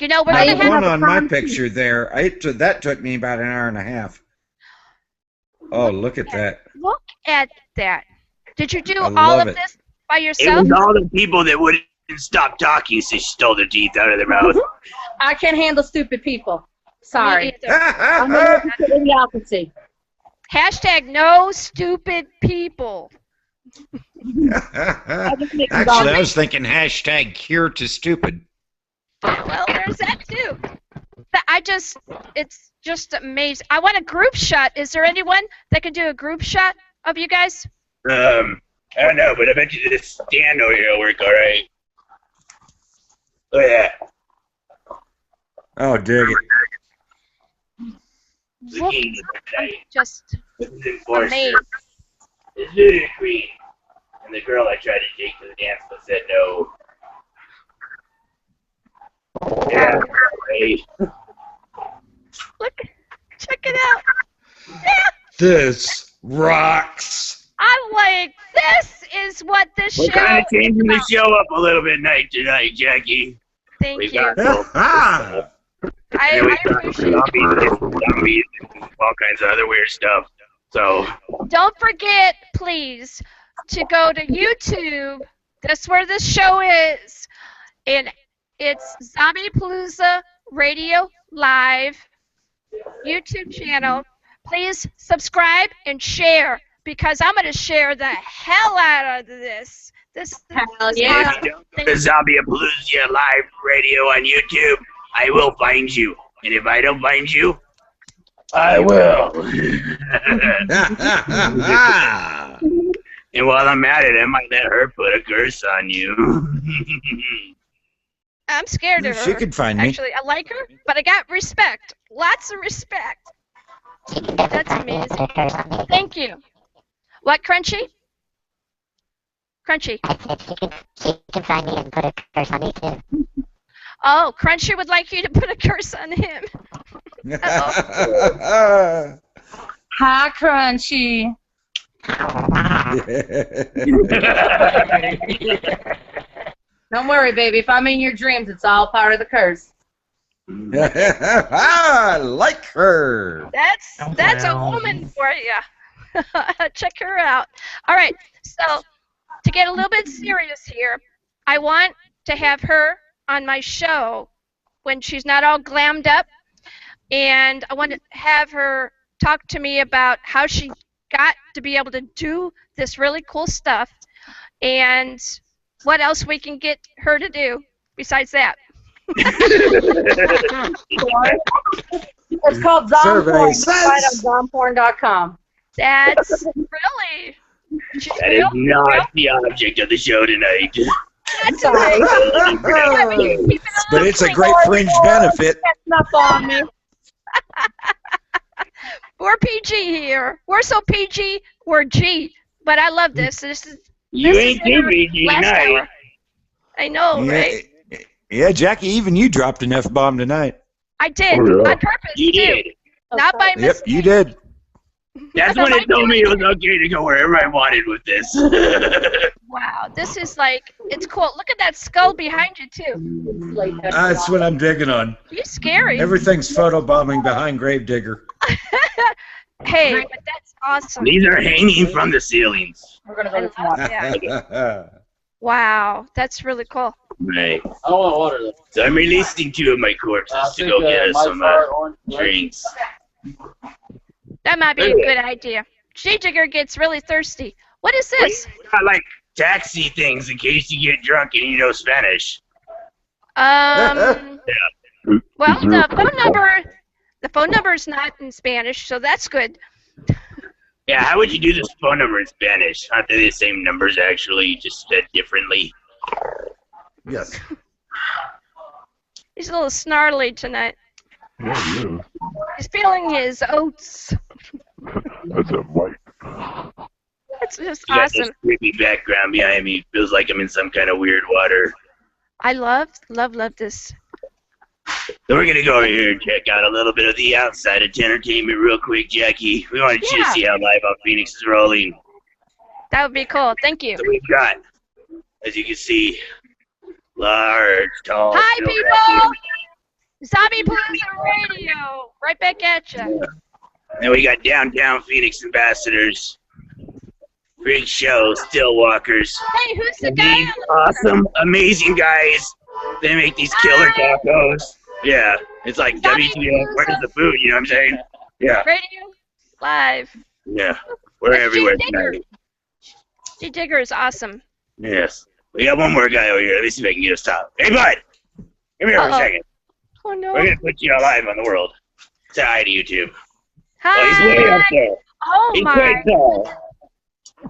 you know, we're Now, going the to one have on my picture there, that took me about an hour and a half. Oh, look at that. Look at that. Did you do I all love of it. this by It yourself? was all the people that wouldn't stop talking, so she stole their teeth out of their mouth. I can't handle stupid people. Sorry. Me either. I'm allergic to idiocracy. Hashtag no stupid people. Actually, I was thinking hashtag cure to stupid. Well, there's that too. It's just amazing. I want a group shot. Is there anyone that can do a group shot of you guys? I don't know, but I bet you this stand over here will work all right. Look at that. Oh, dig it. Look, I'm just amazed. This is queen. And the girl I tried to take to the dance but said no. Yeah, right. Look, check it out. Yeah. This rocks. I'm like, this is what this We're show kind of changing is the show up a little bit tonight, Jackie. Thank We've you. got I appreciate zombies and all kinds of other weird stuff. So Don't forget, please, to go to YouTube. That's where this show is. And it's Zombiepalooza Radio Live YouTube channel. Please subscribe and share, because I'm going to share the hell out of this. Hell yeah. if you don't go to Zombiepalooza Live Radio on YouTube, I will find you. And if I don't find you, I will. And while I'm at it, I might let her put a curse on you. I'm scared of her. She could find me. Actually, I like her, but I got respect. Lots of respect. That's amazing. Thank you. What, Crunchy? Crunchy. She can find me and put a curse on me too. Oh, Crunchy would like you to put a curse on him. Hi, Crunchy. Don't worry, baby. If I'm in your dreams, it's all part of the curse. I like her. That's a woman for you. Check her out. All right. So to get a little bit serious here, I want to have her on my show when she's not all glammed up. and I want to have her talk to me about how she got to be able to do this really cool stuff, and what else we can get her to do besides that. It's called Zomporn. You can find it on zomporn.com. That's really. That is not the object of the show tonight. That's right. But it's a great fringe benefit. Up on me. We're PG here. We're so PG, we're G. But I love this. You ain't too PG tonight. Hour. I know, Yeah, right? yeah, Jackie, even you dropped an F-bomb tonight. I did, Oh, yeah. on purpose, You too. did. Not by Yep, mistake. you did. That's when it told me it was okay to go wherever I wanted with this. Wow, this is like, it's cool. Look at that skull behind you, too. That's what I'm digging on. He's scary. Everything's photobombing behind Gravedigger. Hey, but that's awesome. These are hanging from the ceilings. We're gonna go to Yeah. Wow, that's really cool. Right. I don't want water though. So I'm releasing 2 of my corpses to go get us some drinks. That might be a good idea. G-Digger gets really thirsty. What is this? I like taxi things in case you get drunk and you know Spanish. Well, Is there a the phone number is not in Spanish, so that's good. Yeah, how would you do this phone number in Spanish? Aren't they the same numbers actually, just said differently? Yes. He's a little snarly tonight. Yeah, He's feeling his oats. that's a mic. That's just You got awesome. this creepy background behind me. Feels like I'm in some kind of weird water. I love this. So we're gonna go over here and check out a little bit of the outside of entertainment real quick, Jackie. We wanted you to see how Live on Phoenix is rolling. That would be cool. Thank you. So we've got, as you can see, large, tall. Hi, silver people! Zombiepalooza Radio! Right back at you. Then we got downtown Phoenix ambassadors. Freak show, still walkers. Hey, who's the guy These on the awesome, amazing guys. They make these killer tacos. Yeah, it's like WTF, where's the food, you know what I'm saying? Yeah, Radio Live. yeah, we're That's everywhere G-Digger. tonight. G-Digger is awesome. Yes. We got one more guy over here. Let me see if I can get us top. Hey, bud! Come here for a second. Oh, no. We're going to put you live on the world. Say hi to YouTube. Hi. Oh, he's way up there. Oh, He's my. quite tall.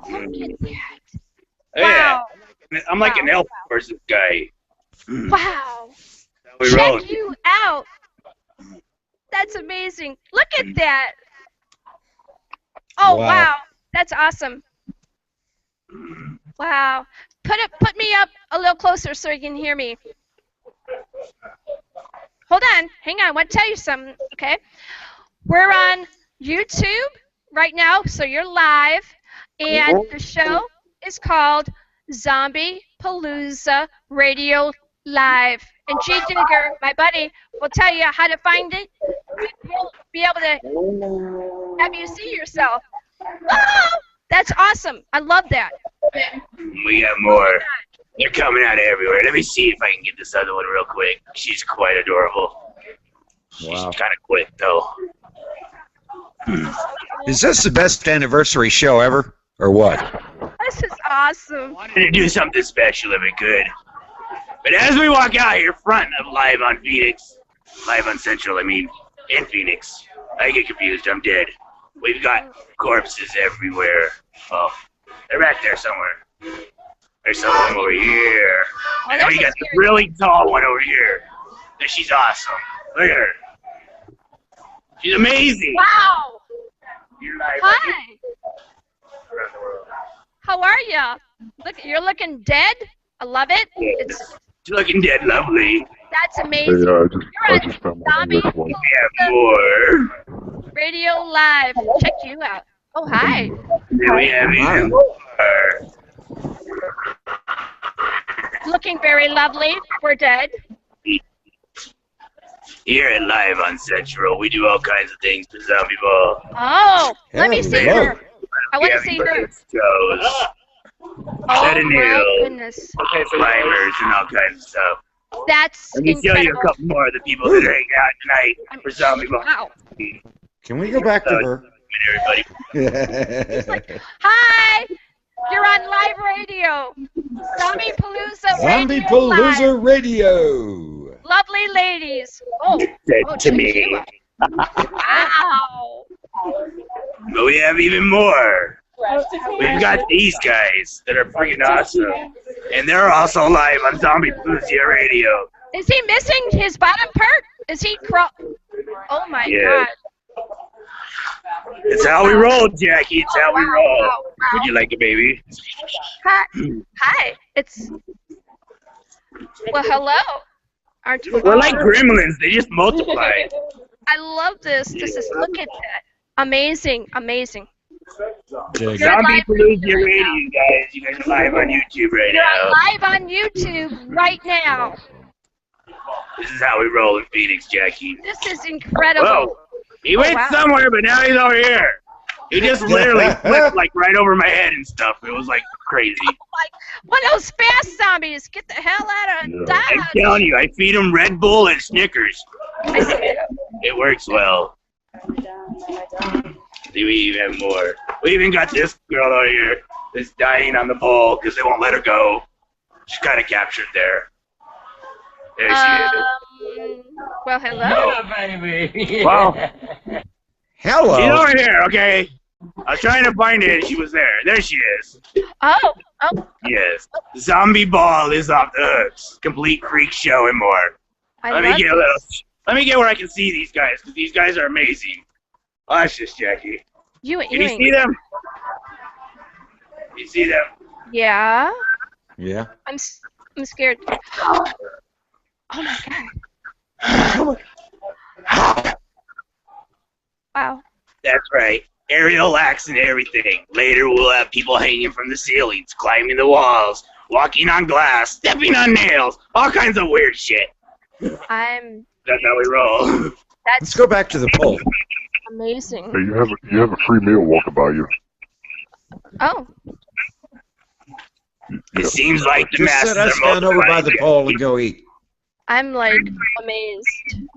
Look at that. Oh, Wow. yeah. I'm like an elf versus guy. Wow. We Check roll. you out. That's amazing. Look at that. Oh, Wow. wow. That's awesome. Wow. Put me up a little closer so you can hear me. Hold on. Hang on. I want to tell you something, okay? We're on YouTube right now, so you're live, and the show is called Zombiepalooza Radio Live. And G-Digger, my buddy, will tell you how to find it. We'll be able to have you see yourself. Oh, that's awesome. I love that. We got more. They're coming out everywhere. Let me see if I can get this other one real quick. She's quite adorable. She's Wow. kind of quick, though. Is this the best anniversary show ever, or what? This is awesome. Wanted to do something special if we could. But as we walk out here front of Live on Phoenix, Live on Central, I mean, in Phoenix, I get confused, I'm dead. We've got corpses everywhere. Oh, they're back there somewhere. There's someone over here. Oh, And then we got the really tall one over here. She's awesome. Look at her. She's amazing. Wow. You're live Hi. around the world. How are ya? Look, you're looking dead. I love it. It's She's looking dead lovely. that's Hey, amazing. I just found one on this one. We have more. Radio Live. Check you out. Oh, hi. Then we have even more. Looking very lovely. We're dead. Here at Live on Central, we do all kinds of things for Zombie Ball. Oh, let me see Hello. her. I want to see her. Shows, Oh, set a my needle, goodness. climbers, and all kinds of stuff. That's Let me show you a incredible. couple more of the people that are hanging out tonight for Zombie Ball. Wow. Can we go back to her? Everybody. Hi. You're on live radio. Zombiepalooza Radio. Live. Zombiepalooza Radio. Lovely ladies. Oh, To me. wow. But we have even more. We've got these guys that are freaking awesome. And they're also live on Zombiepalooza Radio. Is he missing his bottom part? Is he Oh my Yeah. God. It's how we roll, Jackie. It's how we roll. Wow. Would you like it, baby? Hi. Hi. It's. Well, hello. Aren't you? We're like gremlins. They just multiply. I love this. This is, look at that. Amazing. Amazing. Zombiepalooza Radio, guys. You guys are live on YouTube right You're now. live on YouTube right now. This is how we roll in Phoenix, Jackie. This is incredible. Whoa. He went wow. somewhere, but now he's over here. He just literally flipped like right over my head and stuff. It was like crazy. Like one of those fast zombies. Get the hell out of Dodge. I'm telling you, I feed him Red Bull and Snickers. It works well. See, we even have more. We even got this girl out here that's dying on the pole because they won't let her go. She's kind of captured there. There she is. Well, hello. Baby. Well, hello. She's over here, okay? I was trying to find it, and she was there. There she is. Oh. Yes. Zombie Ball is off the hooks. Complete freak show and more. Let me get where I can see these guys, because these guys are amazing. Watch this, Jackie. You Can you see them? You see them? Yeah. Yeah. I'm scared. Oh my God. Wow. That's right. Aerial acts and everything. Later we'll have people hanging from the ceilings, climbing the walls, walking on glass, stepping on nails, all kinds of weird shit. That's how we roll. Let's go back to the poll. Amazing. Hey, you have a free meal walking by you. Oh. It seems like the Just masses set us are down over by the pole and go eat. I'm like amazed.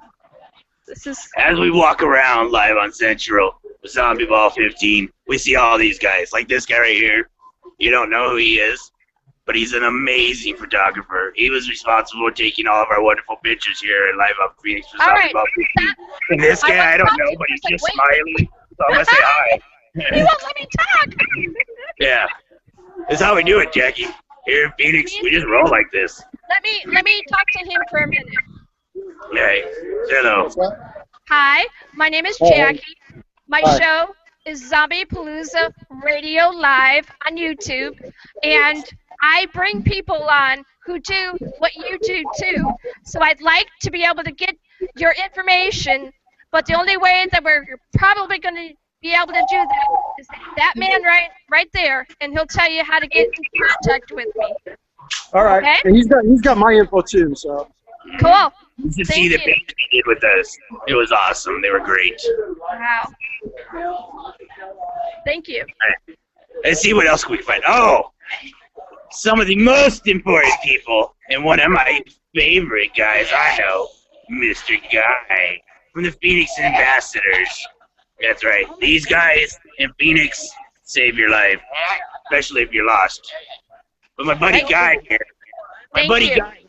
This is. As we walk around live on Central with Zombie Ball 15, we see all these guys, like this guy right here. You don't know who he is, but he's an amazing photographer. He was responsible for taking all of our wonderful pictures here at Live Up Phoenix for Zombie Ball 15. And this guy, I don't know, but he's just smiling, so I'm going to say hi. He won't let me talk. Yeah. That's how we do it, Jackie. Here in Phoenix, we just roll like this. Let me talk to him for a minute. Hey, hello. Hi, my name is Jackie. My show is Zombiepalooza Radio Live on YouTube, and I bring people on who do what you do too. So I'd like to be able to get your information, but the only way that we're probably going to be able to do that is that man right there, and he'll tell you how to get in contact with me. All right. Okay? And he's got my info too, so. Cool. You should see the things they did with us. It was awesome. They were great. Wow. Thank you. Right. Let's see what else we can find. Oh! Some of the most important people, and one of my favorite guys I know, Mr. Guy, from the Phoenix Ambassadors. That's right. These guys in Phoenix save your life, especially if you're lost. But my buddy Guy here, Guy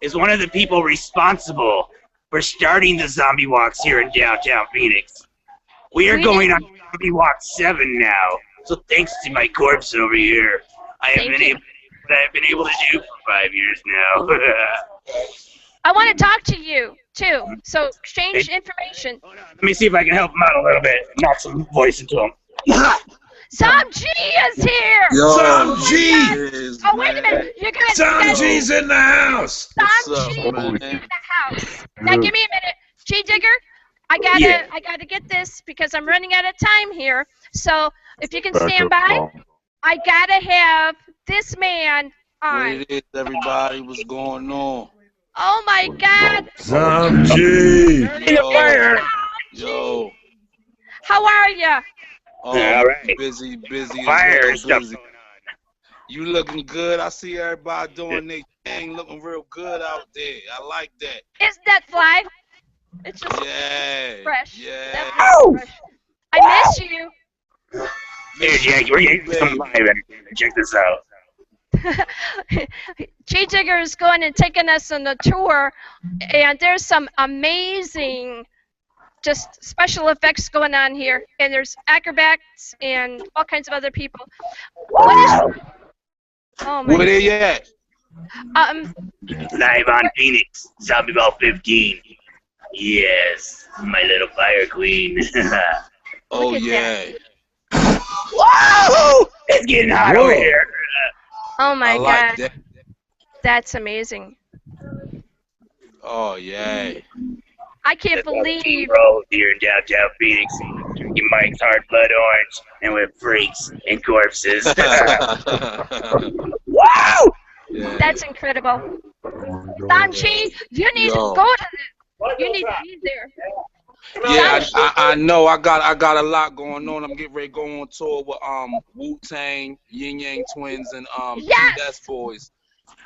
is one of the people responsible for starting the zombie walks here in downtown Phoenix. We are going on Zombie Walk 7 now, so thanks to my corpse over here, I have been able to do for 5 years now. I want to talk to you too, so exchange information. Let me see if I can help him out a little bit. Knock some voice into him. Some G is here! Yo, Some G! Oh, wait a minute. You guys. Some G's in the house! Some G is in the house. Now, give me a minute. G Digger, I gotta get this because I'm running out of time here. So, if you can stand by, I gotta have this man on. What it is, everybody? What's going on? Oh, my God. Some G! Yo. How are you? Oh, all right. Busy. Fire stuff going on. You looking good. I see everybody doing their thing, looking real good out there. I like that. Isn't that fly? It's just fresh. Yeah. Definitely fresh. I miss you. Here, Jackie, we're getting some live entertainment. Check this out. G Digger is going and taking us on the tour, and there's some amazing just special effects going on here, and there's acrobats and all kinds of other people. Oh my Where they at? Live on Phoenix, Zombieball 15. Yes, my little fire queen. Oh yeah. Whoa! It's getting hot over here. Oh my I like god. that. That's amazing. Oh yeah. I can't believe. Roll here in downtown Phoenix. Drinking Mike's Hard Blood Orange and with freaks and corpses. Wow! Yeah. That's incredible. Sanchi, you need to go to this. You need to be there. Yeah, I know. I got a lot going on. I'm getting ready to go on tour with Wu-Tang, Yin Yang Twins, and Death Boys.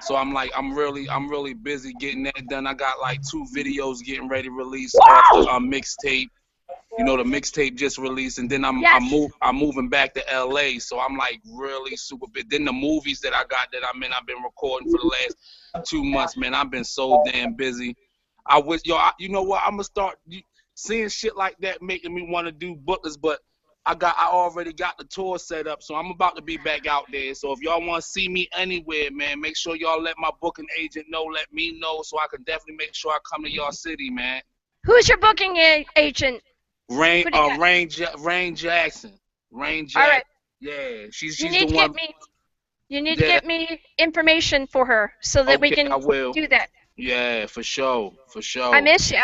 So I'm really busy getting that done. I got like 2 videos getting ready to release off the mixtape. You know, the mixtape just released, and then I'm moving back to LA. So I'm like really super big. Then the movies that I got that I'm in, I've been recording for the last 2 months. Man, I've been so damn busy. I wish you know what? I'm gonna start seeing shit like that, making me want to do booklets, but I already got the tour set up, so I'm about to be back out there. So if y'all want to see me anywhere, man, make sure y'all let my booking agent know, let me know, so I can definitely make sure I come to y'all city, man. Who's your booking agent? Rain Jackson. Rain Jackson. All right. Yeah, she's You the need to one. to get me information for her so that we can I will. do that. Yeah, for sure. I miss you.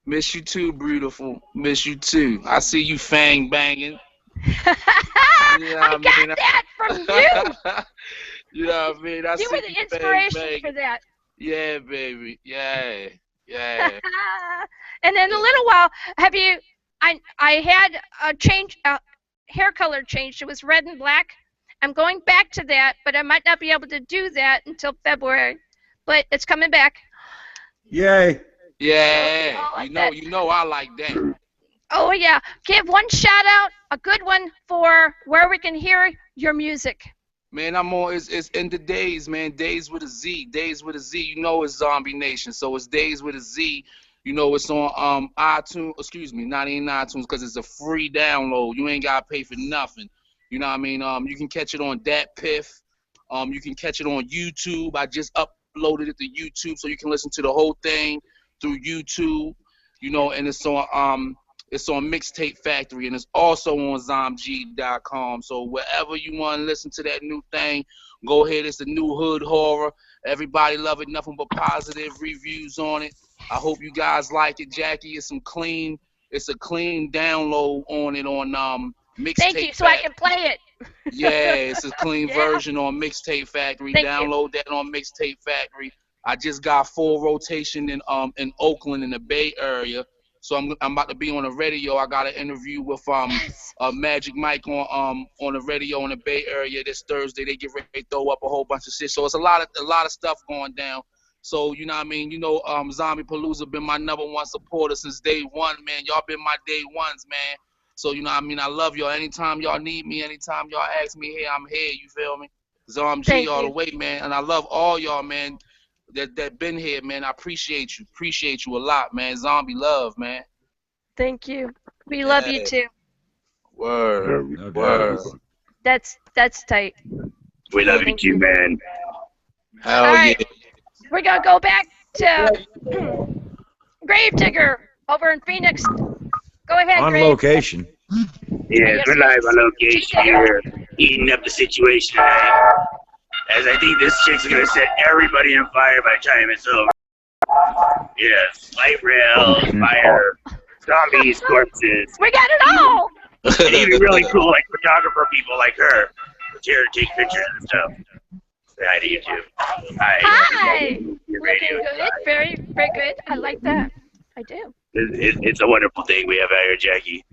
Miss you too, beautiful. Miss you too. I see you fang banging. I got that from you. You know what I mean? You were the inspiration for that. Yeah, baby. Yeah. And in a little while, I had a change, hair color changed. It was red and black. I'm going back to that, but I might not be able to do that until February. But it's coming back. Yay. Yeah. You know I like that. Oh yeah. Give one shout out, a good one for where we can hear your music. Man, I'm on. It's in the days, man. Days with a Z. Days with a Z. You know it's Zombie Nation, so it's Days with a Z. You know it's on iTunes. Excuse me, not in iTunes because it's a free download. You ain't gotta pay for nothing. You know what I mean? You can catch it on Dat Piff. You can catch it on YouTube. I just uploaded it to YouTube, so you can listen to the whole thing through YouTube. You know, and it's on Mixtape Factory, and it's also on Zomg.com. So wherever you want to listen to that new thing, go ahead. It's the new hood horror. Everybody love it. Nothing but positive reviews on it. I hope you guys like it, Jackie. It's a clean download on it on Mixtape. Thank you, so I can play it. Yeah, it's a clean version on Mixtape Factory. Download that on Mixtape Factory. I just got full rotation in Oakland in the Bay Area. So I'm about to be on the radio. I got an interview with Magic Mike on the radio in the Bay Area this Thursday. They get ready to throw up a whole bunch of shit. So it's a lot of stuff going down. So you know what I mean? You know, Zombiepalooza been my #1 supporter since day one, man. Y'all been my day ones, man. So you know what I mean? I love y'all. Anytime y'all need me, anytime y'all ask me here, I'm here. You feel me? Zomg all the way, man. And I love all y'all, man. That been here, man. I appreciate you. Appreciate you a lot, man. Zombie love, man. Thank you. We love you too. Word. That's tight. We love you too, man. Hell all right. yeah. We're gonna go back to Gravedigger over in Phoenix. Go ahead, On Grave. location. Yes, we're live on location here, eating up the situation tonight. As I think this chick's gonna set everybody on fire by the time it's over. Yes, light rails, fire, zombies, corpses. We got it all! And even really cool, like, photographer people like her. It's here to take pictures and stuff. Say hi to you too. Hi! Your Looking radio. good, very, very good. I like that. I do. It's a wonderful thing we have out here, Jackie.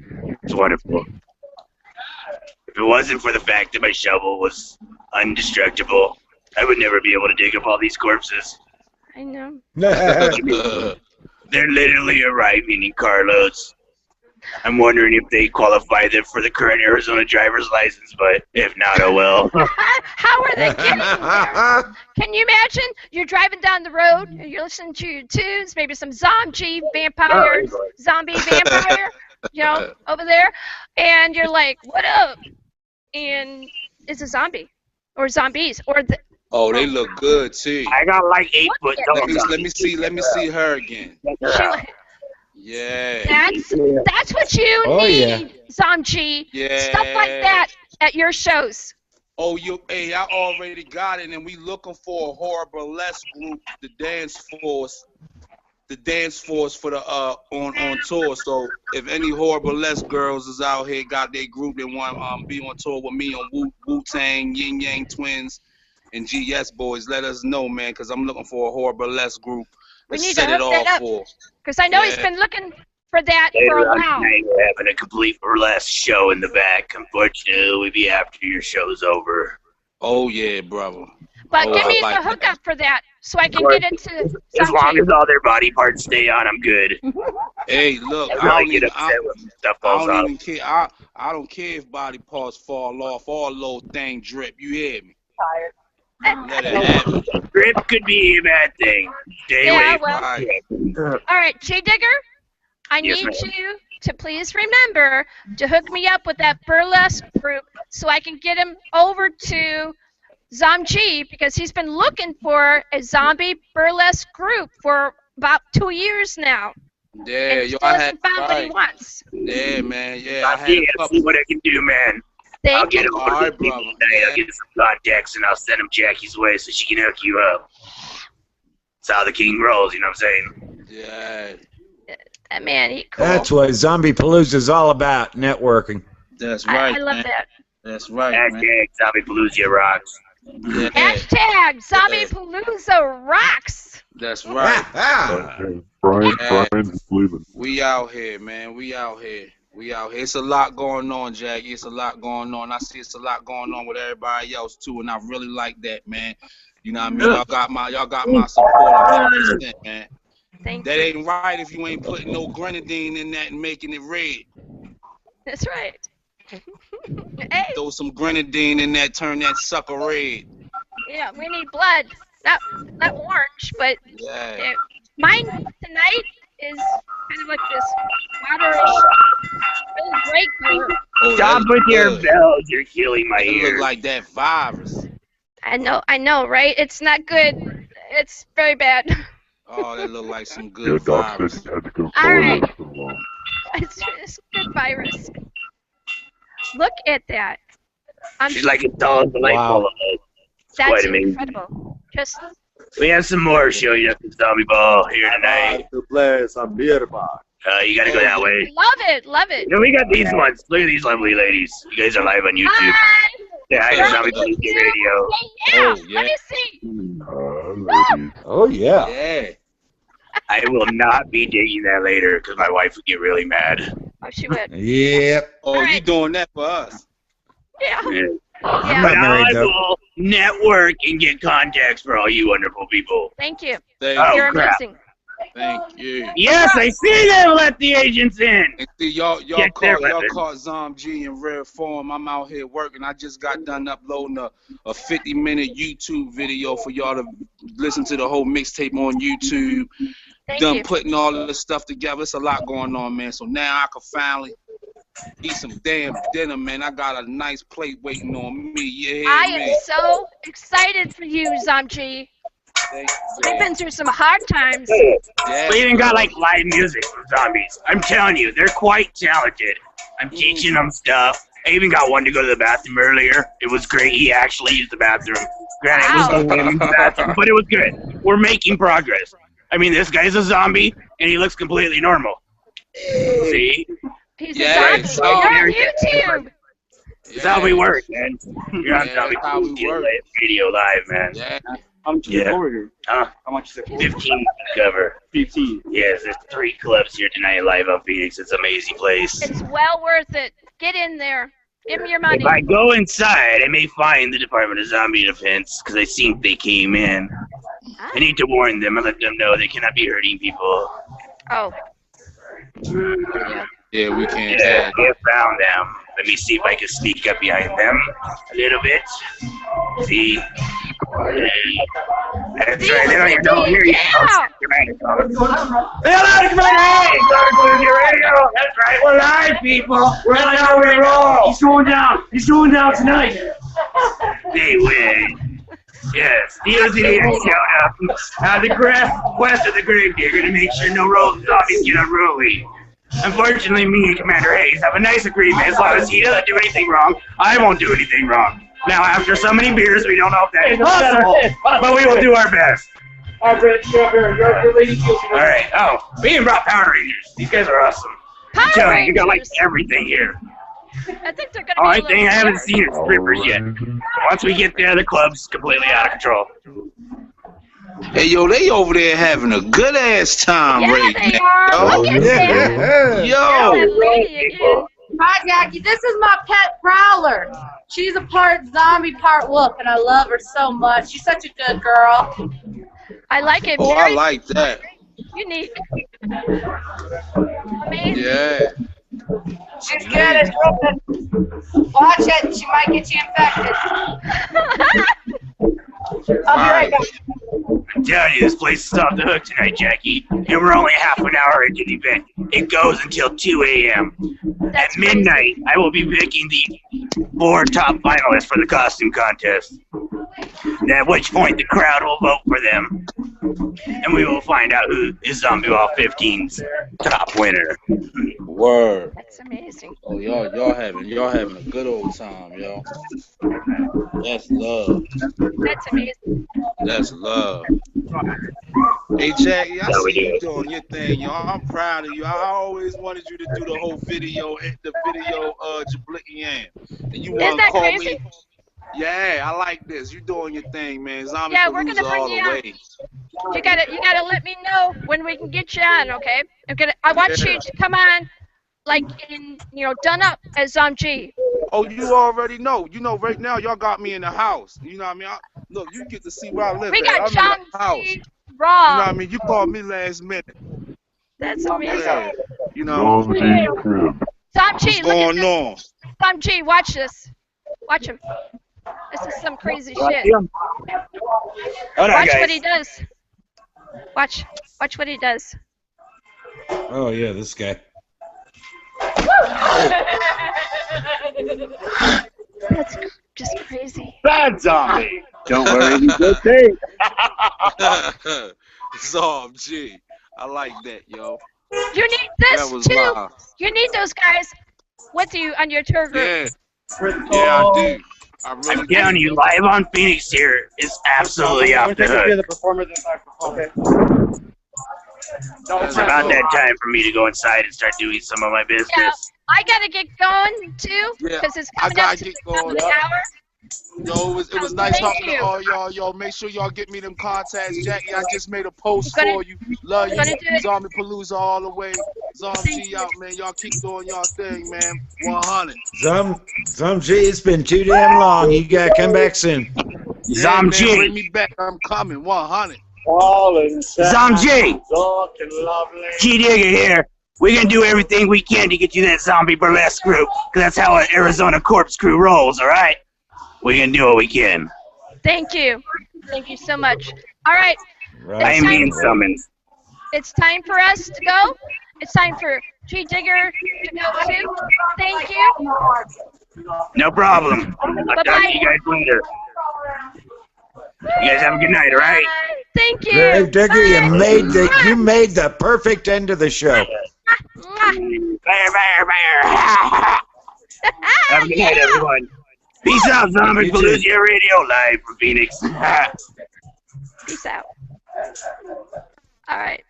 It's wonderful. If it wasn't for the fact that my shovel was indestructible. I would never be able to dig up all these corpses. I know. They're literally arriving in carloads. I'm wondering if they qualify them for the current Arizona driver's license, but if not, oh well. How are they getting there? Can you imagine? You're driving down the road, and you're listening to your tunes, maybe some zombie vampire, over there, and you're like, "What up?" And it's a zombie, or zombies, or the. Oh, they look good too. I got like 8 foot dogs. Let me see her again. Yeah. That's what you need, Zombie. Yeah. Stuff like that at your shows. Oh, hey, I already got it, and we looking for a horror burlesque group, the dance force for the on tour. So if any horror burlesque girls is out here, got their group, they want be on tour with me on Wu-Tang, Yin Yang Twins, and GS Boys, let us know, man, because I'm looking for a horror burlesque group. We need to hook that up, because I know he's been looking for that Later for a on while. tonight, we're having a complete burlesque show in the back. Unfortunately, we'll be after your show's over. Oh, yeah, brother. But Oh, give I me like the hookup for that, so I can get into As long as all their body parts stay on, I'm good. Hey, look, I I really don't get even, upset when stuff falls I off. don't even care. I don't care if body parts fall off or a little thing drip. You hear me? Let it happen. Drip could be a bad thing. Stay away from drip. All right, J Digger, I Yes, need ma'am. you to please remember to hook me up with that burlesque group so I can get him over to Zomji, because he's been looking for a zombie burlesque group for about 2 years now. Yeah, And he yo, still I hasn't had found what he wants. Yeah, man. Yeah, I'll see what I can do, man. I'll get him All right, brother. I'll get some contacts and I'll send him Jackie's way so she can hook you up. That's how the king rolls, you know what I'm saying? Yeah. That man, he cool. That's what Zombiepalooza is all about, networking. That's I love that. That's right, Hashtag Zombiepalooza rocks. Yeah. Hashtag Zombiepalooza rocks. That's right. Brian's leaving. We out here, man. We out here. It's a lot going on, Jackie. It's a lot going on. I see it's a lot going on with everybody else too, and I really like that, man. You know what I mean? Y'all got my support 100%, man. That ain't right if you ain't putting no grenadine in that and making it red. That's right. Hey. Throw some grenadine in that, turn that sucker red. Yeah, we need blood. Not orange, but Yeah. mine tonight is kind of like this waterish, really great color. Oh, Stop that with look your good. bells, you're killing my It ears. look like that virus. I know, right? It's not good. It's very bad. Oh, that look like some Yeah, good Doc virus. said you had to go All colorless right. for a while. It's good virus. Look at that. She's like as tall as the light pole. It's That's quite amazing. incredible. Just We have some more showing up the zombie ball here tonight. To play some beer bar. You gotta go that way. love it. No, we got these ones. Look at these lovely ladies. You guys are live on YouTube. Hi. Yeah, hi to Zombiepalooza Radio. Yeah, yeah. let me see. Oh, yeah. Yeah. I will not be digging that later because my wife would get really mad. Oh, she would. Yep. Oh, you doing that for us? Yeah. I'm But not married, I though. will network and get contacts for all you wonderful people. Thank you. Thank You're crap. amazing. Thank you. Yes, I see them. Let the agents in. And see, y'all Get their caught weapons. Zomg in rare form. I'm out here working. I just got done uploading a 50-minute YouTube video for y'all to listen to the whole mixtape on YouTube. Thank Done you. putting all of this stuff together. It's a lot going on, man. So now I can finally eat some damn dinner, man. I got a nice plate waiting on me. Yeah, I man. am so excited for you, Zomji. We've been through some hard times. Yeah. We even got like live music from zombies. I'm telling you, they're quite talented. I'm teaching them stuff. I even got one to go to the bathroom earlier. It was great. He actually used the bathroom. Granted, it was the women's bathroom, but it was good. We're making progress. I mean, this guy's a zombie, and he looks completely normal. See? He's Yeah, a zombie. You're on YouTube. That's how we work, man. You're on Yeah, Zombie that's how we Palooza work. Radio live, man. Yeah. How much is Yeah. it for here? Huh? How much is it for? 15 cover. 15. Yes, there's 3 clubs here tonight live on Phoenix. It's an amazing place. It's well worth it. Get in there. Give me your If money. I go inside, I may find the Department of Zombie Defense because I think they came in. I need to warn them and let them know they cannot be hurting people. Oh. Yeah, we can't Yeah, tag. we have found them. Let me see if I can sneak up behind them a little bit. See? That's right, they don't even know here yet. Hello, Commander Radio! That's right, we're live, people! We're how we roll! He's going down tonight! They win. Yes, the OZDS showed up. The quest of the Gravedigger to make sure no zombies get unruly. Unfortunately, me and Commander Hayes have a nice agreement. As long as he doesn't do anything wrong, I won't do anything wrong. Now, after so many beers, we don't know if that is possible, but we will do our best. Alright, we even brought Power Rangers. These guys are awesome. I'm telling you, you got like everything here. I think they're gonna Only be thing I haven't seen is strippers yet. Once we get there, the club's completely out of control. Hey, yo, they over there having a good ass time right they now. are. Look at them. Yo. Hi, Jackie. This is my pet Prowler. She's a part zombie, part wolf, and I love her so much. She's such a good girl. I like it. Oh, I Very like that. unique. Amazing. Yeah. She's good at stripping. Watch it. She might get you infected. I'll be right back. I'm telling you, this place is off the hook tonight, Jackie. And we're only half an hour into the event. It goes until 2 a.m. At midnight, I will be picking the 4 top finalists for the costume contest. At which point, the crowd will vote for them. And we will find out who is Zombie Ball 15's top winner. Word. That's amazing. Oh, y'all having a good old time, yo. That's love. That's amazing. That's love. Hey, Jackie, I see you doing your thing, yo. I'm proud of you. I always wanted you to do the whole video, Jablickian. And you want to call me? Yeah, I like this. You doing your thing, man. Zombie Yeah, we're gonna bring all the you on. way. You gotta let me know when we can get you on, okay? I want you to come on, like done up as G. Oh, you already know. You know, right now y'all got me in the house. You know what I mean? Look, you get to see where I live. We got I'm John in the house. G. You Raw. know what I mean? You called me last minute. That's amazing. Yeah, you know. Zom G crib. Zom G, What's look going at on? this. Zom G, watch this. Watch him. This is some crazy shit. Hold on, Watch guys. what he does. Watch what he does. Oh yeah, this guy. That's just crazy. Bad zombie. Don't worry, he's okay. Zom G. I like that, yo. You need That this was too. live. You need those guys with you on your tour group. Yeah. Yeah, I do. I'm telling you, live on Phoenix here is absolutely off the hook. It's about that time for me to go inside and start doing some of my business. Yeah, I gotta get going too, Yeah, because it's I coming gotta up to get the top of the going. hour. Yo, it was nice Thank talking you. to all y'all. Yo, make sure y'all get me them contacts. Jackie, I just made a post Gonna- for you. Love you. gonna do it. Zombiepalooza all the way. Zom G out, man. Y'all keep doing y'all thing, man. 100. Zom G, it's been too damn long. You gotta come back soon. Yeah, Zom man, G. bring me back. I'm coming. 100. Zom G. G Digger here. We're gonna do everything we can to get you that zombie burlesque group, because that's how an Arizona Corpse crew rolls, alright? We're gonna do what we can. Thank you. Thank you so much. All right. I am being summoned. It's time for us to go. It's time for G Digger to go too. Thank you. No problem. I'll talk to you guys later. You guys have a good night, alright? Thank you. Grave Digger, Bye. you made the perfect end of the show. Have a good night, everyone. Peace out, Zombiepalooza Radio, live from Phoenix. Peace out. All right.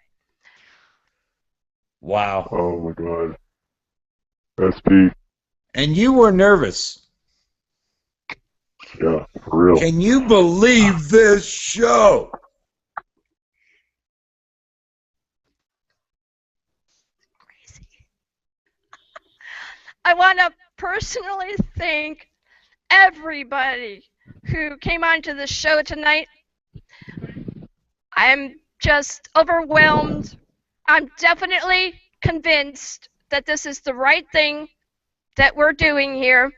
Wow. Oh my god. SP. And you were nervous. Yeah, for real. Can you believe this show? I want to personally thank everybody who came onto the show tonight. I'm just overwhelmed. I'm definitely convinced that this is the right thing that we're doing here,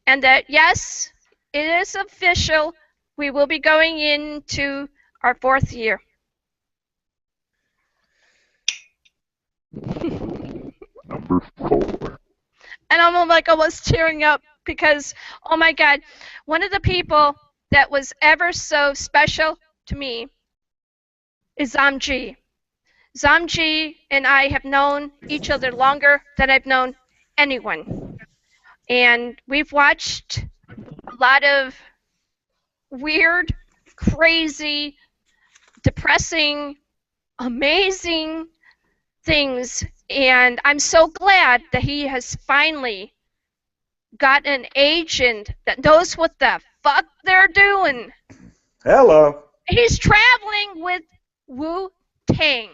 and that yes, it is official. We will be going into our 4th year. Number 4. And I'm like almost tearing up because, oh my God, one of the people that was ever so special to me is Zamji. Zamji and I have known each other longer than I've known anyone. And we've watched a lot of weird, crazy, depressing, amazing things. And I'm so glad that he has finally got an agent that knows what the fuck they're doing. Hello. He's traveling with Wu-Tang.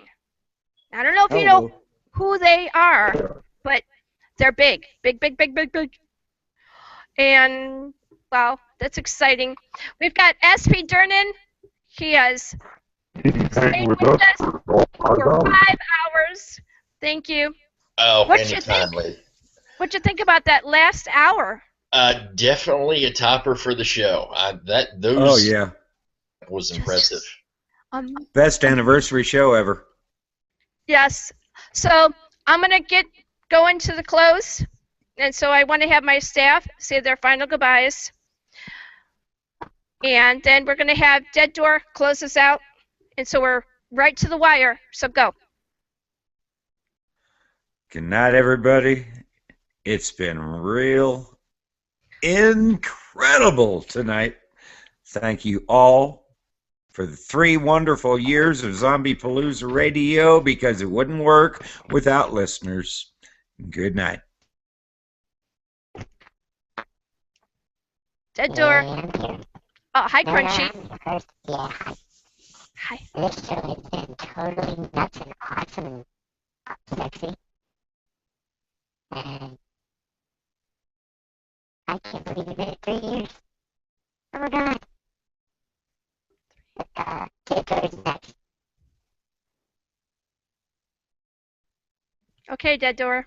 I don't know if you know who they are, but they're big. Big, big, big, big, big. And, wow, that's exciting. We've got SP Durnan. He has stayed with us for 5 hours. Thank you. Oh, What'd you anytime, think? lady. What'd you think about that last hour? Definitely a topper for the show. Oh, yeah. Was impressive. Best anniversary show ever. Yes. So I'm going to get going to the close. And so I want to have my staff say their final goodbyes. And then we're going to have Dead Door close us out. And so we're right to the wire. So go. Good night, everybody. It's been real incredible tonight. Thank you all for the 3 wonderful years of Zombiepalooza Radio, because it wouldn't work without listeners. Good night. Dead Door. Oh, hi, Crunchy. Yeah. Hi. This show has been totally nuts and awesome and sexy. And I can't believe it's been 3 years. Oh my God. Dead Door's next. Okay, Dead Door.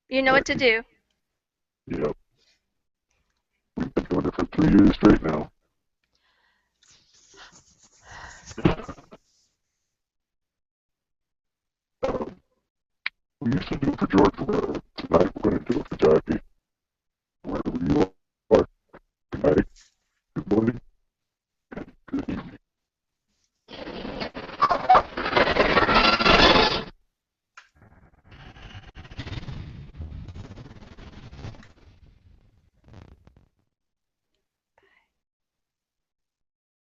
You know what to do. Yep. We've been doing it for 3 years straight now. We used to do it for George. Tonight we're going to do it for Jackie. Wherever you are. Good night. Good morning.